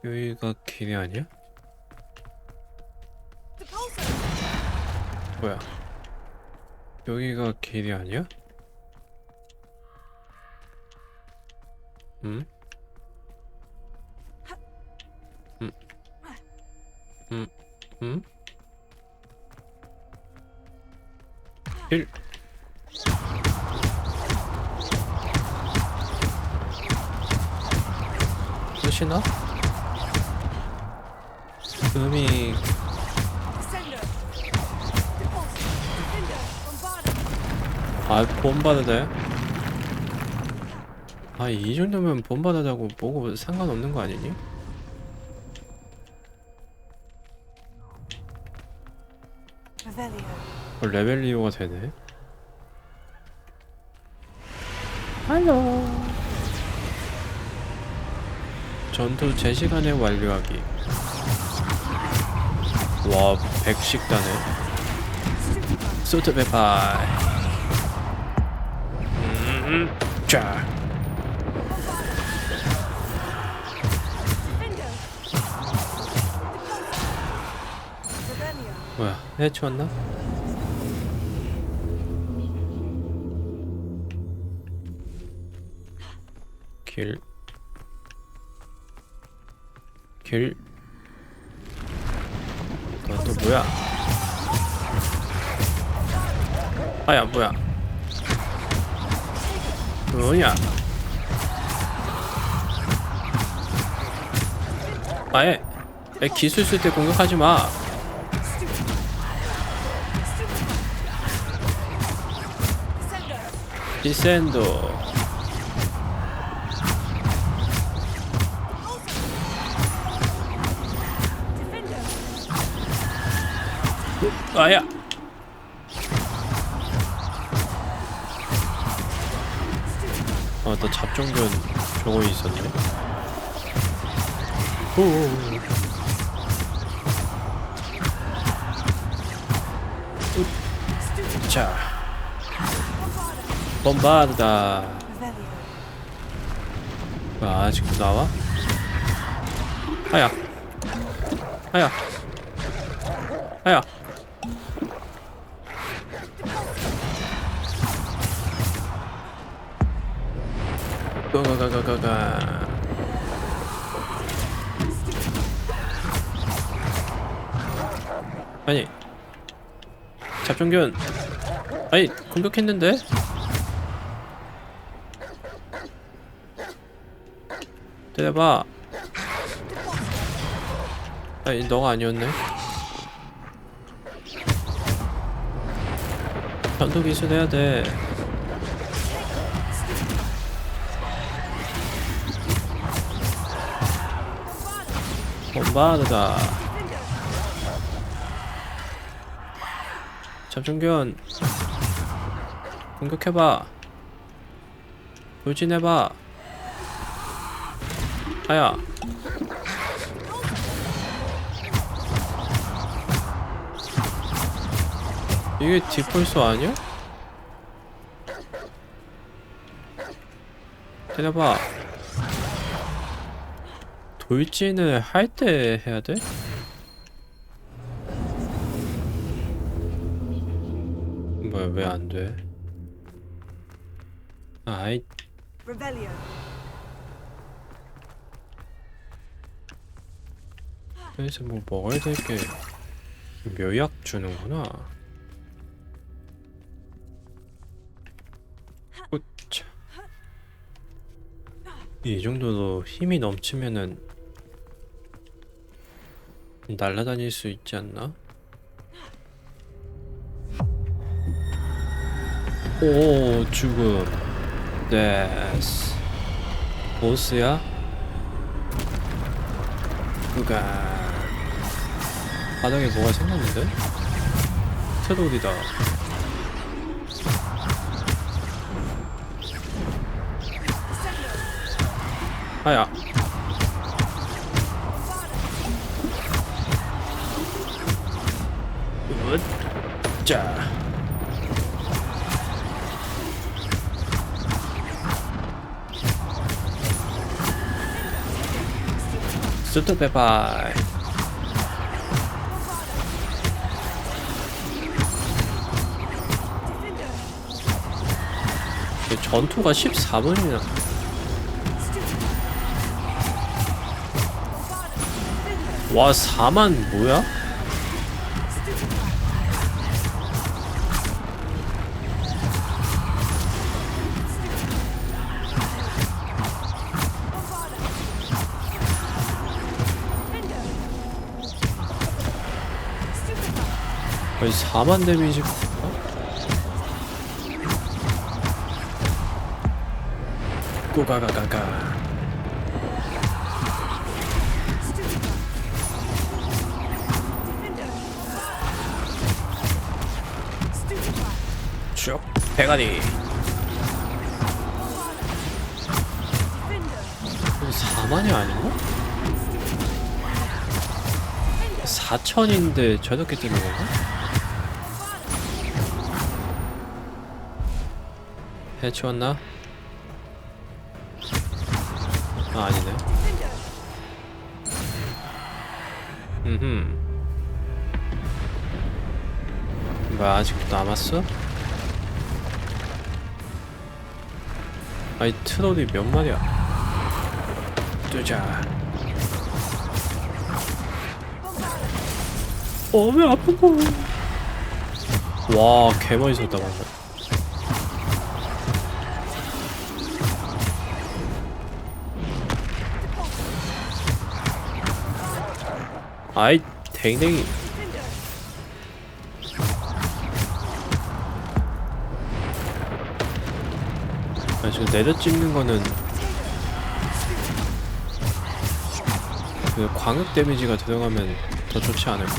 여기가 길이 아니야? 뭐야? 여기가 길이 아니야? 응? 응? 응? 응? 1 끝이나? 음이 본받아야 돼? 이 정도면 본받아자고 뭐고 상관없는 거 아니니? 레벨리오가 되네. 할로. 전투 제 시간에 완료하기. 와, 100씩 따네. 소트베파이. 자. 뭐야, 해치웠나? 길. 또 뭐야? 아야 뭐야? 뭐냐? 아예 기술 쓸 때 공격하지 마. 디센도. 아야. 또 잡종견 저거 있었네. 자, bombarda. 아직도 나와? 아야. 아야. 아야. 가가가가가. 아니. 잡종균. 아니, 공격했는데? 때려봐. 아니, 너가 아니었네. 전투 기술 해야 돼. bombarda. 잡종균. 공격해봐. 돌진해봐. 아야. 이게 디폴스 아니야? 때려봐. 돌진을 할 때 해야 돼? 뭐야, 왜 안 돼? 아이. 그래서 뭐 먹어야 될 게 묘약 주는구나. 오차. 이 정도로 힘이 넘치면은 날아다닐 수 있지 않나? 오, 죽음. 데스. 보스야? 으가. 바닥에 뭐가 생겼는데? 트롤이다. 아야. 자. 스투페파이. 전투가 14분이나. 와, 4만 뭐야? 거의 4만 데미지. 꼬가가가가. 쭉 대가리. 4만이 아닌가? 4천인데 저렇게 뜨는 건가? 해치웠나? 아, 아니네. 뭐야, 아직도 남았어? 아이, 트롤이 몇 마리야? 뜨자. 왜 아픈 거? 와, 개 많이 썼다 방금. 아이, 댕댕이. 아, 지금 내려 찍는 거는 그 광역 데미지가 들어가면 더 좋지 않을까?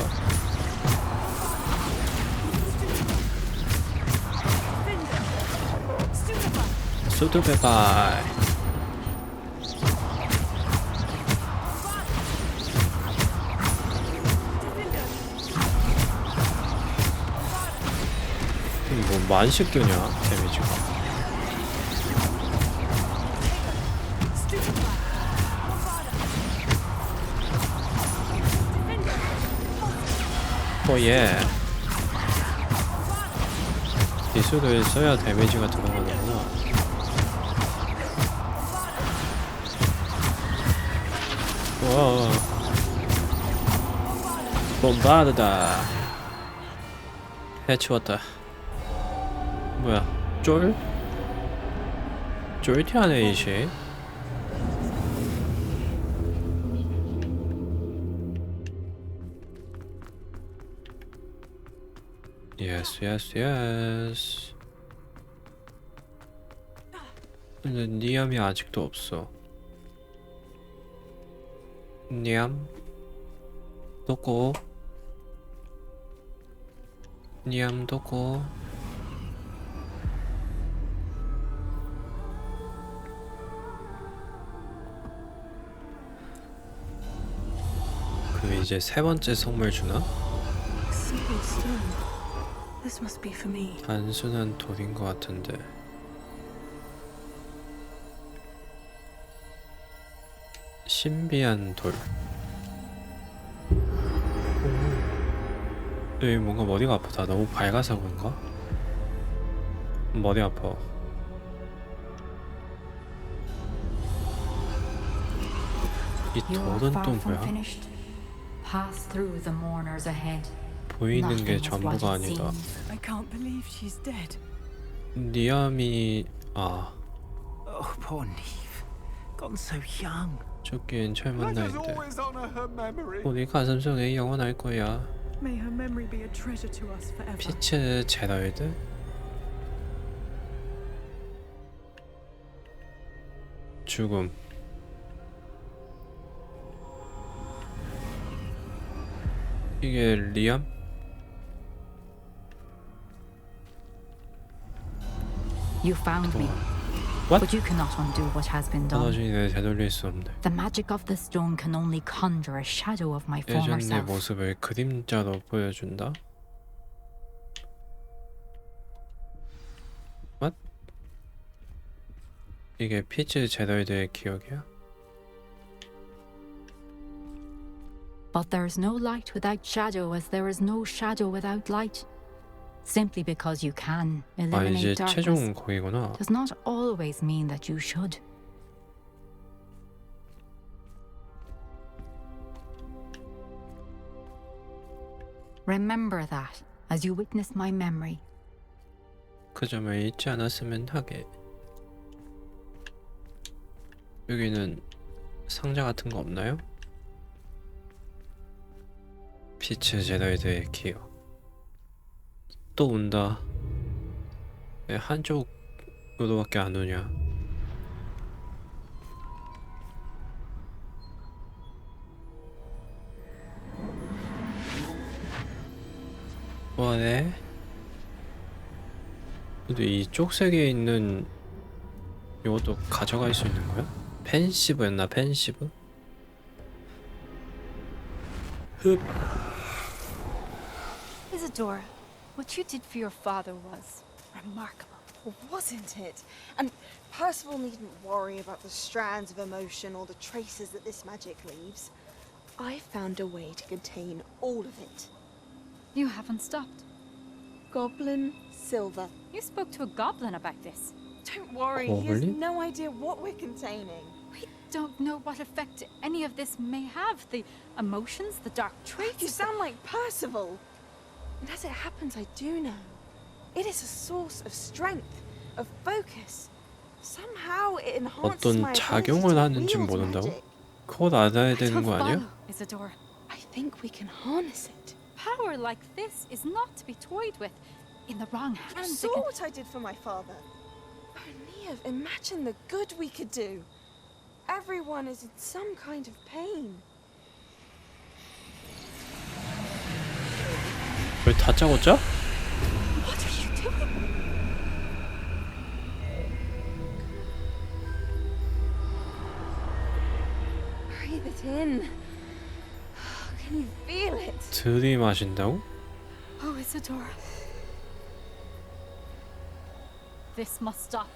수트페파이. 뭐 만씩 뜨냐 데미지가. 오예. 기술을 써야 데미지가 들어가는구나. 와. 봄바르다. 해치웠다. 뭐야? 쫄? 쫄티하네 이씨. 예스. 근데 니암이 아직도 없어. 니암? 도코? 니암 도코? 그럼 이제 세 번째 선물 주나? This must be for me. 단순한 돌인 것 같은데. 신비한 돌. 여기 뭔가 머리가 아프다. 너무 밝아서 그런가? 머리 아파. 이 돌은 또 뭐야? Pass through the mourners ahead. 보이는 게 전부가 아니다. I can't believe she's dead. 니암이 Oh, poor Neve. Gone so young. 죽긴 젊은 Let us 나이인데 always honor her memory. 우리 가슴속에 영원할 거야. May her memory be a treasure to us forever. 피츠 제럴드? 죽음. 이게 리암? You found me. What? But you cannot undo what has been done. 떨어지니 내 되돌릴 수 없네. The magic of the stone can only conjure a shadow of my former 예전 내 self. 모습을 그림자로 보여준다? What? 이게 피츠 제럴드의 기억이야? But there is no light without shadow, as there is no shadow without light. Simply because you can 아 eliminate 이제 darkness 최종 거기구나. does not always mean that you should. Remember that as you witness my memory. 그 점을 잊지 않았으면 하게. 여기는 상자 같은 거 없나요? 피츠 제럴드의 기억. 또 온다. 왜 한쪽으로밖에 안 오냐? 뭐네? 근데 이 쪽색에 있는 이것도 가져갈 수 있는 거야? 펜시브였나? 펜시브? 흡. Isadora, what you did for your father was remarkable, wasn't it? And Percival needn't worry about the strands of emotion or the traces that this magic leaves. I found a way to contain all of it. You haven't stopped. Goblin silver. You spoke to a goblin about this. Don't worry, he has no idea what we're containing. We don't know what effect any of this may have. The emotions, the dark traits. You sound like Percival. And as it happens, I do know. It is a source of strength, of focus. Somehow it enhances my 어떤 작용을 하는지 wield 모른다고? magic. 그걸 알아야 되는 거 아니야? Isadora. I think we can harness it. Power like this is not to be toyed with. In the wrong You hands, saw what I did for my father. Oh, Neve, imagine the good we could do. Everyone is in some kind of pain. 왜 다짜고짜? What are you doing? Breathe it in. Can you feel it? 들이마신다고? Oh, Isadora. This must stop.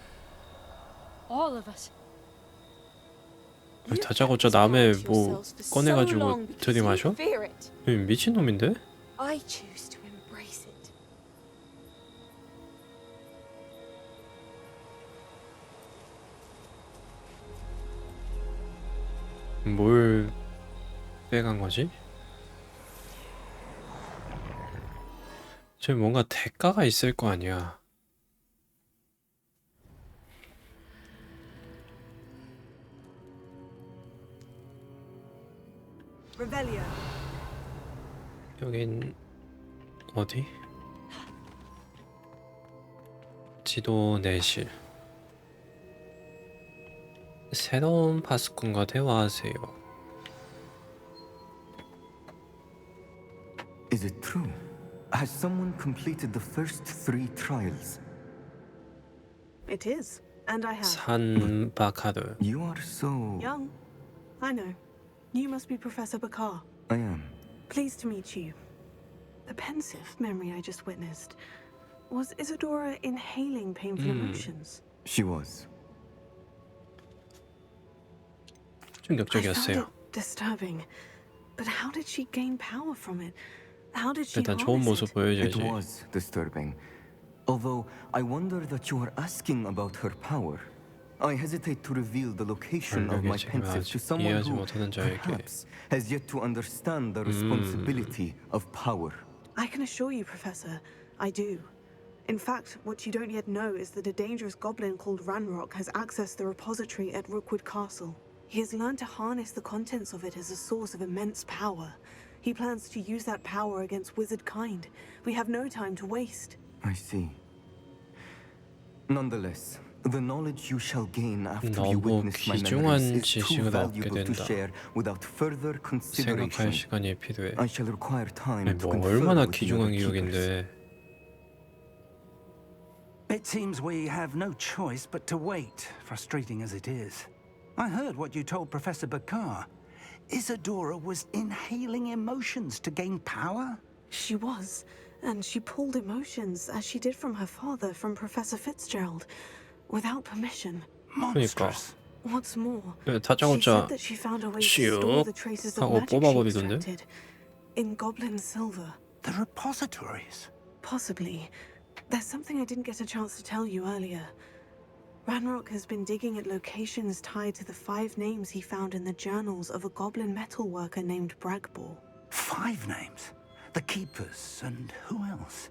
All of it. 왜 다짜고짜 남의 뭐 꺼내가지고 들이마셔? 미친놈인데? I choose to embrace it. 뭘 빼간 거지? 저 뭔가 대가가 있을 거 아니야. Revelio. 여긴 어디? 지도 내실. 새로운 파수꾼과 대화하세요. Is it true? Has someone completed the first 3 trials? It is, and I have. 산바카르. You are so... Young. I know. You must be Professor Bakar. I am. Pleased to meet you. The pensive memory I just witnessed. Was Isadora inhaling painful emotions? She was. I found 충격적이었어요. it disturbing. But how did she gain power from it? How did she 일단 좋은 harness 모습 it? It 보여줘야지. was disturbing. Although, I wonder that you are asking about her power. I hesitate to reveal the location of my pensive to someone who, perhaps, has yet to understand the responsibility of power. I can assure you, Professor, I do. In fact, what you don't yet know is that a dangerous goblin called Ranrock has accessed the repository at Rookwood Castle. He has learned to harness the contents of it as a source of immense power. He plans to use that power against wizard kind. We have no time to waste. I see. Nonetheless, the knowledge you shall gain after you 너무 witness my memories 귀중한 is too 지식을 얻게 valuable to 된다. share without further 생각할 consideration. 시간이 필요해. I shall require time 아니, to 뭐 confer 얼마나 with the 귀중한 other keepers. 기록인데. It seems we have no choice but to wait, frustrating as it is. I heard what you told Professor Bakar. Isadora was inhaling emotions to gain power? She was, and she pulled emotions, as she did from her father, from Professor Fitzgerald, without permission. 그러니까. What's more, 네, she 다짜고짜 said that she found a way to store the traces of 하고 magic she 뽑아버리던데? extracted in goblin silver. The repositories? Possibly. There's something I didn't get a chance to tell you earlier. Ranrock has been digging at locations tied to the 5 names he found in the journals of a goblin metalworker named Bragbor. 5 names? The Keepers, and who else?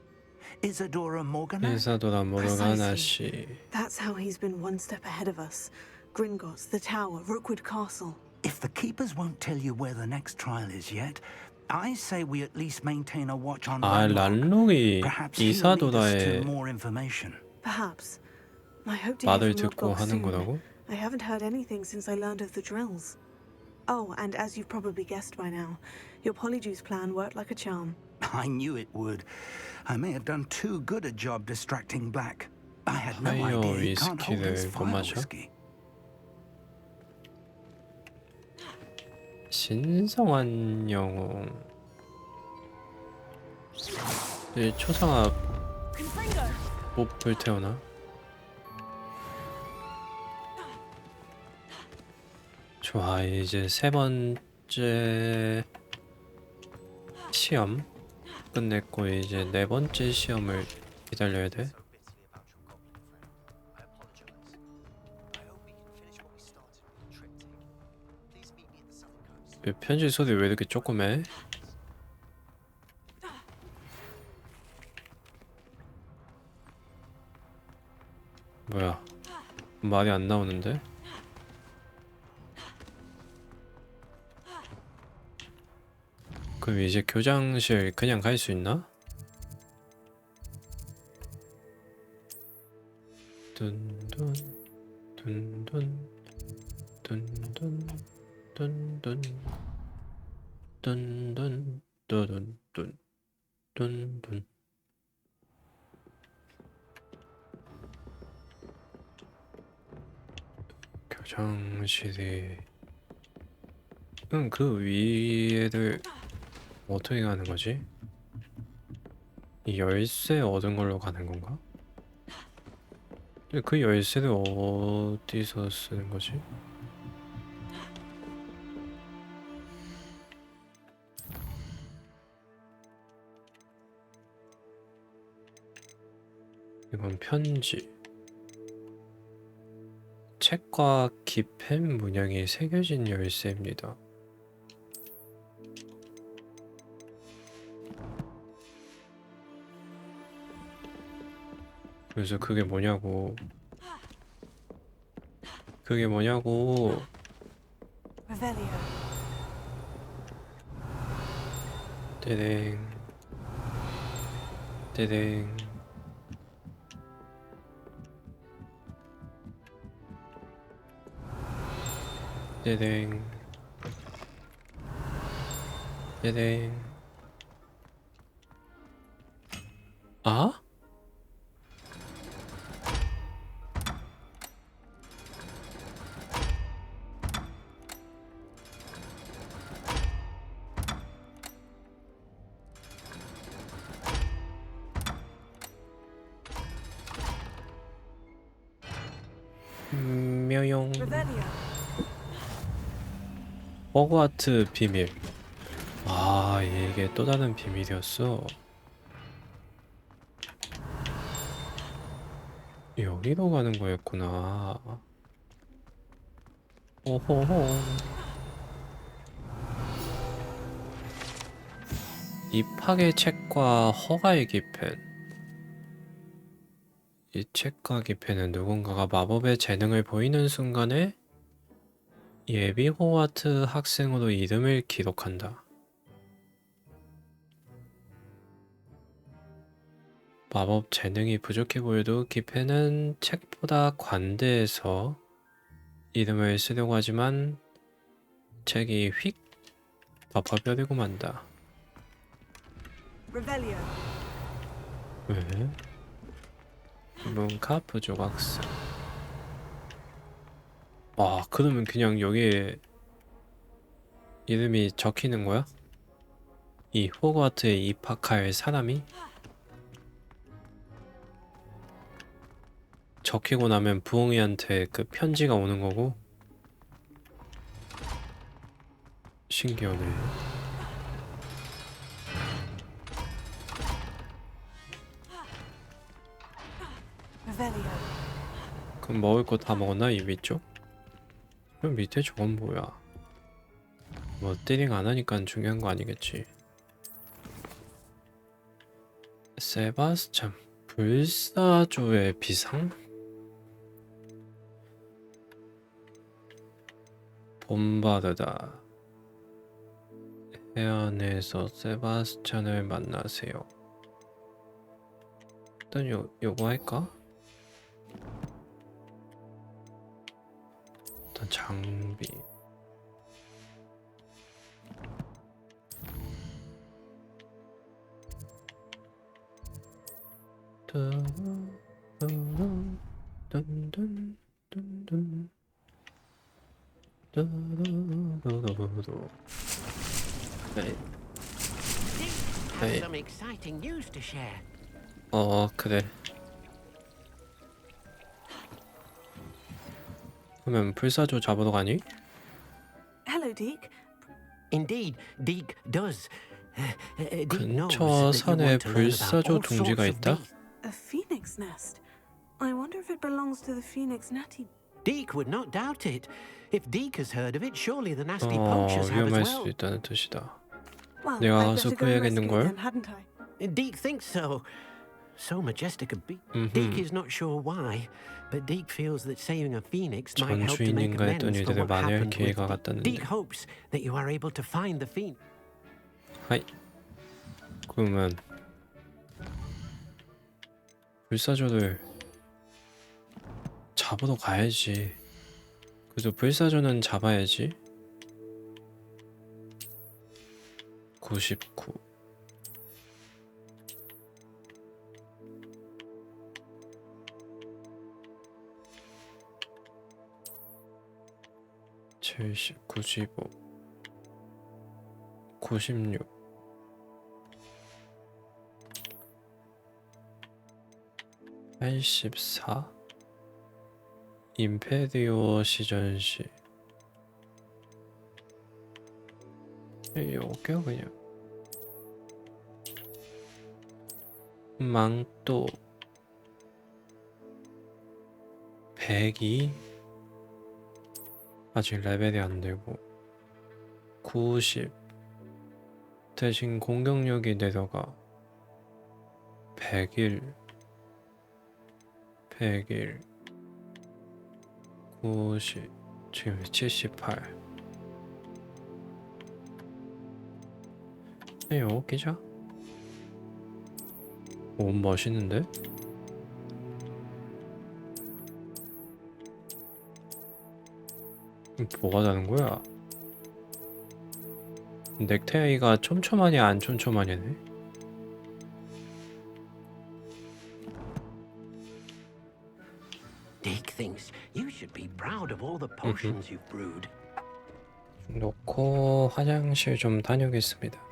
Isadora Morgana? 이사도라 모르가나 씨. That's how he's been one step ahead of us. Gringotts, the Tower, Rookwood Castle. If the Keepers won't tell you where the next trial is yet, I say we at least maintain a watch on 아, 란록이 Perhaps he'll lead us to 이사도라의 more information. Perhaps. I hope to 말을 hear from 듣고 Lodgok 하는 soon. 거라고? I haven't heard anything since I learned of the drills. Oh, and as you've probably guessed by now, your polyjuice plan worked like a charm. I knew it would. I may have done too good a job distracting Black. I had no 하이어 idea he can't hold his 위스키를 못 fire 마셔? whiskey. 신성한 영웅. 이 초상화 못 불태우나? 좋아, 이제 3번째 시험 끝냈고 이제 4번째 시험을 기다려야 돼. 편지 소리 왜 이렇게 조그매? 뭐야, 말이 안 나오는데? 그럼 이제 교장실 그냥 갈 수 있나? 둔둔 둔둔 둔둔 둔둔 둔둔 둔둔 둔둔 교장실이 그 위에를 어떻게 가는 거지? 이 열쇠 얻은 걸로 가는 건가? 근데 그 열쇠를 어디서 쓰는 거지? 이건 편지. 책과 기펜 문양이 새겨진 열쇠입니다. 그래서 그게 뭐냐고. 그게 뭐냐고. 떼댕. 떼댕. 떼댕. 떼댕. 아? 묘용. 호그와트 비밀. 아, 이게 또 다른 비밀이었어. 여기로 가는 거였구나. 오호호. 입학의 책과 허가의 기펜. 이 책과 기펜은 누군가가 마법의 재능을 보이는 순간에 예비 호와트 학생으로 이름을 기록한다. 마법 재능이 부족해 보여도 기펜은 책보다 관대해서 이름을 쓰려고 하지만 책이 휙 덮어버리고 만다. 왜? 문카프 조각상. 아, 그러면 그냥 여기에 이름이 적히는 거야? 이 호그와트에 입학할 사람이? 적히고 나면 부엉이한테 그 편지가 오는 거고? 신기하네. 그럼 먹을 거 다 먹었나? 이 위쪽? 그럼 밑에 저건 뭐야? 뭐 띠링 안 하니까 중요한 거 아니겠지. 세바스찬 불사조의 비상? 봄바르다. 해안에서 세바스찬을 만나세요. 일단 요거 할까? 일단 장비. 네. 그래. 그러면 불사조 잡으러 가니? Hello, Deke. Indeed, Deke does. 근처 산에 불사조 둥지가 있다? A phoenix nest. I wonder if it belongs to the phoenix natty. Deke would not doubt it. If Deke has heard of it, surely the nasty poachers have as 위험할 well. 수도 있다는 뜻이다. Well, 내가 I'd 가서 better go and rescue 구해야겠는걸? it then, hadn't I? Deke thinks so. So majestic a beast. Deke is not sure why, but Deke feels that saving a phoenix might help to make 전주인인가 amends 했더니 for 이들을 what 만회할 happened with 기회가 it. 갔다는데. Deke hopes that you are able to find the phoenix. 하이. 그러면 불사조를 잡으러 가야지. 그래서 불사조는 잡아야지. 99. (70) 95 96 84 임페리오 시전시 요게요 그냥 망토 102 아직 레벨이 안 되고 90 대신 공격력이 내려가 101 90 지금 78 이거 끼자. 오 멋있는데? 뭐가 다른 거야? 넥타이가 촘촘하냐 안 촘촘하냐네? Deke thinks you should be proud of all the potions you've brewed. 놓고 화장실 좀 다녀오겠습니다.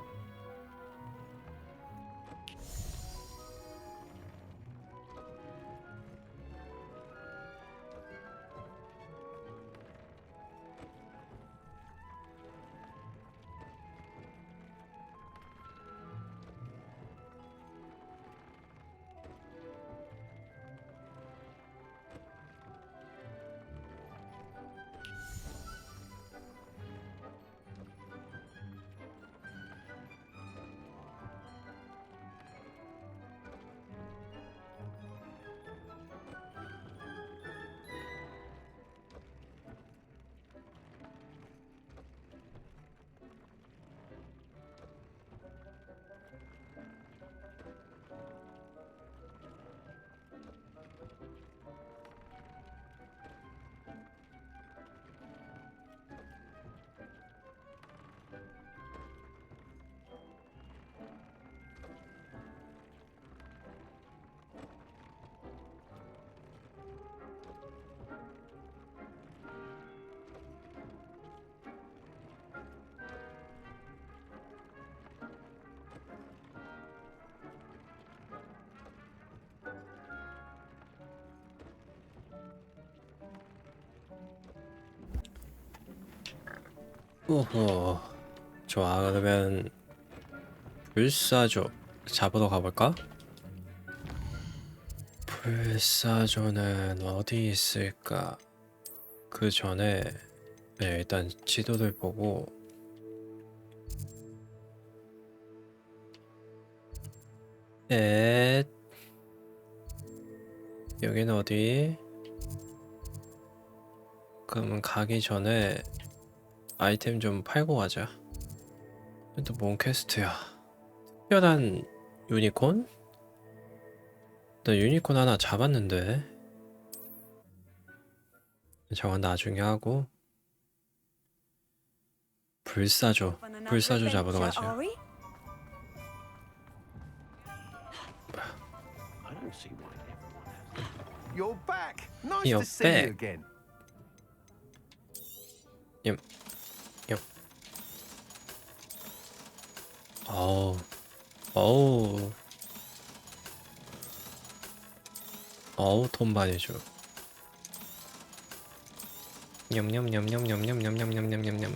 오호 좋아 그러면 불사조 잡으러 가볼까? 불사조는 어디 있을까? 그 전에 네, 일단 지도를 보고 여기는 어디? 그러면 가기 전에 아이템 좀 팔고 가자. 또 뭔 퀘스트야? 특별한 유니콘? 나 유니콘 하나 잡았는데 저건 나중에 하고 불사조 잡으러 가자. You're back. Nice to see you again. 옙. 어우 돈 많이 줘. 냠냠냠냠냠냠냠냠냠냠냠냠.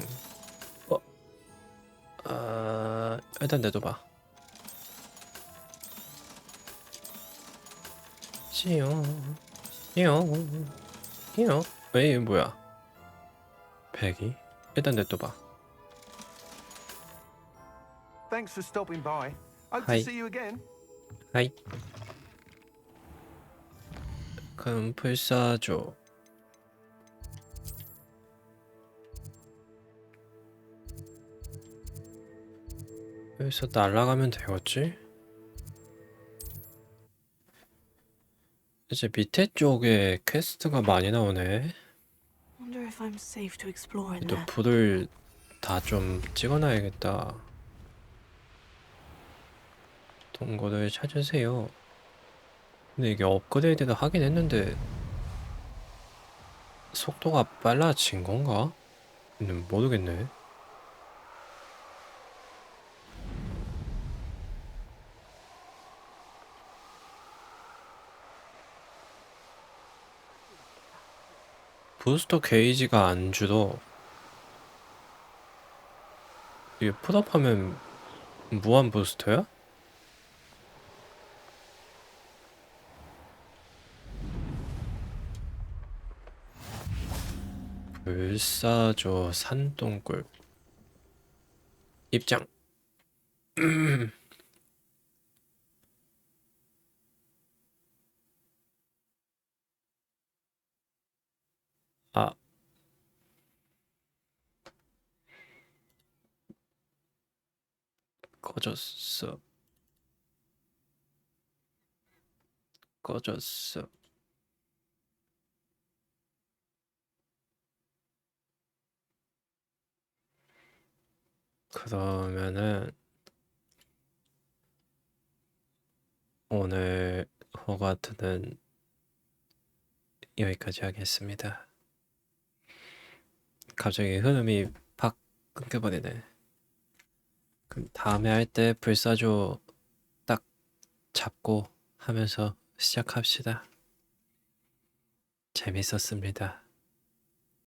일단 내둬봐. 씨요. 왜 뭐야? 102? 일단 내둬봐. Thanks for stopping by. Hope to Hi. see you again. 하이. 그럼 불사조. 여기서 날아가면 되겠지? 이제 밑에 쪽에 퀘스트가 많이 나오네. Wonder if I'm safe to explore in 또 there. 불을 다 좀 찍어놔야겠다. 동거를 찾으세요. 근데 이게 업그레이드를 하긴 했는데 속도가 빨라진 건가? 모르겠네. 부스터 게이지가 안 줄어. 이게 풀업하면 무한 부스터야? 불사조 산동굴 입장. 아, 꺼졌어. 꺼졌어. 그러면은 오늘 호그와트는 여기까지 하겠습니다. 갑자기 흐름이 팍 끊겨버리네. 그럼 다음에 할 때 불사조 딱 잡고 하면서 시작합시다. 재밌었습니다.